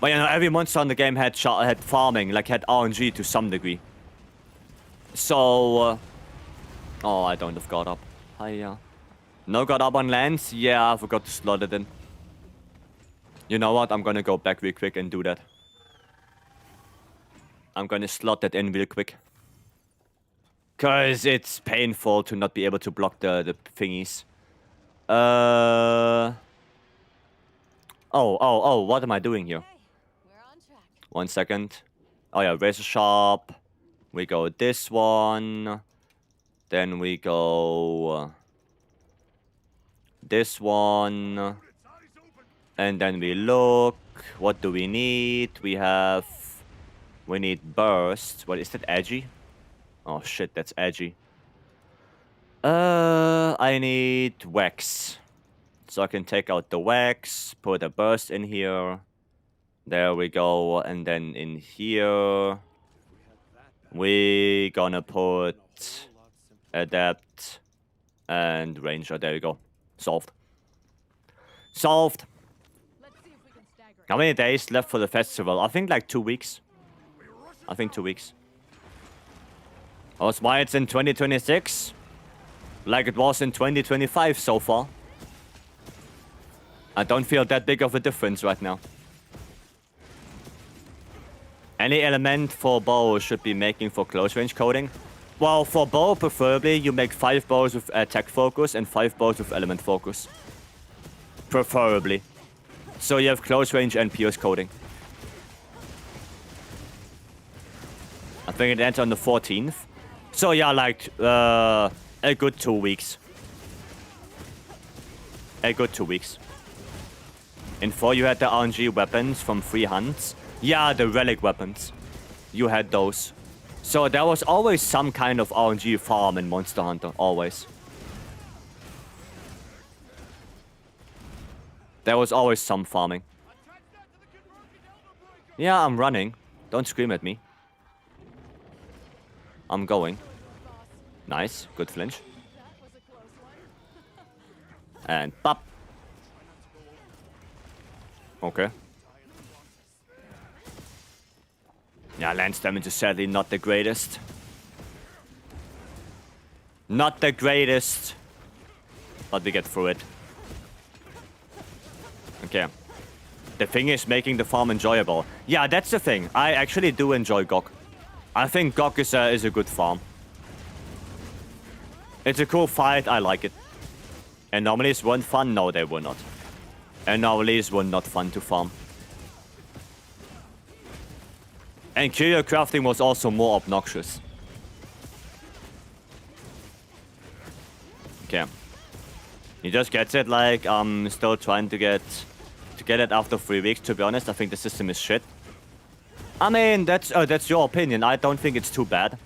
But you know, every monster on the game had farming, like had RNG to some degree. So... oh, I don't have got up. Hiya. No got up on lands? Yeah, I forgot to slot it in. You know what? I'm gonna go back real quick and do that. I'm gonna slot that in real quick. Cause it's painful to not be able to block the thingies. Oh, what am I doing here? We're on track. 1 second. Oh yeah, razor sharp. We go this one. Then we go this one. And then we look. What do we need? We need burst. What is that? Edgy? Oh shit, that's edgy. I need wax. So I can take out the wax, put a burst in here. There we go. And then in here, we gonna put adept and ranger. There you go. Solved. Solved. How many days left for the festival? I think like 2 weeks. I think 2 weeks. Oh, it's why it's in 2026. Like it was in 2025 so far. I don't feel that big of a difference right now. Any element for bow should be making for close range coding. Well, for bow preferably you make 5 bows with attack focus and 5 bows with element focus. Preferably. So you have close range and pierce coding. I think it ends on the 14th. So yeah, like a good 2 weeks. A good 2 weeks. In 4, you had the RNG weapons from 3 hunts. Yeah, the relic weapons. You had those. So there was always some kind of RNG farm in Monster Hunter, always. There was always some farming. Yeah, I'm running. Don't scream at me. I'm going. Nice, good flinch. And pop. Okay. Yeah, lance damage is sadly not the greatest. Not the greatest. But we get through it. Okay. The thing is making the farm enjoyable. Yeah, that's the thing. I actually do enjoy GOG. I think GOG is a good farm. It's a cool fight. I like it. Anomalies weren't fun? No, they were not. Anomalies were not fun to farm. And curio crafting was also more obnoxious. Okay. He just gets it, like, I'm still trying to get it after 3 weeks, to be honest. I think the system is shit. I mean, that's your opinion. I don't think it's too bad.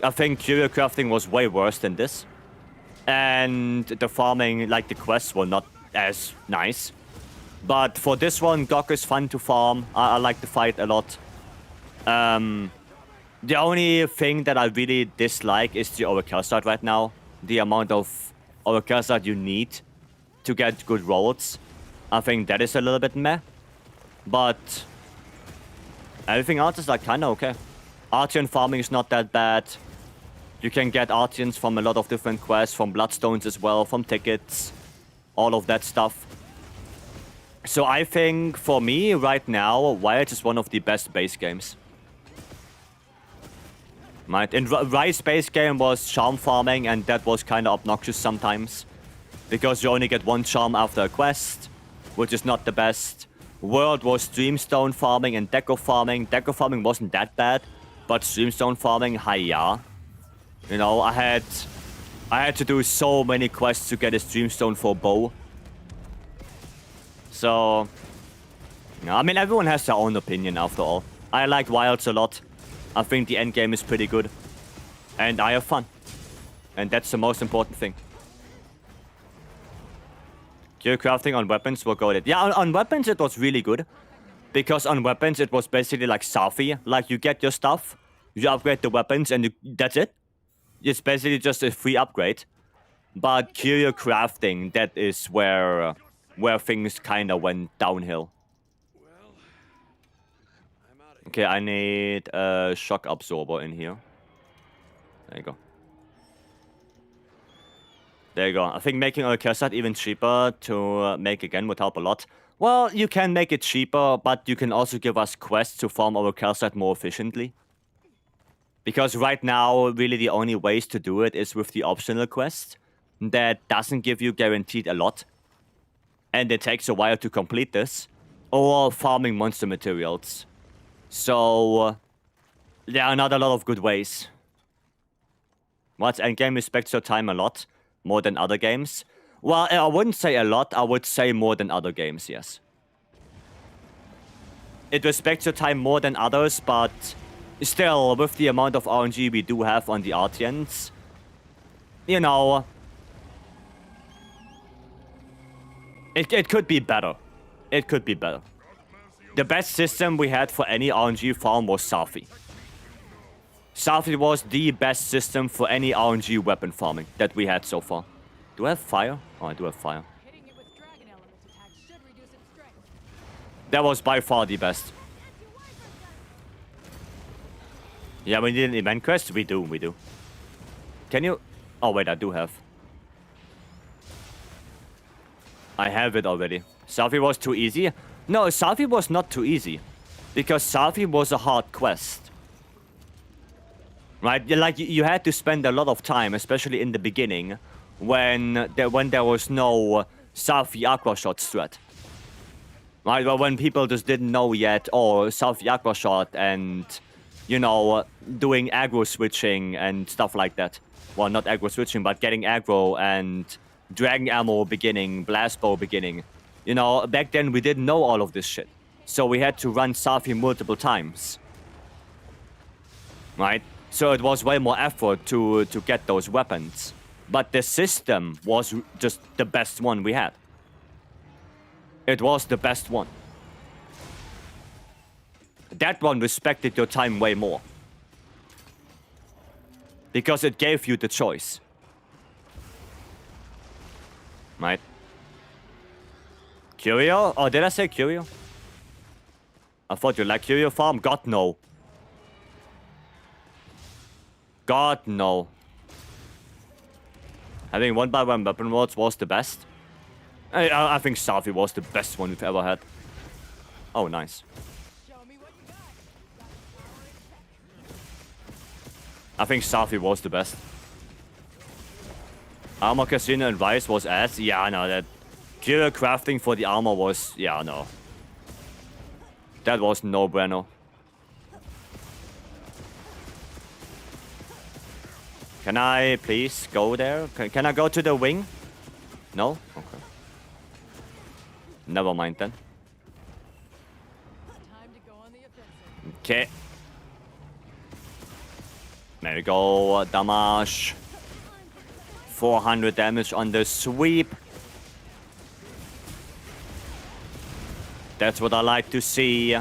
I think curio crafting was way worse than this. And the farming, like the quests, were not as nice. But for this one, GOG is fun to farm. I like the fight a lot. The only thing that I really dislike is the overkill start right now. The amount of overkill start you need to get good rolls. I think that is a little bit meh. But everything else is like kinda okay. Artian farming is not that bad. You can get Artians from a lot of different quests, from Bloodstones as well, from tickets, all of that stuff. So I think for me right now, Wilds is one of the best base games. Right, in Rise base game was charm farming, and that was kind of obnoxious sometimes. Because you only get 1 charm after a quest, which is not the best. World was Dreamstone farming and Deco farming. Deco farming wasn't that bad, but Dreamstone farming, hiya. You know, I had to do so many quests to get a Dreamstone for bow. So, I mean, everyone has their own opinion after all. I like Wilds a lot. I think the end game is pretty good. And I have fun. And that's the most important thing. Gear crafting on weapons will go it. Yeah, on weapons it was really good. Because on weapons it was basically like Safi. Like you get your stuff, you upgrade the weapons, and that's it. It's basically just a free upgrade. But curio crafting, that is where things kind of went downhill. Okay, I need a shock absorber in here. There you go. There you go. I think making a cassette even cheaper to make again would help a lot. Well, you can make it cheaper, but you can also give us quests to farm our cassette more efficiently. Because right now, really the only ways to do it is with the optional quest. That doesn't give you guaranteed a lot. And it takes a while to complete this. Or farming monster materials. So, there are not a lot of good ways. What's endgame respects your time a lot? More than other games? Well, I wouldn't say a lot. I would say more than other games, yes. It respects your time more than others, but still, with the amount of RNG we do have on the Artians, you know, it could be better. It could be better. The best system we had for any RNG farm was Safi. Safi was the best system for any RNG weapon farming that we had so far. Do I have fire? Oh, I do have fire. That was by far the best. Yeah, we need an event quest? We do. Can you... Oh, wait, I do have. I have it already. Safi was too easy? No, Safi was not too easy. Because Safi was a hard quest. Right? Like, you had to spend a lot of time, especially in the beginning, when there was no Safi Aqua Shot threat. Right? Well, when people just didn't know yet, oh, Safi Aqua Shot and, you know, doing aggro switching and stuff like that. Well, not aggro switching, but getting aggro and Dragon ammo beginning, blast bow beginning. You know, back then we didn't know all of this shit. So we had to run Safi multiple times. Right? So it was way more effort to get those weapons. But the system was just the best one we had. It was the best one. That one respected your time way more. Because it gave you the choice. Right? Curio? Oh, did I say Curio? I thought you liked Curio Farm? God, no. God, no. Having 1x1 weapon mods was the best. I think Safi was the best one we've ever had. Oh, nice. I think Safi was the best. Armor Casino and Vice was ass. Yeah, no, that Curio crafting for the armor was... Yeah, no. That was no bueno. Can I please go there? Can I go to the wing? No? Okay. Never mind then. Okay. There we go. Damage. 400 damage on the sweep. That's what I like to see.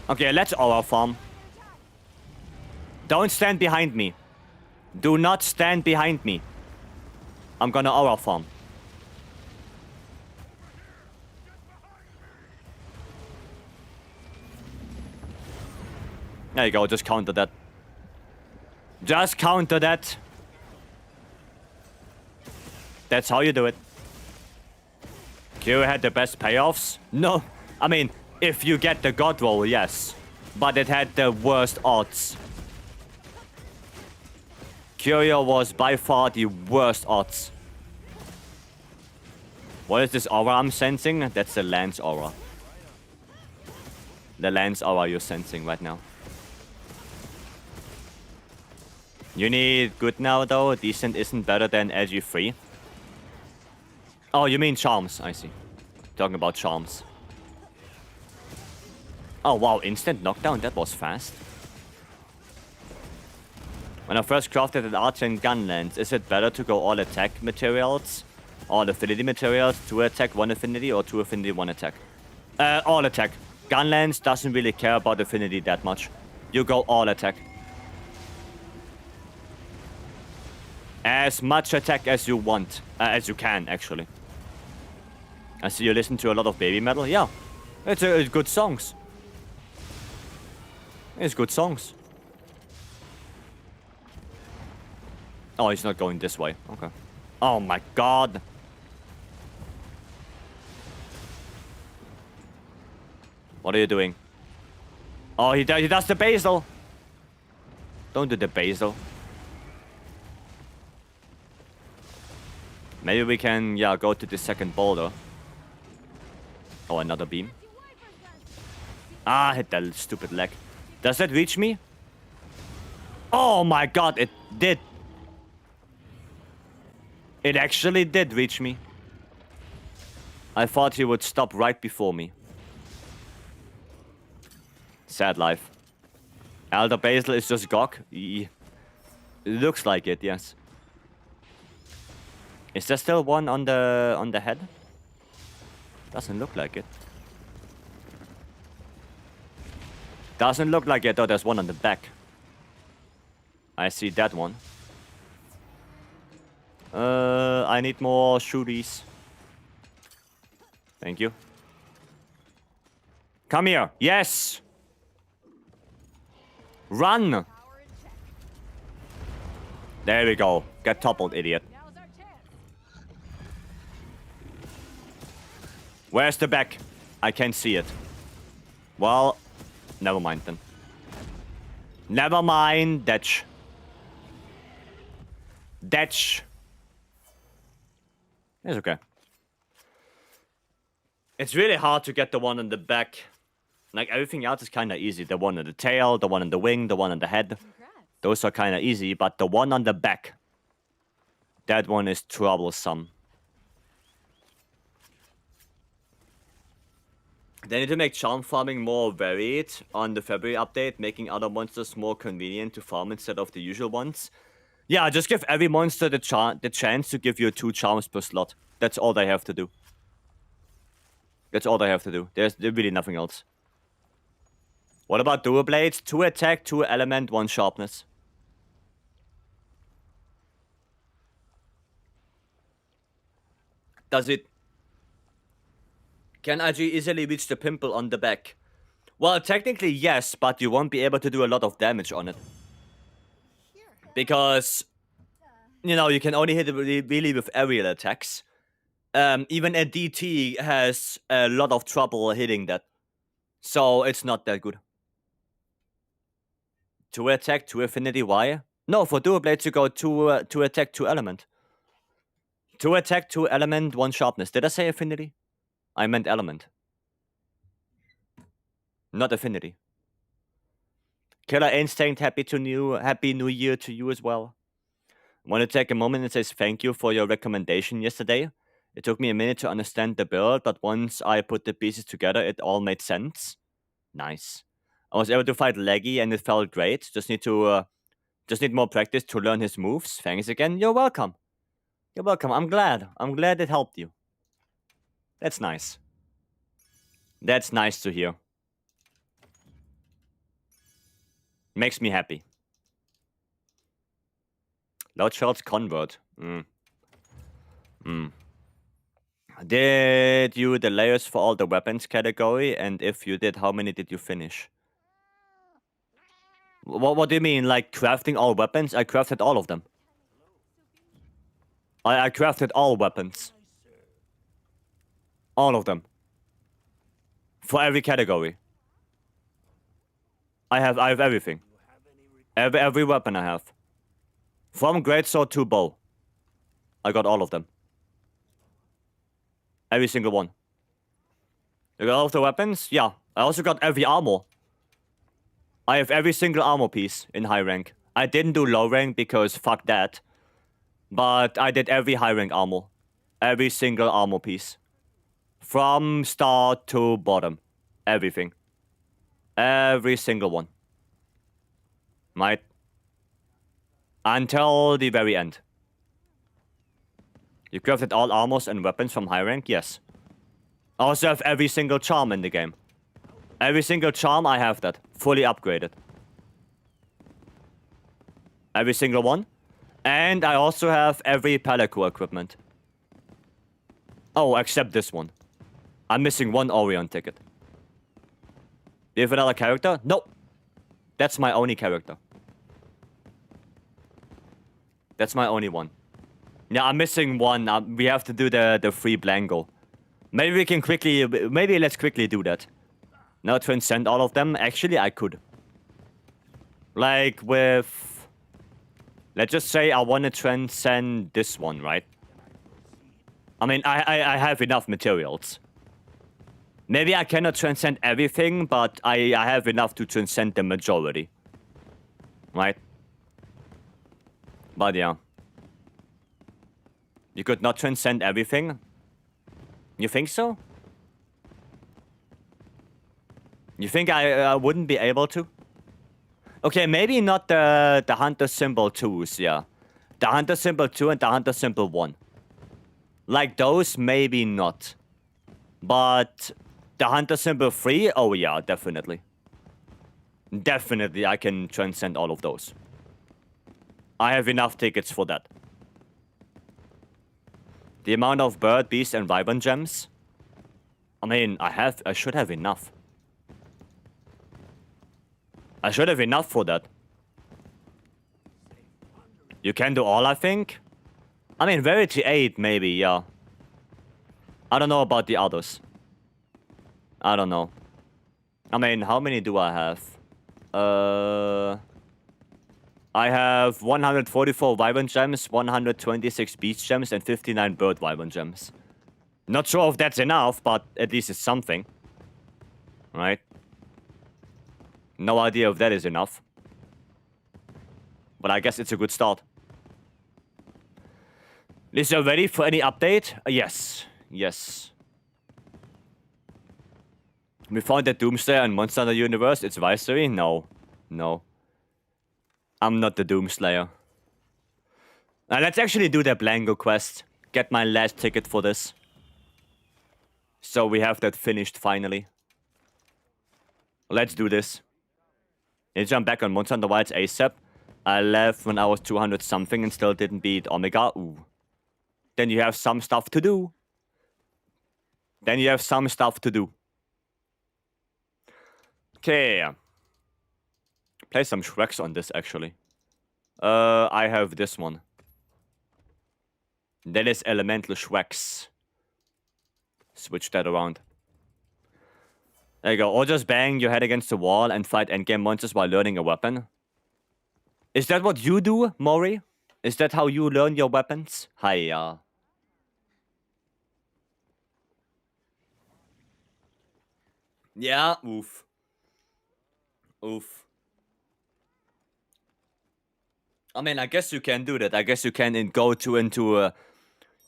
Okay, let's aura farm. Don't stand behind me. Do not stand behind me. I'm gonna aura farm. There you go, just counter that. Just counter that. That's how you do it. Q had the best payoffs? No. I mean, if you get the god roll, yes. But it had the worst odds. Curio was by far the worst odds. What is this aura I'm sensing? That's the Lance aura. The Lance aura you're sensing right now. You need good now though. Decent isn't better than LG3. Oh, you mean charms, I see. Talking about charms. Oh wow, instant knockdown, that was fast. When I first crafted an archer and gun lens, is it better to go all attack materials? All affinity materials, 2 attack, 1 affinity, or 2 affinity, 1 attack? All attack. Gun lens doesn't really care about affinity that much. You go all attack. As much attack as you want. As you can, actually. I see you listen to a lot of baby metal. Yeah, it's good songs. It's good songs. Oh, he's not going this way. Okay. Oh my god. What are you doing? Oh, he does the basil. Don't do the basil. Maybe we can, yeah, go to the second boulder. Oh, another beam. Ah, hit that stupid leg. Does that reach me? Oh my god, it did. It actually did reach me. I thought he would stop right before me. Sad life. Elder Basil is just Gok. It looks like it, yes. Is there still one on the head? Doesn't look like it. Doesn't look like it, though. There's one on the back. I see that one. I need more shooties. Thank you. Come here. Yes! Run! There we go. Get toppled, idiot. Where's the back? I can't see it. Well, never mind then. Never mind, Detch. Detch. It's okay. It's really hard to get the one on the back. Like, everything else is kind of easy. The one on the tail, the one on the wing, the one on the head. Those are kind of easy, but the one on the back, that one is troublesome. They need to make charm farming more varied on the February update, making other monsters more convenient to farm instead of the usual ones. Yeah, just give every monster the chance to give you 2 charms per slot. That's all they have to do. That's all they have to do. There's really nothing else. What about dual blades? 2 attack, 2 element, 1 sharpness. Does it... Can IG easily reach the pimple on the back? Well, technically yes, but you won't be able to do a lot of damage on it. Because, you know, you can only hit it really with aerial attacks. Even a DT has a lot of trouble hitting that. So it's not that good. 2 attack, 2 affinity, why? No, for dual blades you go 2 attack, 2 element. 2 attack, 2 element, 1 sharpness. Did I say affinity? I meant element. Not affinity. Killer Instinct, happy New Year to you as well. Want to take a moment and say thank you for your recommendation yesterday. It took me a minute to understand the build, but once I put the pieces together, it all made sense. Nice. I was able to fight Leggy and it felt great. Just need more practice to learn his moves. Thanks again. You're welcome. You're welcome. I'm glad. I'm glad it helped you. That's nice. That's nice to hear. Makes me happy. Loud shots convert. Did you the layers for all the weapons category? And if you did, how many did you finish? What do you mean? Like crafting all weapons? I crafted all of them. I crafted all weapons. All of them. For every category. I have everything. Every weapon I have. From greatsword to bow. I got all of them. Every single one. You got all of the weapons? Yeah. I also got every armor. I have every single armor piece in high rank. I didn't do low rank because fuck that. But I did every high rank armor. Every single armor piece. From start to bottom. Everything. Every single one. Right? Until the very end. You crafted all armors and weapons from high rank? Yes. I also have every single charm in the game. Every single charm, I have that. Fully upgraded. Every single one. And I also have every Palico equipment. Oh, except this one. I'm missing 1 Orion ticket. Do you have another character? Nope. That's my only character. That's my only one. Yeah, I'm missing 1. We have to do the free Blanco. Maybe we can quickly... Maybe let's quickly do that. Now transcend all of them. Actually, I could. Like with... Let's just say I want to transcend this one, right? I mean, I have enough materials. Maybe I cannot transcend everything, but I have enough to transcend the majority. Right? But yeah. You could not transcend everything? You think so? You think I wouldn't be able to? Okay, maybe not the Hunter Symbol 2s, yeah. The Hunter Symbol 2 and the Hunter Symbol 1. Like those, maybe not. But the Hunter Symbol 3, oh yeah, definitely. Definitely I can transcend all of those. I have enough tickets for that. The amount of bird, beast, and wyvern gems? I mean, I should have enough. I should have enough for that. You can do all, I think? I mean, Verity 8, maybe, yeah. I don't know about the others. I don't know. I mean, how many do I have? I have 144 wyvern gems, 126 beast gems, and 59 bird wyvern gems. Not sure if that's enough, but at least it's something. Right? No idea if that is enough. But I guess it's a good start. Is you ready for any update? Yes. Yes. We found that Doomslayer and Monster Hunter Universe. It's Vycery? No. No. I'm not the Doomslayer. Now let's actually do the Blanco quest. Get my last ticket for this. So we have that finished finally. Let's do this. Let's jump back on Monster Hunter Wilds ASAP. I left when I was 200 something and still didn't beat Omega. Ooh. Then you have some stuff to do. Then you have some stuff to do. Okay. Play some Shreks on this actually. I have this one. That is Elemental Shreks. Switch that around. There you go. Or just bang your head against the wall and fight endgame monsters while learning a weapon. Is that what you do, Mori? Is that how you learn your weapons? Hiya. Yeah, oof. Oof. I mean, I guess you can do that. I guess you can go into a...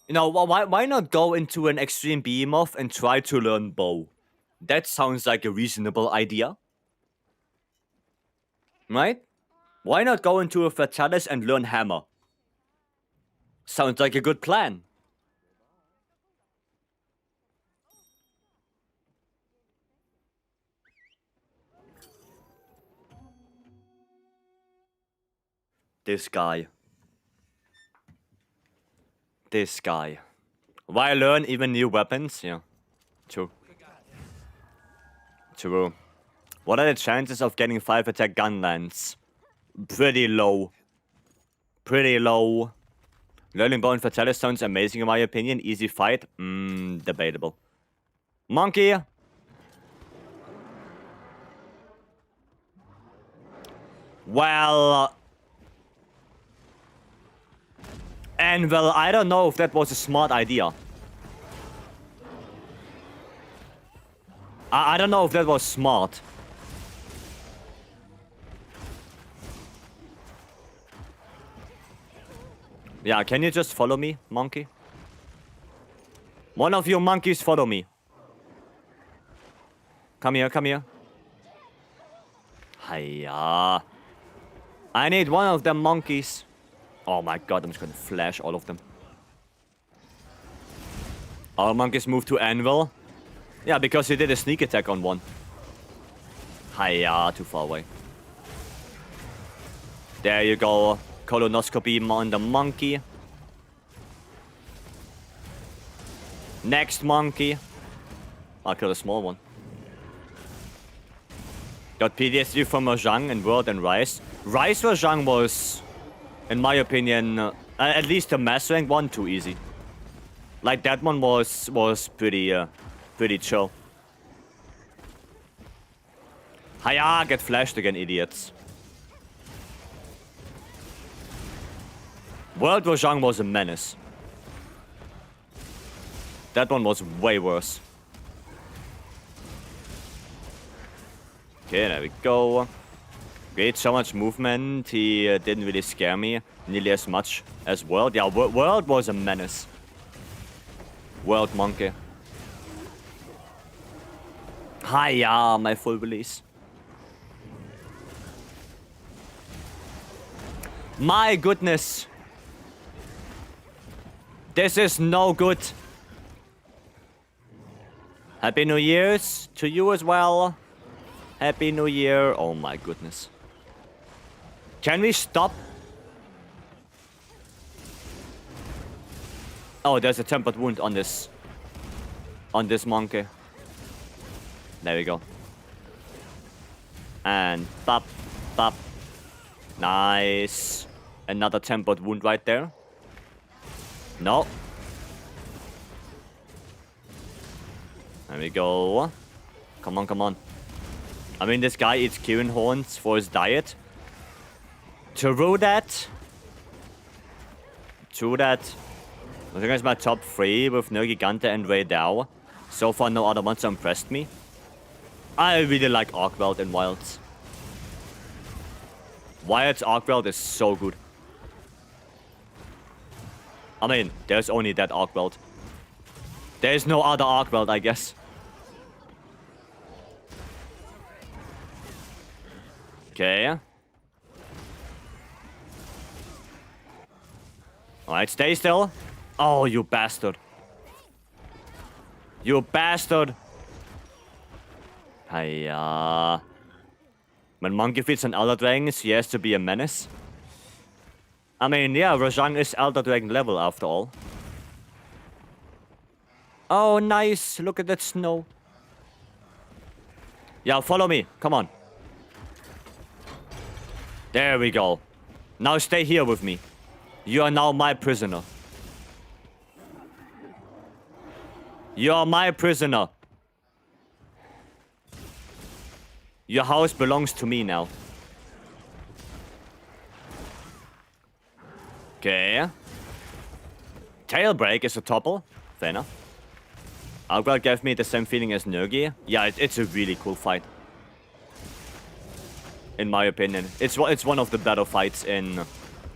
You know, why not go into an extreme behemoth and try to learn bow? That sounds like a reasonable idea. Right? Why not go into a Fatalis and learn hammer? Sounds like a good plan. This guy. This guy. Why learn even new weapons? Yeah. True. True. What are the chances of getting 5 attack gun lands? Pretty low. Pretty low. Learning Bow and Fatalis sounds amazing in my opinion. Easy fight? Debatable. Monkey! Well... And well, I don't know if that was a smart idea. I don't know if that was smart. Yeah, can you just follow me, monkey? One of you monkeys follow me. Come here, come here. Hiya. I need one of them monkeys. Oh my god, I'm just gonna flash all of them. Our monkeys move to Anvil. Yeah, because he did a sneak attack on one. Hiya, too far away. There you go. Colonoscopy on the monkey. Next monkey. I'll kill a small one. Got PTSD from Mojang and World and Rise. Rise Mojang was, in my opinion, at least the mass rank one, too easy. Like that one was pretty chill. Hiya, get flashed again, idiots. World Mojang was a menace. That one was way worse. Okay, there we go. Great, so much movement. He didn't really scare me nearly as much as World. Yeah, World was a menace. World monkey. Hiya, my full release. My goodness. This is no good. Happy New Year's to you as well. Happy New Year. Oh my goodness. Can we stop? Oh, there's a tempered wound on this monkey. There we go. And bop, bop. Nice. Another tempered wound right there. No. There we go. Come on, come on. I mean, this guy eats Kirin horns for his diet. True that. True that. I think it's my top 3 with Nergigante and Ray Dao. So far, no other monster impressed me. I really like Arkweld and Wilds. Wyatt's arc weld is so good. I mean, there's only that arc weld. There's no other arc weld, I guess. Okay. Alright, stay still. Oh, you bastard. You bastard. Hiya. When Monkey feeds on Elder Dragons, he has to be a menace. I mean, yeah, Rajang is Elder Dragon level after all. Oh, nice. Look at that snow. Yeah, follow me. Come on. There we go. Now stay here with me. You are now my prisoner. You are my prisoner. Your house belongs to me now. Okay. Tailbreak is a topple. Fair enough. Outguard gave me the same feeling as Nergi. Yeah, it's a really cool fight. In my opinion. It's one of the better fights in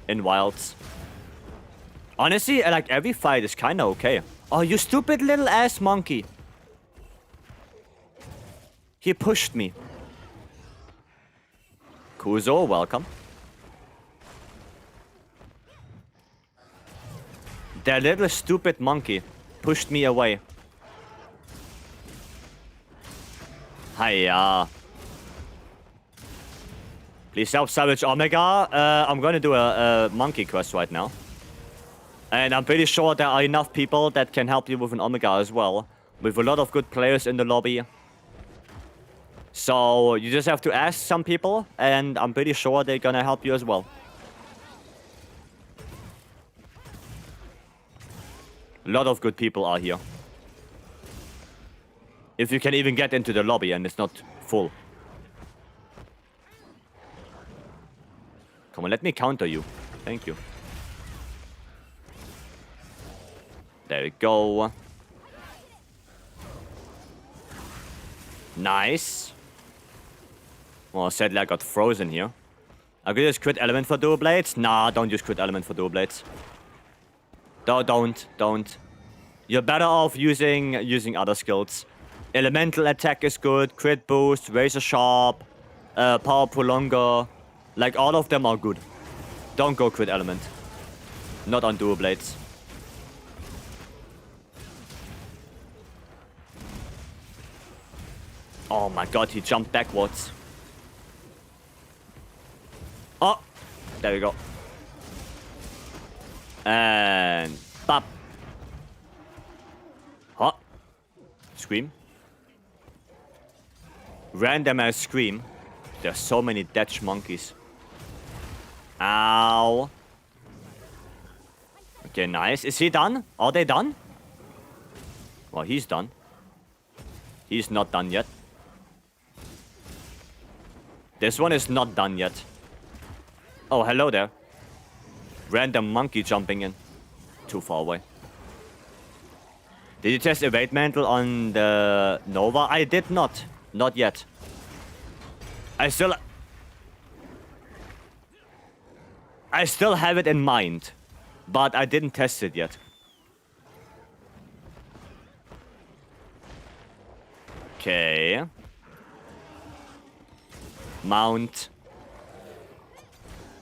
Wilds. Honestly, like, every fight is kinda okay. Oh, you stupid little ass monkey. He pushed me. Kuzo, welcome. That little stupid monkey pushed me away. Hiya. Please help salvage Omega. I'm gonna do a monkey quest right now. And I'm pretty sure there are enough people that can help you with an Omega as well. With a lot of good players in the lobby. So you just have to ask some people, and I'm pretty sure they're gonna help you as well. A lot of good people are here. If you can even get into the lobby and it's not full. Come on, let me counter you. Thank you. There we go. Nice. Well, sadly I got frozen here. I could use crit element for dual blades. Nah, don't use crit element for dual blades. Don't. You're better off using other skills. Elemental attack is good. Crit boost, razor sharp, power prolonger. Like, all of them are good. Don't go crit element. Not on dual blades. Oh my god, he jumped backwards. Oh, there we go. And pop. Huh. Scream. Random ass scream. There's so many Dutch monkeys. Ow. Okay, nice. Is he done? Are they done? Well, he's done. He's not done yet. This one is not done yet. Oh, hello there. Random monkey jumping in. Too far away. Did you test Evade Mantle on the Nova? I did not. Not yet. I still have it in mind. But I didn't test it yet. Okay. Mount.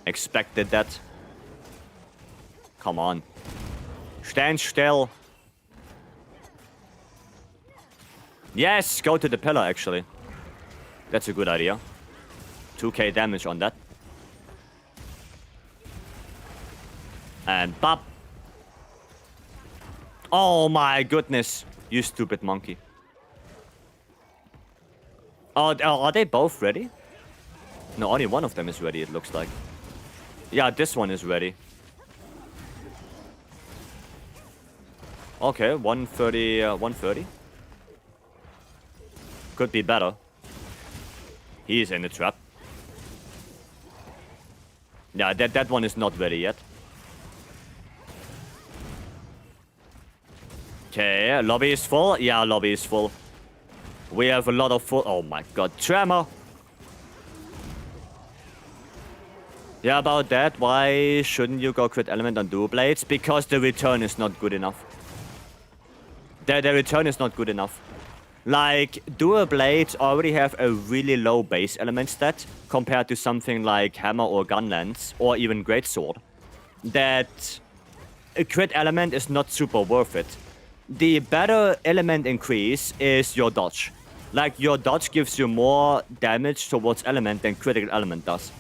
Expected that. Come on. Stand still. Yes, go to the pillar, actually. That's a good idea. 2k damage on that. And pop. Oh my goodness. You stupid monkey. Oh, are they both ready? No, only one of them is ready, it looks like. Yeah, this one is ready. Okay, 130, 130. Could be better. He's in the trap. Yeah, that one is not ready yet. Okay, lobby is full. Yeah, lobby is full. We have a lot of full. Oh my god, tremor. Yeah, about that, why shouldn't you go crit element on dual blades? Because the return is not good enough. The return is not good enough. Like, dual blades already have a really low base element stat compared to something like hammer or gun lance or even greatsword. That a crit element is not super worth it. The better element increase is your dodge. Like, your dodge gives you more damage towards element than critical element does.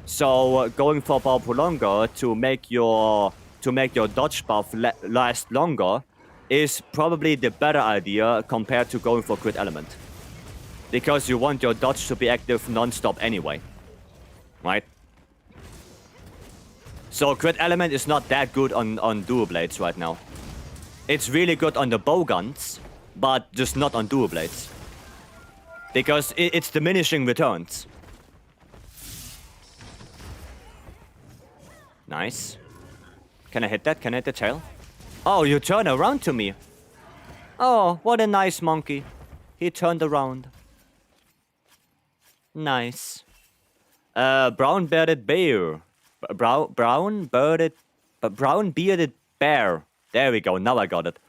So going for power prolonger to make your dodge buff last longer is probably the better idea compared to going for crit element. Because you want your dodge to be active non-stop anyway. Right? So crit element is not that good on dual blades right now. It's really good on the bow guns, but just not on dual blades. Because it's diminishing returns. Nice. Can I hit that? Can I hit the tail? Oh, you turn around to me. Oh, what a nice monkey. He turned around. Nice. Brown-bearded bear. Brown-bearded bear. There we go. Now I got it.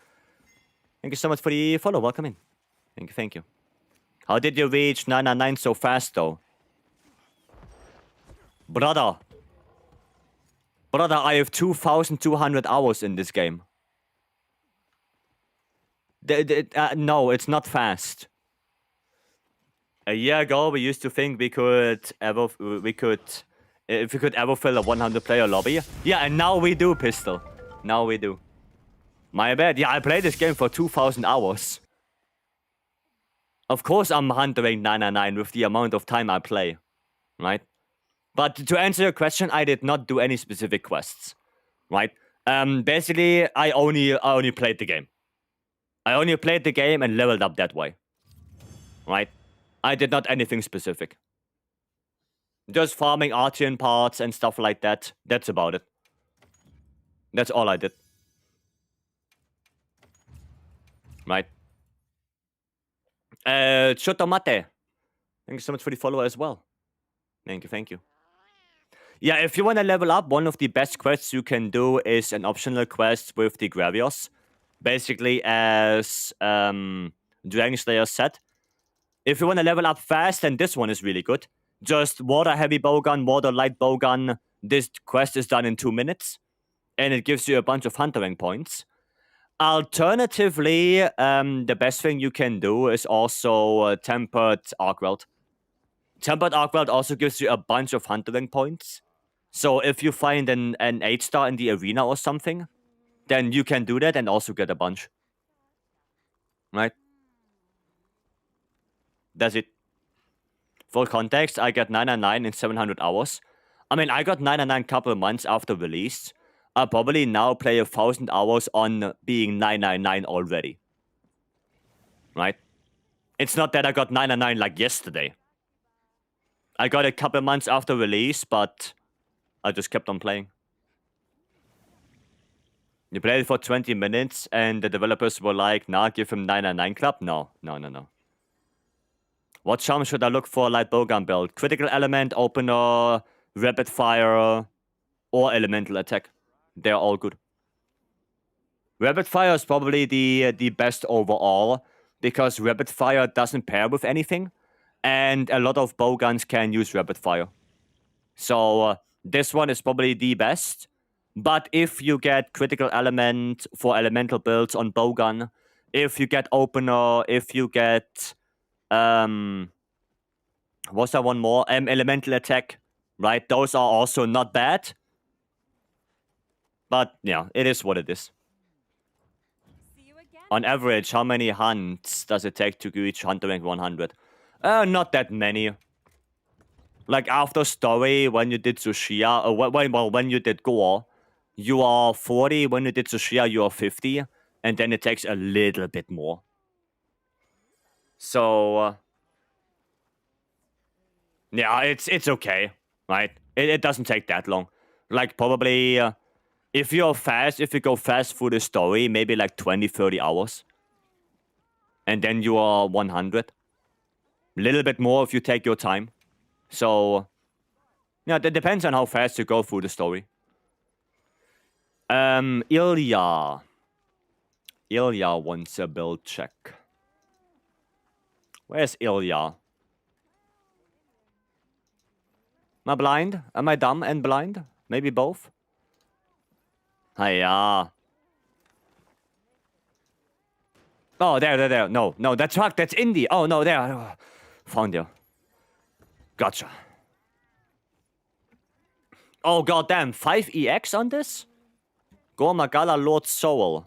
Thank you so much for the follow. Welcome in. Thank you. Thank you. How did you reach 999 so fast, though? Brother, I have 2,200 hours in this game. No, it's not fast. A year ago, we used to think if we could ever fill a 100-player lobby. Yeah, and now we do, Pistol. Now we do. My bad. Yeah, I played this game for 2,000 hours. Of course, I'm huntering 999 with the amount of time I play, right? But to answer your question, I did not do any specific quests, right? Basically, I only played the game. I only played the game and leveled up that way, right? I did not anything specific. Just farming Artian parts and stuff like that. That's about it. That's all I did. Right. Chotomate. Thank you so much for the follow as well. Thank you. Yeah, if you want to level up, one of the best quests you can do is an optional quest with the Gravios. Basically, as Dragon Slayer said, if you want to level up fast, then this one is really good. Just water heavy bowgun, water light bowgun. This quest is done in 2 minutes, and it gives you a bunch of huntering points. Alternatively, the best thing you can do is also Tempered Arcweld. Tempered Arcweld also gives you a bunch of huntering points. So if you find an 8-star in the arena or something, then you can do that and also get a bunch. Right? That's it. For context, I got 999 in 700 hours. I mean, I got 999 couple of months after release. I'll probably now play 1,000 hours on being 999 already. Right? It's not that I got 999 like yesterday. I got a couple of months after release, but I just kept on playing. You played it for 20 minutes, and the developers were like, nah, give him 999 club? No. What charm should I look for light bowgun build? Critical element, opener, rapid fire, or elemental attack. They're all good. Rapid fire is probably the best overall, because rapid fire doesn't pair with anything, and a lot of bowguns can use rapid fire. So this one is probably the best. But if you get critical element for elemental builds on bowgun, if you get opener, if you get what's that one more? Elemental attack, right? Those are also not bad. But yeah, it is what it is. On average, how many hunts does it take to reach hunter rank 100? Not that many. Like after story, when you did Tsushia, when you did Gore, you are 40. When you did Tsushia, you are 50. And then it takes a little bit more. So yeah, it's okay, right? It doesn't take that long. Like probably if you go fast through the story, maybe like 20, 30 hours. And then you are 100. A little bit more if you take your time. So Yeah, that depends on how fast you go through the story. Ilya. Ilya wants a build check. Where's Ilya? Am I blind? Am I dumb and blind? Maybe both? Hiya. Oh, there. No, that's truck, that's Indy. Oh, no, there. Found you. Gotcha. Oh, goddamn. 5EX on this? Gormagala Lord Soul.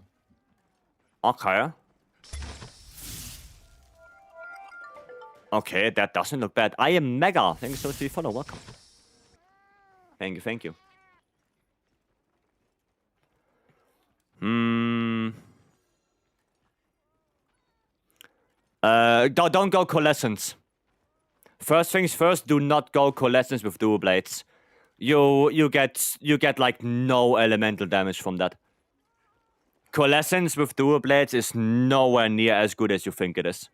Okay. Okay, that doesn't look bad. I am Mega. Thank you so much for your follow. Welcome. Thank you. Don't go Coalescence. First things first, do not go Coalescence with dual blades. You get like no elemental damage from that. Coalescence with dual blades is nowhere near as good as you think it is.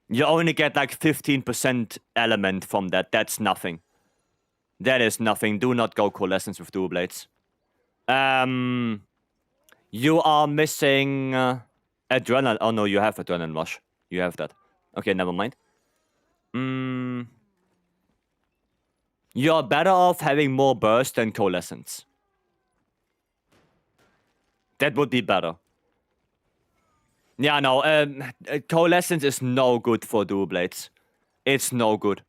You only get like 15% element from that. That's nothing. That is nothing. Do not go Coalescence with dual blades. You are missing Adrenaline. Oh no, you have Adrenaline Rush. You have that. Okay, never mind. You're better off having more burst than Coalescence. That would be better. Yeah, no, Coalescence is no good for dual blades. It's no good.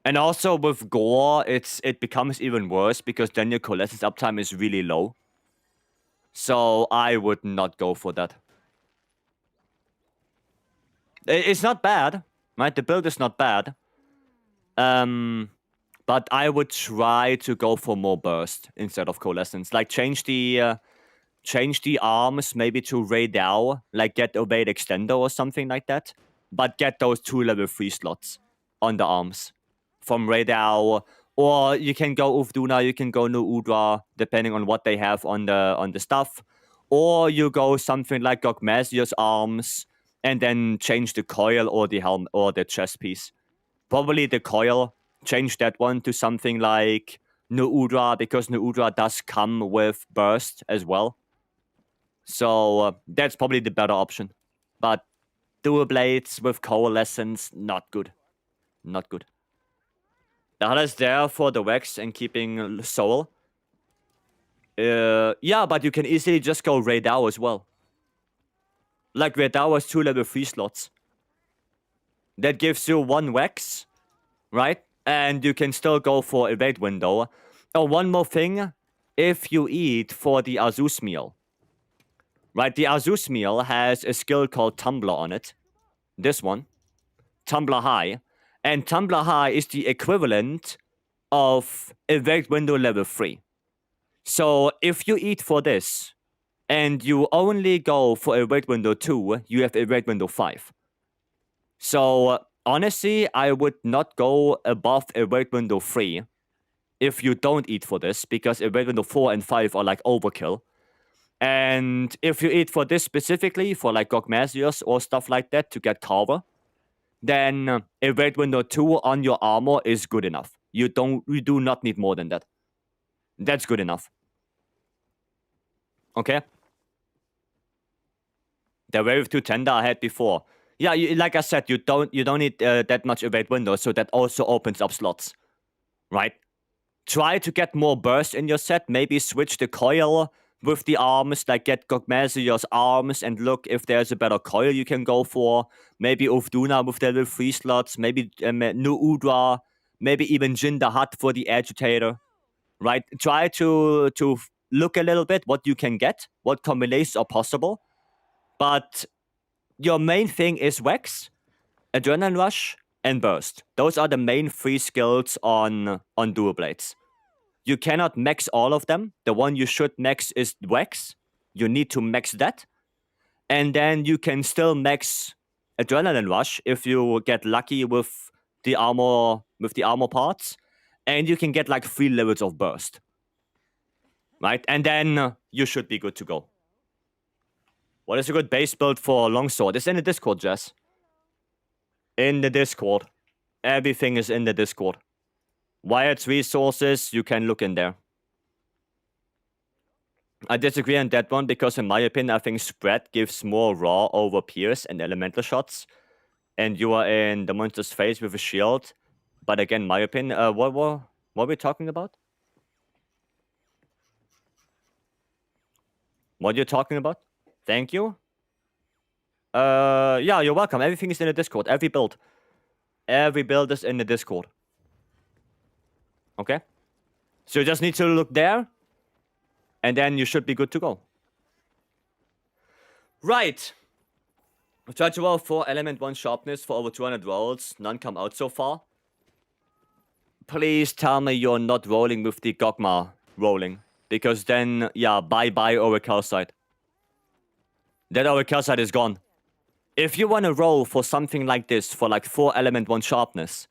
And also with Gore, it becomes even worse because then your Coalescence uptime is really low. So I would not go for that. It's not bad, right? The build is not bad. But I would try to go for more burst instead of Coalescence. Like change the arms maybe to Radau, like get Evade Extender or something like that. But get those 2 level 3 slots on the arms from Radau. Or you can go Uvduna, you can go No Udra, depending on what they have on the stuff. Or you go something like Gogmasius arms and then change the coil or the helm or the chest piece. Probably the coil. Change that one to something like No Udra, because No Udra does come with burst as well. So that's probably the better option. But dual blades with Coalescence, not good. Not good. The HUD is there for the Vex and keeping Soul. Yeah, but you can easily just go Radau as well. Like Radau has 2 level 3 slots. That gives you 1 Vex, right? And you can still go for Evade Window. Oh, one more thing. If you eat for the Azus meal, right? The Azus meal has a skill called Tumbler on it. This one. Tumbler High. And Tumbler High is the equivalent of Evade Window level 3. So if you eat for this, and you only go for Evade Window 2, you have Evade Window 5. So honestly, I would not go above Evade Window 3 if you don't eat for this, because Evade Window 4 and 5 are like overkill. And if you eat for this specifically, for like Gogmasius or stuff like that to get Carver, then Evade Window 2 on your armor is good enough. You do not need more than that. That's good enough. Okay? The Wave 2 Tender I had before. Yeah, like I said, you don't need that much Evade Window, so that also opens up slots. Right? Try to get more burst in your set. Maybe switch the coil with the arms, like get Gogmasius arms and look if there's a better coil you can go for. Maybe Uvduna with the level 3 slots. Maybe Nu Udra. Maybe even Jin the Hutt for the Agitator. Right? Try to look a little bit what you can get, what combinations are possible. But your main thing is Vex, Adrenaline Rush, and Burst. Those are the main 3 skills on dual blades. You cannot max all of them. The one you should max is Vex. You need to max that. And then you can still max Adrenaline Rush if you get lucky with the armor parts. And you can get like 3 levels of Burst. Right? And then you should be good to go. What is a good base build for Longsword? It's in the Discord, Jess. In the Discord. Everything is in the Discord. Wired's resources, you can look in there. I disagree on that one because, in my opinion, I think spread gives more raw over pierce and elemental shots. And you are in the monster's face with a shield. But again, my opinion, what are we talking about? What are you talking about? Thank you. Yeah, you're welcome. Everything is in the Discord. Every build is in the Discord. Okay? So you just need to look there. And then you should be good to go. Right. I've tried to roll 4 element 1 sharpness for over 200 rolls. None come out so far. Please tell me you're not rolling with the Gogma rolling. Because then, yeah, bye-bye Oracle side. That Oracle side is gone. If you want to roll for something like this, for like 4 element 1 sharpness,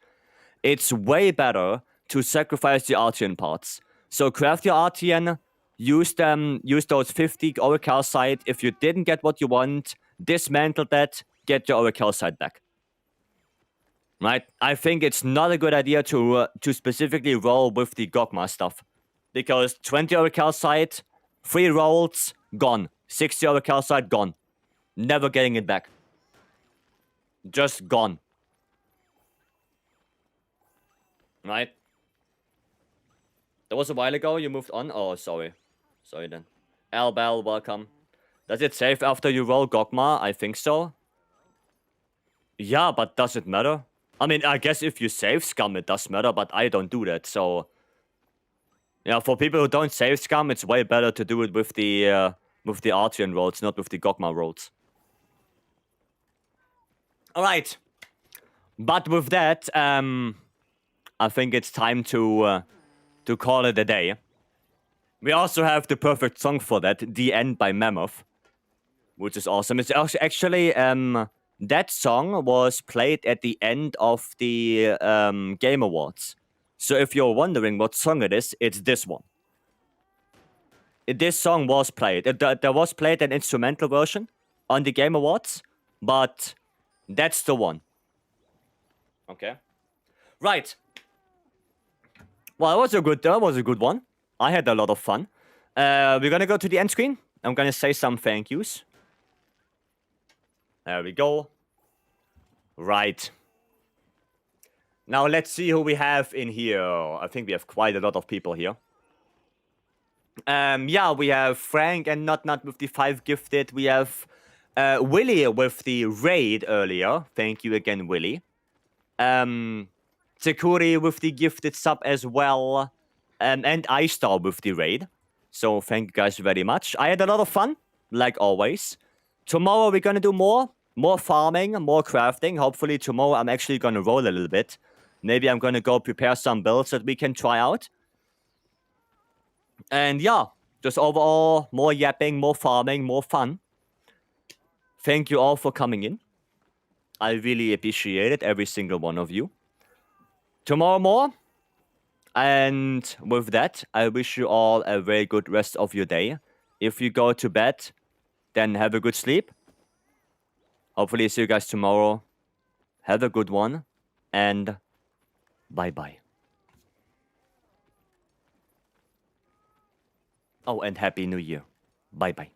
it's way better to sacrifice the RTN parts. So craft your RTN, use those 50 Oracle side. If you didn't get what you want, dismantle that, get your Oracle side back. Right? I think it's not a good idea to specifically roll with the Gogma stuff. Because 20 Oracle side, 3 rolls, gone. 60 Oracle side, gone. Never getting it back. Just gone. Right? That was a while ago, you moved on? Oh, sorry. Sorry then. Albel, welcome. Does it save after you roll Gogma? I think so. Yeah, but does it matter? I mean, I guess if you save Scum, it does matter, but I don't do that, so... Yeah, for people who don't save Scum, it's way better to do it with the Artian rolls, not with the Gogma rolls. Alright. But with that, I think it's time to call it a day. We also have the perfect song for that, The End by Mammoth, which is awesome. It's actually, that song was played at the end of the Game Awards. So if you're wondering what song it is, it's this one. This song was played. There was played an instrumental version on the Game Awards, but that's the one. Okay. Right. Well, that was a good one. I had a lot of fun. We're gonna go to the end screen. I'm gonna say some thank yous. There we go. Right. Now let's see who we have in here. I think we have quite a lot of people here. Yeah, we have Frank and Not with the 5 gifted. We have Willie with the raid earlier. Thank you again, Willie. Sekuri with the gifted sub as well. And iStar with the raid. So thank you guys very much. I had a lot of fun, like always. Tomorrow we're gonna do more farming, more crafting. Hopefully tomorrow I'm actually gonna roll a little bit. Maybe I'm gonna go prepare some builds that we can try out. And yeah, just overall, more yapping, more farming, more fun. Thank you all for coming in. I really appreciate it, every single one of you. Tomorrow more. And with that, I wish you all a very good rest of your day. If you go to bed, then have a good sleep. Hopefully see you guys tomorrow. Have a good one. And bye-bye. Oh, and Happy New Year. Bye-bye.